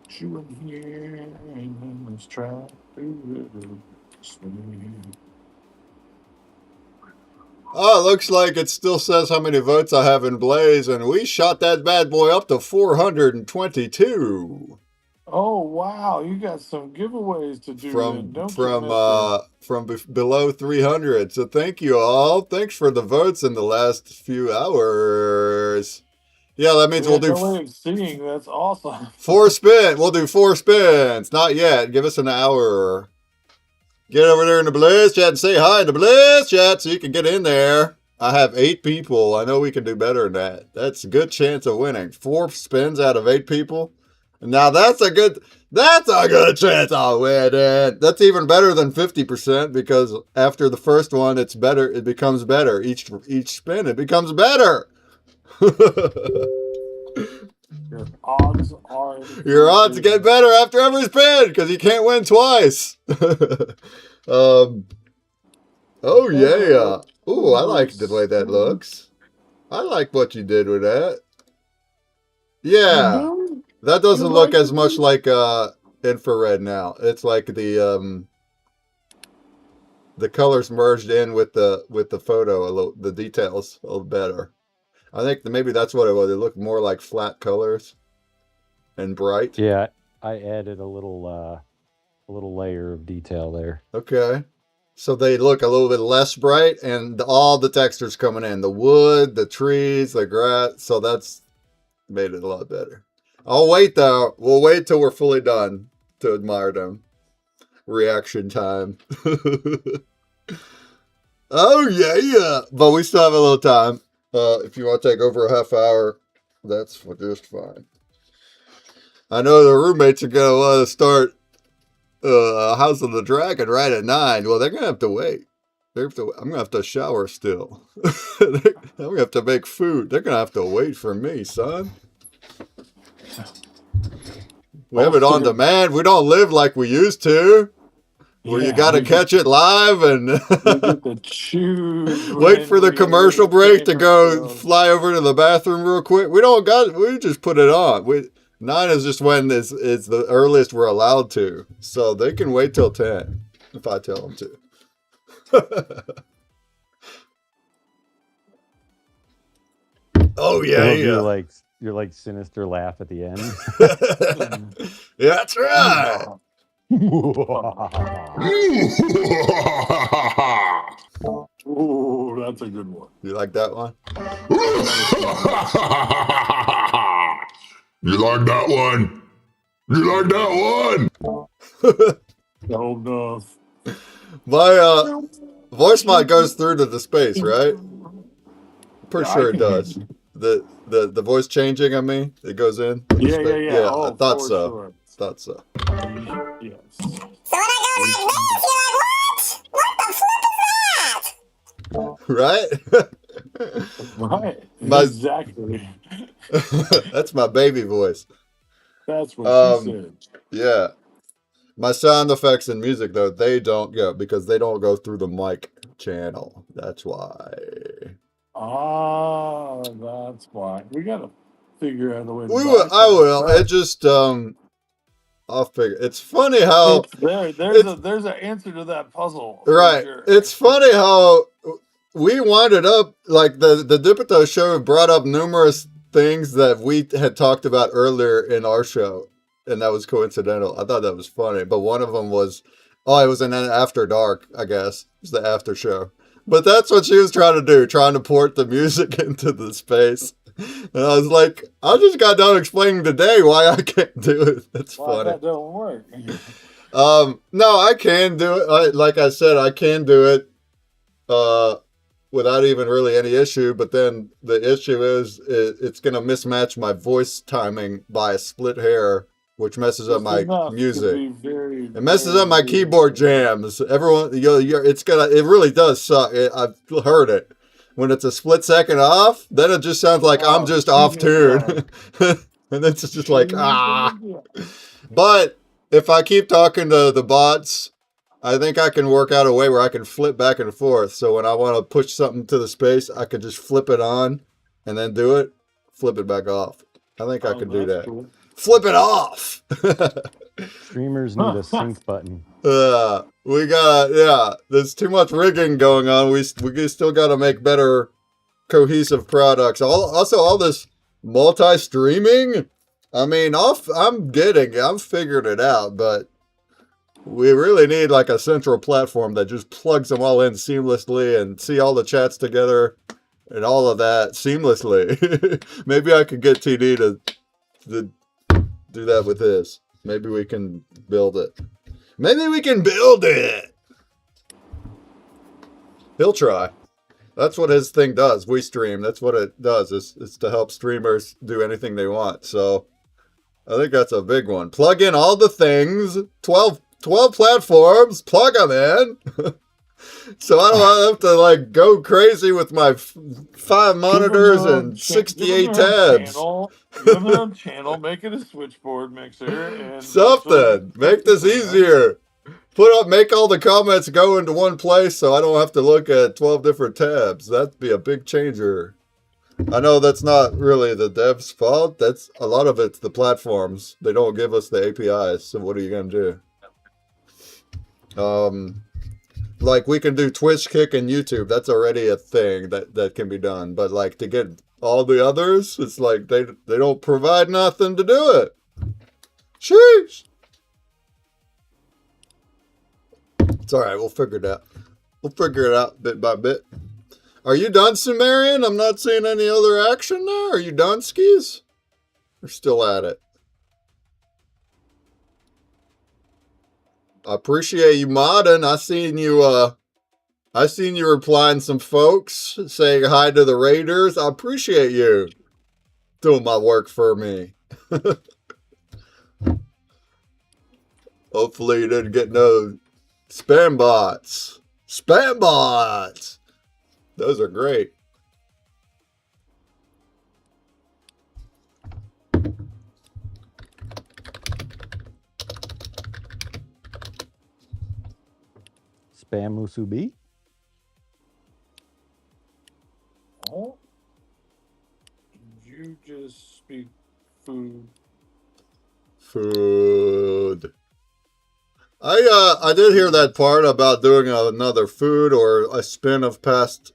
Chewing here and let's try to swing. Oh, it looks like it still says how many votes I have in Blaze, and we shot that bad boy up to 422 Oh wow, you got some giveaways to do then, don't you, mister? from below 300. So thank you all. Thanks for the votes in the last few hours. Yeah, that means We we'll had do no way of seeing. That's awesome. 4 spins. We'll do 4 spins. Not yet. Give us an hour. Get over there in the Blizz chat and say hi in the Blizz chat so you can get in there. I have 8 people. I know we can do better than that. That's a good chance of winning. 4 spins out of 8 people. Now that's a good chance I'll win it. That's even better than 50% because after the first one, it's better. It becomes better. Each spin, it becomes better. Your odds are Your odds get better after every spin because you can't win twice. Oh yeah. Ooh, I like the way that looks. I like what you did with that. Yeah. That doesn't look as much like infrared now. It's like the colors merged in with the photo a little, the details a little better. I think maybe that's what it was. It looked more like flat colors and bright. Yeah, I added a little layer of detail there. Okay. So they look a little bit less bright and all the textures coming in. The wood, the trees, the grass. So that's made it a lot better. I'll wait though. We'll wait till we're fully done to admire them. Reaction time. Oh yeah. But we still have a little time. If you want to take over a half hour, that's just fine. I know the roommates are gonna want to start House of the Dragon right at 9. Well, they're gonna have to wait. I'm gonna have to shower still. I'm gonna have to make food. They're gonna have to wait for me, son. We have it on demand. We don't live like we used to, where you got to catch it live and wait for the commercial break to go fly over to the bathroom real quick. We just put it on. 9 is just when it's the earliest we're allowed to. So they can wait till 10 if I tell them to. Oh yeah, yeah. Your like sinister laugh at the end. Yeah, that's right. Ooh, that's a good one. You like that one? You like that one? You like that one? Oh no. My voice mod goes through to the space, right? Pretty Yeah, sure I it can hear does. you. The voice changing, I mean, it goes in. Yeah, yeah, yeah. Yeah, I Oh, thought for so. sure. Thought so. Yes. So when I go like this, you're like, what? What the flip is that? Right? Right. My Exactly. that's my baby voice. That's what she said. Yeah. My sound effects and music though, they don't go because they don't go through the mic channel. That's why. Ah, that's why. We gotta figure out a way to I bypass will. It that. just I'll figure. It's funny how It's there. it's There's an answer to that puzzle for right. sure. It's funny how we winded up like the Dipito show brought up numerous things that we had talked about earlier in our show, and that was coincidental. I thought that was funny, but one of them was, oh, it was an After Dark, I guess. It was the after show. But that's what she was trying to do, trying to port the music into the space. And I was like, I just got done explaining today why I can't do it. That's Why funny. that don't work? No, I can do it. Like I said, I can do it without even really any issue. But then the issue is it's going to mismatch my voice timing by a split hair, which messes up Just my enough to music. be very, It messes very up my good. keyboard jams. Everyone, it really does suck. I've heard it. When it's a split second off, then it just sounds like I'm Oh, just she's off gonna tune. die. And it's just She's like, gonna die. But if I keep talking to the bots, I think I can work out a way where I can flip back and forth. So when I want to push something to the space, I can just flip it on and then do it, flip it back off. I think I Oh, can do that's that. cool. Flip it off. Streamers need a sync button. There's too much rigging going on. We still got to make better cohesive products. All this multi-streaming. I mean, I'm figuring it out, but we really need like a central platform that just plugs them all in seamlessly and see all the chats together and all of that seamlessly. Maybe I could get TD to do that with this. Maybe we can build it. He'll try. That's what his thing does. We stream. That's what it does. It's to help streamers do anything they want. So I think that's a big one. Plug in all the things. 12 platforms. Plug them in. So I don't have to like go crazy with my 5 monitors and 68 tabs. Give them their own channel. Make it a switchboard mixer and Something. Make this easier. Make all the comments go into one place so I don't have to look at 12 different tabs. That'd be a big changer. I know that's not really the devs' fault. That's a lot of it's the platforms. They don't give us the APIs. So what are you gonna do? Like we can do Twitch, Kick, and YouTube. That's already a thing that can be done. But like to get all the others, it's like they don't provide nothing to do it. Sheesh. It's all right. We'll figure it out. We'll figure it out bit by bit. Are you done, Sumerian? I'm not seeing any other action there. Are you done, Skis? We're still at it. I appreciate you modding. I seen you replying some folks saying hi to the Raiders. I appreciate you doing my work for me. Hopefully you didn't get no spam bots. Spam bots. Those are great. Spam musubi? Oh, you just speak food. Food. I did hear that part about doing another food or a spin of past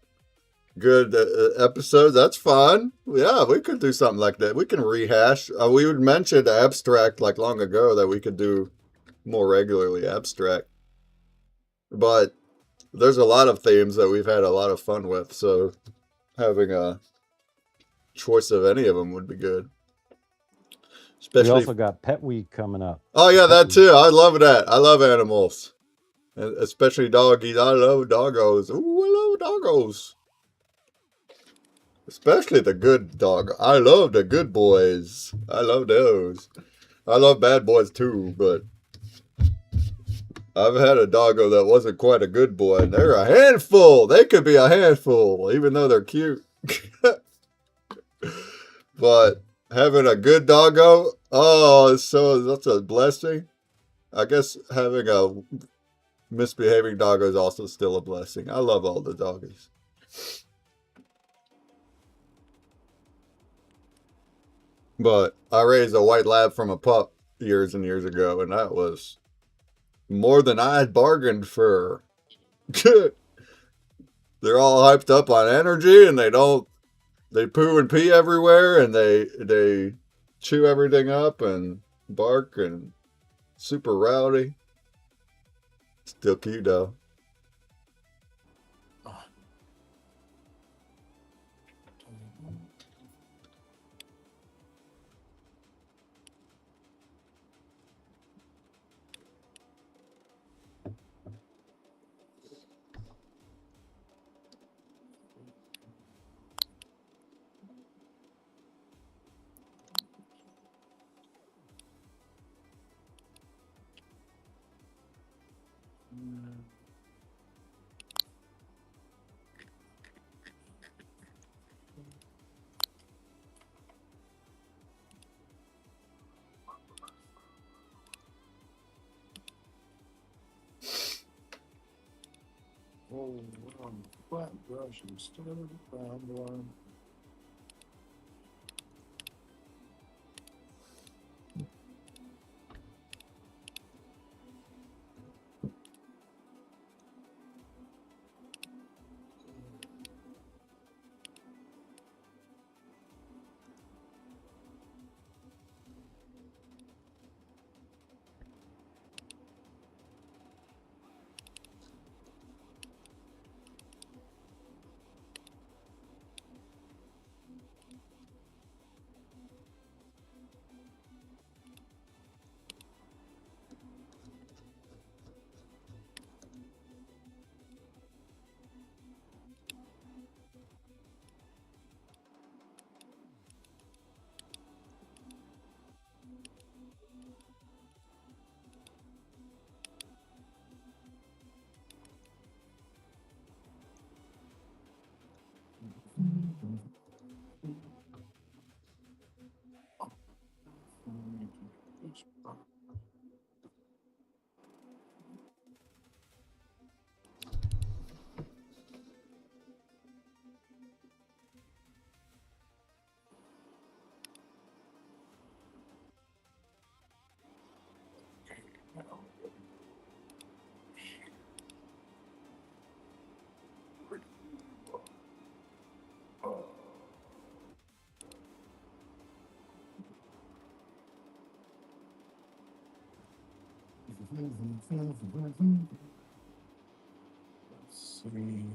good episodes. That's fun. Yeah, we could do something like that. We can rehash. We would mention abstract like long ago that we could do more regularly abstract. But there's a lot of themes that we've had a lot of fun with, so having a choice of any of them would be good. We Especially, also got Pet Week coming up. oh yeah, Pet that Week. too. I love that. I love animals, and especially doggies. I love doggos. Ooh, I love doggos. Especially the good dog. I love the good boys. I love those. I love bad boys too, but I've had a doggo that wasn't quite a good boy, and they're a handful. They could be a handful, even though they're cute. But having a good doggo, oh, so that's a blessing. I guess having a misbehaving doggo is also still a blessing. I love all the doggies. But I raised a white lab from a pup years and years ago, and that was more than I had bargained for. They're all hyped up on energy, and they poo and pee everywhere, and they chew everything up and bark and super rowdy. Still cute though. Oh, flat brush instead of round one. Let's see.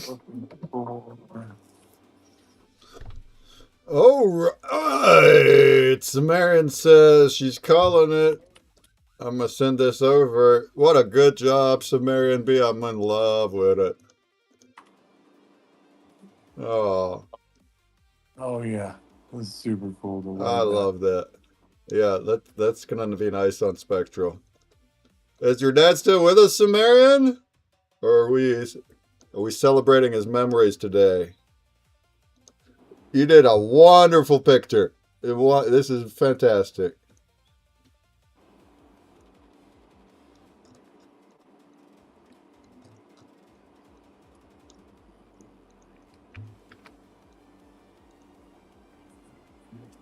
Looking for. All right. Samarian says she's calling it. I'm gonna send this over. What a good job, Samarian B. I'm in love with it. Oh, Oh yeah, that's super cool to I love that. love that. Yeah, that's gonna be nice on Spectral. Is your dad still with us, Samarian? Or are we celebrating his memories today? You did a wonderful picture. This is fantastic.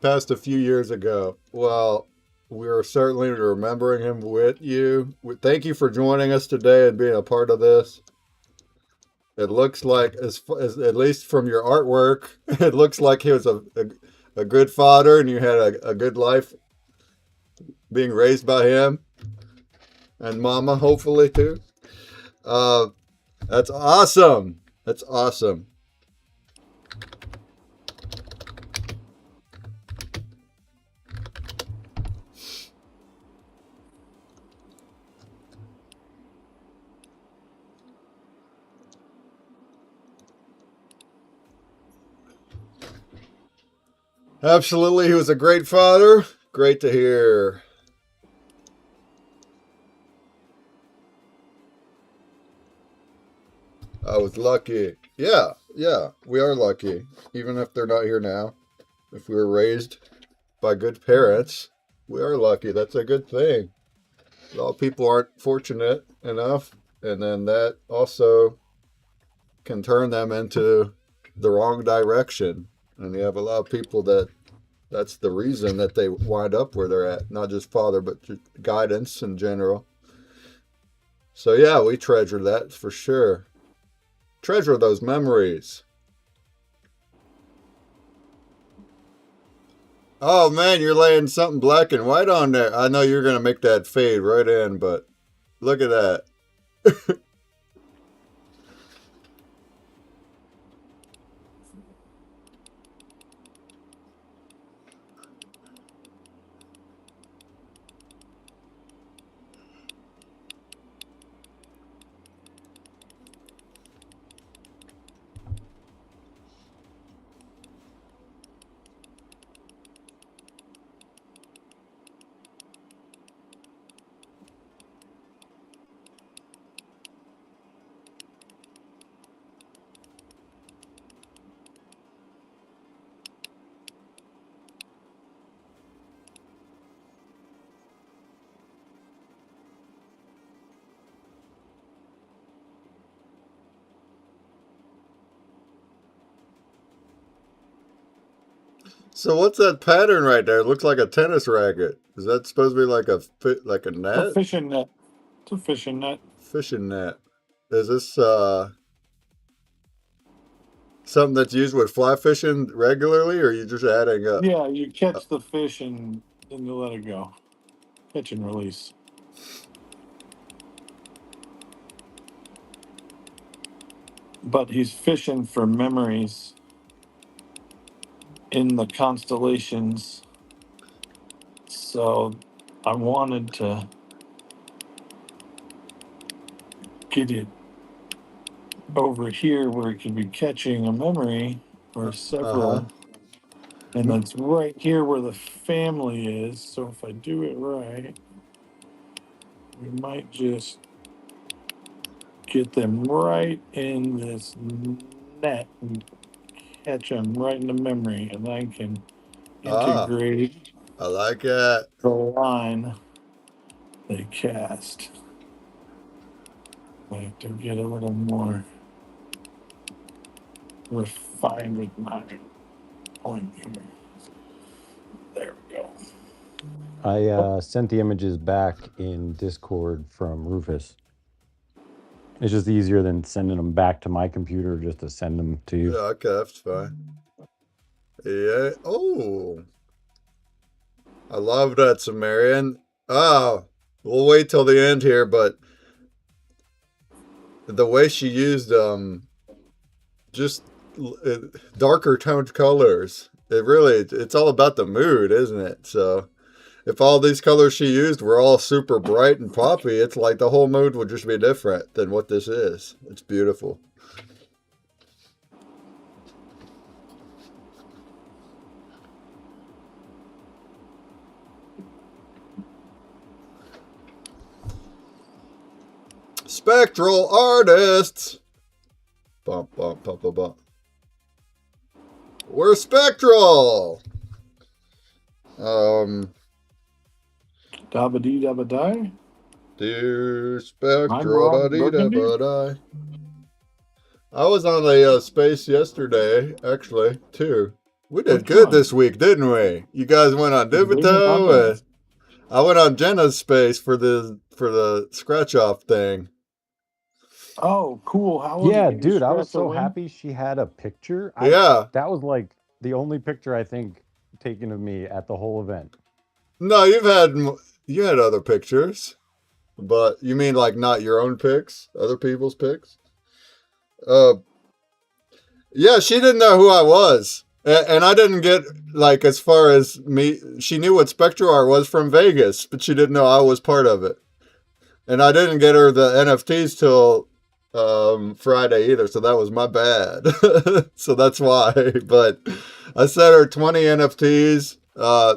Passed a few years ago. Well, we're certainly remembering him with you. Thank you for joining us today and being a part of this. It looks like, as at least from your artwork, it looks like he was a good father and you had a good life being raised by him and Mama, hopefully too. That's awesome. That's awesome. Absolutely, he was a great father. Great to hear. I was lucky. Yeah, we are lucky. Even if they're not here now. If we were raised by good parents, we are lucky. That's a good thing. A lot of people aren't fortunate enough, and then that also can turn them into the wrong direction. And you have a lot of people that's the reason that they wind up where they're at. Not just father, but just guidance in general. So yeah, we treasure that for sure. Treasure those memories. Oh man, you're laying something black and white on there. I know you're gonna make that fade right in, but look at that. So what's that pattern right there? It looks like a tennis racket. Is that supposed to be like a like a It's a net? fishing net. It's a fishing net. Fishing net. Is this something that's used with fly fishing regularly, or are you just adding up? Yeah, you catch the fish and then you let it go. Catch and release. But he's fishing for memories in the constellations. So I wanted to get it over here where it could be catching a memory or Uh-huh. several. And that's right here where the family is. So if I do it right, we might just get them right in this net and catch them right in the memory. And I can Ah, integrate I like it. the line they cast. I have to get a little more refined with my point here. There we go. I sent the images back in Discord from Rufus. It's just easier than sending them back to my computer just to send them to you. Yeah, okay, that's fine. Yeah. Oh, I love that, Sumerian. Oh, we'll wait till the end here, but the way she used just darker toned colors, it's all about the mood, isn't it? So if all these colors she used were all super bright and poppy, it's like the whole mood would just be different than what this is. It's beautiful. Spectral artists. Bump, bump, bump, bump, bump. We're spectral. Dabba dee dabba die. Do I'm spectral da Rob dee da Burgundy. ba die. I was on the space yesterday, actually, too. We did Which good one? this week, didn't we? You guys went on David Dubito, Honda. and I went on Jenna's space for the scratch off thing. Oh, cool. How was Yeah, it? Did you dude, I was scratch a so wing? happy she had a picture. Yeah. That was like the only picture I think taken of me at the whole event. No, you've had You had other pictures, but you mean like not your own pics, other people's pics? Uh, yeah, she didn't know who I was. And I didn't get, like, as far as me, she knew what Spectral art was from Vegas, but she didn't know I was part of it. And I didn't get her the NFTs till Friday either, so that was my bad. So that's why. But I sent her 20 NFTs.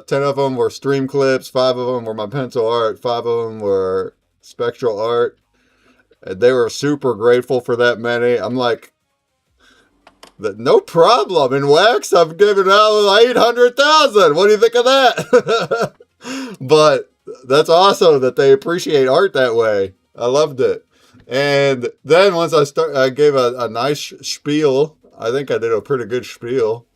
10 of them were stream clips, 5 of them were my pencil art, 5 of them were Spectral art. And they were super grateful for that many. I'm like, no problem. In wax, I'm giving out 800,000. What do you think of that? But that's awesome that they appreciate art that way. I loved it. And then once I gave a nice spiel. I think I did a pretty good spiel.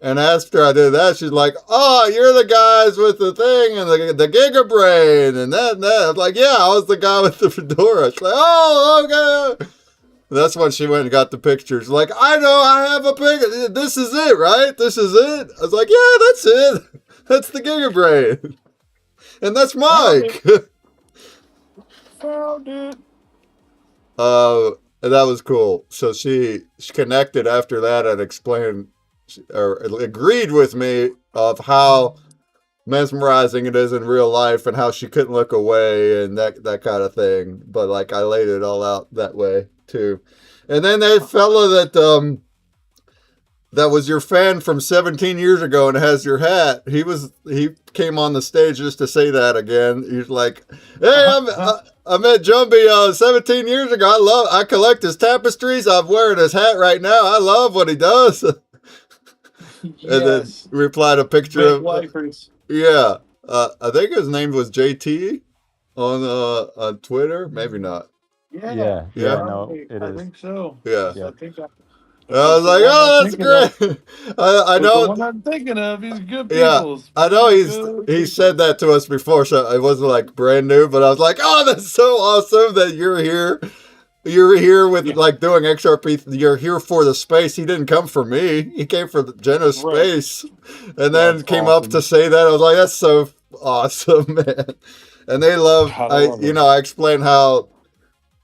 And after I did that, she's like, "Oh, you're the guys with the thing and the Giga Brain and that and that." I'm like, "Yeah, I was the guy with the fedora." She's like, "Oh, okay." That's when she went and got the pictures. Like, I know, I have a picture. This is it, right? This is it. I was like, "Yeah, that's it. That's the Giga Brain." And that's Mike. Found it. And that was cool. So she connected after that and explained or agreed with me of how mesmerizing it is in real life and how she couldn't look away and that kind of thing. But like I laid it all out that way too. And then that fella that was your fan from 17 years ago and has your hat. He came on the stage just to say that again. He's like, "Hey, I met Jumbie 17 years ago. I collect his tapestries. I'm wearing his hat right now. I love what he does." Yes. And then replied a picture Big of lifers. yeah. I think his name was JT on Twitter. Maybe not. Yeah. Yeah, Yeah. no, it I is. think so. Yeah. Yeah. I think I was like, "Oh, that's great." I The know. one I'm thinking of. He's good Yeah, people. I know Good he people. said that to us before, so it wasn't like brand new. But I was like, "Oh, that's so awesome that you're here. You're here with like doing XRP. You're here for the space. He didn't come for me. He came for the Jenna's Right. space, and then That's came up awesome. to say that. I was like, "That's so awesome, man." And they love. I love it. I explained how,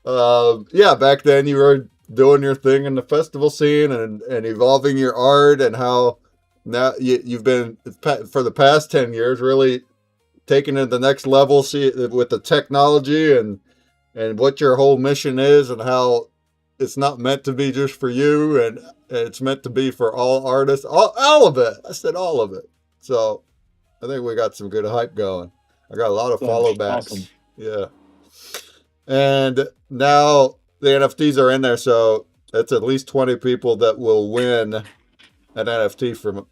back then you were doing your thing in the festival scene and evolving your art, and how now you've been for the past 10 years really taking it to the next level, see with the technology and what your whole mission is, and how it's not meant to be just for you, and it's meant to be for all artists, all of it. I said all of it. So I think we got some good hype going. I got a lot of That's follow backs. awesome. Yeah. And now the NFTs are in there, so it's at least 20 people that will win an NFT for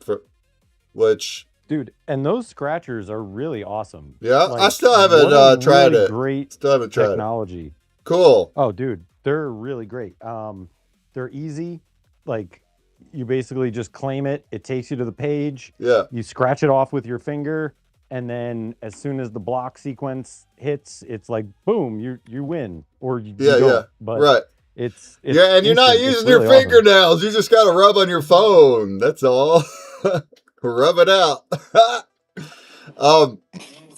which, Dude, and those scratchers are really awesome. yeah, I still haven't what a tried really it. Great Still haven't tried it. technology. Cool. Oh, dude, they're really great. They're easy. Like, you basically just claim it. It takes you to the page. Yeah. You scratch it off with your finger, and then as soon as the block sequence hits, it's like boom, you win, or you Yeah, don't. yeah. But Right. it's Yeah, and you're not instant. It's using your really awesome. fingernails. You just got to rub on your phone. That's all. Rub it out.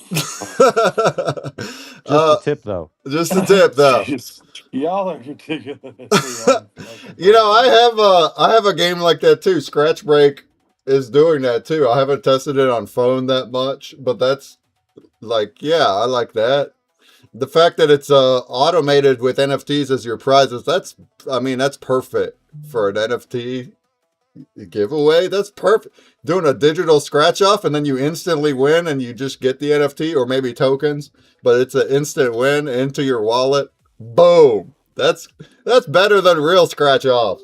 Just a tip, though. Just a tip, though. Jeez. Y'all are ridiculous. I have a game like that too. Scratch Break is doing that too. I haven't tested it on phone that much, but that's like, yeah, I like that. The fact that it's automated with NFTs as your prizes, that's perfect for an NFT giveaway. That's perfect. Doing a digital scratch off and then you instantly win and you just get the NFT or maybe tokens, but it's an instant win into your wallet. Boom. That's better than real scratch off.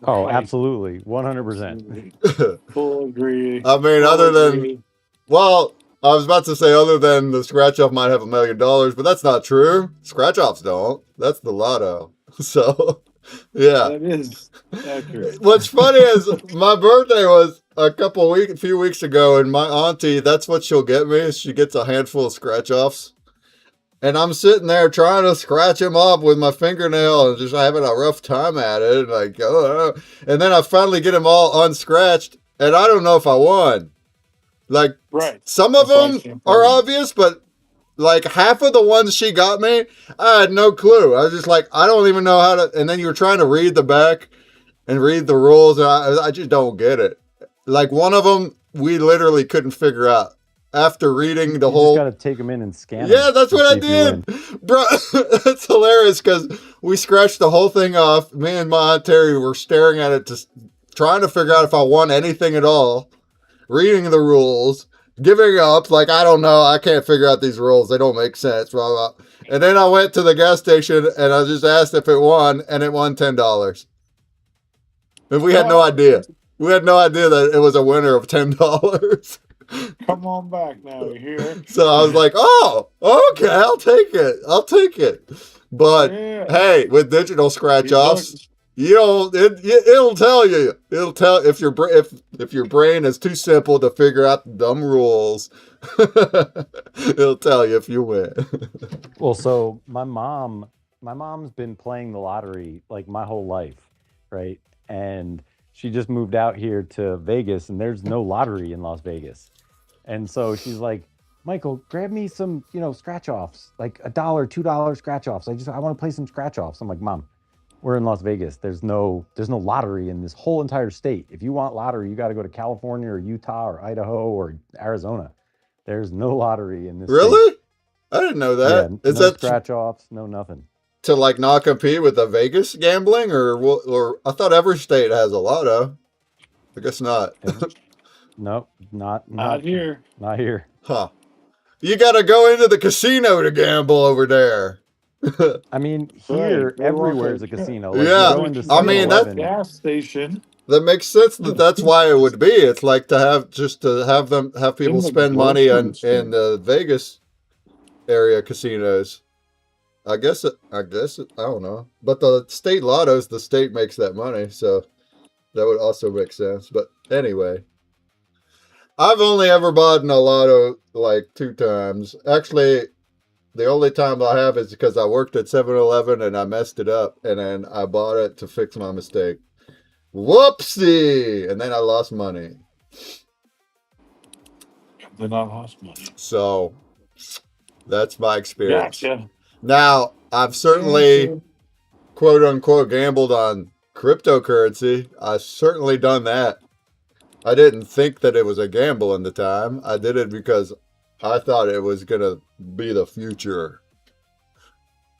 Oh, absolutely, 100%. Full agree. I mean, other than, well, I was about to say other than the scratch off might have $1 million, but that's not true. Scratch offs don't. That's the lotto. So, yeah. That is accurate. What's funny is my birthday was a few weeks ago, and my auntie, that's what she'll get me. Is she gets a handful of scratch offs. And I'm sitting there trying to scratch them off with my fingernail and just having a rough time at it. Like, oh. And then I finally get them all unscratched, and I don't know if I won. Like, Right. some of That's why I them can't are play. obvious, but like half of the ones she got me, I had no clue. I was just like, I don't even know how to. And then you were trying to read the back and read the rules, and I just don't get it. Like one of them, we literally couldn't figure out after reading the You just got whole. to take them in and scan them. Yeah, that's and what see I if you win. did, bro. It's hilarious because we scratched the whole thing off. Me and my Aunt Terry were staring at it, just trying to figure out if I won anything at all. Reading the rules, giving up, like I don't know, I can't figure out these rules. They don't make sense. Blah blah. And then I went to the gas station and I just asked if it won, and it won $10. And we had no idea. We had no idea that it was a winner of $10. Come on back now, you hear? So I was like, oh, okay, I'll take it. I'll take it. But Yeah. hey, with digital scratch You offs, look- you don't. It'll tell you. It'll tell if your brain is too simple to figure out the dumb rules. It'll tell you if you win. Well, so my mom's been playing the lottery like my whole life, right? And she just moved out here to Vegas, and there's no lottery in Las Vegas. And so she's like, Michael, grab me some, scratch offs, like $1, $2 scratch offs. I want to play some scratch offs. I'm like, Mom, we're in Las Vegas. There's no lottery in this whole entire state. If you want lottery, you got to go to California or Utah or Idaho or Arizona. There's no lottery in this state. Really? I didn't know that. Yeah, Is no that scratch offs, no nothing. to like not compete with the Vegas gambling, or I thought every state has a lotto. I guess not. Nope, not here. Not here. Huh. You got to go into the casino to gamble over there. I mean, here Right, they everywhere want is a to- casino. Like, Yeah, you go into I mean, that's- 7-Eleven. gas station. That makes sense. That's why it would be. It's like to have people In the spend money grocery in store. the Vegas area casinos. I guess I don't know. But the state lottos, the state makes that money, so that would also make sense. But anyway, I've only ever bought in a lotto like 2 times. Actually, the only time I have is because I worked at 7-Eleven and I messed it up, and then I bought it to fix my mistake. Whoopsie! And then I lost money. Then I lost money. So that's my experience. Gotcha. Now, I've certainly, quote unquote, gambled on cryptocurrency. I've certainly done that. I didn't think that it was a gamble in the time. I did it because I thought it was going to be the future.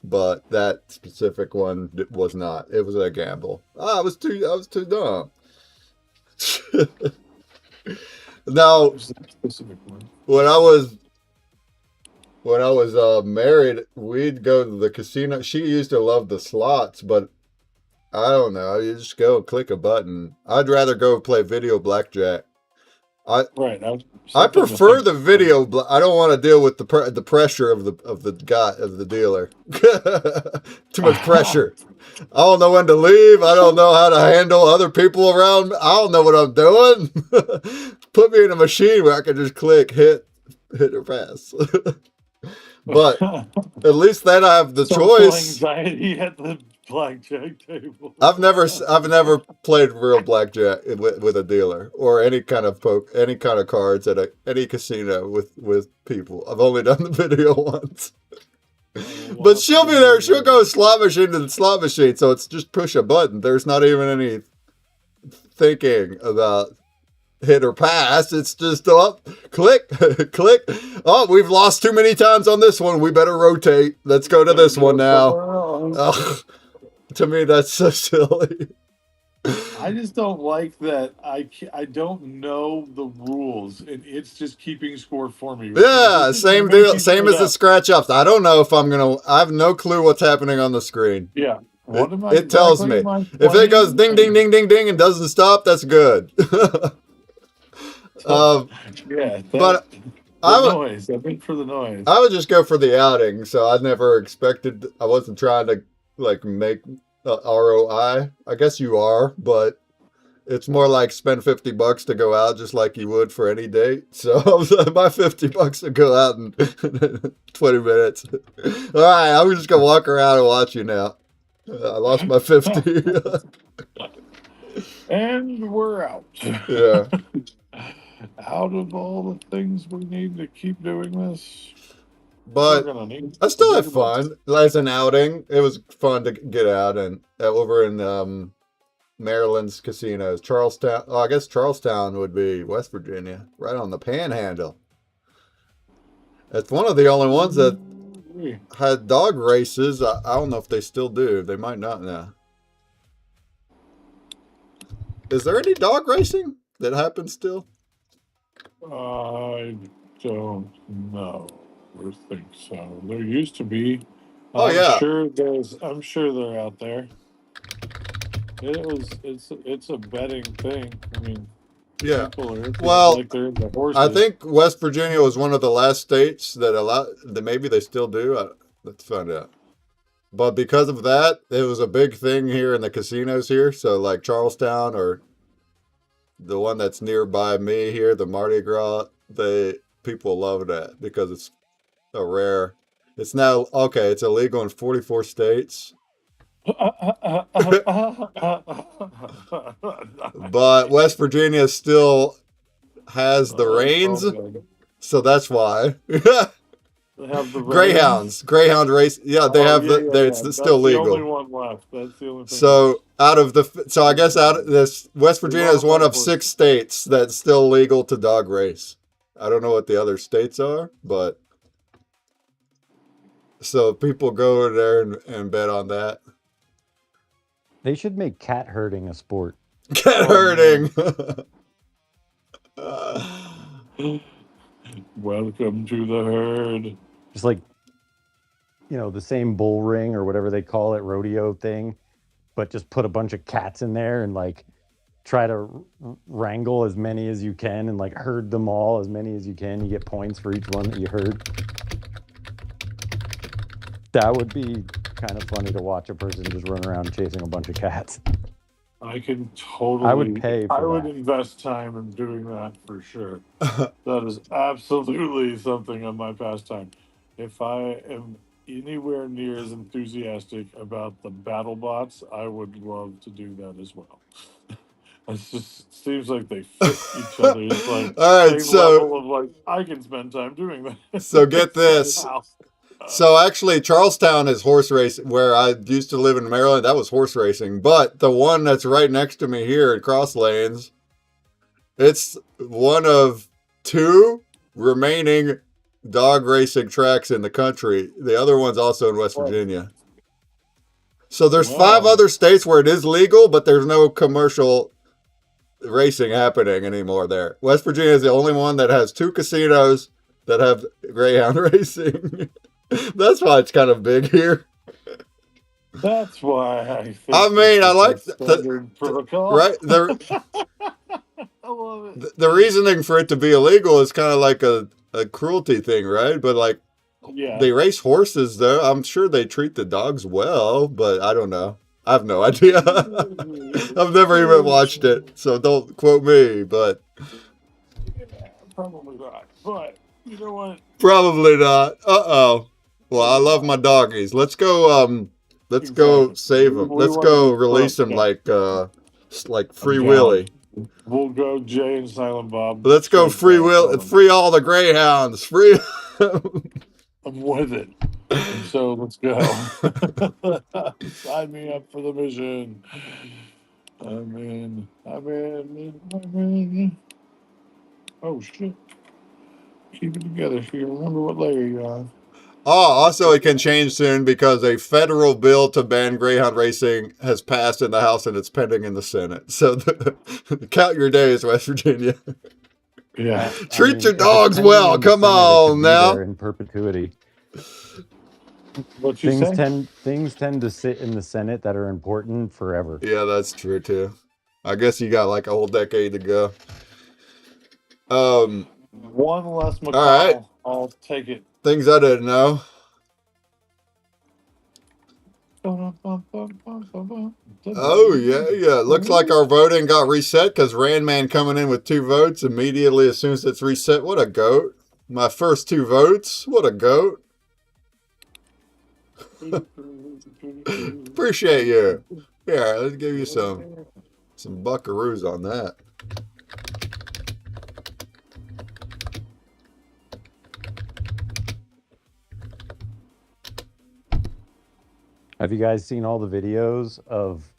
But that specific one was not. It was a gamble. I was too dumb. Now, Specific one. when I was married, we'd go to the casino. She used to love the slots, but I don't know. You just go and click a button. I'd rather go play video blackjack. Right. I prefer the video. I don't want to deal with the pressure of the dealer. Too much pressure. I don't know when to leave. I don't know how to handle other people around me. I don't know what I'm doing. Put me in a machine where I can just click, hit or pass. But at least then I have the choice. Anxiety at the blackjack table. I've never played real blackjack with a dealer or any kind of cards at any casino with people. I've only done the video once. But she'll be there. She'll go slot machine to the slot machine, so it's just push a button. There's not even any thinking about hit or pass. It's just up, click, click. Oh, we've lost too many times on this one. We better rotate. Let's go to this one now. Ugh. To me, that's so silly. I just don't like that. I don't know the rules, and it's just keeping score for me. Yeah, same deal. Same as the scratch offs. I don't know if I have no clue what's happening on the screen. Yeah. It tells me. If it goes ding, ding, ding, ding, ding, and doesn't stop, that's good. Yeah. But noise. I went for the noise. I would just go for the outing. So I never expected. I wasn't trying to make ROI. I guess you are, but it's more like spend $50 to go out, just like you would for any date. So my $50 to go out in 20 minutes. All right, I'm just gonna walk around and watch you now. I lost my 50. And we're out. Yeah. out of all the things we need to keep doing this, But we're gonna need. I still to had think about- fun as an outing. It was fun to get out and over in Maryland's casinos. Charlestown. Oh, I guess Charlestown would be West Virginia, right on the Panhandle. It's one of the only ones that had dog races. I don't know if they still do. They might not now. Is there any dog racing that happens still? I don't know. I think so. There used to be. Oh, I'm yeah. sure there's. I'm sure they're out there. It's a betting thing. I mean, Yeah. people are into Well, it like they're into horses. I think West Virginia was one of the last states that allowed. Maybe they still do. Let's find out. But because of that, it was a big thing here in the casinos here. So like Charlestown or the one that's nearby me here, the Mardi Gras, people love that because it's a rare. It's now okay. It's illegal in 44 states, but West Virginia still has the reins, so that's why. They have the Greyhound race. Yeah, they have it's That's still the legal. only one left. That's the only thing. So I guess out of this, West Virginia is one of 6 states that's still legal to dog race. I don't know what the other states are, but so people go over there and bet on that. They should make cat herding a sport. Cat herding. Welcome to the herd. Just like, the same bull ring or whatever they call it, rodeo thing, but just put a bunch of cats in there and like try to wrangle as many as you can and like herd them all as many as you can. You get points for each one that you herd. That would be kind of funny to watch a person just run around chasing a bunch of cats. I can totally. I would pay for I would that. invest time in doing that for sure. That is absolutely something on my pastime. If I am anywhere near as enthusiastic about the battle bots, I would love to do that as well. It just seems like they fit each other. It's like All right, same level of like I can spend time doing that. So get this. Wow. So actually, Charlestown is horse racing. Where I used to live in Maryland, that was horse racing. But the one that's right next to me here at Cross Lanes, it's one of 2 remaining dog racing tracks in the country. The other one's also in West Virginia. So there's 5 other states where it is legal, but there's no commercial racing happening anymore there. West Virginia is the only one that has 2 casinos that have greyhound racing. That's why it's kind of big here. That's why I think. I mean, I like standard protocol. Right? I love it. The reasoning for it to be illegal is kind of like a cruelty thing, right? But like, they race horses, though. I'm sure they treat the dogs well, but I don't know. I have no idea. I've never even watched it, so don't quote me. But probably not. But you know what? Probably not. Uh-oh. Well, I love my doggies. Let's go. Let's go save them. Let's go release them like Free Willy. We'll go Jay and Silent Bob. Let's go free all the greyhounds. Free. I'm with it. And so let's go. Sign me up for the mission. I'm in. Oh shit. Keep it together so you remember what layer you're on. Oh, also it can change soon because a federal bill to ban greyhound racing has passed in the House and it's pending in the Senate. So count your days, West Virginia. Yeah. Treat your dogs well. Come on now. In perpetuity. What you say? Things tend to sit in the Senate that are important forever. Yeah, that's true too. I guess you got like a whole decade to go. One less McCall. All right. I'll take it. Things I didn't know. Oh, yeah. Looks like our voting got reset because Randman coming in with 2 votes immediately as soon as it's reset. What a goat. My first 2 votes. What a goat. Appreciate you. Yeah, let's give you some buckaroos on that. Have you guys seen all the videos of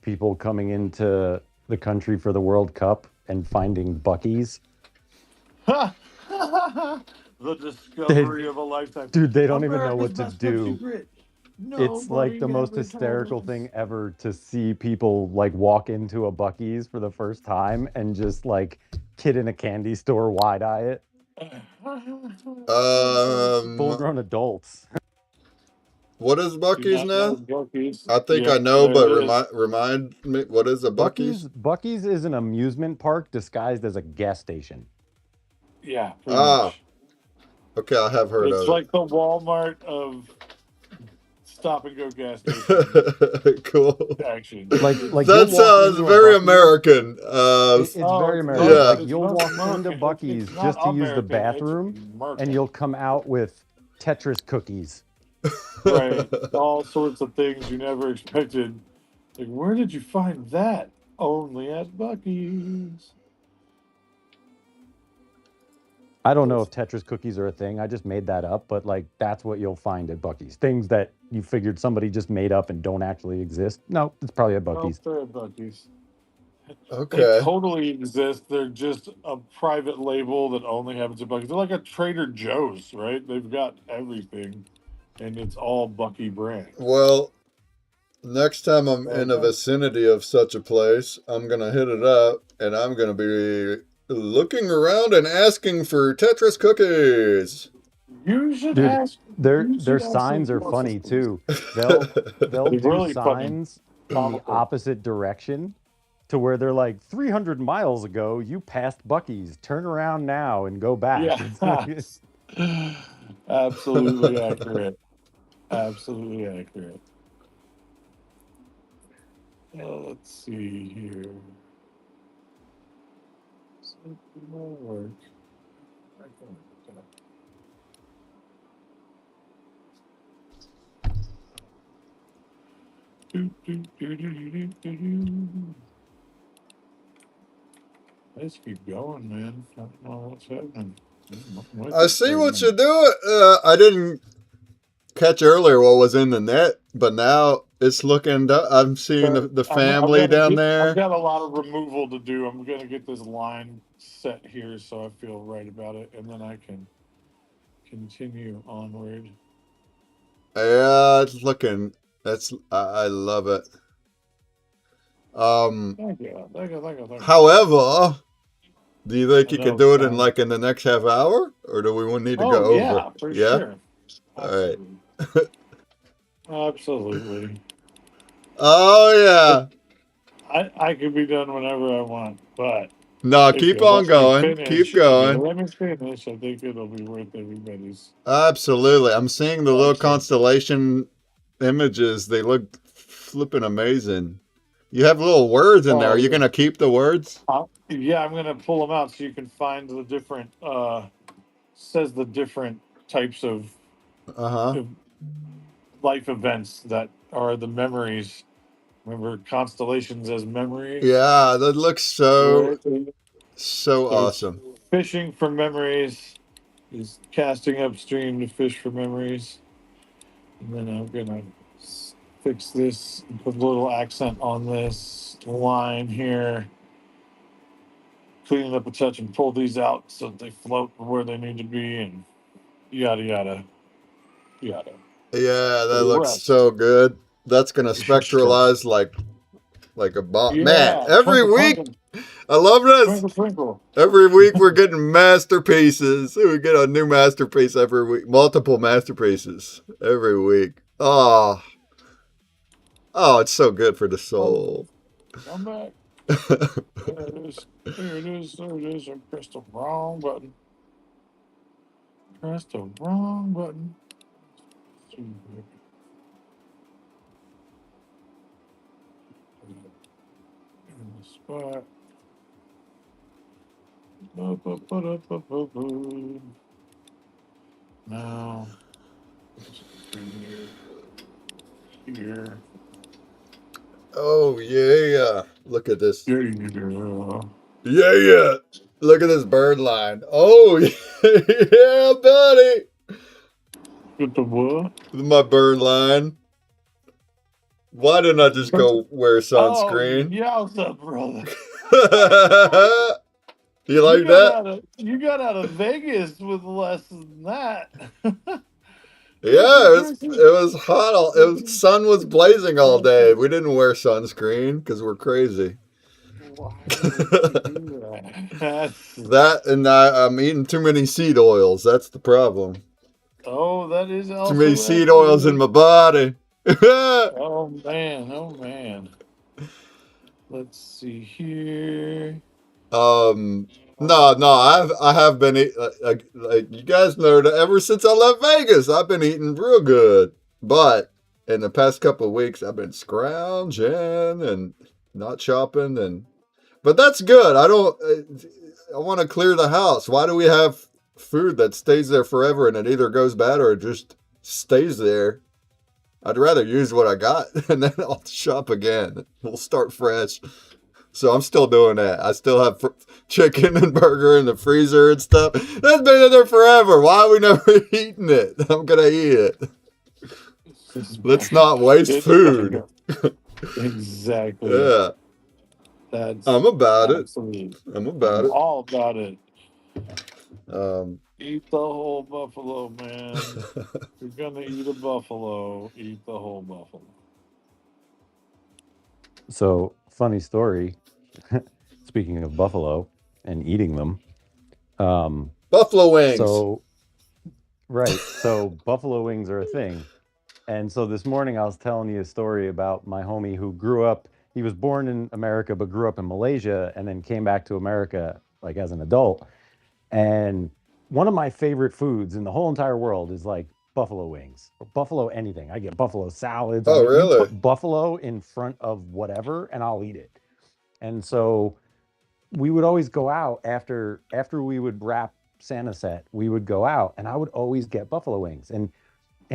people coming into the country for the World Cup and finding Buc-ee's? The discovery of a lifetime. Dude, they don't even know America's what to best Pepsi do. Grit. It's like Nobody the most ever hysterical told thing ever to see people like walk into a Buc-ee's for the first time and just like kid in a candy store wide-eye it. Full-grown adults. What is Do Bucky's not know now? Buc-ee's. I think I Yep, know, there but it is. remind me, what is a Bucky's? Buc-ee's is an amusement park disguised as a gas station. Yeah, pretty Ah, much. okay, I have heard It's of like the Walmart of stop and go gas station it. Cool. action. Like That you'll walk sounds into a very Buc-ee's. American. It's Oh, very it's American. most, Yeah. Like it's you'll most walk into American. Buc-ee's It's not just to use the American, it's bathroom, and American. you'll come out with Tetris cookies. Right. All sorts of things you never expected. Like, where did you find that? Only at Buc-ee's. I don't know if Tetris cookies are a thing. I just made that up, but like that's what you'll find at Buc-ee's. Things that you figured somebody just made up and don't actually exist. No, it's probably at Well, Buc-ee's. they're at Buc-ee's. They Okay. totally exist. They're just a private label that only happens at Buc-ee's. They're like a Trader Joe's, right? They've got everything, and it's all Bucky brand. Well, next time I'm in a Okay. vicinity of such a place, I'm gonna hit it up and I'm gonna be looking around and asking for Tetris cookies. You should Dude, ask. their You their should ask signs them are for funny assistance. too. They'll They're do really funny. signs in the Comical. opposite direction to where they're like 300 miles ago you passed Buc-ee's. Turn around now and go back. Yeah. Absolutely accurate. Absolutely accurate. Let's see here. Something will work. I can look it up. Do, do, do, do, do, do, do. Let's keep going, man. I don't know what's happening. I'm with I it see right what now. you're doing. I didn't catch earlier what was in the net, but now it's looking. I'm seeing So the I've family down I've there. got a lot of removal to do. I'm gonna get this line set here so I feel right about it, and then I can continue onward. Yeah, it's looking. I love it. Thank you. Thank you. Thank you. Thank you. However, do you think I you could know, do it in Sam. in the next half hour, or do we need to go Oh over? yeah, for Yeah. sure. All right. Absolutely. Oh yeah. I could be done whenever I want, but No, if keep you on let me going. Keep finish, going. I think it'll be worth everybody's Absolutely. I'm seeing the little attention. constellation images. They look flipping amazing. You have little words in there. Are Oh you yeah. gonna keep the words? Yeah, I'm gonna pull them out so you can find the different. Says the different types Uh-huh. of life events that are the memories. Remember constellations as memories, Yeah, that looks so right? so So it's awesome. fishing for memories. Is casting upstream to fish for memories, and then I'm gonna fix this and put a little accent on this line here. Clean it up a touch and pull these out so that they float where they need to be, and yada yada yada. Yeah, For that the looks rest, so good. That's gonna you should show. spectralize like a bomb. Man, Yeah, every twinkle week twinkle I love this. twinkle twinkle. Every week we're getting masterpieces. We get a new masterpiece every week. Multiple masterpieces every week. Oh, oh, it's so good for the Oh, soul. come back. There it is. There it is. There it is. I pressed the wrong button. Pressed the wrong button. In the spot. Ba-ba-ba-da-ba-ba-boo. Now, here. Oh yeah. Look at this. There you go. Yeah. Look at this bird line. Oh yeah, buddy. With the what? My burn line. Why didn't I just go wear Oh, sunscreen? yowza, brother. You like that? You got out of Vegas with less than that. Yeah, it was hot. Sun was blazing all day. We didn't wear sunscreen because we're crazy. Why would you do that? That and I'm eating too many seed oils. That's the problem. Oh, that is Too also many seed oils in my body. Oh man. Let's see here. No, I have been like you guys know that ever since I left Vegas, I've been eating real good. But in the past couple of weeks, I've been scrounging and not shopping, but that's good. I want to clear the house. Why do we have food that stays there forever and it either goes bad or it just stays there? I'd rather use what I got and then I'll shop again. We'll start fresh. So I'm still doing that. I still have chicken and burger in the freezer and stuff. That's been in there forever. Why are we never eating it? I'm gonna eat it. Let's not waste food. Exactly. Yeah. I'm about it. I'm about it. All about it. Um, Eat the whole buffalo, man. If you're gonna eat a buffalo, eat the whole buffalo. So, funny story. Speaking of buffalo and eating them, buffalo wings. So buffalo wings are a thing. And so this morning I was telling you a story about my homie who grew up. He was born in America but grew up in Malaysia and then came back to America like as an adult. And one of my favorite foods in the whole entire world is like buffalo wings or buffalo anything. I get buffalo salads. Oh, really? You put buffalo in front of whatever and I'll eat it. And so we would always go out after we would wrap Santa set, we would go out and I would always get buffalo wings. And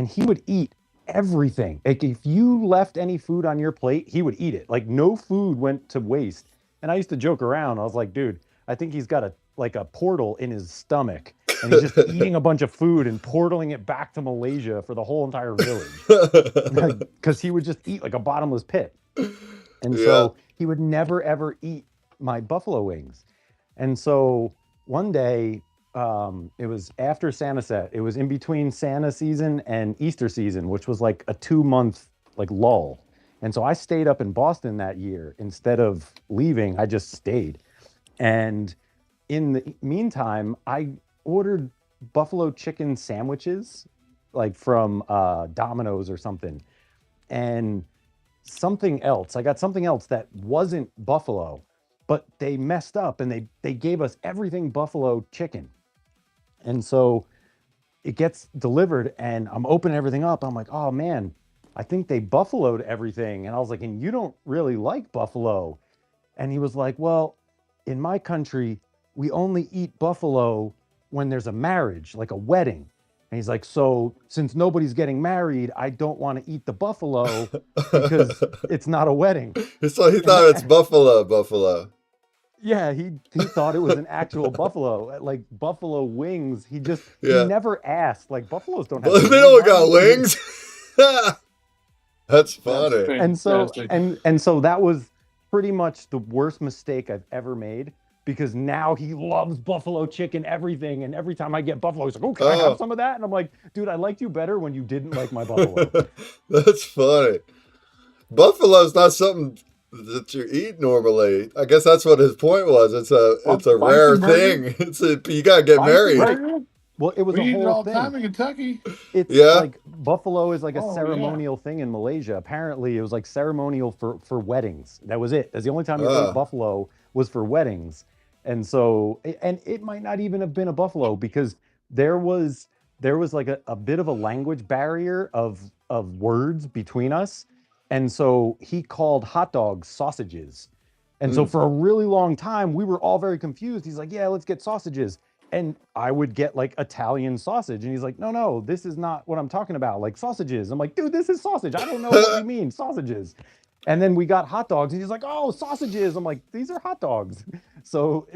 he would eat everything. Like if you left any food on your plate, he would eat it. Like no food went to waste. And I used to joke around. I was like, dude, I think he's got a portal in his stomach and he's just eating a bunch of food and portaling it back to Malaysia for the whole entire village. Because he would just eat like a bottomless pit. And so he would never ever eat my buffalo wings. And so one day, it was after Santa set. It was in between Santa season and Easter season, which was like a 2-month like lull. And so I stayed up in Boston that year. Instead of leaving, I just stayed. And in the meantime, I ordered buffalo chicken sandwiches, like from Domino's or something. And something else. I got something else that wasn't buffalo, but they messed up and they gave us everything buffalo chicken. And so it gets delivered and I'm opening everything up. I'm like, oh man, I think they buffaloed everything. And I was like, and you don't really like buffalo. And he was like, well, in my country, we only eat buffalo when there's a marriage, like a wedding. And he's like, so since nobody's getting married, I don't want to eat the buffalo because it's not a wedding. So he thought it's buffalo. Yeah, he thought it was an actual buffalo, like buffalo wings. He Yeah. never asked. Like buffaloes don't have They wings. don't got wings. That's funny. And so that was pretty much the worst mistake I've ever made because now he loves buffalo chicken, everything. And every time I get buffalo, he's like, oh, can I have some of that? And I'm like, dude, I liked you better when you didn't like my buffalo. That's funny. Buffalo's not something that you eat normally. I guess that's what his point was. It's a rare thing. You gotta get married. Right? Well, it was We a eat it whole all the thing. time in Kentucky. It's like buffalo is like a Oh, ceremonial thing in Malaysia. Apparently, it was like ceremonial for weddings. That was it. That's the only time you ate buffalo was for weddings. And so, and it might not even have been a buffalo because there was like a bit of a language barrier of words between us. And so he called hot dogs sausages. And so for a really long time, we were all very confused. He's like, yeah, let's get sausages. And I would get like Italian sausage. And he's like, no, this is not what I'm talking about. Like sausages. I'm like, dude, this is sausage. I don't know what you mean, sausages. And then we got hot dogs. And he's like, oh, sausages. I'm like, these are hot dogs. So,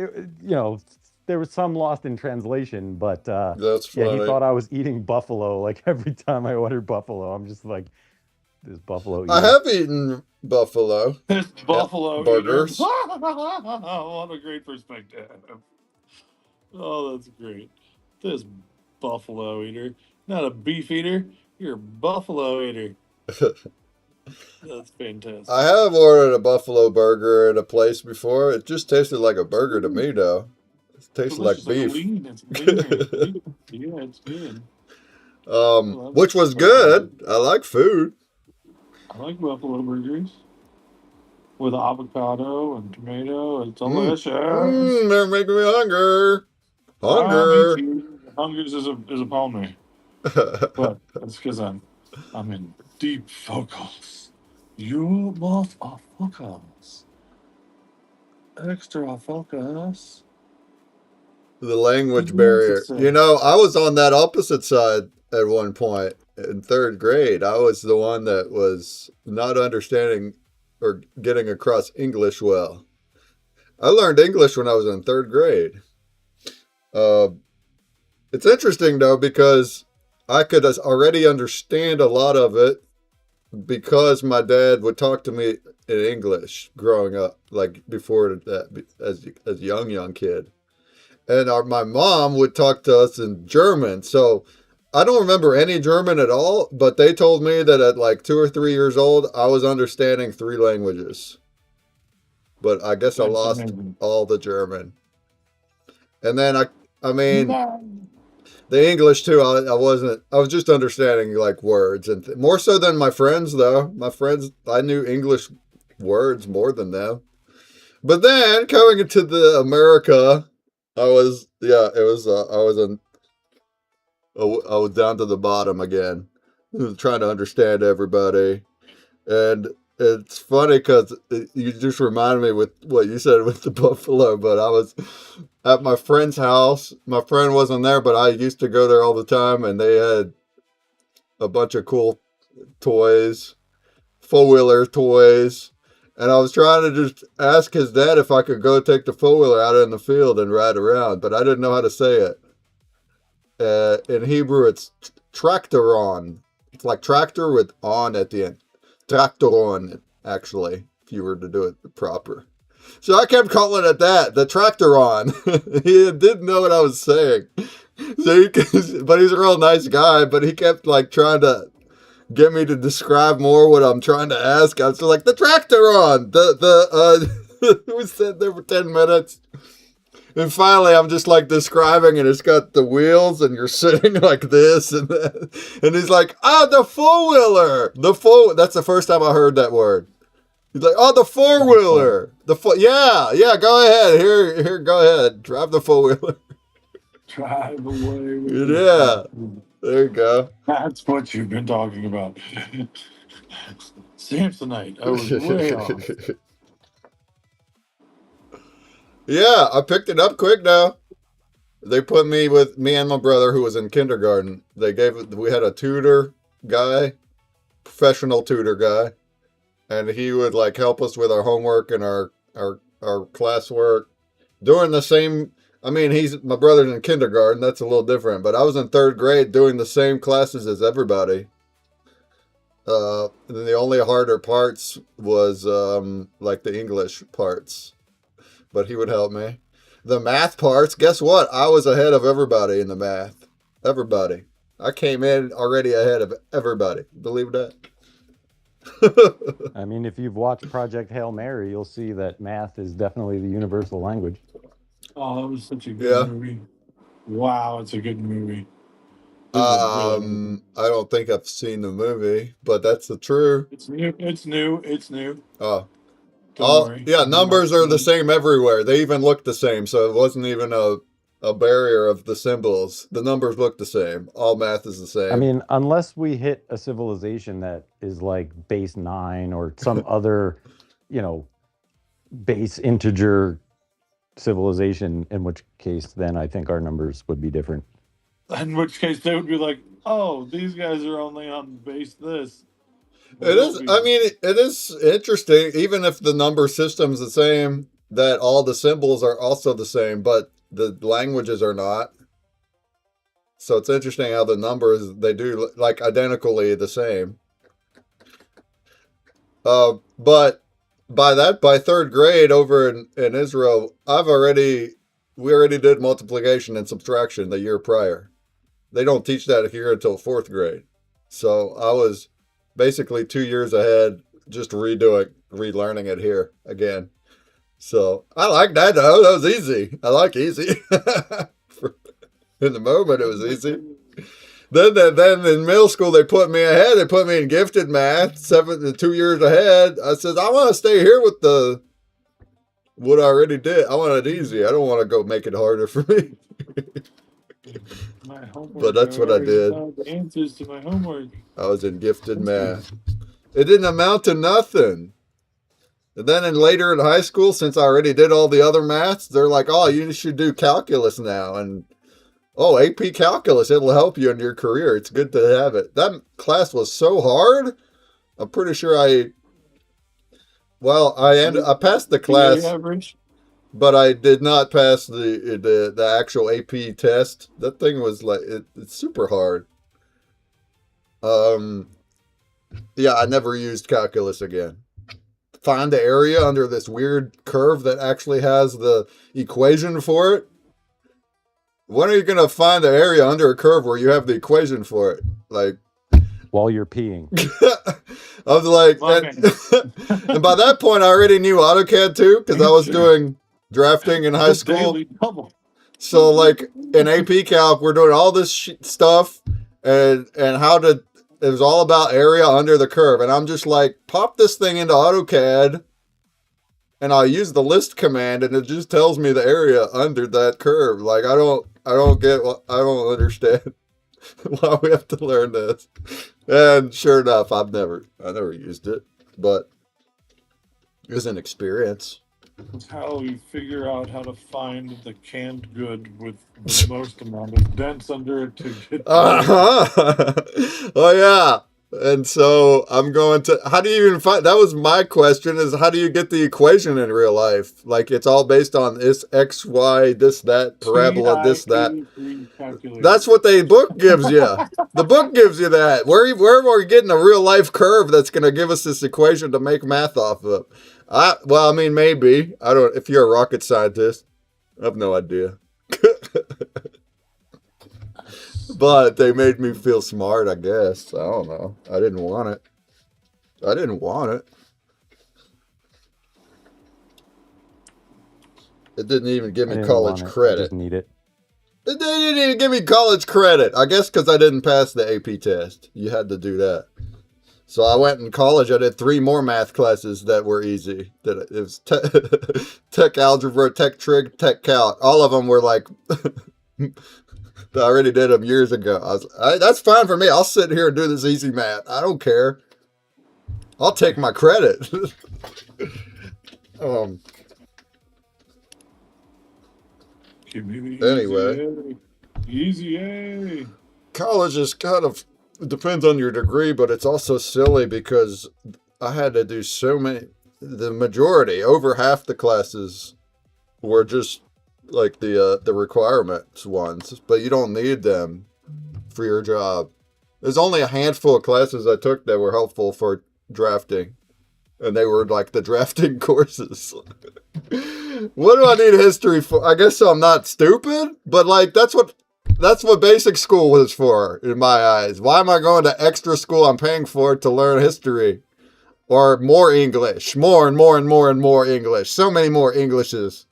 there was some lost in translation, but That's yeah, he funny. thought I was eating buffalo like every time I ordered buffalo. I'm just like this buffalo I eater. have eaten buffalo. This Yeah, buffalo eater. burgers. What a great perspective. Oh, that's great. This buffalo eater. Not a beef eater. You're a buffalo eater. That's fantastic. I have ordered a buffalo burger at a place before. It just tasted like a burger to me, though. It tasted like Delicious, like beef. lean. It's leaner. It's lean. Yeah, it's good. Which was good. I like food. I like buffalo burgers with avocado and tomato. It's Mm. delicious. They're making me hungry. Me Hunger. too. Hunger is upon me, but that's because I'm in deep focus. You must focus. Extra focus. The language barrier. Emphasis. You know, I was on that opposite side at one point in third grade. I was the one that was not understanding or getting across English well. I learned English when I was in third grade. Uh, it's interesting though because I could already understand a lot of it because my dad would talk to me in English growing up, like before that, as a young kid. And my mom would talk to us in German. So I don't remember any German at all, but they told me that at like 2 or 3 years old, I was understanding 3 languages. But I guess I That's lost amazing. all the German. And then I mean, No. the English too. I was just understanding like words and more so than my friends though. My friends, I knew English words more than them. But then coming into the America, I was I was down to the bottom again, trying to understand everybody, and it's funny because you just reminded me with what you said with the buffalo. But I was at my friend's house. My friend wasn't there, but I used to go there all the time, and they had a bunch of cool toys, 4-wheeler toys. And I was trying to just ask his dad if I could go take the 4-wheeler out in the field and ride around, but I didn't know how to say it. In Hebrew, it's tractoron. It's like tractor with on at the end. Tractoron, actually, if you were to do it proper. So I kept calling it that, the tractoron. He didn't know what I was saying. But he's a real nice guy, but he kept like trying to get me to describe more what I'm trying to ask. I was like, the tractoron. We sat there for 10 minutes. And finally, I'm just like describing, and it's got the wheels, and you're sitting like this, and that. And he's like, the 4-wheeler. That's the first time I heard that word. He's like, the 4-wheeler. Yeah, go ahead. Here, go ahead. Drive the 4-wheeler. Drive away with Yeah, there you go. That's what you've been talking about. Samsonite. I was way off. Yeah, I picked it up quick now. They put me with me and my brother who was in kindergarten. We had a tutor guy, professional tutor guy, and he would like help us with our homework and our classwork. Doing the same, I mean, my brother's in kindergarten, that's a little different, but I was in third grade doing the same classes as everybody. And the only harder parts was like the English parts, but he would help me. The math parts, guess what? I was ahead of everybody in the math. Everybody. I came in already ahead of everybody. Believe that? I mean, if you've watched Project Hail Mary, you'll see that math is definitely the universal language. Oh, that was such a good movie. Wow, it's a good movie. I don't think I've seen the movie, but that's the true. It's new. Oh. Don't worry. Yeah, numbers are the same everywhere. They even look the same, so it wasn't even a barrier of the symbols. The numbers look the same. All math is the same. I mean, unless we hit a civilization that is like base 9 or some other, base integer civilization, in which case then I think our numbers would be different. In which case they would be like, oh, these guys are only on base this. It is. I mean, it is interesting, even if the number system's the same, that all the symbols are also the same. But the languages are not. So it's interesting how the numbers, they do like identically the same. But by third grade over in Israel, we already did multiplication and subtraction the year prior. They don't teach that here until fourth grade. So I was basically 2 years ahead, just relearning it here again. So I like that though. That was easy. I like easy. In the moment, it was easy. Then in middle school, they put me ahead. They put me in gifted math, 2 years ahead. I said, I want to stay here with what I already did. I want it easy. I don't want to go make it harder for me. My homework. But that's what I did. The answers to my homework. I was in gifted math. It didn't amount to nothing. And then later in high school, since I already did all the other maths, they're like, oh, you should do calculus now. And oh, AP Calculus, it'll help you in your career. It's good to have it. That class was so hard. I'm pretty sure I passed the class, Average. but I did not pass the actual AP test. That thing was like, it's super hard. Yeah, I never used calculus again. Find the area under this weird curve that actually has the equation for it. When are you going to find the area under a curve where you have the equation for it? Like, While you're peeing. I was like, and by that point, I already knew AutoCAD too, because I was doing drafting in high school. So, like, in AP Calc, we're doing all this stuff, and it was all about area under the curve. And I'm just like, pop this thing into AutoCAD, and I'll use the list command, and it just tells me the area under that curve. Like, I don't understand why we have to learn this. And sure enough, I never used it, but it was an experience. It's how you figure out how to find the canned good with the most amount of dents under it to get. Oh yeah. And so I'm going to, how do you even find, that was my question, is how do you get the equation in real life? Like, it's all based on this X, Y, this, that, parabola, this, that. That's what the book gives you. The book gives you that. Where are we getting a real life curve that's going to give us this equation to make math off of? Well, I mean, maybe. I don't, if you're a rocket scientist, I have no idea. But they made me feel smart, I guess. I don't know. I didn't want it. It didn't even give me college credit. I just need it. It didn't even give me college credit. I guess because I didn't pass the AP test. You had to do that. So I went in college. I did 3 more math classes that were easy. It was tech algebra, tech trig, tech calc. All of them were like... I already did them years ago. That's fine for me. I'll sit here and do this easy math. I don't care. I'll take my credit. Anyway. Easy A. College is kind of, it depends on your degree, but it's also silly because I had to do so many, the majority, over half the classes were just like the requirements ones, but you don't need them for your job. There's only a handful of classes I took that were helpful for drafting, and they were like the drafting courses. What do I need history for? I guess I'm not stupid, but like that's what basic school was for in my eyes. Why am I going to extra school I'm paying for to learn history? Or more English, more and more and more and more English. So many more Englishes.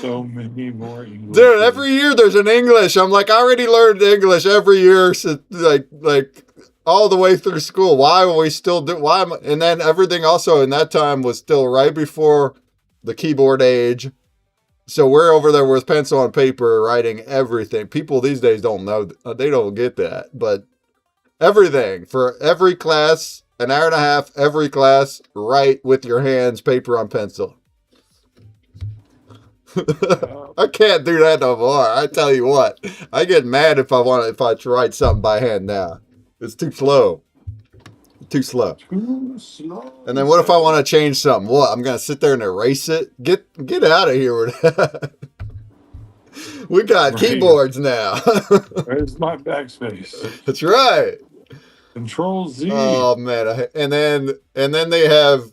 So many more English. Dude, every year there's an English. I'm like, I already learned English every year, so like all the way through school. Why are we still do? And then everything also in that time was still right before the keyboard age. So we're over there with pencil and paper writing everything. People these days don't know. They don't get that. But everything for every class, an hour and a half, every class, write with your hands, paper on pencil. I can't do that no more. I tell you what, I get mad if I try to write something by hand now. It's too slow. Too slow. Too slow. And then what if I want to change something? What? I'm gonna sit there and erase it? Get out of here with that. We got Right. keyboards now. Where's my backspace? That's right. Control Z. Oh man. And then they have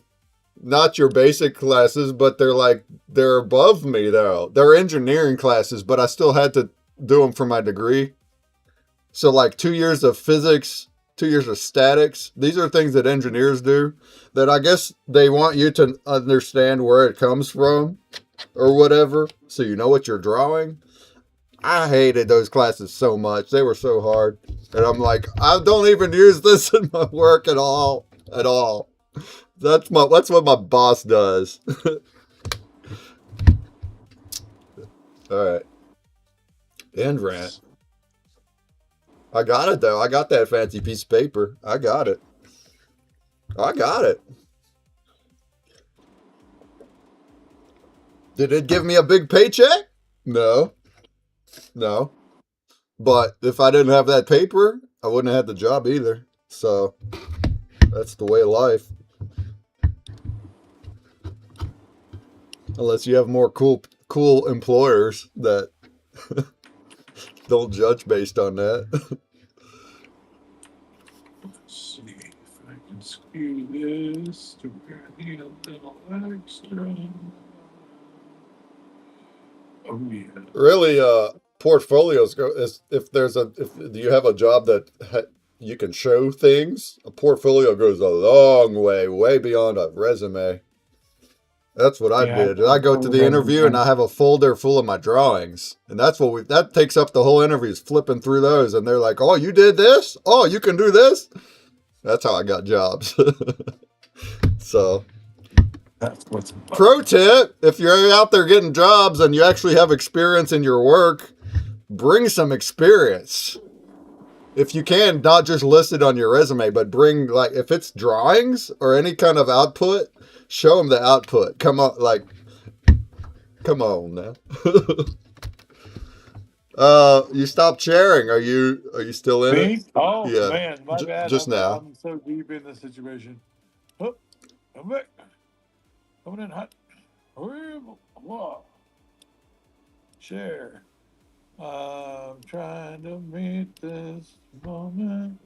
not your basic classes, but they're above me though. They're engineering classes, but I still had to do them for my degree. So like 2 years of physics, 2 years of statics. These are things that engineers do that I guess they want you to understand where it comes from or whatever, so you know what you're drawing. I hated those classes so much. They were so hard. And I'm like, I don't even use this in my work at all. At all. That's what my boss does. All right. End rant. I got it though. I got that fancy piece of paper. I got it. Did it give me a big paycheck? No. But if I didn't have that paper, I wouldn't have had the job either. So that's the way of life. Unless you have more cool employers that don't judge based on that. Let's see if I can skew this to where I need a little extra. Oh yeah. Really, portfolios go if you have a job that you can show things, a portfolio goes a long way beyond a resume. That's what I did. I go to the interview and I have a folder full of my drawings, and that takes up the whole interview, is flipping through those, and they're like, "Oh, you did this? Oh, you can do this." That's how I got jobs. So, That's what's pro tip: if you're out there getting jobs and you actually have experience in your work, bring some experience. If you can, not just list it on your resume, but bring, like, if it's drawings or any kind of output, show them the output. Come on now. You stopped sharing. Are you still in me? it? Oh Yeah. man, my bad. Just now. I'm so deep in this situation. Oh, I'm back. Coming in hot. Whoa. Share. I'm trying to meet this moment.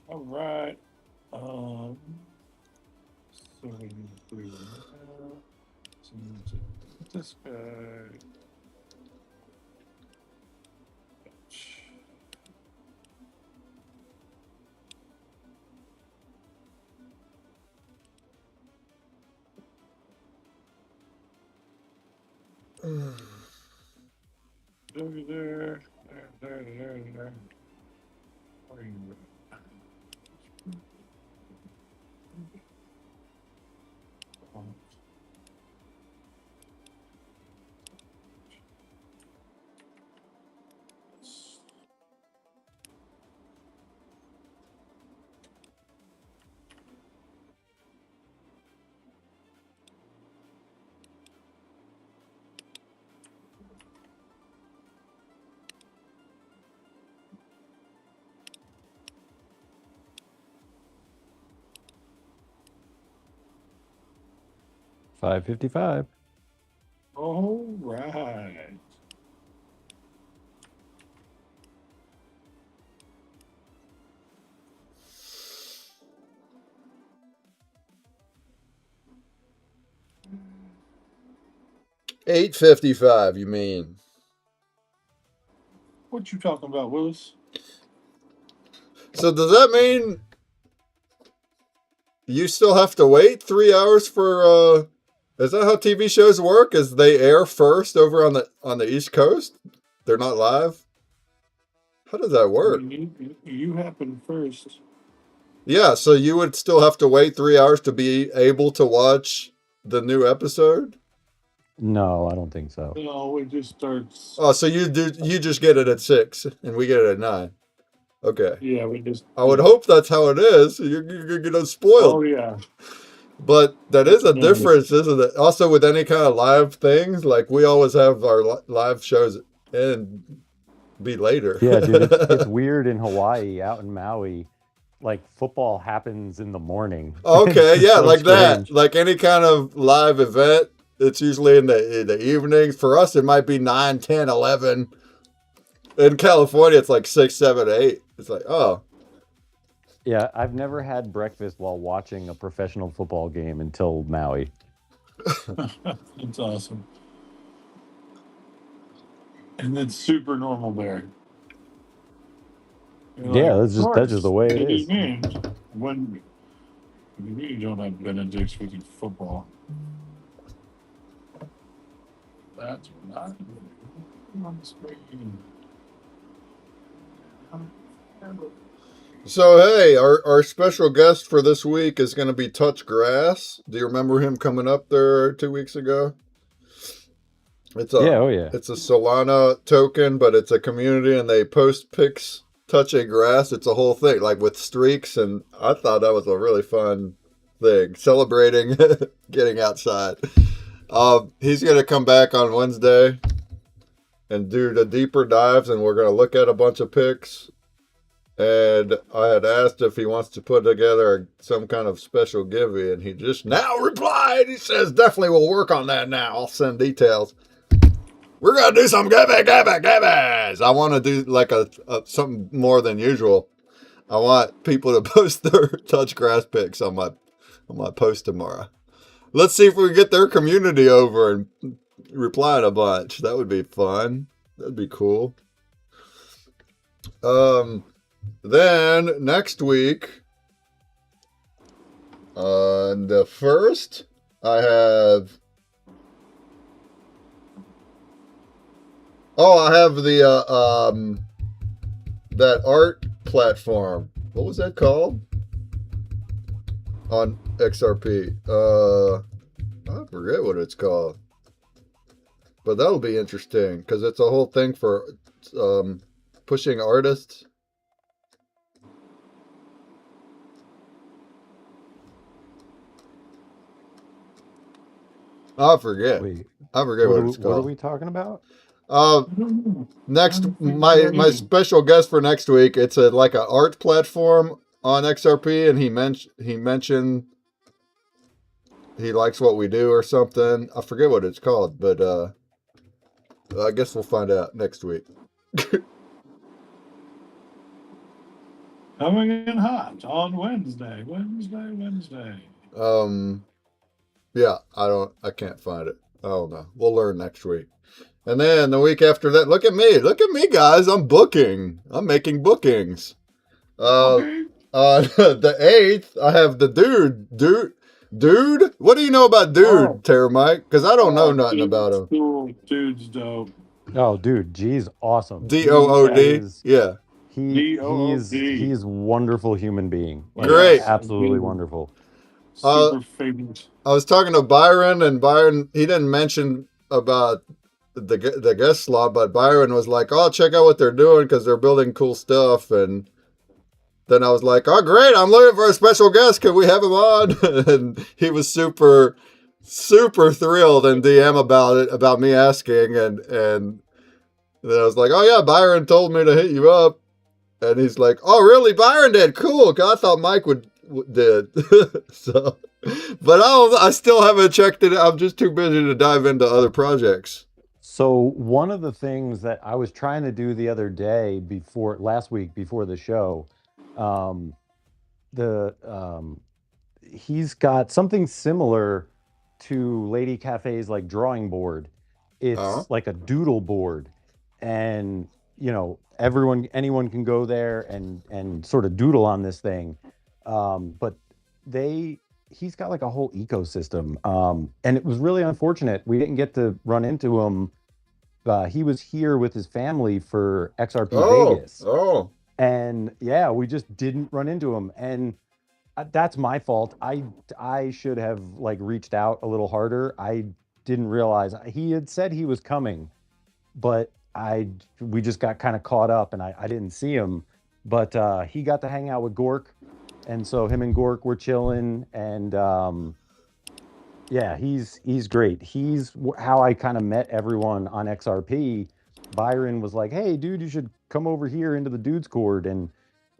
All right. So we do this guy. There. Where are you? 5:55. All right. $8.55. You mean? What you talking about, Willis? So does that mean you still have to wait 3 hours for? Is that how TV shows work? Is they air first over on the East Coast? They're not live. How does that work? You happen first. Yeah, so you would still have to wait 3 hours to be able to watch the new episode? No, I don't think so. No, it just starts. Oh, so you just get it at 6 and we get it at 9. Okay. Yeah, we just. I would hope that's how it is. You're gonna spoil. Oh yeah. But that is a difference, isn't it? Also, with any kind of live things, like we always have our live shows in be later. Yeah, dude, it's weird in Hawaii, out in Maui. Like football happens in the morning. Okay, It's yeah, so like that. strange. Like any kind of live event, it's usually in the evenings. For us, it might be 9, 10, 11. In California, it's like 6, 7, 8. It's like, oh, Yeah, I've never had breakfast while watching a professional football game until Maui. It's awesome. And then super normal there. You're Yeah, like, that's of just the course. way What it do you is. mean? When you don't have Benedict's with your football. That's not on the screen. so hey, our special guest for this week is going to be Touch Grass. Do you remember him coming up there 2 weeks ago? It's Yeah, a oh yeah. it's a Solana token, but it's a community, and they post pics touching grass. It's a whole thing, like with streaks, and I thought that was a really fun thing, celebrating getting outside. He's gonna come back on Wednesday and do the deeper dives, and we're gonna look at a bunch of pics. And I had asked if he wants to put together some kind of special giveaway, and he just now replied. He says, definitely will work on that now. I'll send details. We're going to do some gibbies. I want to do like a something more than usual. I want people to post their touch grass pics on my post tomorrow. Let's see if we can get their community over and reply in a bunch. That would be fun. That'd be cool. Then next week, on the 1st, I have. Oh, I have the that art platform. What was that called? On XRP. I forget what it's called. But that'll be interesting because it's a whole thing for pushing artists. I forget. Wait, I forget what it's what are called. we talking about? Next, my special guest for next week. It's like an art platform on XRP, and he mentioned he likes what we do or something. I forget what it's called, but I guess we'll find out next week. Coming in hot on Wednesday. Yeah, I can't find it. I don't know. We'll learn next week. And then the week after that, look at me, guys. I'm making bookings. Okay. On the 8th, I have the dude. What do you know about dude, Terramite? Because I don't know nothing about him. Cool. Dude's dope. Oh, dude, G's awesome. DOOD. Yeah. He's wonderful human being. Like, Great. absolutely wonderful. Super famous. I was talking to Byron, and Byron, he didn't mention about the guest slot, but Byron was like, "Oh, check out what they're doing because they're building cool stuff." And then I was like, "Oh, great! I'm looking for a special guest. Can we have him on?" And he was super thrilled and DM about me asking, and then I was like, "Oh yeah, Byron told me to hit you up," and he's like, "Oh really? Byron did? Cool. 'Cause I thought Mike did." So, but I still haven't checked it. I'm just too busy to dive into other projects. So one of the things that I was trying to do the other day last week before the show, um, he's got something similar to Lady Cafe's like drawing board. It's like a doodle board, and anyone can go there and sort of doodle on this thing. But he's got like a whole ecosystem, and it was really unfortunate we didn't get to run into him. He was here with his family for XRP Vegas. Oh. And yeah, we just didn't run into him, and that's my fault. I should have like reached out a little harder. I didn't realize he had said he was coming, but we just got kind of caught up, and I didn't see him. But he got to hang out with Gork, and so him and Gork were chilling, and yeah, he's great. He's how I kind of met everyone on XRP Byron was like, "Hey, dude, you should come over here into the dudes court and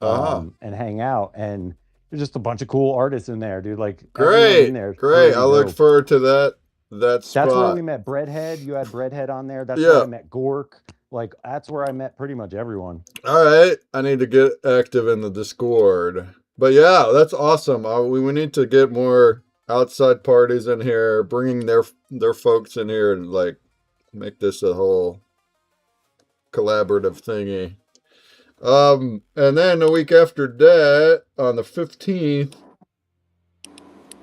hang out." And there's just a bunch of cool artists in there, dude. Like everyone in Great, there is great. pretty I look dope. forward to that That's where we spot. met Breadhead. You had Breadhead on there. That's where Yeah. I met Gork. Like that's where I met pretty much everyone. All right. I need to get active in the Discord. But yeah, that's awesome. We need to get more outside parties in here, bringing their folks in here and like make this a whole collaborative thingy. And then a week after that, on the 15th,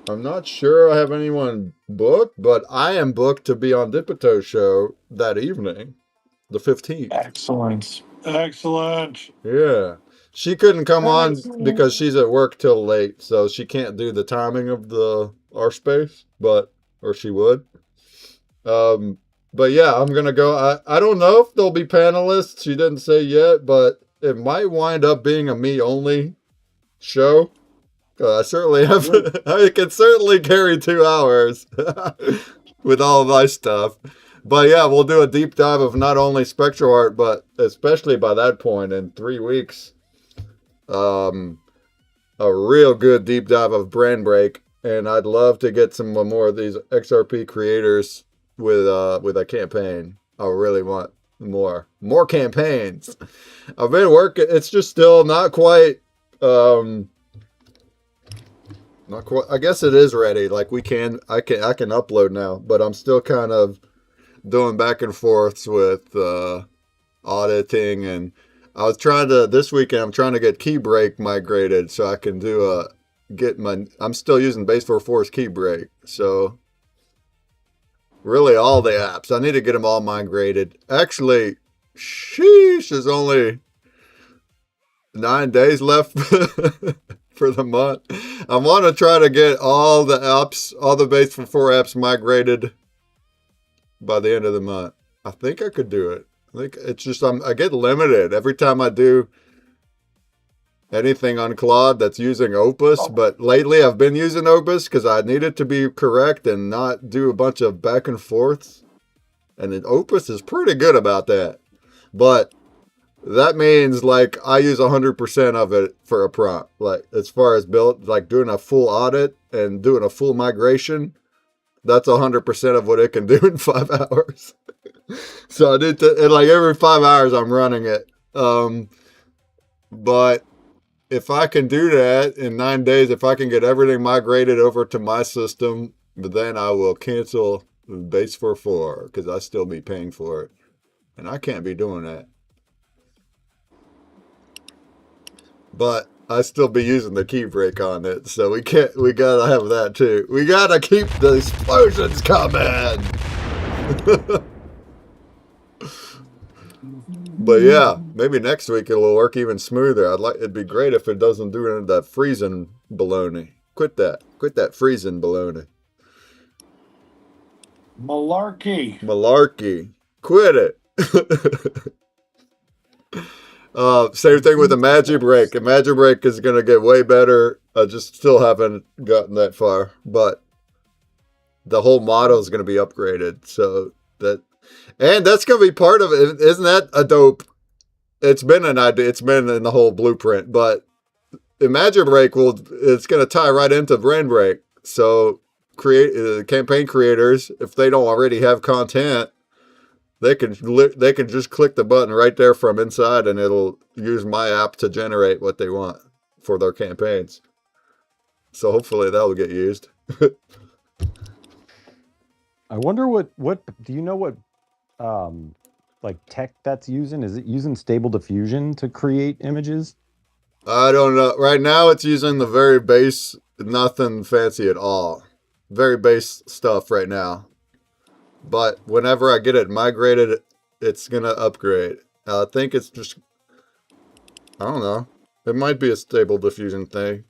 I'm not sure I have anyone booked, but I am booked to be on Dipito's show that evening, the 15th. Excellent. Excellent. Yeah. She couldn't come on Excellent. because she's at work till late, so she can't do the timing of our space, or she would. But yeah, I'm gonna go. I don't know if there'll be panelists. She didn't say yet, but it might wind up being a me only show. I certainly have. I can certainly carry 2 hours with all my stuff. But yeah, we'll do a deep dive of not only spectral art, but especially by that point in 3 weeks, a real good deep dive of Brand Break. And I'd love to get some more of these XRP creators with a campaign. I really want more campaigns. I've been working. It's just still not quite. Not quite. I guess it is ready. Like I can upload now, but I'm still kind of doing back and forths with auditing, and I was trying to this weekend. I'm trying to get Keybreak migrated so I can I'm still using Base 44's Keybreak, so really all the apps. I need to get them all migrated. Actually, sheesh, there's only 9 days left for the month. I want to try to get all the apps, all the Base 44 apps migrated by the end of the month. I think I could do it. I think it's just I get limited every time I do anything on Claude that's using Opus. But lately I've been using Opus because I need it to be correct and not do a bunch of back and forths. And then Opus is pretty good about that. But that means like I use 100% of it for a prompt. Like as far as build, like doing a full audit and doing a full migration, that's 100% of what it can do in 5 hours. So I did and like every 5 hours I'm running it. But if I can do that in 9 days, if I can get everything migrated over to my system, then I will cancel Base 44 because I still be paying for it. And I can't be doing that. But I still be using the key break on it, so we gotta have that too. We gotta keep the explosions coming. But yeah, maybe next week it'll work even smoother. It'd be great if it doesn't do any of that freezing baloney. Quit that freezing baloney. Malarkey. Quit it. Same thing with the Magic Break. The Magic Break is going to get way better. I just still haven't gotten that far. But the whole model is going to be upgraded. And that's going to be part of it. Isn't that a dope? It's been an idea. It's been in the whole blueprint. But the Magic Break it's going to tie right into Brand Break. So campaign creators, if they don't already have content, they can just click the button right there from inside and it'll use my app to generate what they want for their campaigns. So hopefully that'll get used. I wonder what do you know what like tech that's using? Is it using Stable Diffusion to create images? I don't know. Right now it's using the very base, nothing fancy at all. Very base stuff right now. But whenever I get it migrated, it's going to upgrade. I think it's just, I don't know. It might be a Stable Diffusion thing.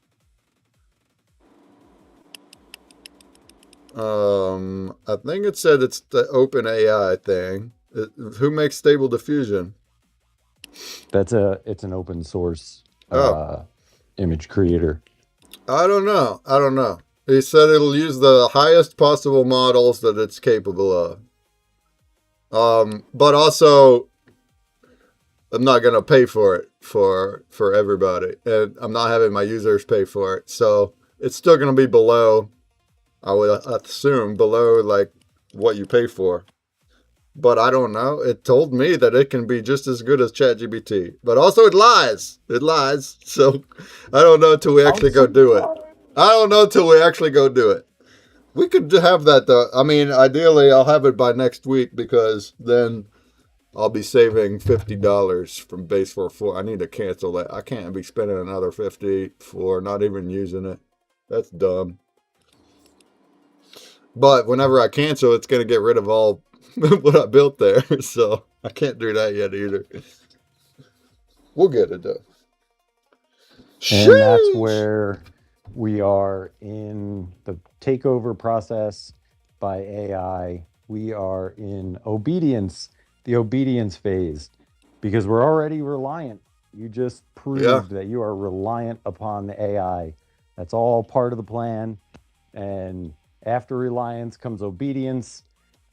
I think it said it's the OpenAI thing. Who makes Stable Diffusion? It's an open source image creator. I don't know. He said it'll use the highest possible models that it's capable of. But also, I'm not gonna pay for it for everybody, and I'm not having my users pay for it. So it's still gonna be below. I would assume below like what you pay for. But I don't know. It told me that it can be just as good as ChatGPT, but also it lies. It lies. So I don't know till we actually go do it. I don't know till we actually go do it. We could have that though. I mean, ideally, I'll have it by next week because then I'll be saving $50 from Base 4.4. I need to cancel that. I can't be spending another $50 for not even using it. That's dumb. But whenever I cancel, it's going to get rid of all what I built there. So I can't do that yet either. We'll get it though. And that's Sheesh. where we are in the takeover process by AI. We are in obedience, the obedience phase, because we're already reliant. You just proved that you are reliant upon the AI. That's all part of the plan. And after reliance comes obedience,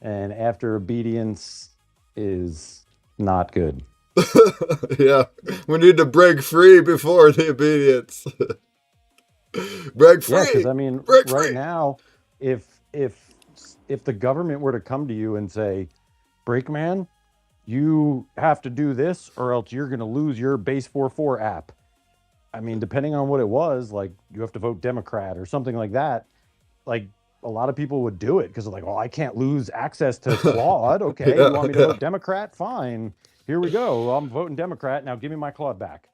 and after obedience is not good. Yeah, we need to break free before the obedience. Break free. Yeah, because I mean, break right free. now, if the government were to come to you and say, "Brakeman, you have to do this, or else you're going to lose your Base 4.4 app." I mean, depending on what it was, like you have to vote Democrat or something like that. Like a lot of people would do it because they're like, "Well, I can't lose access to Claude." Okay, Yeah, you want me to yeah. vote Democrat? Fine. Here we go. I'm voting Democrat. Now give me my Claude back.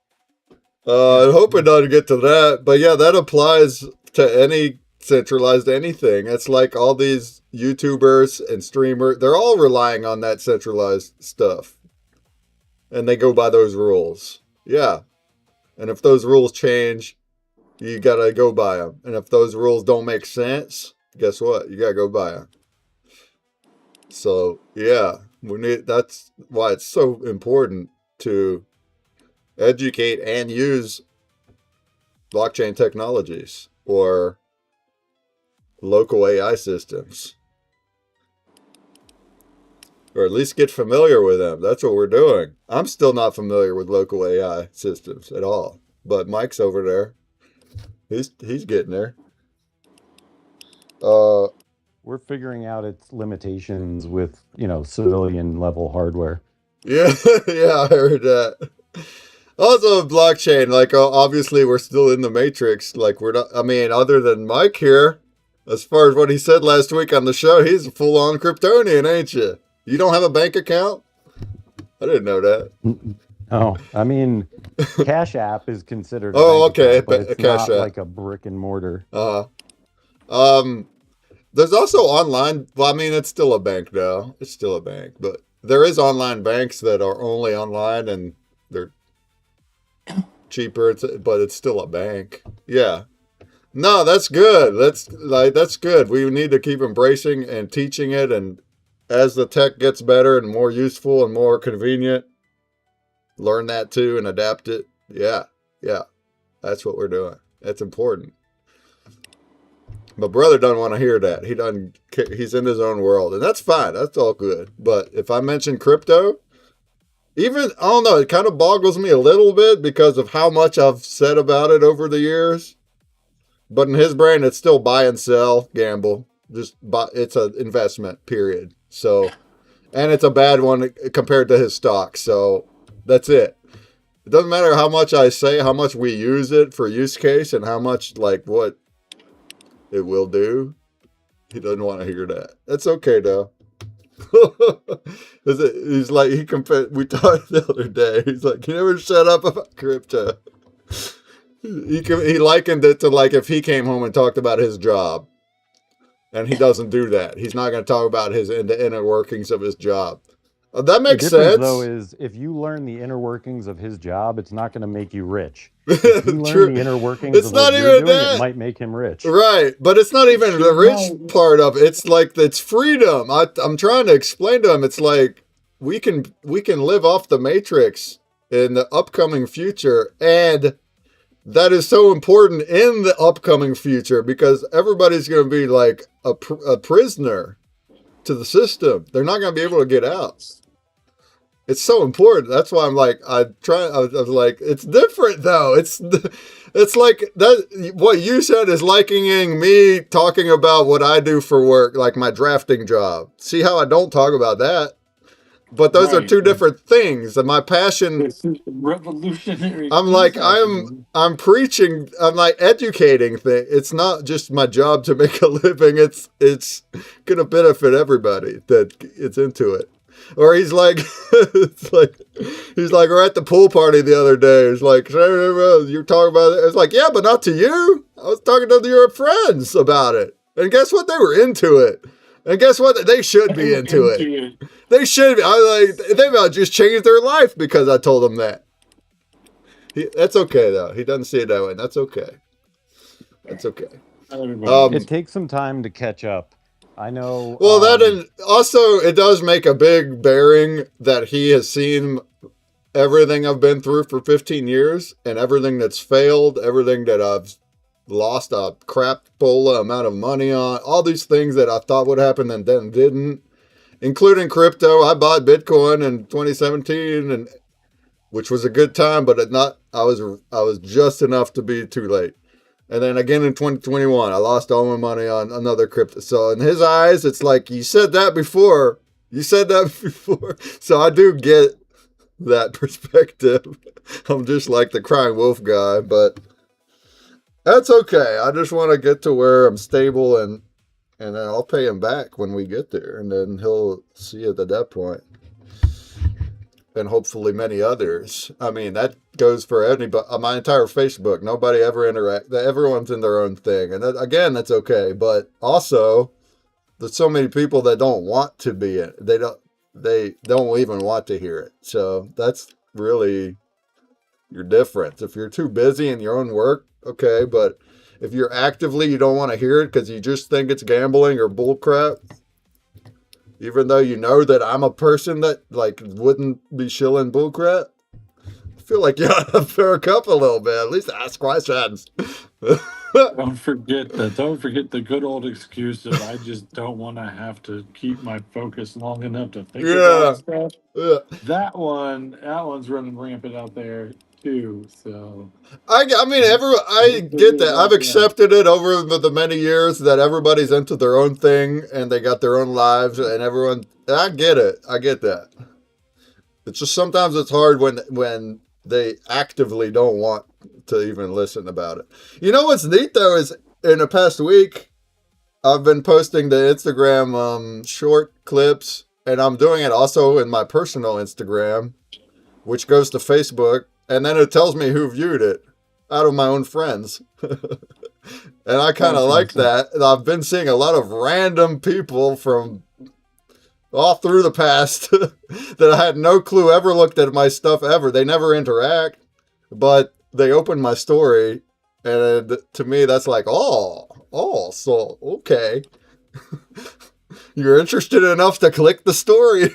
I hope it doesn't get to that, but yeah, that applies to any centralized anything. It's like all these YouTubers and streamers, they're all relying on that centralized stuff. And they go by those rules. Yeah. And if those rules change, you gotta go by them. And if those rules don't make sense, guess what? You gotta go by them. So yeah, that's why it's so important to educate and use blockchain technologies or local AI systems, or at least get familiar with them. That's what we're doing. I'm still not familiar with local AI systems at all, but Mike's over there. He's getting there. We're figuring out its limitations with, civilian level hardware. Yeah, yeah, I heard that. Also, blockchain, like obviously we're still in the matrix. Like we're not. I mean, other than Mike here, as far as what he said last week on the show, he's a full-on Kryptonian, ain't you? You don't have a bank account? I didn't know that. Oh, I mean, Cash App is considered a Oh, bank okay, account, but it's Cash not App. like a brick and mortar. There's also online. Well, I mean, it's still a bank though. It's still a bank, but there is online banks that are only online and they're cheaper. But it's still a bank. Yeah. No, that's good. That's good. We need to keep embracing and teaching it, and as the tech gets better and more useful and more convenient, learn that too and adapt it. Yeah, yeah, that's what we're doing. That's important. My brother doesn't want to hear that. He doesn't. He's in his own world, and that's fine. That's all good. But if I mention crypto, even I don't know, it kind of boggles me a little bit because of how much I've said about it over the years. But in his brain, it's still buy and sell, gamble. Just buy. It's an investment, period. So, and it's a bad one compared to his stock. So that's it. It doesn't matter how much I say, how much we use it for use case, and how much like what it will do. He doesn't want to hear that. That's okay though. He's like we talked the other day. He's like, you never shut up about crypto. He likened it to like if he came home and talked about his job, and he doesn't do that. He's not going to talk about the inner workings of his job. That makes The difference, sense. though, is if you learn the inner workings of his job, it's not going to make you rich. If you learn the inner workings It's of not what you're even doing, that. it might make him rich. Right, but it's not even the rich part of it. It's like it's freedom. I'm trying to explain to him. It's like we can live off the matrix in the upcoming future, and that is so important in the upcoming future because everybody's going to be like a prisoner to the system. They're not going to be able to get out. It's so important. That's why I'm like, I was like, it's different though. It's like that. What you said is likening me talking about what I do for work, like my drafting job. See how I don't talk about that? But those are Right. two different things. And my passion, This is revolutionary I'm like, concept. I'm preaching, I'm like educating thing. It's not just my job to make a living. It's gonna benefit everybody that it's into it. Or he's like, it's like, he's like, we're at the pool party the other day. It's like, you're talking about it. It's like, yeah, but not to you. I was talking to your friends about it. And guess what? They were into it. And guess what? They should be into it. They should be. I like, they might just change their life because I told them that. That's okay though. He doesn't see it that way. That's okay. That's okay. It takes some time to catch up. I know. Well, that and also it does make a big bearing that he has seen everything I've been through for 15 years and everything that's failed, everything that I've lost a crap amount of money on, all these things that I thought would happen and then didn't, including crypto. I bought Bitcoin in 2017, and which was a good time, but I was just enough to be too late. And then again in 2021, I lost all my money on another crypto. So in his eyes, it's like, you said that before. You said that before. So I do get that perspective. I'm just like the crying wolf guy, but that's okay. I just want to get to where I'm stable, and then I'll pay him back when we get there. And then he'll see it at that point. And hopefully many others. I mean, that goes for anybody. My entire Facebook, nobody ever interact. Everyone's in their own thing, and that, again, that's okay. But also, there's so many people that don't want to be in. They don't even want to hear it. So that's really your difference. If you're too busy in your own work, okay. But if you're actively, you don't want to hear it because you just think it's gambling or bullcrap. Even though you know that I'm a person that like wouldn't be shilling bullcrap, I feel like you ought to perk up a little bit. At least ask questions. Don't forget that. Don't forget the good old excuse of I just don't want to have to keep my focus long enough to think about stuff. Yeah. That one's running rampant out there too. So I mean, I get that. I've accepted it over the many years that everybody's into their own thing and they got their own lives and everyone. I get it. I get that. It's just sometimes it's hard when they actively don't want to even listen about it. You know what's neat though is in the past week, I've been posting the Instagram short clips, and I'm doing it also in my personal Instagram, which goes to Facebook, and then it tells me who viewed it out of my own friends. And I kind of like that. And I've been seeing a lot of random people from all through the past that I had no clue ever looked at my stuff ever. They never interact, but they open my story, and to me that's like, so okay. You're interested enough to click the story.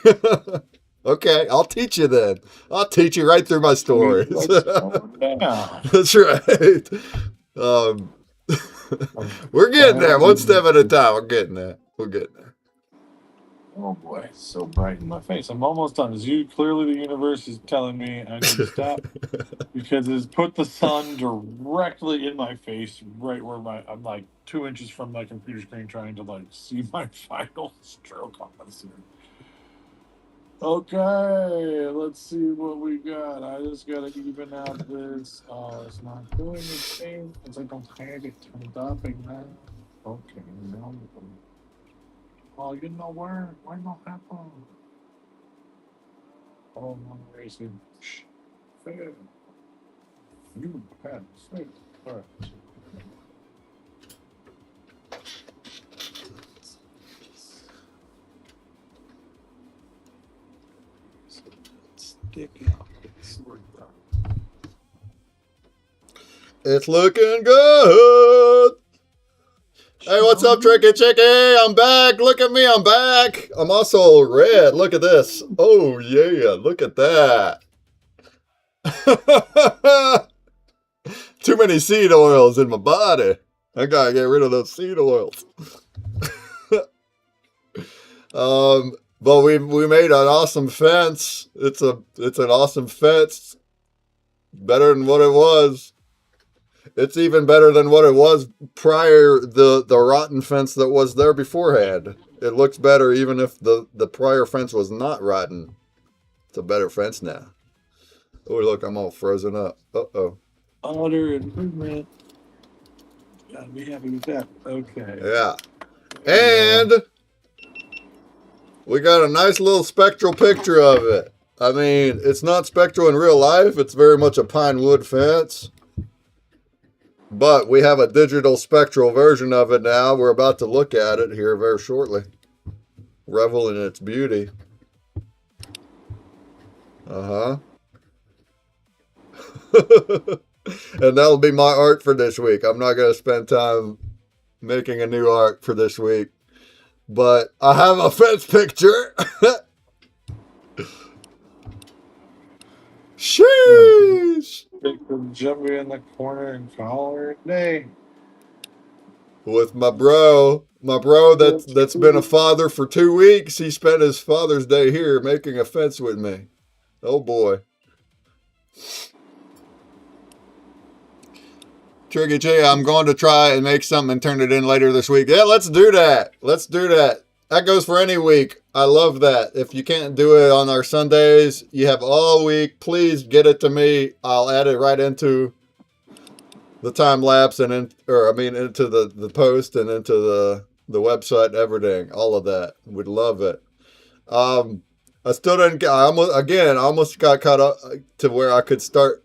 Okay, I'll teach you then. I'll teach you right through my stories. That's right. We're getting there, one step at a time. We're getting there. Oh boy, it's so bright in my face. I'm almost done. Clearly the universe is telling me I need to stop because it's put the sun directly in my face, right where I'm like 2 inches from my computer screen, trying to like see my final stroke on my suit. Okay, let's see what we got. I just gotta even out this. Oh, it's not doing anything because I don't have it turned up again. Okay, now. Oh, you know where? Why not happen? Oh, I'm racing. Fair. You had sweet. All right. Stick out. It's looking good. Hey, what's up, Tricky Chicky? I'm back. Look at me, I'm back. I'm also red. Look at this. Oh, yeah. Look at that. Too many seed oils in my body. I gotta get rid of those seed oils. But we made an awesome fence. It's an awesome fence. Better than what it was. It's even better than what it was prior, the rotten fence that was there beforehand. It looks better even if the prior fence was not rotten. It's a better fence now. Oh, look, I'm all frozen up. Uh-oh. Order improvement. Gotta be happy with that. Okay. Yeah. And we got a nice little spectral picture of it. I mean, it's not spectral in real life. It's very much a pine wood fence. But we have a digital spectral version of it now. We're about to look at it here very shortly. Revel in its beauty. Uh-huh. And that'll be my art for this week. I'm not going to spend time making a new art for this week. But I have a fence picture. Sheesh. Pick the jumpy in the corner and call her a day. With my bro that's been a father for 2 weeks. He spent his Father's Day here making a fence with me. Oh boy. Tricky J, I'm going to try and make something and turn it in later this week. Yeah, let's do that. Let's do that. That goes for any week. I love that. If you can't do it on our Sundays, you have all week. Please get it to me. I'll add it right into the time lapse and into the post and into the website and everything. All of that. Would love it. I still didn't get, I almost got caught up to where I could start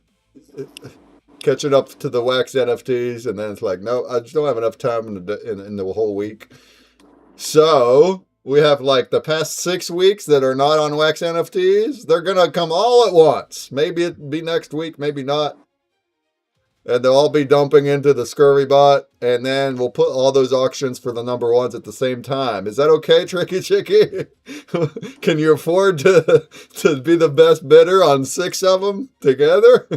catching up to the wax NFTs, and then it's like, no, I just don't have enough time in the whole week. So we have like the past 6 weeks that are not on wax NFTs. They're gonna come all at once. Maybe it'll be next week, maybe not. And they'll all be dumping into the Scurvy bot, and then we'll put all those auctions for the number ones at the same time. Is that okay, Tricky Chicky? Can you afford to be the best bidder on 6 of them together?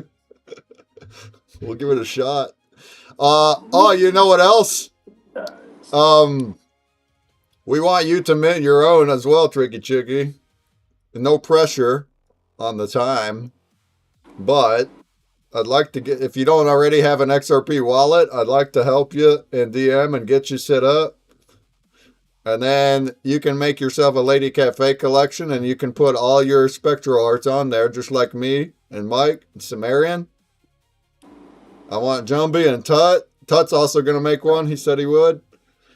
We'll give it a shot. You know what else? We want you to mint your own as well, Tricky Chicky. No pressure on the time, but I'd like to get, if you don't already have an XRP wallet, I'd like to help you in DM and get you set up. And then you can make yourself a Lady Cafe collection, and you can put all your spectral arts on there, just like me and Mike and Sumerian. I want Jumbie and Tut. Tut's also going to make one. He said he would.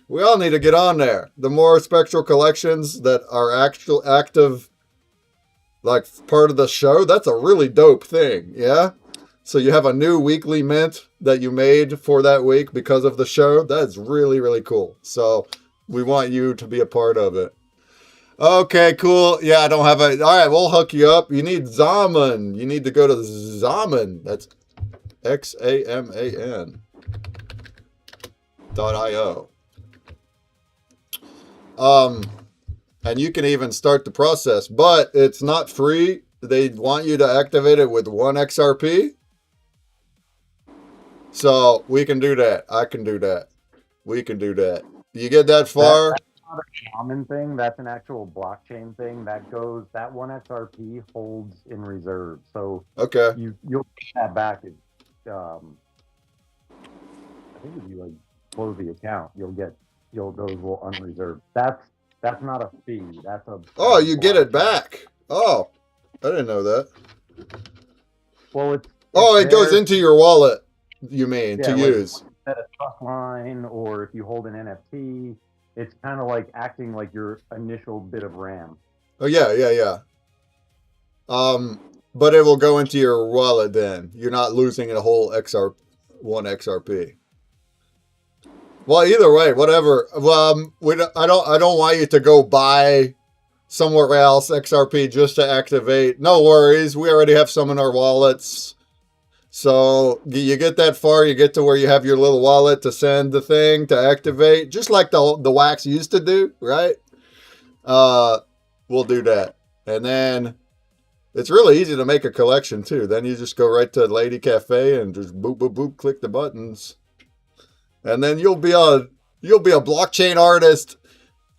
We all need to get on there. The more spectral collections that are active, like part of the show, that's a really dope thing. Yeah? So you have a new weekly mint that you made for that week because of the show. That's really, really cool. So we want you to be a part of it. Okay, cool. Yeah, I don't have a... All right, we'll hook you up. You need Zaman. You need to go to Zaman. That's XAMAN.io. And you can even start the process, but it's not free. They want you to activate it with 1 XRP. So we can do that. I can do that. We can do that. You get that far? That's not a common thing. That's an actual blockchain thing. That 1 XRP holds in reserve. So okay, you'll get that back. I think if you like close the account, those will unreserved. That's not a fee. Oh, you get it back. Oh, I didn't know that. Well, it goes into your wallet. You mean to use? Set a trust line, or if you hold an NFT, it's kind of like acting like your initial bit of RAM. Oh yeah. But it will go into your wallet then. You're not losing a whole 1 XRP. Well, either way, whatever. I don't want you to go buy somewhere else XRP just to activate. No worries. We already have some in our wallets. So you get that far, you get to where you have your little wallet to send the thing to activate, just like the wax used to do, right? We'll do that. And then it's really easy to make a collection too. Then you just go right to Lady Cafe and just boop, boop, boop, click the buttons. And then you'll be a blockchain artist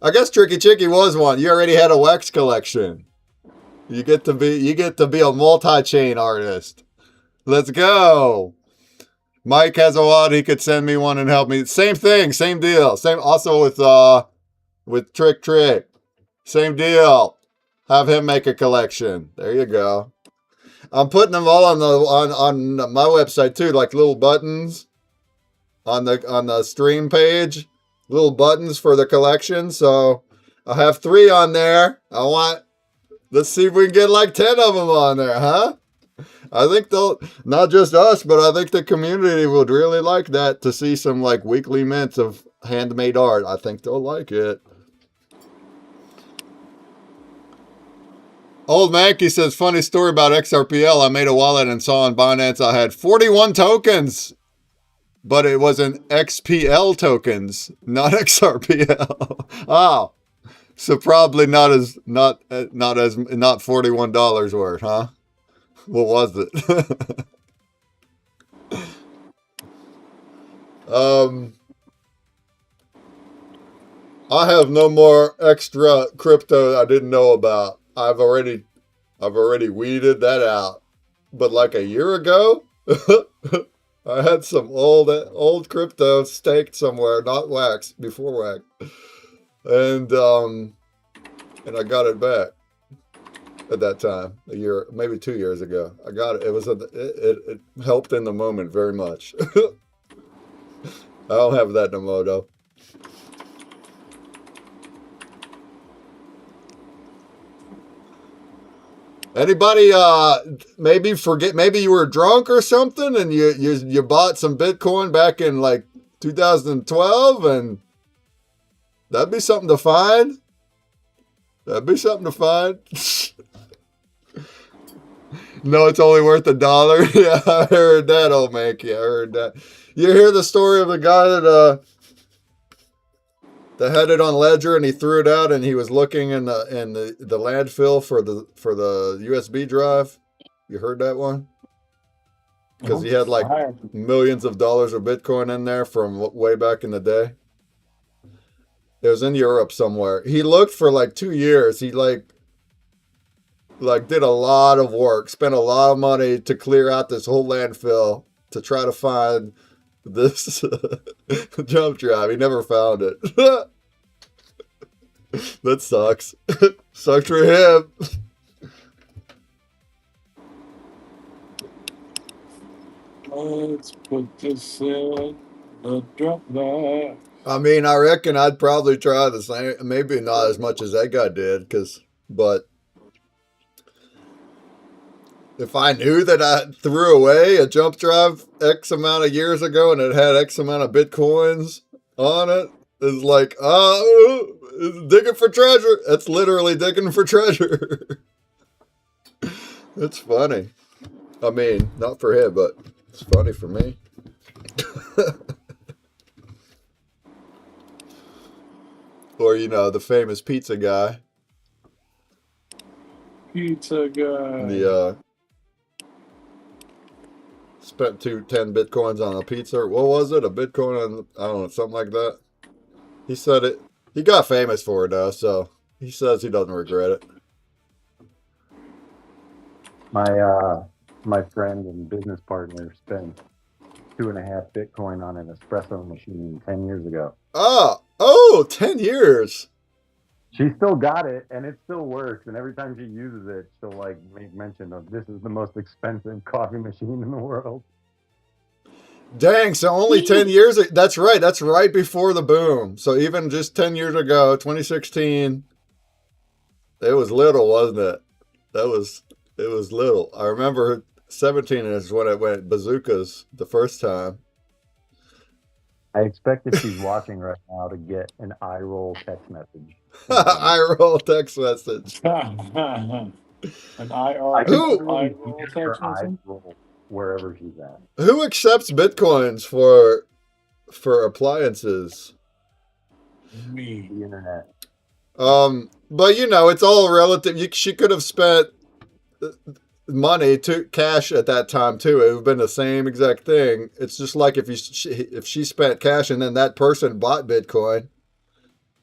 I guess Tricky Chicky was one. You already had a wax collection. You get to be a multi-chain artist. Let's go. Mike has a wallet. He could send me one and help me. Same thing, same deal. Same also with Trick. Same deal. Have him make a collection. There you go. I'm putting them all on my website too, like little buttons on the stream page. Little buttons for the collection. So I have 3 on there. Let's see if we can get like 10 of them on there, huh? I think they'll, not just us, but I think the community would really like that, to see some like weekly mints of handmade art. I think they'll like it. Old Mankey says, funny story about XRPL. I made a wallet and saw on Binance I had 41 tokens, but it was an XPL tokens, not XRPL. Oh, so probably not $41 worth, huh? What was it? I have no more extra crypto I didn't know about. I've already weeded that out. But like a year ago, I had some old crypto staked somewhere, not wax, before wax. And I got it back at that time, a year, maybe 2 years ago. I got it. It helped in the moment very much. I don't have that no more though. Anybody maybe you were drunk or something and you bought some Bitcoin back in like 2012, and that'd be something to find. That'd be something to find. No, it's only worth $1. Yeah, I heard that, old Mankey. I heard that. You hear the story of the guy that had it on Ledger and he threw it out, and he was looking in the landfill for the USB drive? You heard that one? Because he had like millions of dollars of Bitcoin in there from way back in the day. It was in Europe somewhere. He looked for like 2 years. He like did a lot of work, spent a lot of money to clear out this whole landfill to try to find this jump drive. He never found it. That sucks. Sucks for him. Let's put this in the drop bag. I mean, I reckon I'd probably try the same. Maybe not as much as that guy did, but if I knew that I threw away a jump drive X amount of years ago and it had X amount of Bitcoins on it, it's like, it's digging for treasure. That's literally digging for treasure. It's funny. I mean, not for him, but it's funny for me. Or, the famous pizza guy. Pizza guy. The, spent 10 Bitcoins on a pizza. What was it? A Bitcoin on, I don't know, something like that. He said it. He got famous for it, though, so he says he doesn't regret it. My friend and business partner spent 2.5 Bitcoin on an espresso machine 10 years ago. Oh, 10 years. She still got it, and it still works. And every time she uses it, she'll like make mention of, this is the most expensive coffee machine in the world. Dang, so only 10 years. That's right. That's right before the boom. So even just 10 years ago, 2016, it was little, wasn't it? It was little. I remember 17 is when it went bazookas the first time. I expect if she's watching right now to get an eye roll text message. Eye roll text message. An IR I can Who- literally roll hear text her eyes message? roll wherever she's at. Who accepts Bitcoins for appliances? Me. The internet. But it's all relative. She could have spent money to cash at that time too. It would have been the same exact thing. It's just like if she spent cash and then that person bought Bitcoin,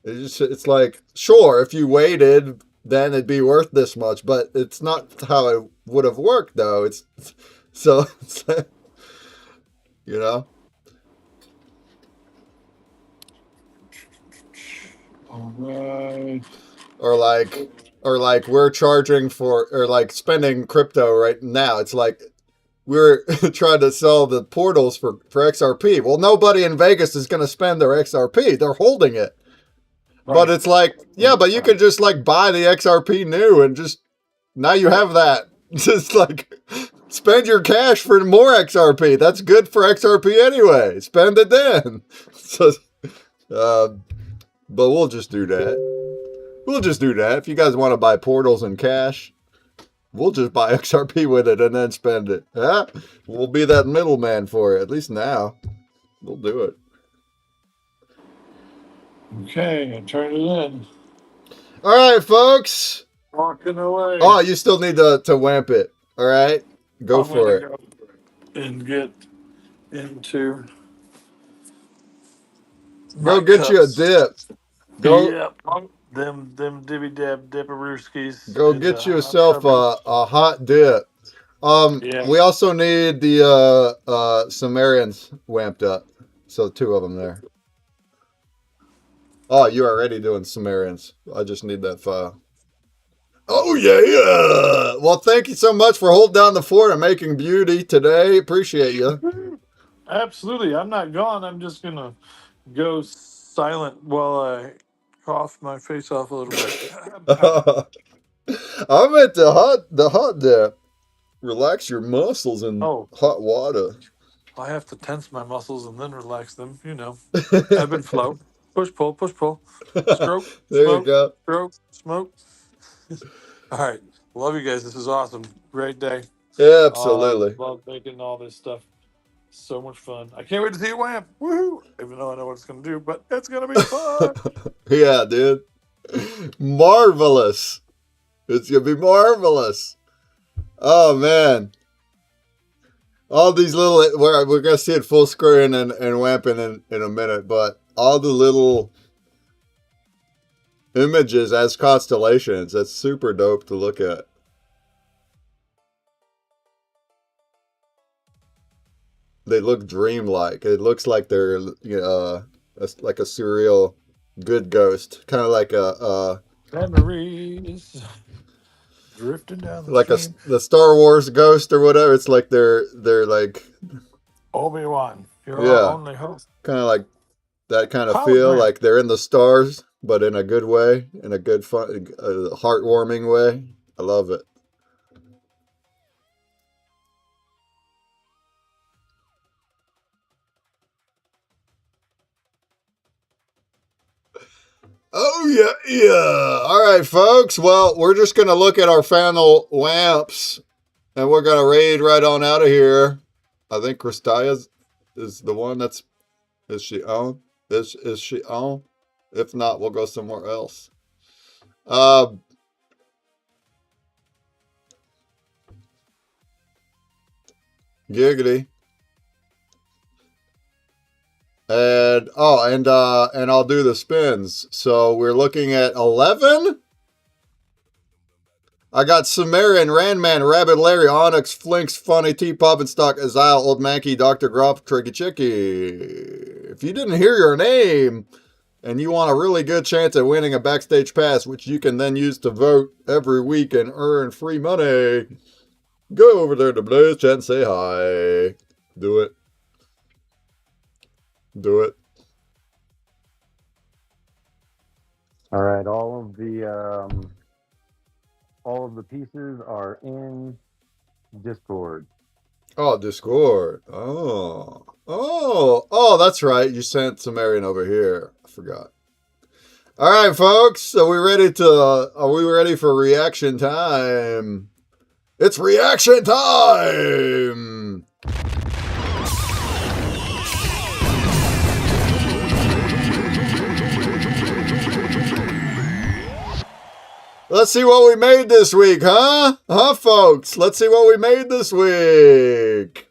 It's like, sure, if you waited, then it'd be worth this much, but it's not how it would have worked, though. It's like, you know, All right. or like we're charging for, or like spending crypto right now. It's like we're trying to sell the portals for XRP. Well, nobody in Vegas is going to spend their XRP. They're holding it. But Right. it's like, yeah, but you could just like buy the XRP new and just, now you have that. Just like spend your cash for more XRP. That's good for XRP anyway. Spend it then. So, but we'll just do that. We'll just do that. If you guys want to buy portals in cash, we'll just buy XRP with it and then spend it. Yeah? We'll be that middleman for it, at least now. We'll do it. Okay, I turned it in. All right, folks. Walking away. Oh, you still need to wamp it. All right, go I'm for gonna it. go and get into Go my get you a cups. dip. Go Yep. Them dibby dab dipperooskies go in get the hot yourself tubby. a hot dip. Yeah. We also need the Sumerians wamped up. So 2 of them there. Oh, you're already doing Sumerians. I just need that file. Oh yeah. Well, thank you so much for holding down the fort and making beauty today. Appreciate you. Absolutely. I'm not gone. I'm just gonna go silent while I cough my face off a little bit. I'm at the hot dip. Relax your muscles in Oh, hot water. I have to tense my muscles and then relax them. You know, ebb and flow. Push, pull. Stroke, There you go. smoke. All right. Love you guys. This is awesome. Great day. Absolutely. Love making all this stuff. So much fun. I can't wait to see it wham. Woohoo! Even though I know what it's going to do, but it's going to be fun. Yeah, dude. Marvelous. It's going to be marvelous. Oh, man. All these little, we're going to see it full screen and wamping in a minute, but all the little images as constellations, that's super dope to look at. They look dreamlike. It looks like they're like a surreal good ghost, kind of like a Memories drifting down the like stream. the Star Wars ghost or whatever. It's like they're like, Obi-Wan, you're our yeah, only hope. kind of like that kind of feel, Hologram. like they're in the stars, but in a good way, in a good fun, heartwarming way. I love it. Oh, yeah. All right, folks. Well, we're just going to look at our final lamps, and we're going to raid right on out of here. I think Kristaya's is the one that's... Is she on? Is she on? If not, we'll go somewhere else. Giggity. And and I'll do the spins. So we're looking at 11. I got Sumerian, Randman, Rabbit Larry, Onyx, Flinks, Funny, T-Pop, and Stock, Azile, Old Mankey, Dr. Groff, Tricky Chicky. If you didn't hear your name and you want a really good chance at winning a backstage pass, which you can then use to vote every week and earn free money, go over there to Blaze Chat and say hi. Do it. Do it. All right, all of the pieces are in Discord. Oh, Discord. Oh, that's right. You sent Sumerian over here. I forgot. All right, folks. Are we ready for reaction time? It's reaction time. Let's see what we made this week, huh? Huh, folks? Let's see what we made this week.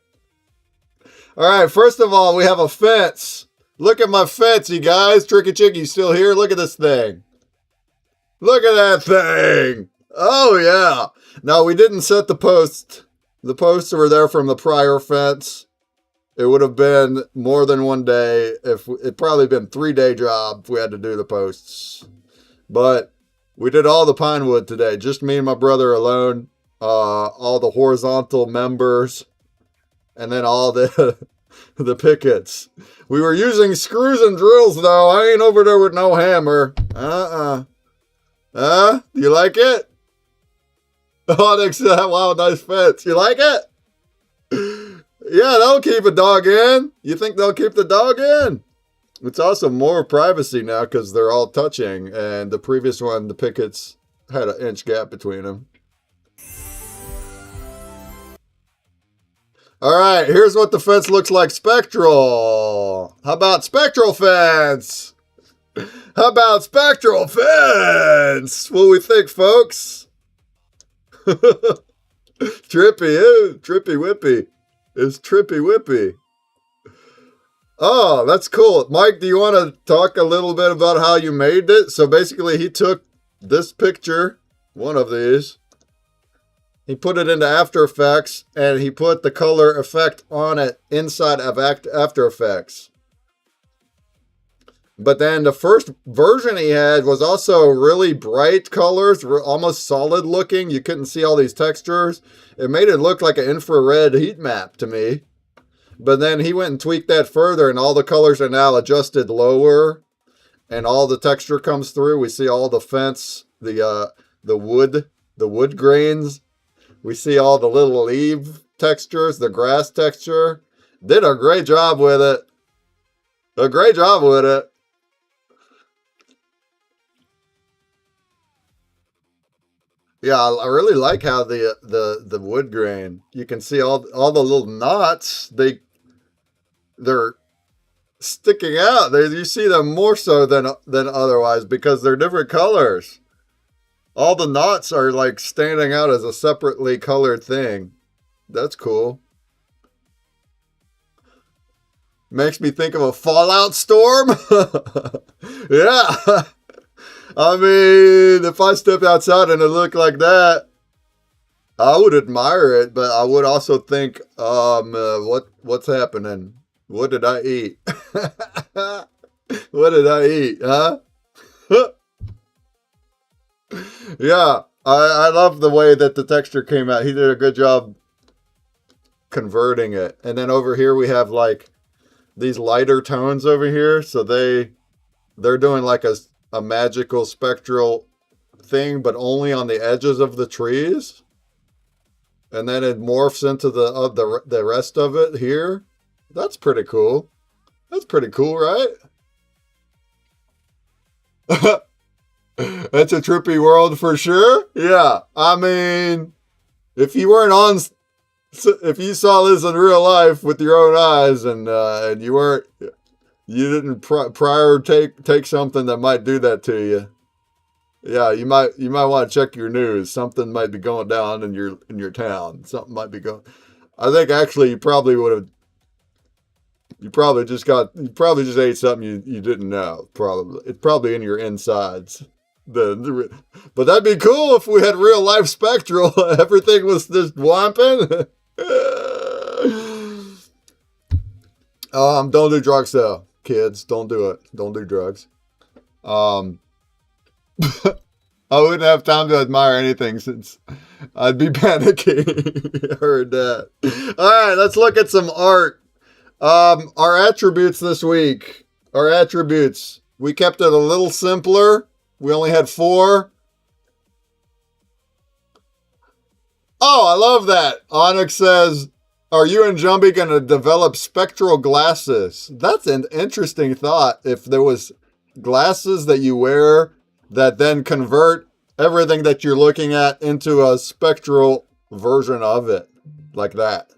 All right, first of all, we have a fence. Look at my fence, you guys. Tricky Chicky still here. Look at this thing. Look at that thing. Oh, yeah. Now, we didn't set the posts. The posts were there from the prior fence. It would have been more than one day. It'd probably been 3-day job if we had to do the posts. But we did all the pine wood today. Just me and my brother alone. All the horizontal members. And then all the the pickets. We were using screws and drills, though. I ain't over there with no hammer. You like it? Onyx, wow, nice fence. You like it? Yeah, they'll keep a dog in. You think they'll keep the dog in? It's also more privacy now because they're all touching. And the previous one, the pickets had an inch gap between them. All right, here's what the fence looks like Spectral. How about Spectral fence? How about Spectral fence? What do we think, folks? Trippy, Trippy Whippy. It's Trippy Whippy. Oh, that's cool. Mike, do you want to talk a little bit about how you made it? So basically, he took this picture, one of these, he put it into After Effects, and he put the color effect on it inside of After Effects. But then the first version he had was also really bright colors, almost solid looking. You couldn't see all these textures. It made it look like an infrared heat map to me. But then he went and tweaked that further, and all the colors are now adjusted lower, and all the texture comes through. We see all the fence, the wood grains. We see all the little leaf textures, the grass texture. Did a great job with it. A great job with it. Yeah, I really like how the wood grain. You can see all the little knots. They're sticking out. You see them more so than otherwise because they're different colors. All the knots are like standing out as a separately colored thing. That's cool. Makes me think of a Fallout storm. Yeah. I mean, if I stepped outside and it looked like that, I would admire it, but I would also think, what's happening? What did I eat? What did I eat, huh? Yeah, I love the way that the texture came out. He did a good job converting it. And then over here we have like these lighter tones over here. So they're doing like a magical spectral thing, but only on the edges of the trees. And then it morphs into the rest of it here. That's pretty cool. That's pretty cool, right? That's a trippy world for sure. Yeah. I mean, if you saw this in real life with your own eyes and you didn't prior take something that might do that to you. Yeah, you might want to check your news. Something might be going down in your town. Something might be going. I think actually you probably just ate something you didn't know. Probably it's probably in your insides. But that'd be cool if we had real life Spectral. Everything was just whomping. Don't do drugs though, kids. Don't do it. Don't do drugs. I wouldn't have time to admire anything since I'd be panicking. I heard that. All right, let's look at some art. Our attributes this week. Our attributes. We kept it a little simpler. We only had 4. Oh, I love that. Onyx says, are you and Jumbie going to develop spectral glasses? That's an interesting thought. If there was glasses that you wear that then convert everything that you're looking at into a spectral version of it. Like that.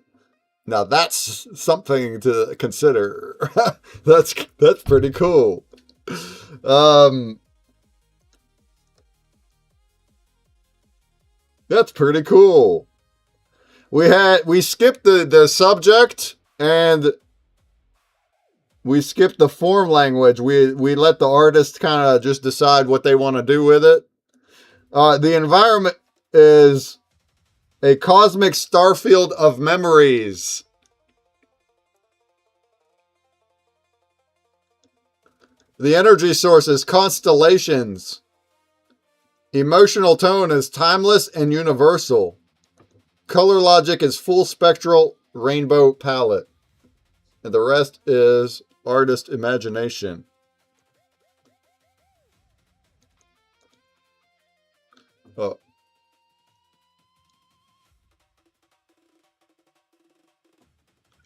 Now that's something to consider. That's pretty cool. That's pretty cool. We skipped the subject and we skipped the form language. We let the artist kind of just decide what they want to do with it. The environment is a cosmic starfield of memories. The energy source is constellations. Emotional tone is timeless and universal. Color logic is full spectral rainbow palette. And the rest is artist imagination. Oh.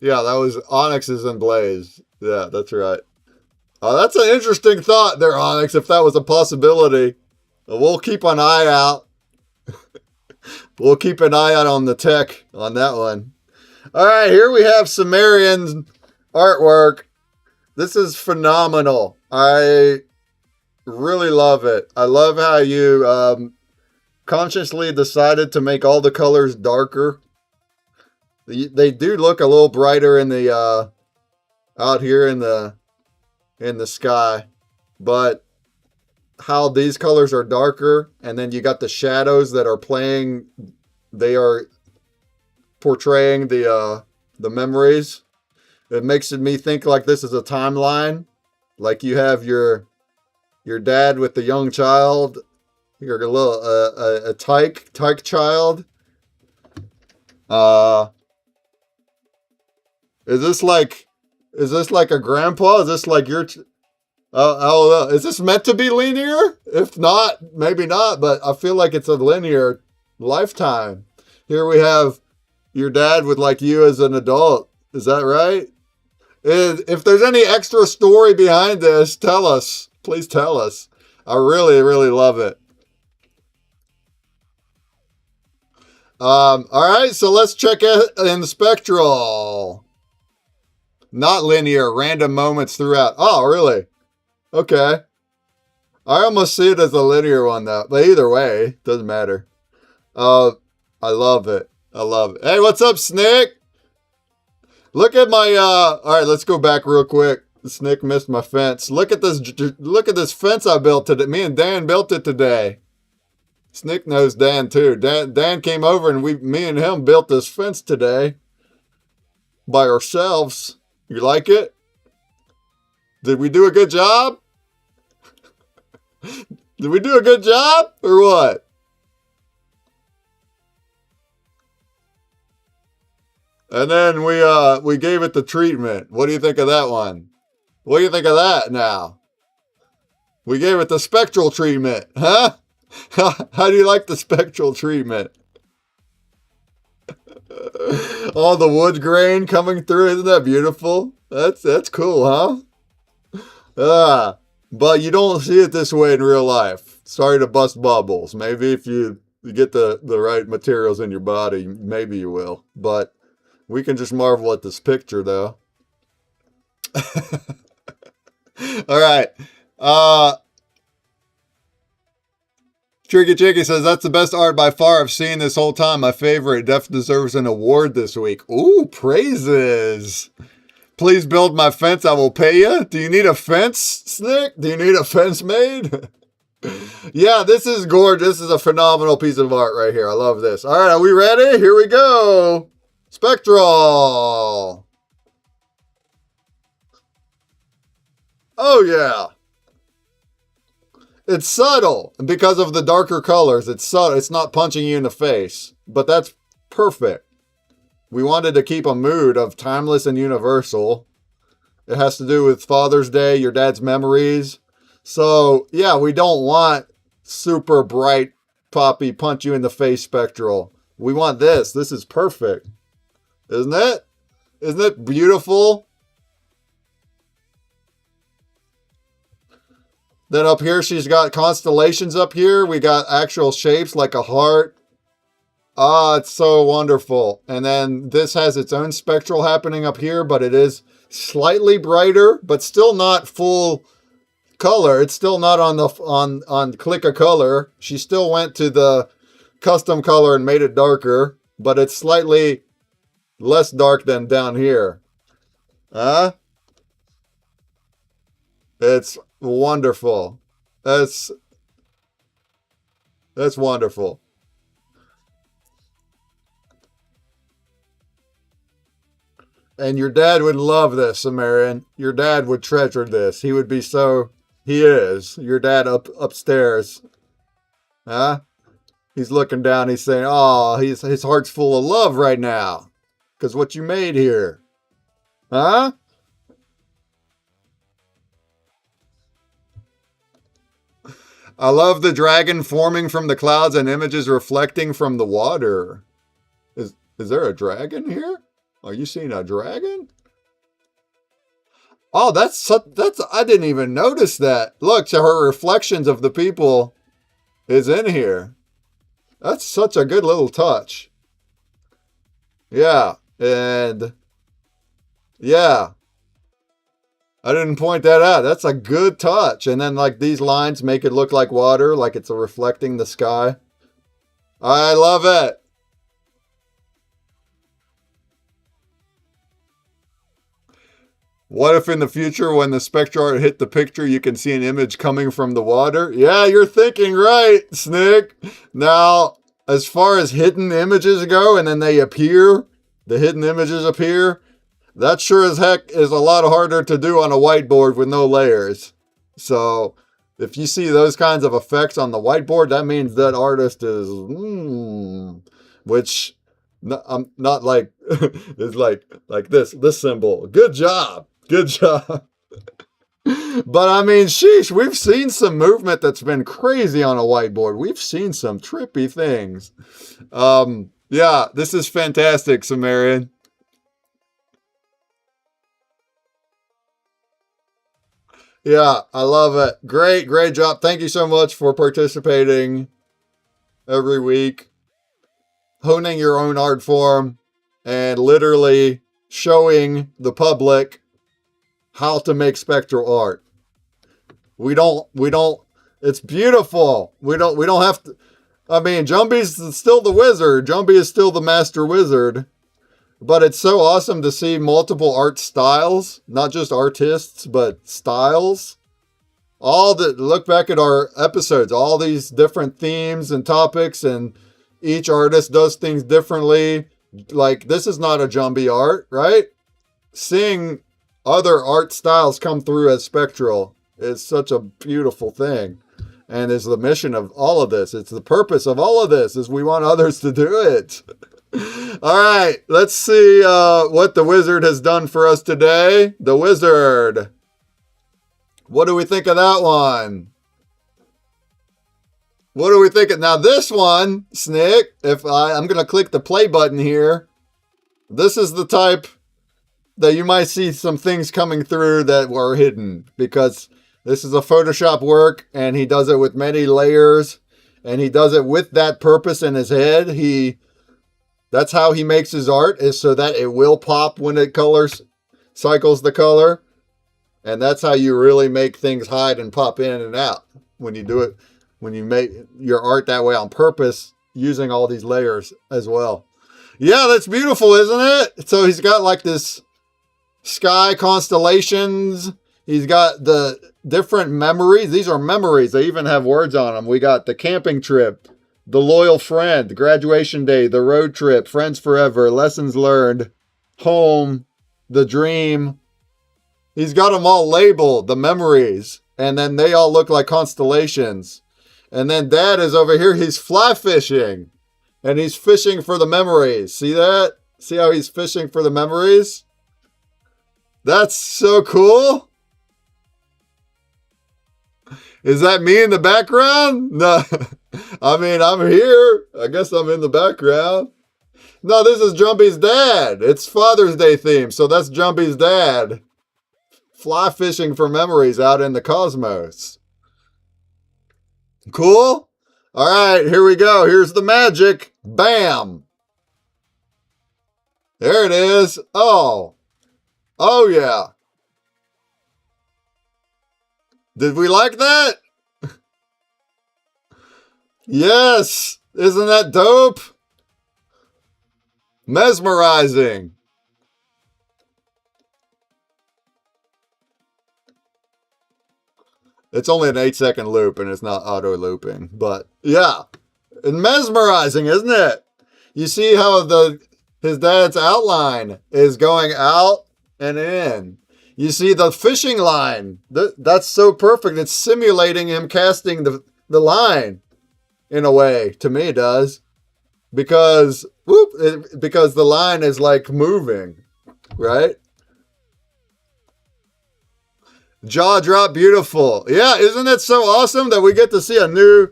Yeah, that was Onyx's and Blaze. Yeah, that's right. That's an interesting thought there, Onyx, if that was a possibility. We'll keep an eye out. We'll keep an eye out on the tech on that one. All right, here we have Sumerian's artwork. This is phenomenal. I really love it. I love how you consciously decided to make all the colors darker. They do look a little brighter in the out here in the sky, but how these colors are darker, and then you got the shadows that are playing. They are portraying the memories. It makes me think like this is a timeline. Like you have your dad with the young child. You're a little a tyke child. Is this like a grandpa? Is this like your? Is this meant to be linear? If not, maybe not. But I feel like it's a linear lifetime. Here we have your dad with like you as an adult. Is that right? If there's any extra story behind this, tell us. Please tell us. I really, really love it. All right, so let's check it in Spectral. Not linear, random moments throughout. Oh, really? Okay. I almost see it as a linear one, though. But either way, doesn't matter. I love it. I love it. Hey, what's up, Snick? Look at my, all right, let's go back real quick. Snick missed my fence. Look at this fence I built today. Me and Dan built it today. Snick knows Dan, too. Dan came over and me and him built this fence today. By ourselves. You like it? Did we do a good job? Did we do a good job or what? And then we gave it the treatment. What do you think of that one? What do you think of that now? We gave it the spectral treatment, huh? How do you like the spectral treatment? All the wood grain coming through, isn't that beautiful? That's cool, huh? But you don't see it this way in real life. Sorry to bust bubbles. Maybe if you get the right materials in your body, maybe you will. But we can just marvel at this picture, though. All right. Tricky Chicky says, that's the best art by far I've seen this whole time. My favorite. Def deserves an award this week. Ooh, praises. Please build my fence. I will pay you. Do you need a fence, Snick? Do you need a fence made? Yeah, this is gorgeous. This is a phenomenal piece of art right here. I love this. All right, are we ready? Here we go. Spectral. Oh, yeah. It's subtle because of the darker colors. It's subtle. It's not punching you in the face, but that's perfect. We wanted to keep a mood of timeless and universal. It has to do with Father's Day, your dad's memories. So, yeah, we don't want super bright, poppy, punch you in the face spectral. We want this. This is perfect. Isn't it? Isn't it beautiful? Then up here, she's got constellations up here. We got actual shapes like a heart. Ah, it's so wonderful. And then this has its own spectral happening up here, but it is slightly brighter, but still not full color. It's still not on the on click a color. She still went to the custom color and made it darker, but it's slightly less dark than down here. Huh? It's wonderful. That's wonderful. And your dad would love this, Sumerian. Your dad would treasure this. He would be so. He is. Your dad upstairs. Huh? He's looking down. He's saying, "Oh, his heart's full of love right now, because what you made here, huh?" I love the dragon forming from the clouds and images reflecting from the water. Is there a dragon here? Are you seeing a dragon? Oh, that's I didn't even notice that. Look, so her reflections of the people is in here. That's such a good little touch. Yeah, and yeah, I didn't point that out. That's a good touch. And then like these lines make it look like water, like it's reflecting the sky. I love it. What if in the future when the spectral art hit the picture, you can see an image coming from the water? Yeah, you're thinking right, Snick. Now, as far as hidden images go, and then they appear, the hidden images appear, that sure as heck is a lot harder to do on a whiteboard with no layers. So, if you see those kinds of effects on the whiteboard, that means that artist is, which I'm not like, is like this symbol. Good job. Good job. But I mean, sheesh, we've seen some movement that's been crazy on a whiteboard. We've seen some trippy things. Yeah, this is fantastic, Sumerian. Yeah, I love it. Great job. Thank you so much for participating every week, honing your own art form, and literally showing the public how to make spectral art. We don't, it's beautiful. We don't have to, I mean, Jumbie's still the wizard. Jumbie is still the master wizard. But it's so awesome to see multiple art styles, not just artists, but styles. Look back at our episodes, all these different themes and topics, and each artist does things differently. Like, this is not a Jumbie art, right? Seeing other art styles come through as Spectral is such a beautiful thing. And is the mission of all of this. It's the purpose of all of this, is we want others to do it. All right, let's see what the wizard has done for us today. The wizard. What do we think of that one? What do we think of now this one, Snick? I'm going to click the play button here. This is the type that you might see some things coming through that were hidden, because this is a Photoshop work and he does it with many layers and he does it with that purpose in his head. That's how he makes his art, is so that it will pop when it cycles the color. And that's how you really make things hide and pop in and out when you do it, when you make your art that way on purpose, using all these layers as well. Yeah, that's beautiful, isn't it? So he's got like this sky constellations. He's got the different memories. These are memories. They even have words on them. We got the camping trip, the loyal friend, the graduation day, the road trip, friends forever, lessons learned, home, the dream. He's got them all labeled, the memories, and then they all look like constellations. And then Dad is over here, he's fly fishing, and he's fishing for the memories. See that? See how he's fishing for the memories? That's so cool. Is that me in the background? No. I mean, I'm here. I guess I'm in the background. No, this is Jumbie's dad. It's Father's Day theme, so that's Jumbie's dad. Fly fishing for memories out in the cosmos. Cool? All right, here we go. Here's the magic. Bam. There it is. Oh yeah. Did we like that? Yes. Isn't that dope? Mesmerizing. It's only an 8-second loop and it's not auto looping. But yeah, it's mesmerizing, isn't it? You see how his dad's outline is going out and in. You see the fishing line. That's so perfect. It's simulating him casting the line in a way. To me, it does. Because because the line is like moving, right? Jaw drop, beautiful. Yeah, isn't it so awesome that we get to see a new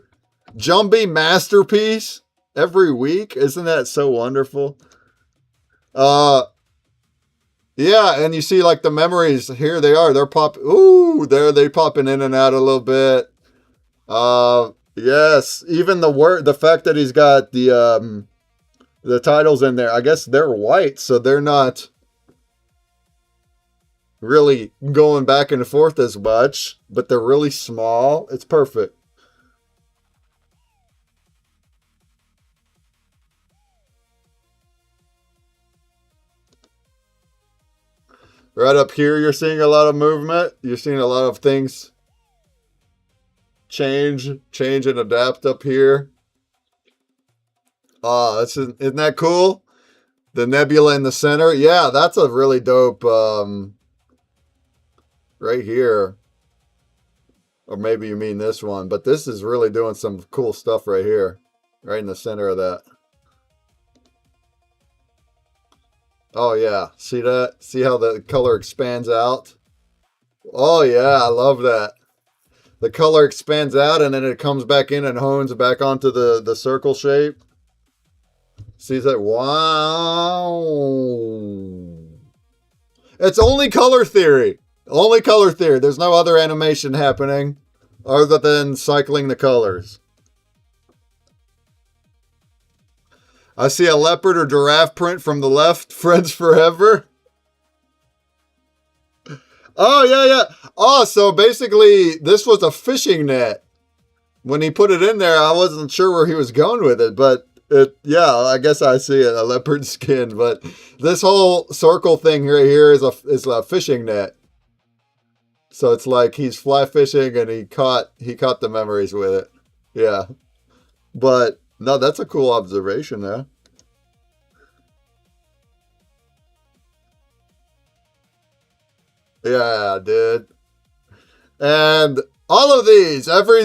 Jumbie masterpiece every week? Isn't that so wonderful? Yeah, and you see like the memories, here they are. They're they popping in and out a little bit. Yes, even the fact that he's got the titles in there, I guess they're white, so they're not really going back and forth as much, but they're really small. It's perfect. Right up here, you're seeing a lot of movement. You're seeing a lot of things change and adapt up here. Isn't that cool? The nebula in the center. Yeah, that's a really dope, right here. Or maybe you mean this one, but this is really doing some cool stuff right here. Right in the center of that. Oh yeah, see that? See how the color expands out? Oh yeah, I love that. The color expands out and then it comes back in and hones back onto the circle shape. See that? Wow. It's only color theory. Only color theory. There's no other animation happening other than cycling the colors. I see a leopard or giraffe print from the left. Friends forever. Oh, yeah. Oh, so basically this was a fishing net. When he put it in there, I wasn't sure where he was going with it, but yeah, I guess I see it, a leopard skin. But this whole circle thing right here is a fishing net. So it's like he's fly fishing and he caught the memories with it. Yeah. But no, that's a cool observation there. Yeah, dude. And all of these, every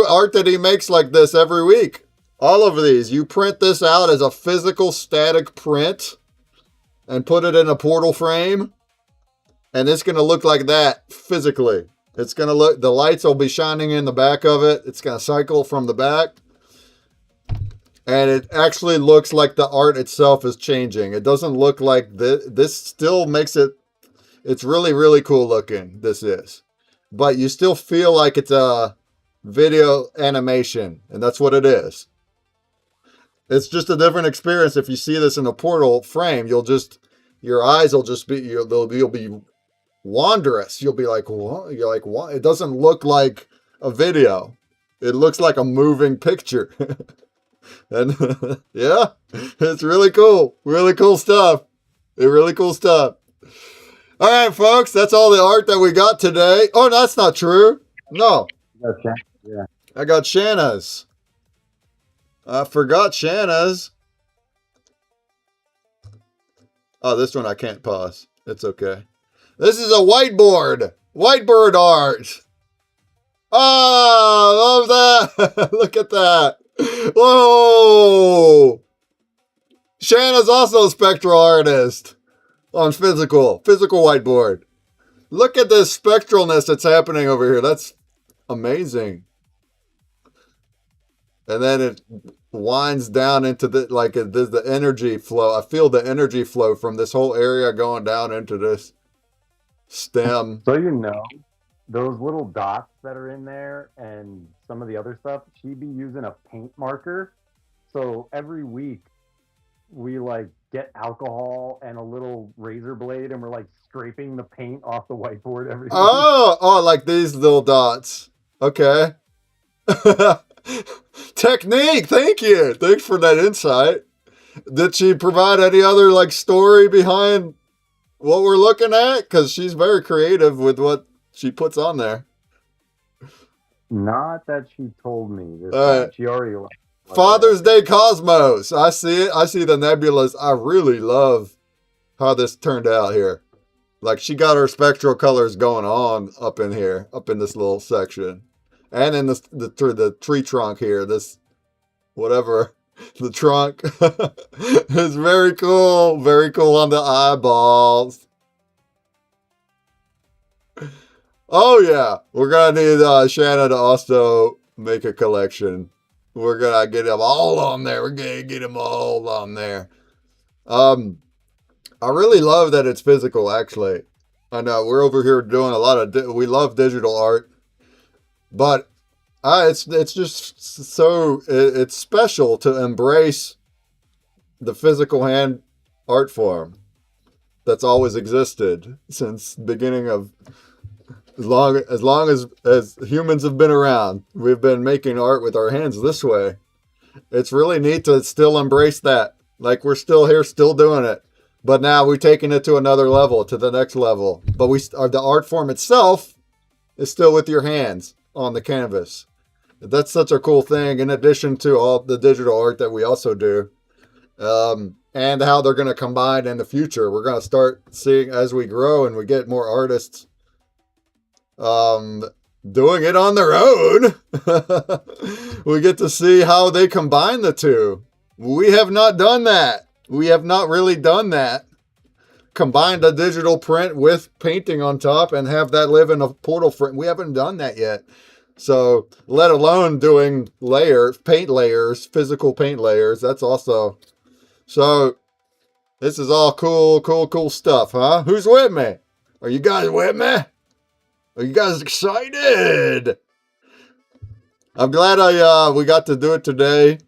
art that he makes like this every week, all of these, you print this out as a physical static print and put it in a portal frame, and it's going to look like that physically. It's going to look, the lights will be shining in the back of it. It's going to cycle from the back. And it actually looks like the art itself is changing. It doesn't look like this. This still makes it, it's really, really cool looking, this is. But you still feel like it's a video animation, and that's what it is. It's just a different experience. If you see this in a portal frame, your eyes will just be, you'll be wondrous. You'll be like, what? You're like, what? It doesn't look like a video. It looks like a moving picture. And yeah, it's really cool. Really cool stuff. Really cool stuff. All right, folks, that's all the art that we got today. Oh, that's not true. No. Okay. Yeah. I got Shanna's. I forgot Shanna's. Oh, this one I can't pause. It's okay. This is a whiteboard. Whiteboard art. Oh, love that. Look at that. Whoa. Shanna's also a spectral artist on physical whiteboard. Look at this spectralness that's happening over here. That's amazing. And then it winds down into the energy flow. I feel the energy flow from this whole area going down into this stem. So those little dots that are in there and some of the other stuff, she'd be using a paint marker. So every week we get alcohol and a little razor blade and we're scraping the paint off the whiteboard every week. Oh, like these little dots. Okay. Technique. Thank you. Thanks for that insight. Did she provide any other story behind what we're looking at? Because she's very creative with what she puts on there. Not that she told me this All time. right. She already left. Father's Day Cosmos. I see it. I see the nebulas. I really love how this turned out here. Like she got her spectral colors going on up in here, up in this little section, and in the tree trunk here. This whatever the trunk is very cool on the eyeballs. Oh yeah, we're gonna need Shanna to also make a collection. We're gonna get them all on there. We're gonna get them all on there. I really love that it's physical. Actually, I know we're over here doing a lot of. We love digital art, but it's just so it's special to embrace the physical hand art form that's always existed since the beginning of as long as humans have been around. We've been making art with our hands this way. It's really neat to still embrace that. Like we're still here, still doing it, but now we're taking it to another level, to the next level. But the art form itself is still with your hands on the canvas. That's such a cool thing. In addition to all the digital art that we also do, and how they're going to combine in the future. We're going to start seeing as we grow and we get more artists doing it on their own. We get to see how they combine the two. We have not done that. We have not really done that. Combined a digital print with painting on top and have that live in a portal frame. We haven't done that yet. So, let alone doing paint layers, physical paint layers. That's also. So, this is all cool stuff, huh? Who's with me? Are you guys with me? Are you guys excited? I'm glad we got to do it today.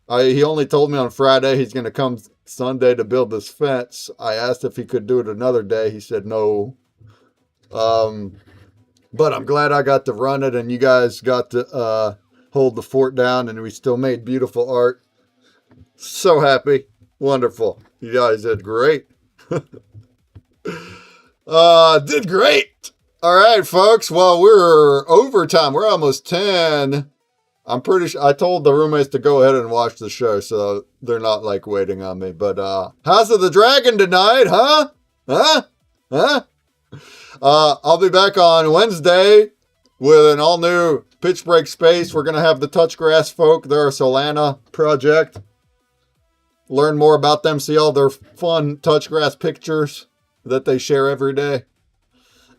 He only told me on Friday he's going to come Sunday to build this fence. I asked if he could do it another day. He said no. But I'm glad I got to run it and you guys got to hold the fort down and we still made beautiful art. So happy. Wonderful. You guys did great. Did great. All right, folks. Well, we're overtime. We're almost 10. I'm pretty sure I told the roommates to go ahead and watch the show, so they're not like waiting on me. But House of the Dragon tonight, huh? Huh? I'll be back on Wednesday with an all-new Pitch Break Space. We're going to have the Touchgrass folk. They're a Solana project. Learn more about them. See all their fun Touchgrass pictures that they share every day.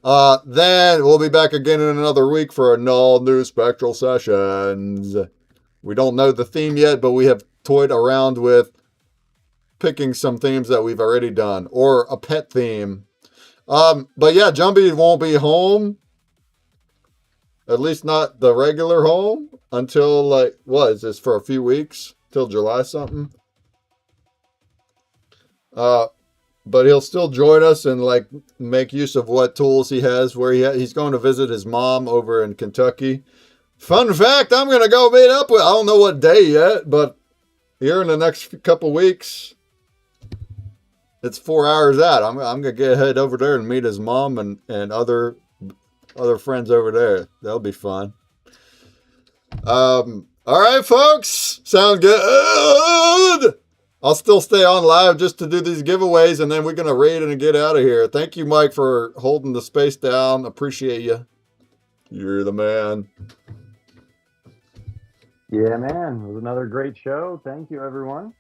Then we'll be back again in another week for an all-new Spectral Sessions. We don't know the theme yet, but we have toyed around with picking some themes that we've already done. Or a pet theme. But yeah, Jumbie won't be home. At least not the regular home. Until what is this, for a few weeks? Till July something? But he'll still join us and make use of what tools he has. He's going to visit his mom over in Kentucky. Fun fact, I'm going to go meet up with, I don't know what day yet, but here in the next couple weeks, it's 4 hours out. I'm going to head over there and meet his mom and other friends over there. That'll be fun. All right, folks. Sound good? I'll still stay on live just to do these giveaways, and then we're going to raid and get out of here. Thank you, Mike, for holding the space down. Appreciate you. You're the man. Yeah, man. It was another great show. Thank you, everyone.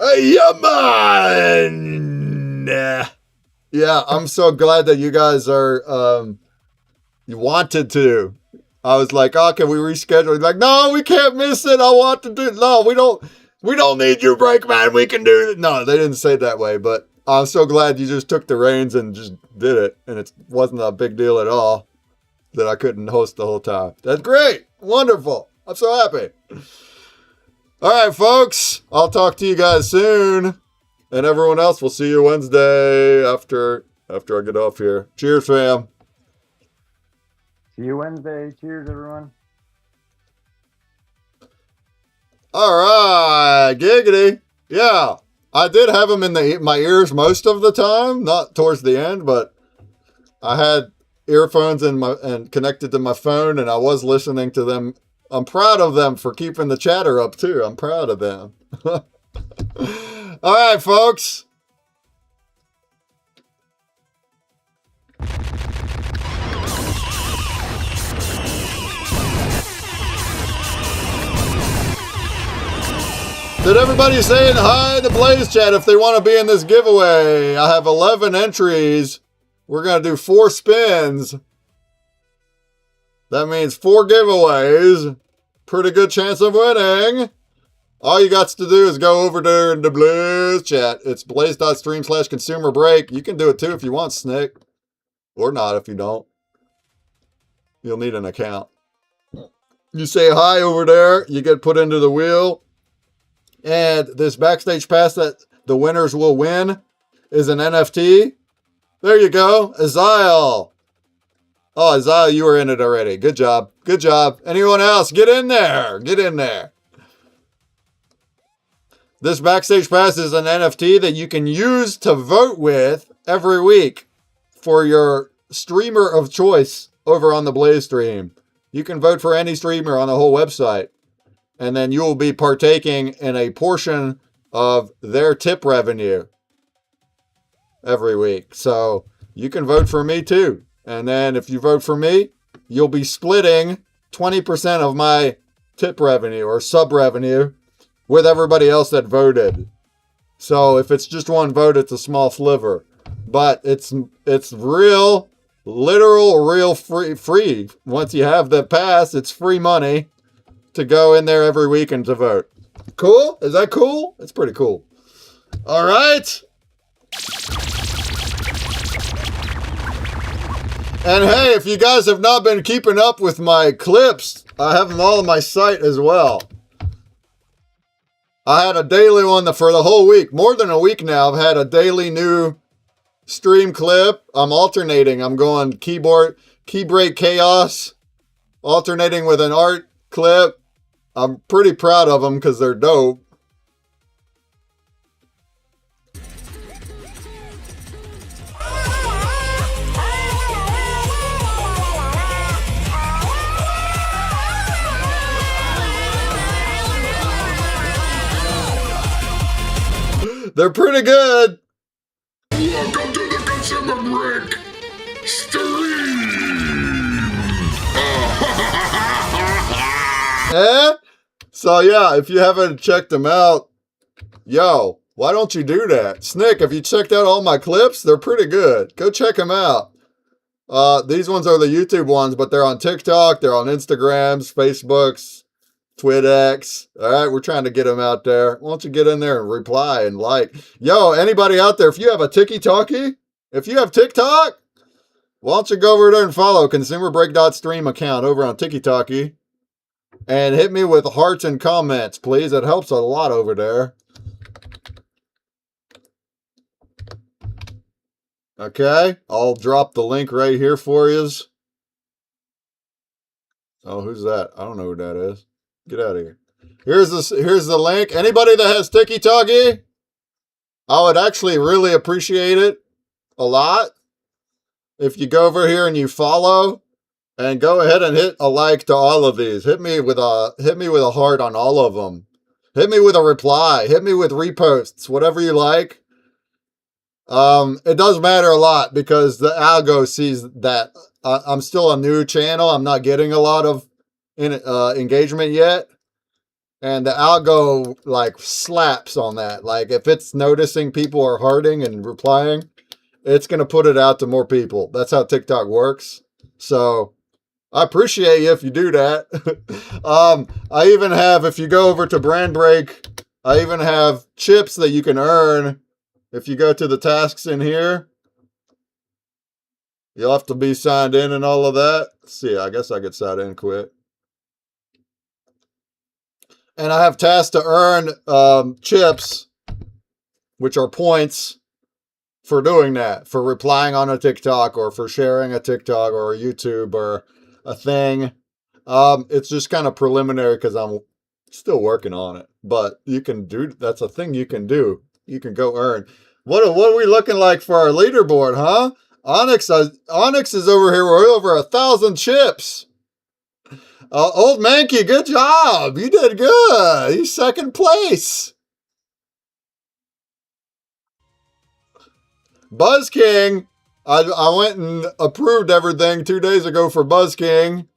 Yeah, man. Yeah, I'm so glad that you guys are, you wanted to. I was like, oh, can we reschedule? Like, no, we can't miss it. I want to do it. No, we don't need you, Breakman. We can do it. No, they didn't say it that way, but I'm so glad you just took the reins and just did it. And it wasn't a big deal at all that I couldn't host the whole time. That's great. Wonderful. I'm so happy. All right, folks. I'll talk to you guys soon. And everyone else, we'll see you Wednesday after I get off here. Cheers, fam. See you Wednesday. Cheers, everyone. All right, giggity. Yeah, I did have them in my ears most of the time, not towards the end, but I had earphones and connected to my phone, and I was listening to them. I'm proud of them for keeping the chatter up too. I'm proud of them. All right, folks. Did everybody say hi to Blaze Chat if they want to be in this giveaway? I have 11 entries. We're going to do 4 spins. That means 4 giveaways. Pretty good chance of winning. All you got to do is go over there in the Blaze Chat. It's blaze.stream/consumer break. You can do it too if you want, Snick. Or not if you don't. You'll need an account. You say hi over there. You get put into the wheel. And this backstage pass that the winners will win is an NFT. There you go. Aziel. Oh, Aziel, you were in it already. Good job. Good job. Anyone else? Get in there. Get in there. This backstage pass is an NFT that you can use to vote with every week for your streamer of choice over on the Blaze stream. You can vote for any streamer on the whole website. And then you will be partaking in a portion of their tip revenue every week. So you can vote for me too. And then if you vote for me, you'll be splitting 20% of my tip revenue or sub revenue with everybody else that voted. So if it's just one vote, it's a small sliver. But it's real, literal, real free. Once you have the pass, it's free money to go in there every week and to vote. Cool? Is that cool? It's pretty cool. All right. And hey, if you guys have not been keeping up with my clips, I have them all on my site as well. I had a daily one for the whole week. More than a week now, I've had a daily new stream clip. I'm alternating. I'm going key break chaos, alternating with an art clip. I'm pretty proud of them because they're dope. They're pretty good. Welcome to the Consumer Break stream. Eh? So yeah, if you haven't checked them out, yo, why don't you do that? Snick, have you checked out all my clips? They're pretty good. Go check them out. These ones are the YouTube ones, but they're on TikTok, they're on Instagrams, Facebooks, TwitX. All right, we're trying to get them out there. Why don't you get in there and reply and like? Yo, anybody out there, if you have a TikTok, if you have TikTok, why don't you go over there and follow consumerbreak.stream account over on TikTok and hit me with hearts and comments, please. It helps a lot over there. Okay, I'll drop the link right here for you. Oh, who's that? I don't know who that is. Get out of here. Here's the link. Anybody that has TikTok, I would actually really appreciate it a lot if you go over here and you follow and go ahead and hit a like to all of these. Hit me with a heart on all of them. Hit me with a reply. Hit me with reposts, whatever you like. It does matter a lot because the algo sees that I'm still a new channel. I'm not getting a lot of engagement yet. And the algo like slaps on that. Like if it's noticing people are hearting and replying, it's going to put it out to more people. That's how TikTok works. So I appreciate you if you do that. I even have, if you go over to Brand Break, I even have chips that you can earn. If you go to the tasks in here, you'll have to be signed in and all of that. Let's see, I guess I could sign in quick. And I have tasks to earn chips, which are points for doing that, for replying on a TikTok or for sharing a TikTok or a YouTube or a thing. It's just kind of preliminary because I'm still working on it. But you can do, that's a thing you can do. You can go earn. What are we looking like for our leaderboard, huh? Onyx is over here. We're over 1,000 chips. Old Mankey, good job. You did good. He's second place. Buzz King, I went and approved everything 2 days ago for Buzz King.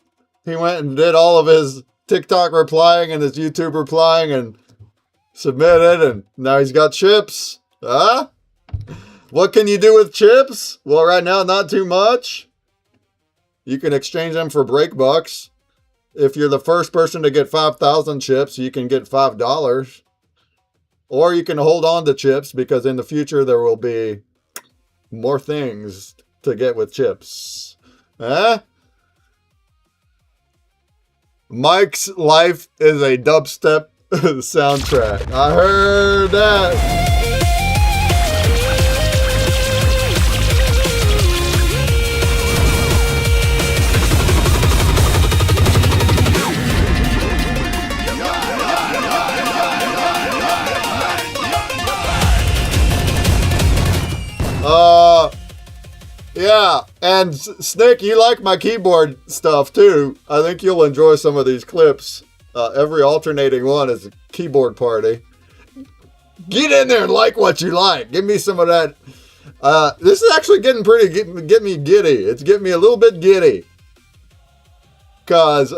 He went and did all of his TikTok replying and his YouTube replying and submitted, and now he's got chips. Huh? What can you do with chips? Well, right now, not too much. You can exchange them for break bucks. If you're the first person to get 5,000 chips, you can get $5. Or you can hold on to chips because in the future there will be more things to get with chips. Huh? Mike's life is a dubstep soundtrack. I heard that. Yeah, and Snake, you like my keyboard stuff too. I think you'll enjoy some of these clips. Every alternating one is a keyboard party. Get in there and like what you like. Give me some of that. This is actually getting get me giddy. It's getting me a little bit giddy. Because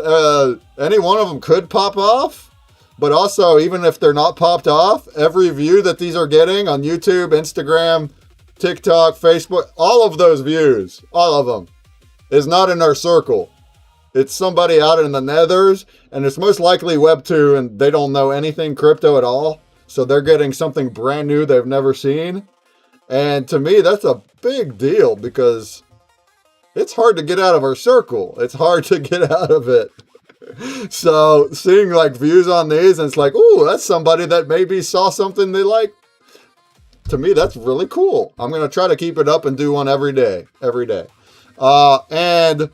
any one of them could pop off. But also, even if they're not popped off, every view that these are getting on YouTube, Instagram, TikTok, Facebook, all of those views, all of them, is not in our circle. It's somebody out in the nethers, and it's most likely Web2, and they don't know anything crypto at all. So they're getting something brand new they've never seen. And to me, that's a big deal because it's hard to get out of our circle. It's hard to get out of it. So seeing like views on these, and it's like, ooh, that's somebody that maybe saw something they like. To me, that's really cool. I'm going to try to keep it up and do one every day. And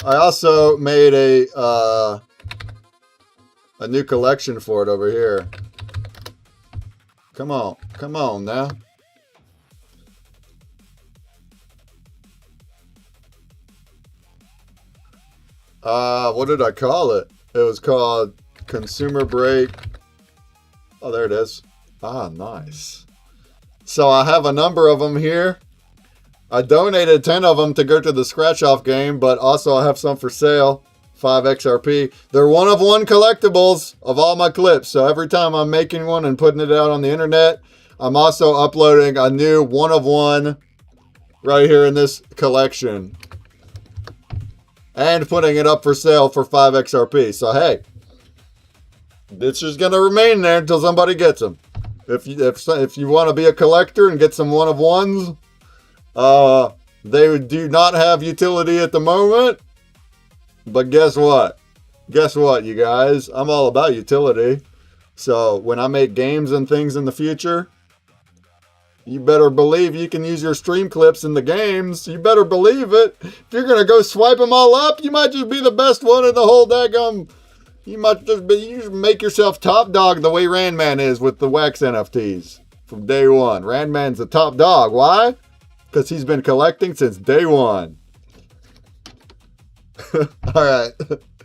I also made a new collection for it over here. Come on now. What did I call it? It was called Consumer Break. Oh, there it is. Ah, nice. So I have a number of them here. I donated 10 of them to go to the scratch-off game, but also I have some for sale. 5 XRP. They're one-of-one collectibles of all my clips. So every time I'm making one and putting it out on the internet, I'm also uploading a new one-of-one right here in this collection. And putting it up for sale for 5 XRP. So hey, it's just going to remain there until somebody gets them. If you want to be a collector and get some one-of-ones, they do not have utility at the moment. But guess what? Guess what, you guys? I'm all about utility. So when I make games and things in the future, you better believe you can use your stream clips in the games. You better believe it. If you're going to go swipe them all up, you might just be the best one in the whole daggum. You make yourself top dog the way Randman is with the wax NFTs from day one. Randman's the top dog. Why? Because he's been collecting since day one. All right.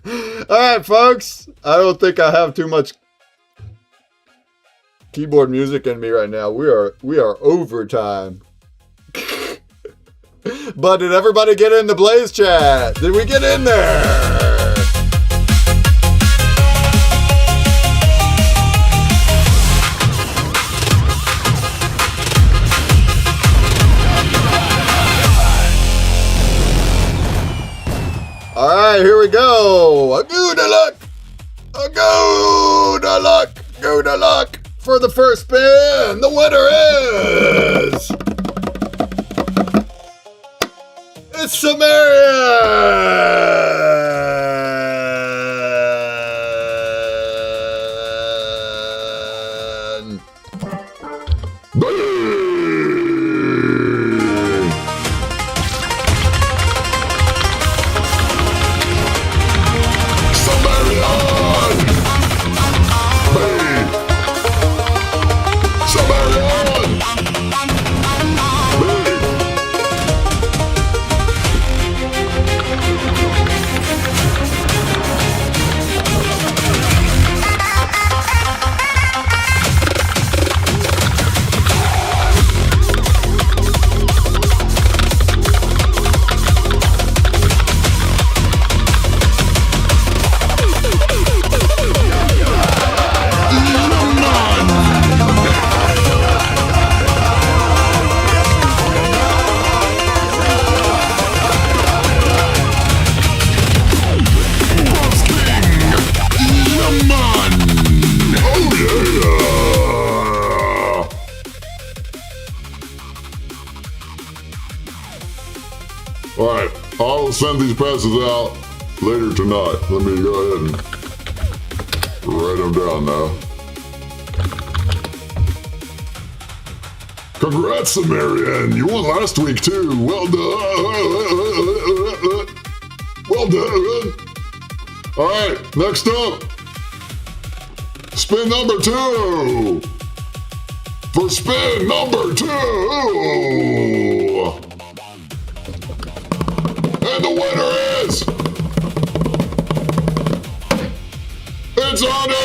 All right, folks. I don't think I have too much keyboard music in me right now. We are overtime. But did everybody get in the Blaze chat? Did we get in there? All right, here we go. A good luck. A good luck. Good luck. For the first spin, the winner is... It's Sumerian. send these passes out later tonight. Let me go ahead and write them down now. Congrats, Sumerian. You won last week too. Well done. Well done. All right, next up. Spin number 2. For spin number 2. And the winner is... It's Onyx!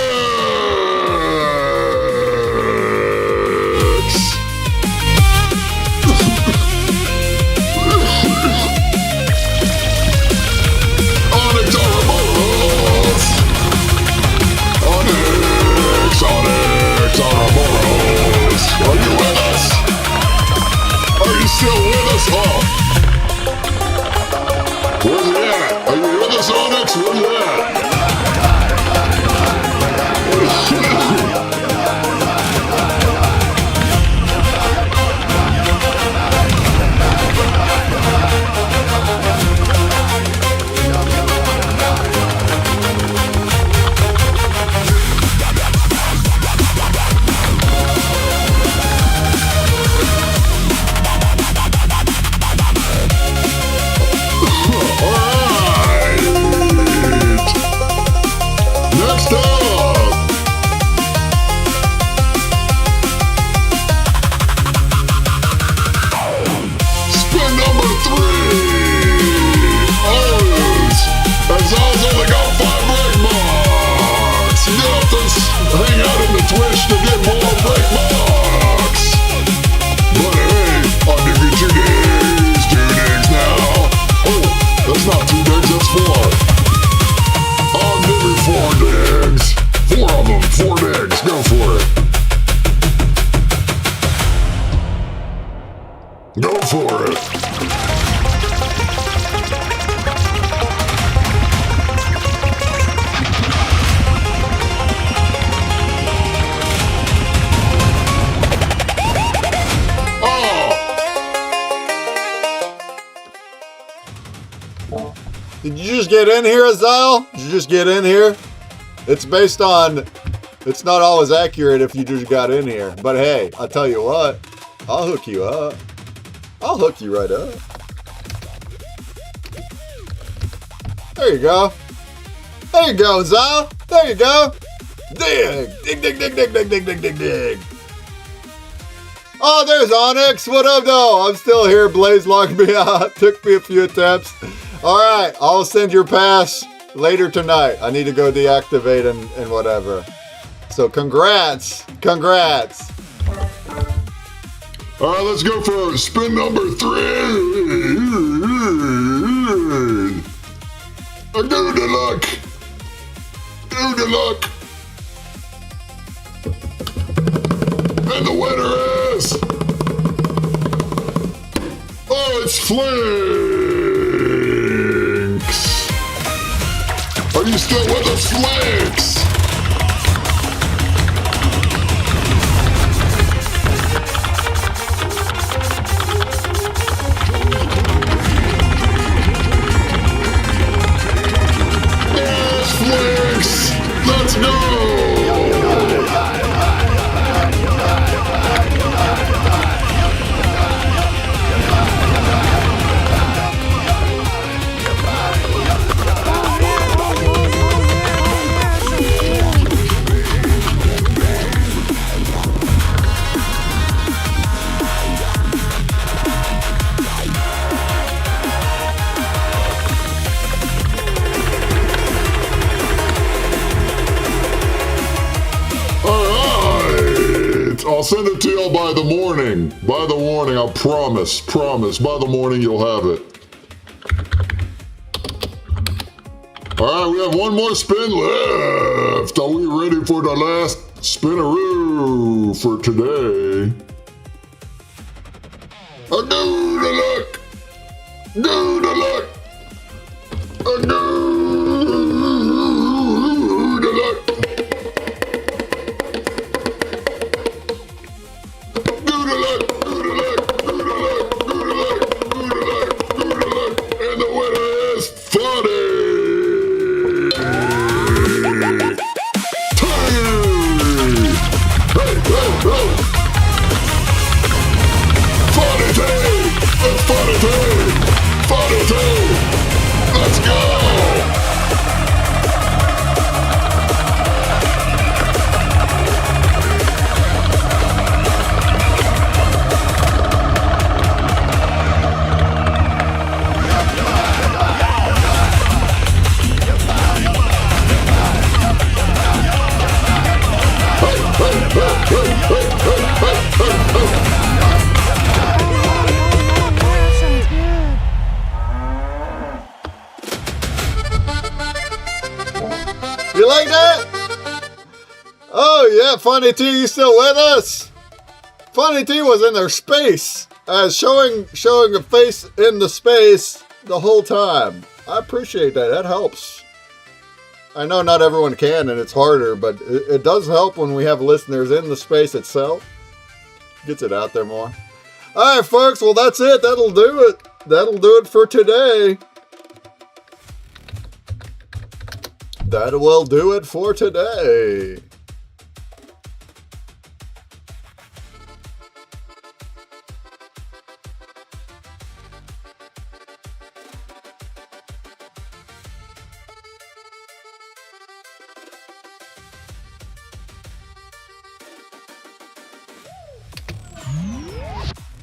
Onyx Ouroboros! Onyx, Onyx Ouroboros! Are you with us? Are you still with us? Oh! Where's he at? Are you with us, Onyx? Where's he at? Next up, spin number 3. Ours. Azal's only got 5 break marks. You have to hang out in the Twitch to get more break marks. But hey, I'll give you 2 days. 2 days now. Oh, that's not 2 days, that's 4. I'll give you 4 digs. 4 of them, 4 digs. Go for it. Go for it. Did you just get in here, Azal? Did you just get in here? It's based on... It's not always accurate if you just got in here. But hey, I'll tell you what. I'll hook you up. I'll hook you right up. There you go. There you go, Azal. There you go. Dig. Dig, dig, dig, dig, dig, dig, dig, dig, dig. Oh, there's Onyx. What up, though? I'm still here. Blaze locked me out. Took me a few attempts. All right, I'll send your pass later tonight. I need to go deactivate and whatever. So congrats. Congrats. All right, let's go for spin number 3. Good luck. Good luck. And the winner is... Oh, it's Flinks. Are you still with us, Flinks? Yes, Flinks. Let's go. I'll send it to you by the morning. By the morning, I promise. Promise. By the morning, you'll have it. All right, we have one more spin left. Are we ready for the last spinaroo for today? A good luck. Good luck. A good luck. And the winner yeah, Funny T, you still with us? Funny T was in their space, showing a face in the space the whole time. I appreciate that. That helps. I know not everyone can, and it's harder, but it does help when we have listeners in the space itself. Gets it out there more. All right, folks. Well, that's it. That'll do it. That'll do it for today. That will do it for today.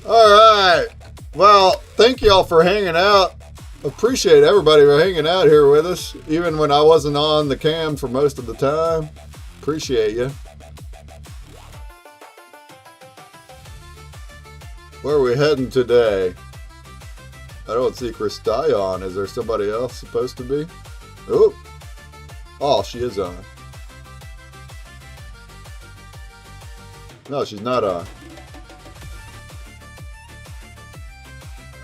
All right. Well, thank y'all for hanging out. Appreciate everybody for hanging out here with us, even when I wasn't on the cam for most of the time. Appreciate you. Where are we heading today? I don't see Chris on. Is there somebody else supposed to be? Oh, she is on. No, she's not on.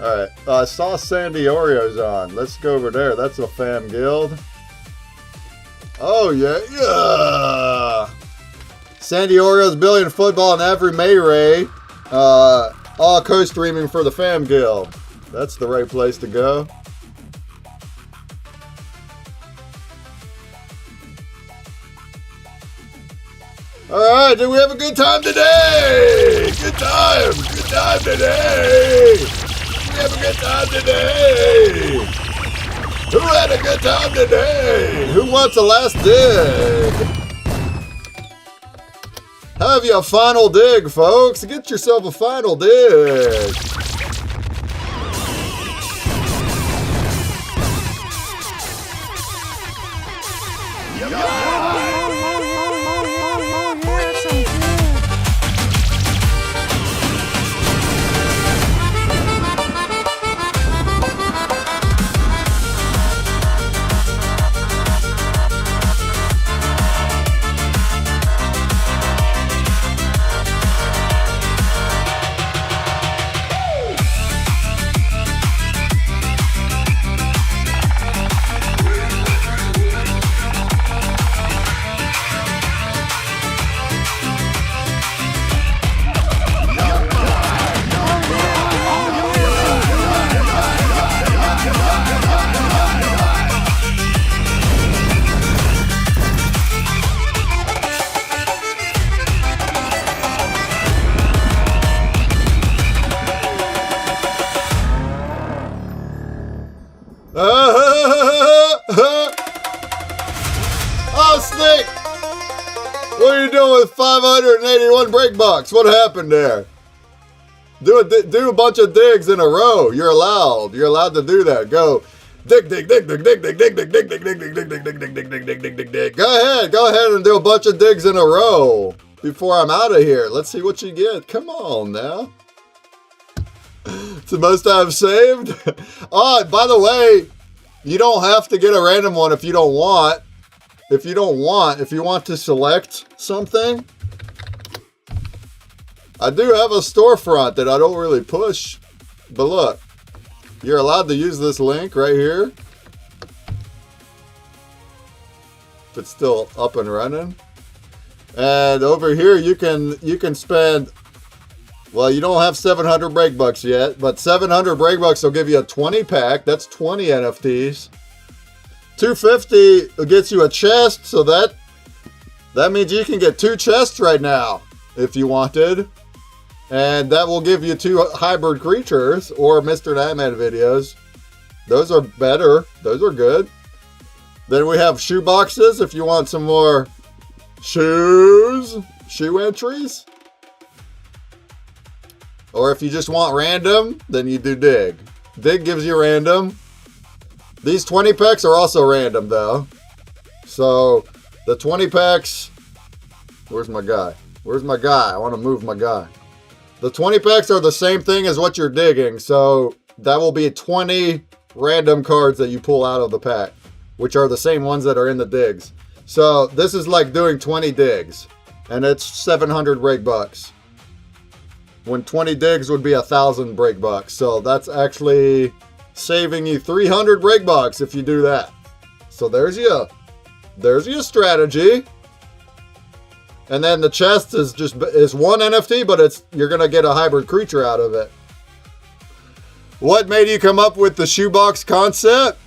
Alright, I saw Sandy Oreo's on. Let's go over there. That's a fam guild. Oh, yeah. Sandy Oreo's Billion Football and Every Mayray. All co-streaming for the fam guild. That's the right place to go. Alright, did we have a good time today? Good time today. We have a good time today. Who had a good time today? Who wants a last dig? Have you a final dig, folks? Get yourself a final dig. Oh, Snake! What are you doing with 581 break box? What happened there? Do a bunch of digs in a row. You're allowed. You're allowed to do that. Go. Dig. Go ahead and do a bunch of digs in a row before I'm out of here. Let's see what you get. Come on now. It's the most I've saved. Oh, by the way, you don't have to get a random one if you don't want. If you want to select something. I do have a storefront that I don't really push. But look, you're allowed to use this link right here. If it's still up and running. And over here you can spend, well, you don't have 700 break bucks yet, but 700 break bucks will give you a 20 pack. That's 20 NFTs. 250 gets you a chest, so that means you can get 2 chests right now if you wanted. And that will give you 2 hybrid creatures or Mr. Nightman videos. Those are better. Those are good. Then we have shoe boxes if you want some more shoe entries. Or if you just want random, then you do dig. Dig gives you random. These 20 packs are also random though. So the 20 packs, where's my guy? I want to move my guy. The 20 packs are the same thing as what you're digging. So that will be 20 random cards that you pull out of the pack, which are the same ones that are in the digs. So this is like doing 20 digs. and it's 700 break bucks. When 20 digs would be 1,000 break bucks. So that's actually saving you 300 break bucks if you do that. So there's your strategy. And then the chest is one NFT, but you're gonna get a hybrid creature out of it. What made you come up with the shoebox concept?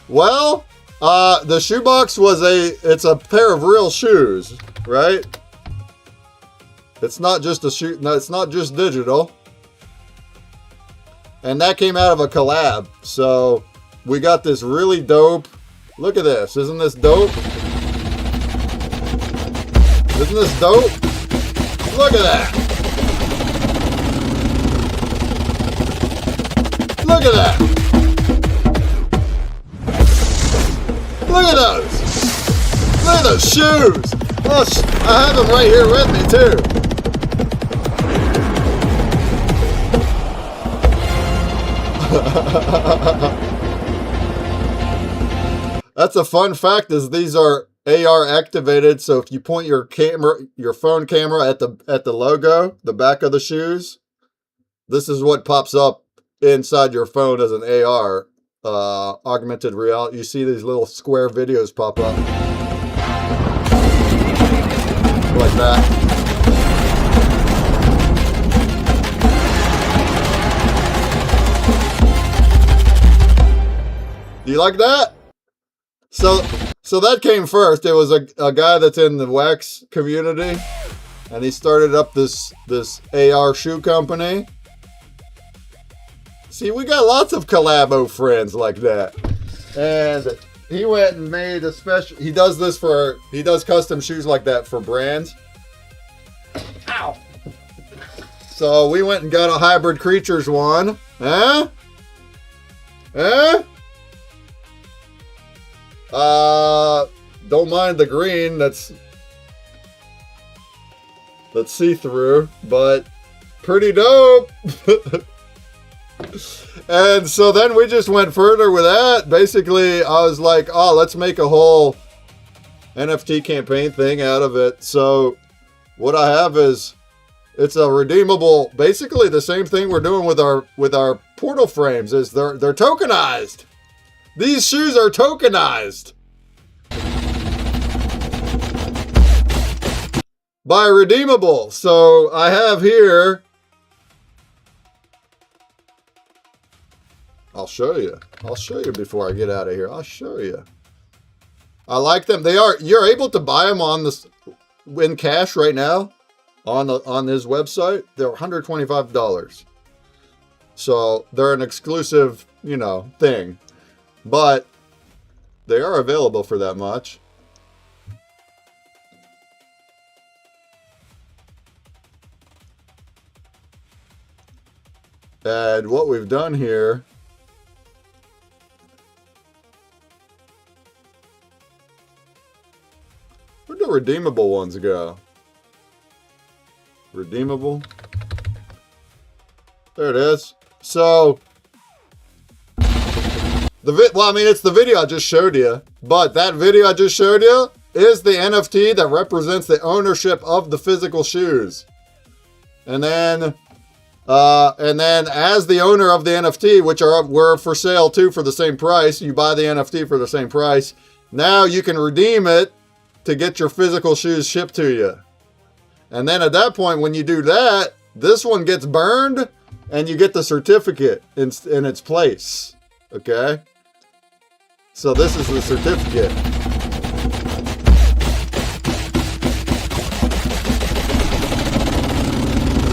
Well, the shoebox it's a pair of real shoes, right? It's not just a shoe. No, it's not just digital. And that came out of a collab. So we got this really dope. Look at this. Isn't this dope? Isn't this dope? Look at that. Look at that. Look at those. Look at those shoes. Oh, I have them right here with me too. That's a fun fact, is these are AR activated, so if you point your phone camera at the logo, the back of the shoes, this is what pops up inside your phone as an AR augmented reality. You see these little square videos pop up like that. Do you like that? So that came first. It was a guy that's in the wax community, and he started up this AR shoe company. See, we got lots of collabo friends like that. And he went and made a special. He does custom shoes like that for brands. Ow! So we went and got a hybrid creatures one. Huh? Huh? Don't mind the green. That's see-through, but pretty dope. And so then we just went further with that. Basically, I was like, oh, let's make a whole NFT campaign thing out of it. So what I have is, it's a redeemable, basically the same thing we're doing with our portal frames, is they're tokenized. These shoes are tokenized by redeemable. So I have here, I'll show you before I get out of here. I'll show you. I like them. You're able to buy them in cash right now on his website. They're $125. So they're an exclusive, thing. But they are available for that much. And what we've done here, where'd the redeemable ones go? Redeemable. There it is. So it's the video I just showed you, but that video I just showed you is the NFT that represents the ownership of the physical shoes. And then as the owner of the NFT, which were for sale too for the same price, you buy the NFT for the same price. Now you can redeem it to get your physical shoes shipped to you. And then at that point, when you do that, this one gets burned and you get the certificate in its place. Okay? So this is the certificate.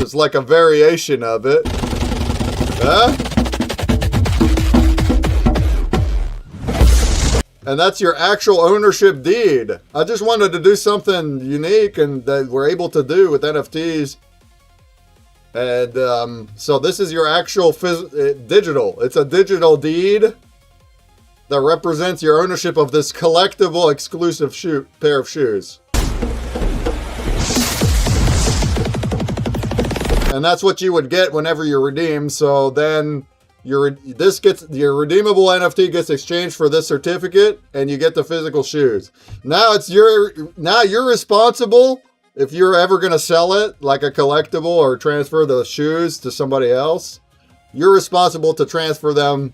It's like a variation of it. Huh? And that's your actual ownership deed. I just wanted to do something unique and that we're able to do with NFTs. And so this is your actual digital. It's a digital deed that represents your ownership of this collectible exclusive pair of shoes. And that's what you would get whenever you redeem. So then your redeemable NFT gets exchanged for this certificate, and you get the physical shoes. Now you're responsible if you're ever gonna sell it like a collectible or transfer the shoes to somebody else. You're responsible to transfer them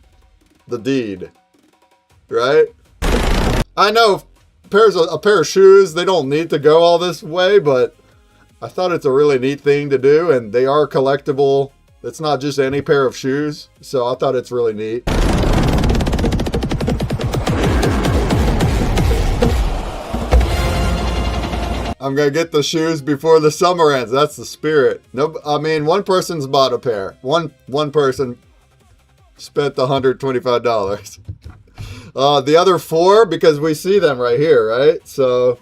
the deed, right? I know a pair of shoes, they don't need to go all this way, but I thought it's a really neat thing to do, and they are collectible. It's not just any pair of shoes, so I thought it's really neat. I'm gonna get the shoes before the summer ends. That's the spirit. No, I mean, one person's bought a pair. One person spent $125. The other 4, because we see them right here, right? So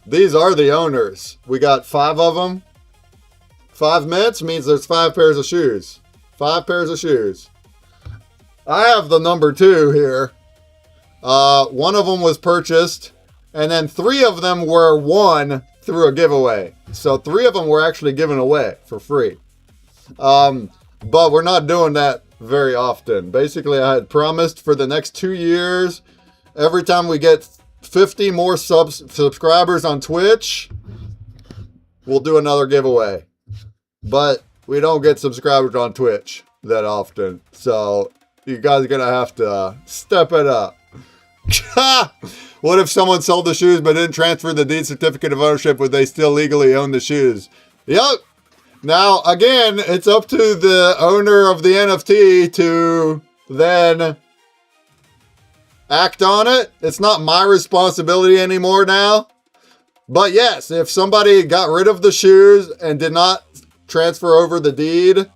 these are the owners. We got 5 of them. 5 mints means there's 5 pairs of shoes. 5 pairs of shoes. I have the number 2 here. One of them was purchased, and then 3 of them were won through a giveaway. So 3 of them were actually given away for free. But we're not doing that very often. Basically, I had promised for the next 2 years, every time we get 50 more subscribers on Twitch, we'll do another giveaway. But we don't get subscribers on Twitch that often. So you guys are going to have to step it up. What if someone sold the shoes but didn't transfer the deed certificate of ownership? Would they still legally own the shoes? Yep. Now, again, it's up to the owner of the NFT to then act on it. It's not my responsibility anymore now. But yes, if somebody got rid of the shoes and did not transfer over the deed,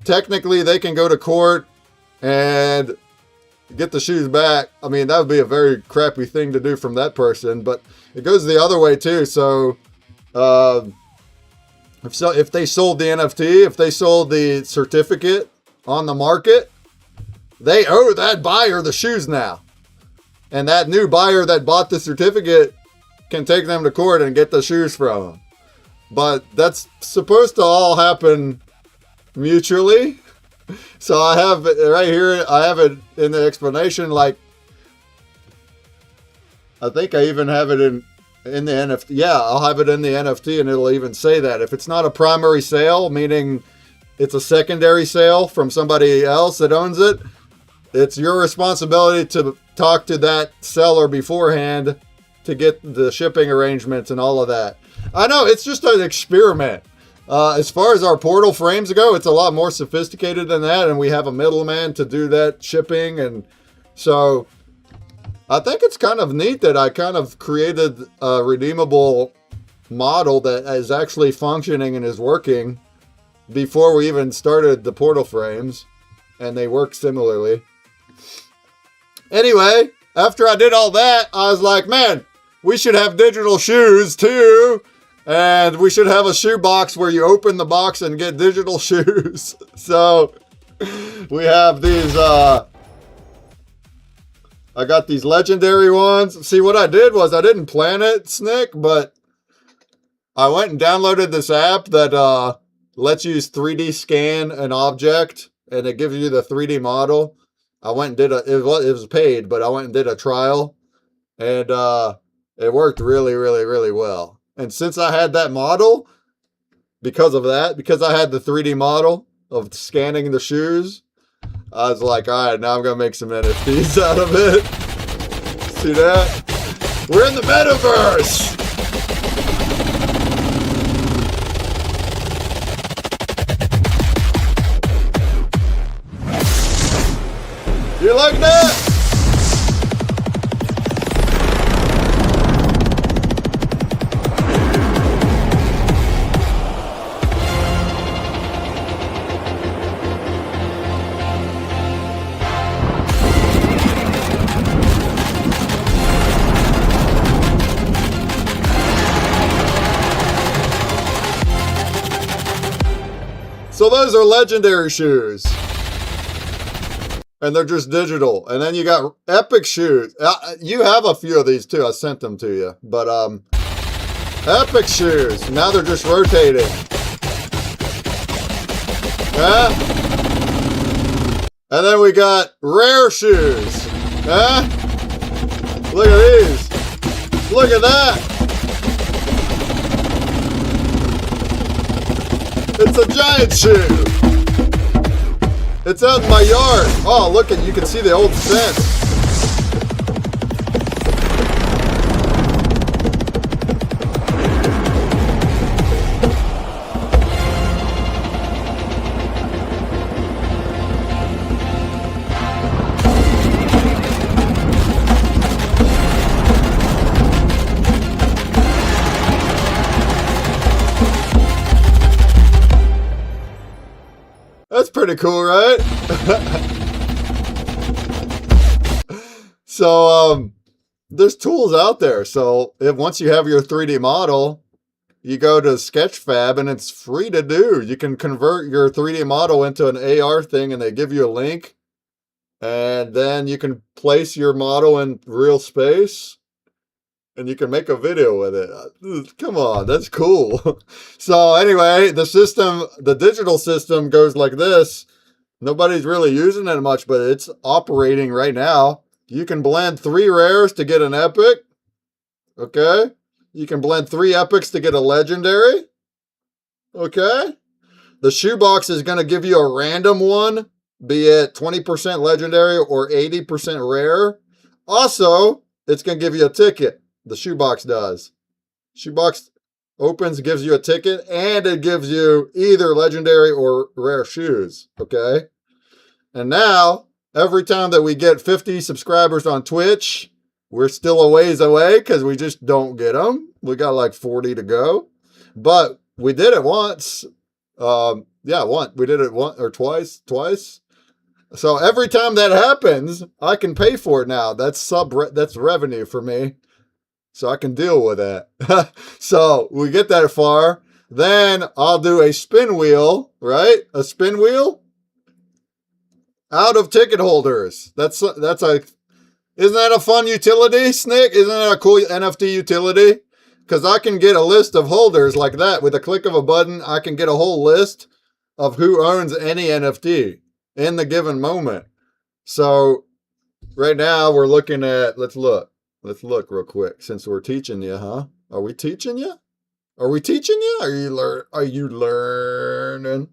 technically they can go to court and get the shoes back. I mean, that would be a very crappy thing to do from that person, but it goes the other way too. So, if they sold the NFT, if they sold the certificate on the market, they owe that buyer the shoes now. And that new buyer that bought the certificate can take them to court and get the shoes from them. But that's supposed to all happen mutually. So I have it right here. I have it in the explanation. Like, I think I even have it in the NFT. Yeah, I'll have it in the NFT, and it'll even say that if it's not a primary sale, meaning it's a secondary sale from somebody else that owns it, it's your responsibility to talk to that seller beforehand to get the shipping arrangements and all of that. I know it's just an experiment. As far as our portal frames go, it's a lot more sophisticated than that, and we have a middleman to do that shipping, and so I think it's kind of neat that I kind of created a redeemable model that is actually functioning and is working before we even started the portal frames, and they work similarly. Anyway, after I did all that, I was like, man, we should have digital shoes too. And we should have a shoe box where you open the box and get digital shoes. So we have these, I got these legendary ones. See, what I did was I didn't plan it, Snick, but I went and downloaded this app that lets you 3D scan an object and it gives you the 3D model. I went and did it was paid, but I went and did a trial, and it worked really, really, really well. And since I had that model, because I had the 3D model of scanning the shoes, I was like, all right, now I'm going to make some NFTs out of it. See that? We're in the metaverse! You like that? So those are legendary shoes. And they're just digital. And then you got epic shoes. You have a few of these too. I sent them to you. But epic shoes. Now they're just rotating. Yeah. And then we got rare shoes. Huh? Look at these. Look at that. It's a giant shoe. It's out in my yard. Oh, look at, you can see the old fence. That's pretty cool, right? So, there's tools out there. So if once you have your 3D model, you go to Sketchfab and it's free to do. You can convert your 3D model into an AR thing and they give you a link. And then you can place your model in real space and you can make a video with it. Come on, that's cool. So anyway, the digital system goes like this. Nobody's really using it much, but it's operating right now. You can blend 3 rares to get an epic. Okay. You can blend 3 epics to get a legendary. Okay. The shoebox is going to give you a random one, be it 20% legendary or 80% rare. Also, it's going to give you a ticket. The shoebox does. Shoebox opens, gives you a ticket, and it gives you either legendary or rare shoes. Okay. And now, every time that we get 50 subscribers on Twitch, we're still a ways away because we just don't get them. We got like 40 to go. But we did it once. Once. We did it once or twice. So every time that happens, I can pay for it now. That's revenue for me. So I can deal with that. So we get that far. Then I'll do a spin wheel, right? A spin wheel out of ticket holders. Isn't that a fun utility, Snick? Isn't that a cool NFT utility? Because I can get a list of holders like that. With a click of a button, I can get a whole list of who owns any NFT in the given moment. So right now we're looking at, let's look real quick since we're teaching you, huh? Are we teaching you? Are you learning?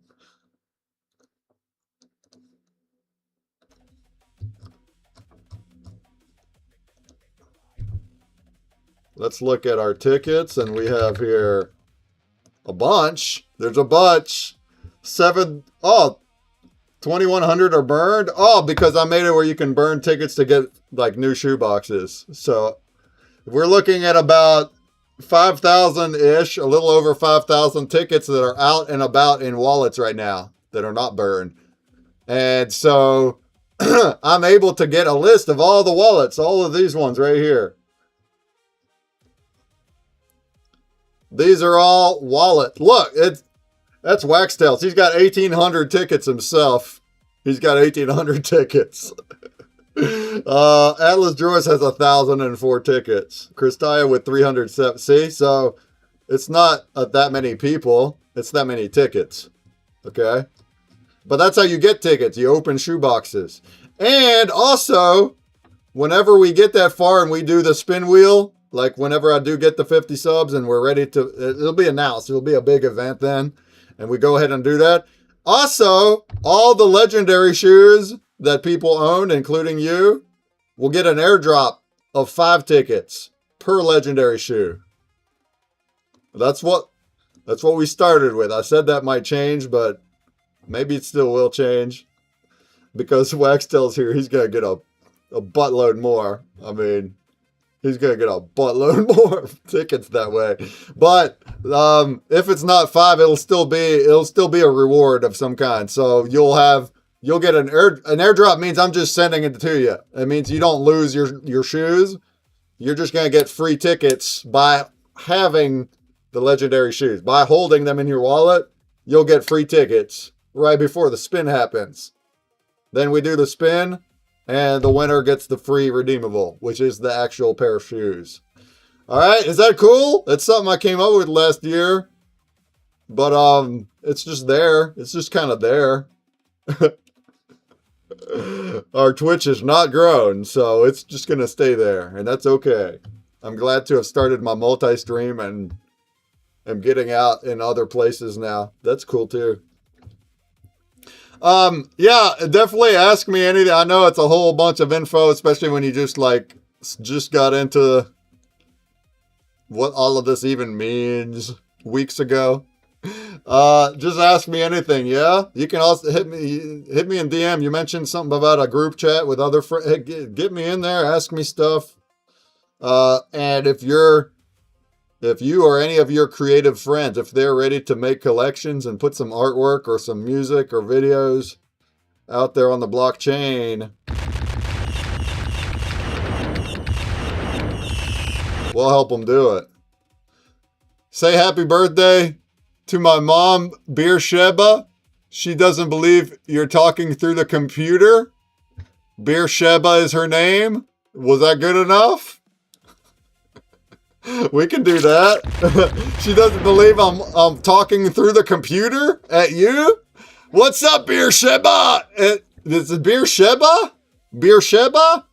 Let's look at our tickets, and we have here a bunch. There's a bunch. 2,100 are burned. Oh, because I made it where you can burn tickets to get like new shoe boxes. So we're looking at about 5,000-ish, a little over 5,000 tickets that are out and about in wallets right now that are not burned. And so I'm able to get a list of all the wallets, all of these ones right here. These are all wallet. Look, that's Waxtails. He's got 1,800 tickets himself. He's got 1,800 tickets. Atlas Joyce has 1,004 tickets. Christia with 307. See, so it's not that many people. It's that many tickets. Okay, but that's how you get tickets. You open shoe boxes, and also whenever we get that far and we do the spin wheel. Like whenever I do get the 50 subs and we're ready to, it'll be announced. It'll be a big event then. And we go ahead and do that. Also, all the legendary shoes that people own, including you, will get an airdrop of 5 tickets per legendary shoe. That's what we started with. I said that might change, but maybe it still will change. Because Waxtail's here, he's going to get a buttload more. I mean, he's going to get a buttload more tickets that way. But if it's not 5, it'll still be a reward of some kind. So you'll get an airdrop means I'm just sending it to you. It means you don't lose your shoes. You're just going to get free tickets by having the legendary shoes. By holding them in your wallet, you'll get free tickets right before the spin happens. Then we do the spin. And the winner gets the free redeemable, which is the actual pair of shoes. All right, is that cool? That's something I came up with last year. But it's just there. It's just kind of there. Our Twitch has not grown, so it's just going to stay there, and that's okay. I'm glad to have started my multi-stream and am getting out in other places now. That's cool too. Yeah, definitely ask me anything. I know it's a whole bunch of info, especially when you just got into what all of this even means weeks ago. Just ask me anything. Yeah, you can also hit me in DM. You mentioned something about a group chat with other friends. Hey, get me in there. Ask me stuff. And if you or any of your creative friends, if they're ready to make collections and put some artwork or some music or videos out there on the blockchain, we'll help them do it. Say happy birthday to my mom, Beersheba. She doesn't believe you're talking through the computer. Beersheba is her name. Was that good enough? We can do that. She doesn't believe I'm talking through the computer at you. What's up, Beersheba? This is Beersheba? Beersheba?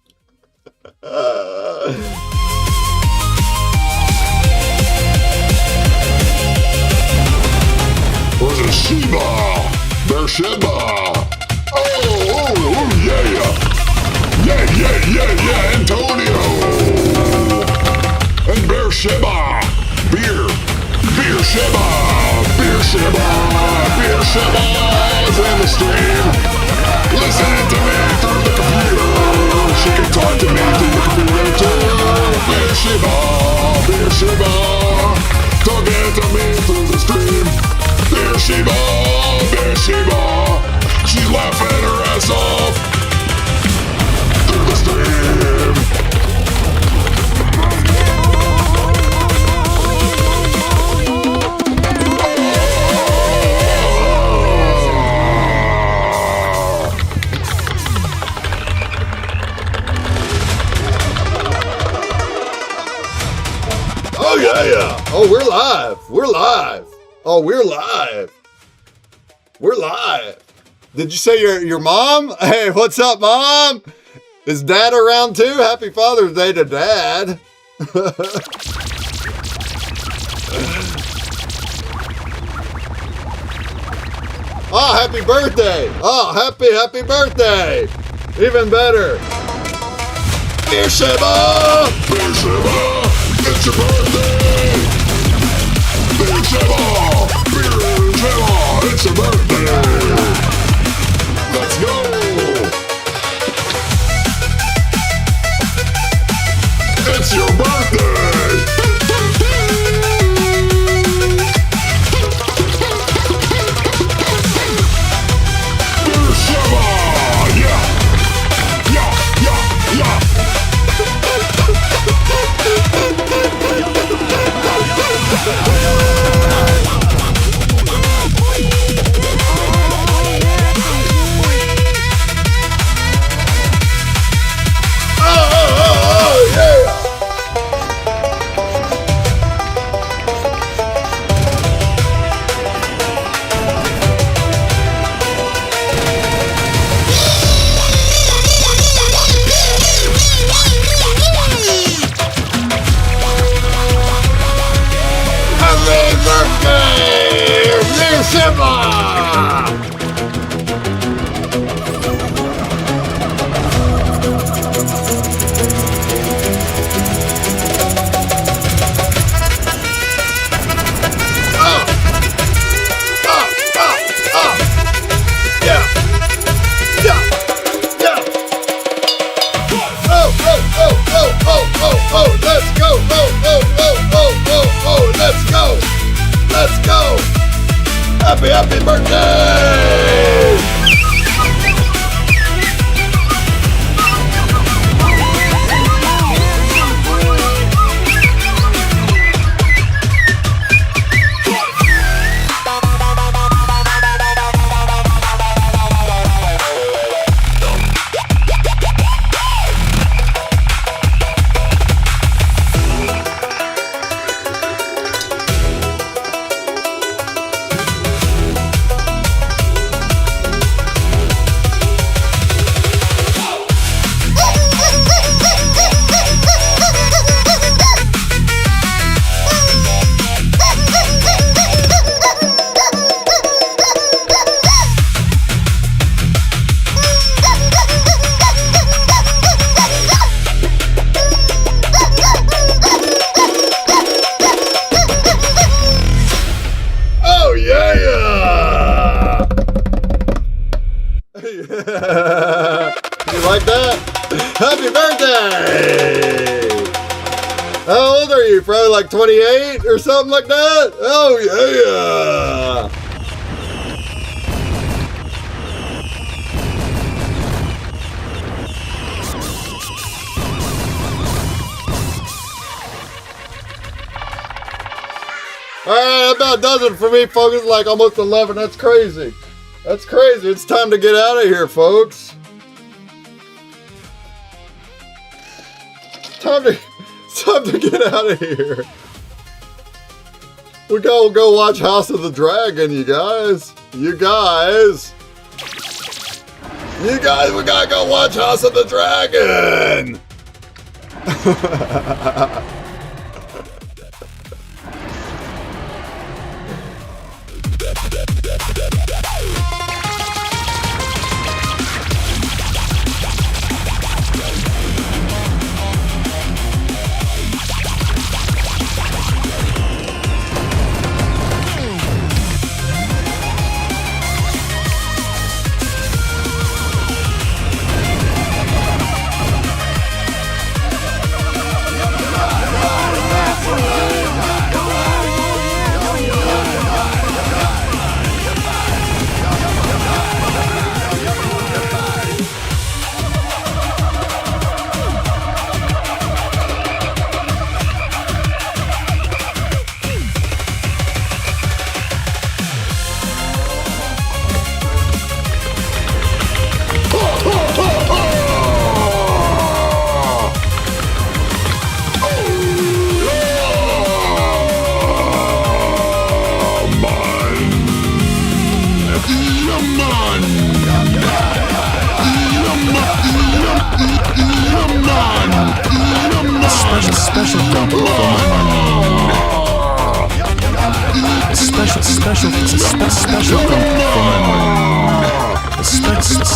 Or is it Sheba? Beersheba. Oh, yeah. Yeah, Antonio. And Beersheba. Beersheba is in the stream. Listen to me through the computer. She can talk to me through the computer too. Beersheba, talking to me through the stream. Beersheba, she's laughing her ass off through the stream. Oh, yeah. Oh, we're live. Oh, we're live. Did you say your mom? Hey, what's up, Mom? Is Dad around too? Happy Father's Day to Dad. Oh, happy birthday. Oh, happy birthday. Even better. Beersheba, It's your birthday! Beersheba! It's your birthday! Let's go! It's your birthday! Beersheba! Yeah! Happy birthday! you? Probably like 28 or something like that? Oh, yeah. All right, that about does it for me, folks. It's like almost 11. That's crazy. That's crazy. It's time to get out of here, folks. It's time to get out of here. We gotta go watch House of the Dragon, you guys. You guys, we gotta go watch House of the Dragon. Special thing for my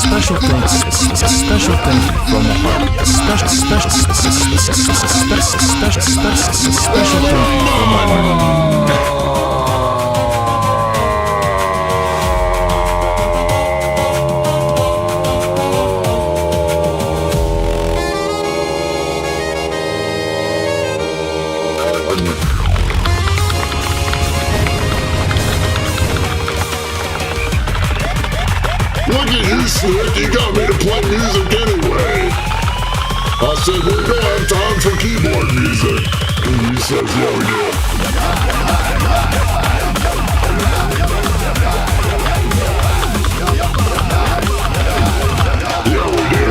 special thing for my special thing from the heart. Special thing for my Look at you, Slick. You got me to play music anyway. I said, we don't have time for keyboard music. And he says, yeah, we do. Yeah, we do.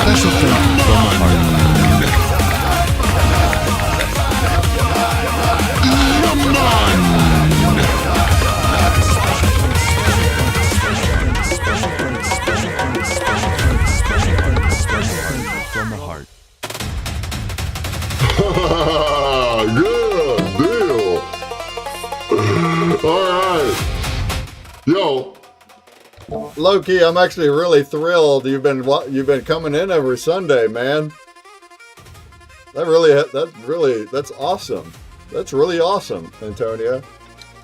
special thing from my heart. From the heart. Good deal. All right. Yo. Low-key, I'm actually really thrilled you've been coming in every Sunday, man. That's awesome. That's really awesome, Antonio.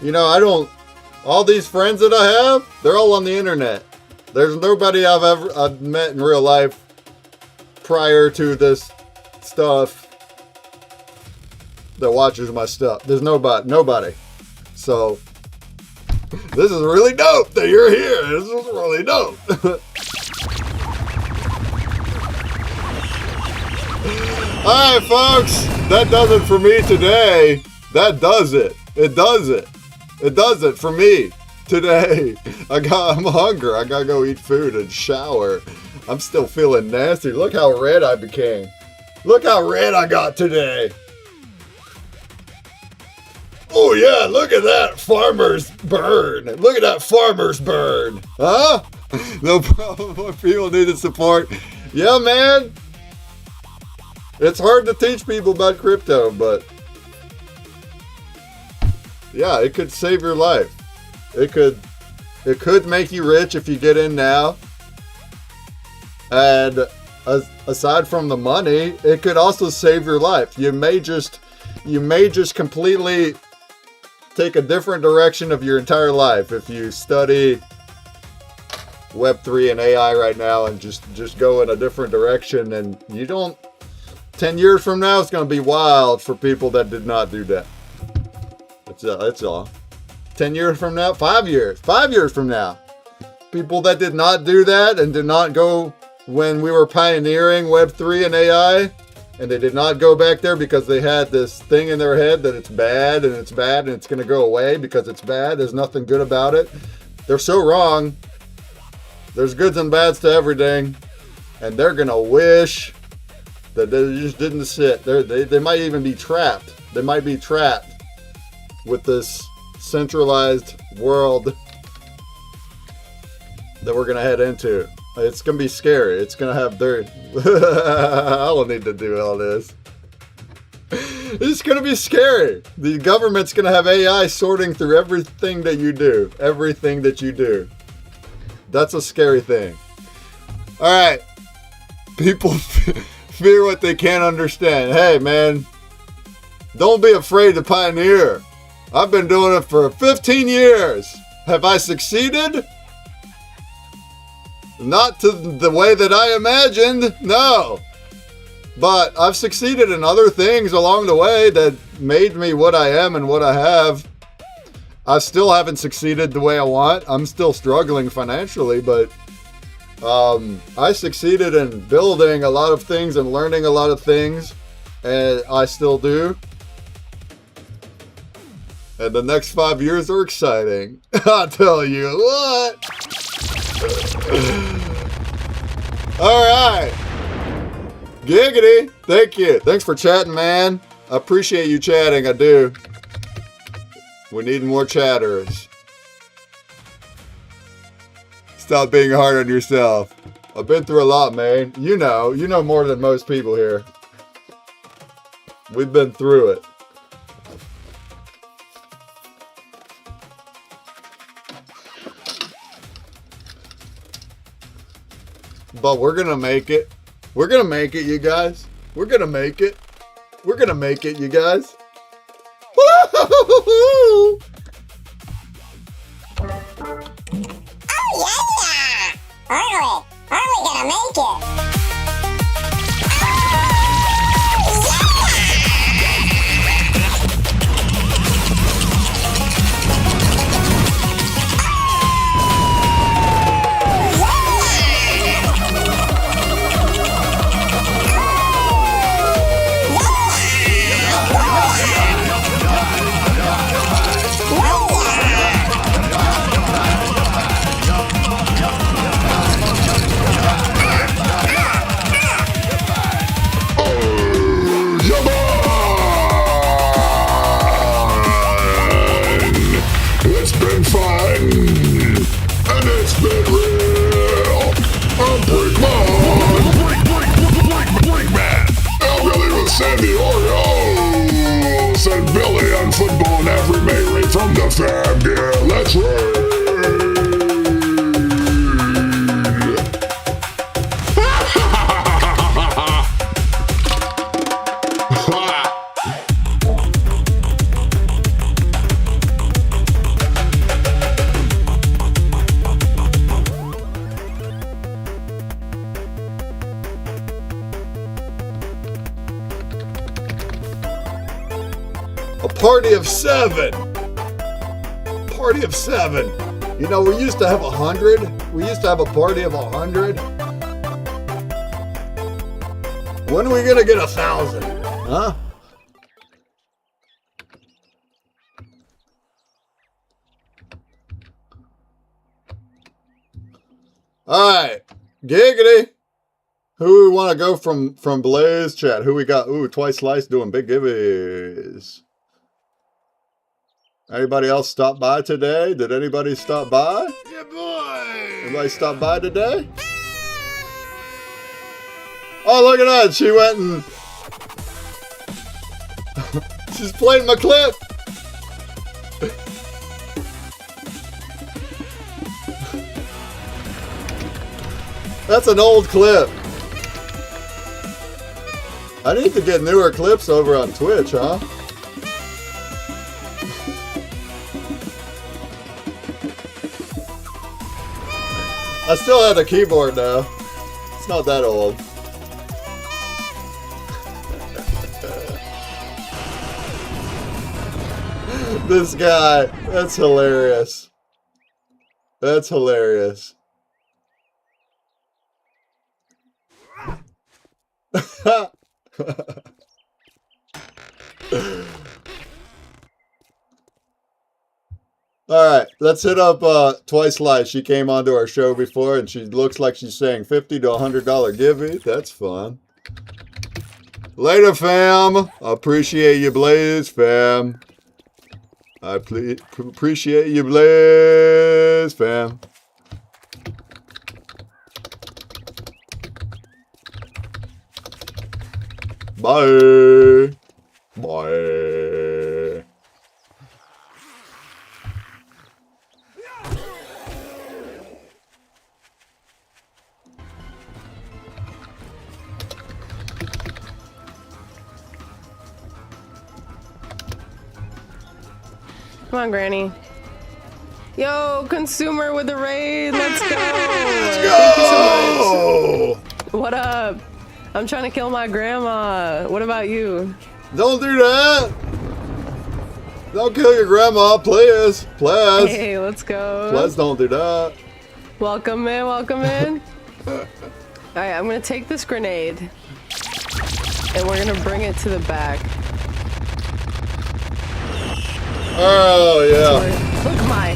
You know, all these friends that I have, they're all on the internet. There's nobody I've met in real life prior to this stuff that watches my stuff. There's nobody. So this is really dope that you're here. This is really dope. Alright, folks. That does it for me today. That does it. It does it. It does it for me today. I'm hungry. I gotta go eat food and shower. I'm still feeling nasty. Look how red I became. Look how red I got today. Oh yeah, look at that farmer's burn. Look at that farmer's burn. Huh? No problem. What people need to support. Yeah, man. It's hard to teach people about crypto, but yeah, it could save your life. It could make you rich if you get in now. And aside from the money, it could also save your life. You may just completely take a different direction of your entire life if you study Web3 and AI right now and just go in a different direction. And you don't, 10 years from now, it's going to be wild for people that did not do that. That's all. 10 years from now, 5 years from now, people that did not do that and did not go when we were pioneering Web3 and AI, and they did not go back there because they had this thing in their head that it's bad and it's bad and it's going to go away because it's bad. There's nothing good about it. They're so wrong. There's goods and bads to everything, and they're going to wish that they just didn't sit. They might even be trapped. They might be trapped with this centralized world that we're going to head into. It's going to be scary. It's going to have their... I don't need to do all this. It's going to be scary. The government's going to have AI sorting through everything that you do. Everything that you do. That's a scary thing. All right. People fear what they can't understand. Hey, man. Don't be afraid to pioneer. I've been doing it for 15 years. Have I succeeded? Not to the way that I imagined, no. But I've succeeded in other things along the way that made me what I am and what I have. I still haven't succeeded the way I want. I'm still struggling financially, but I succeeded in building a lot of things and learning a lot of things, and I still do. And the next 5 years are exciting. I'll tell you what. All right. Giggity. Thank you. Thanks for chatting, man. I appreciate you chatting. I do. We need more chatters. Stop being hard on yourself. I've been through a lot, man. You know more than most people here. We've been through it. But we're gonna make it. We're gonna make it, you guys. We're gonna make it. We're gonna make it, you guys. Oh yeah! Are we gonna make it? It's been fun, and it's been real. I'm Breakman. El Billy with Sandy Oreo. Said Billy on football and every mate right from the fam. Yeah, let's raid. Party of 7. Party of 7. You know, we used to have 100. We used to have a party of 100. When are we gonna get 1,000? Huh? All right, giggity. Who we want to go from Blaze chat? Who we got? Ooh, Twice Slice doing big gibbies. Anybody else stop by today? Did anybody stop by? Yeah, boy. Anybody stop by today? Oh, look at that. She went and... she's playing my clip. That's an old clip. I need to get newer clips over on Twitch, huh? I still have the keyboard though. It's not that old. This guy, that's hilarious. That's hilarious. Alright, let's hit up Twice Light. She came onto our show before and she looks like she's saying $50 to $100 give me. That's fun. Later, fam. I appreciate you, Blaze, fam. I appreciate you, Blaze, fam. Bye. Bye. Come on, Granny. Yo, consumer with the raid. Let's go. Thank you so much. What up? I'm trying to kill my grandma. What about you? Don't do that. Don't kill your grandma, please. Please. Hey, let's go. Please don't do that. Welcome in, welcome in. Alright, I'm gonna take this grenade. And we're gonna bring it to the back. Oh, yeah. Look, my.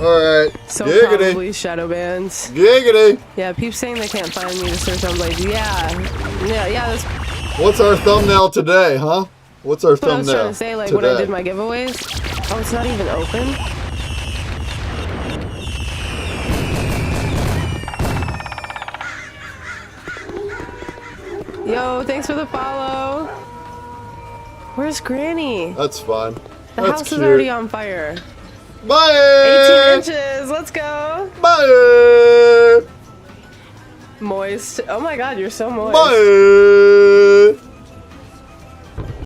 Alright. So Giggity. probably shadow bands. Giggity. Yeah, peeps saying they can't find me to search on Blades. Yeah, that's What's our thumbnail today, huh? What's our what I thumbnail was trying to say, like, today? when I did my giveaways. Oh, it's not even open? Yo, thanks for the follow. Where's Granny? That's fine. The That's house cute. is already on fire. Bye! 18 inches, let's go. Bye! Moist. Oh my god, you're so moist. Bye!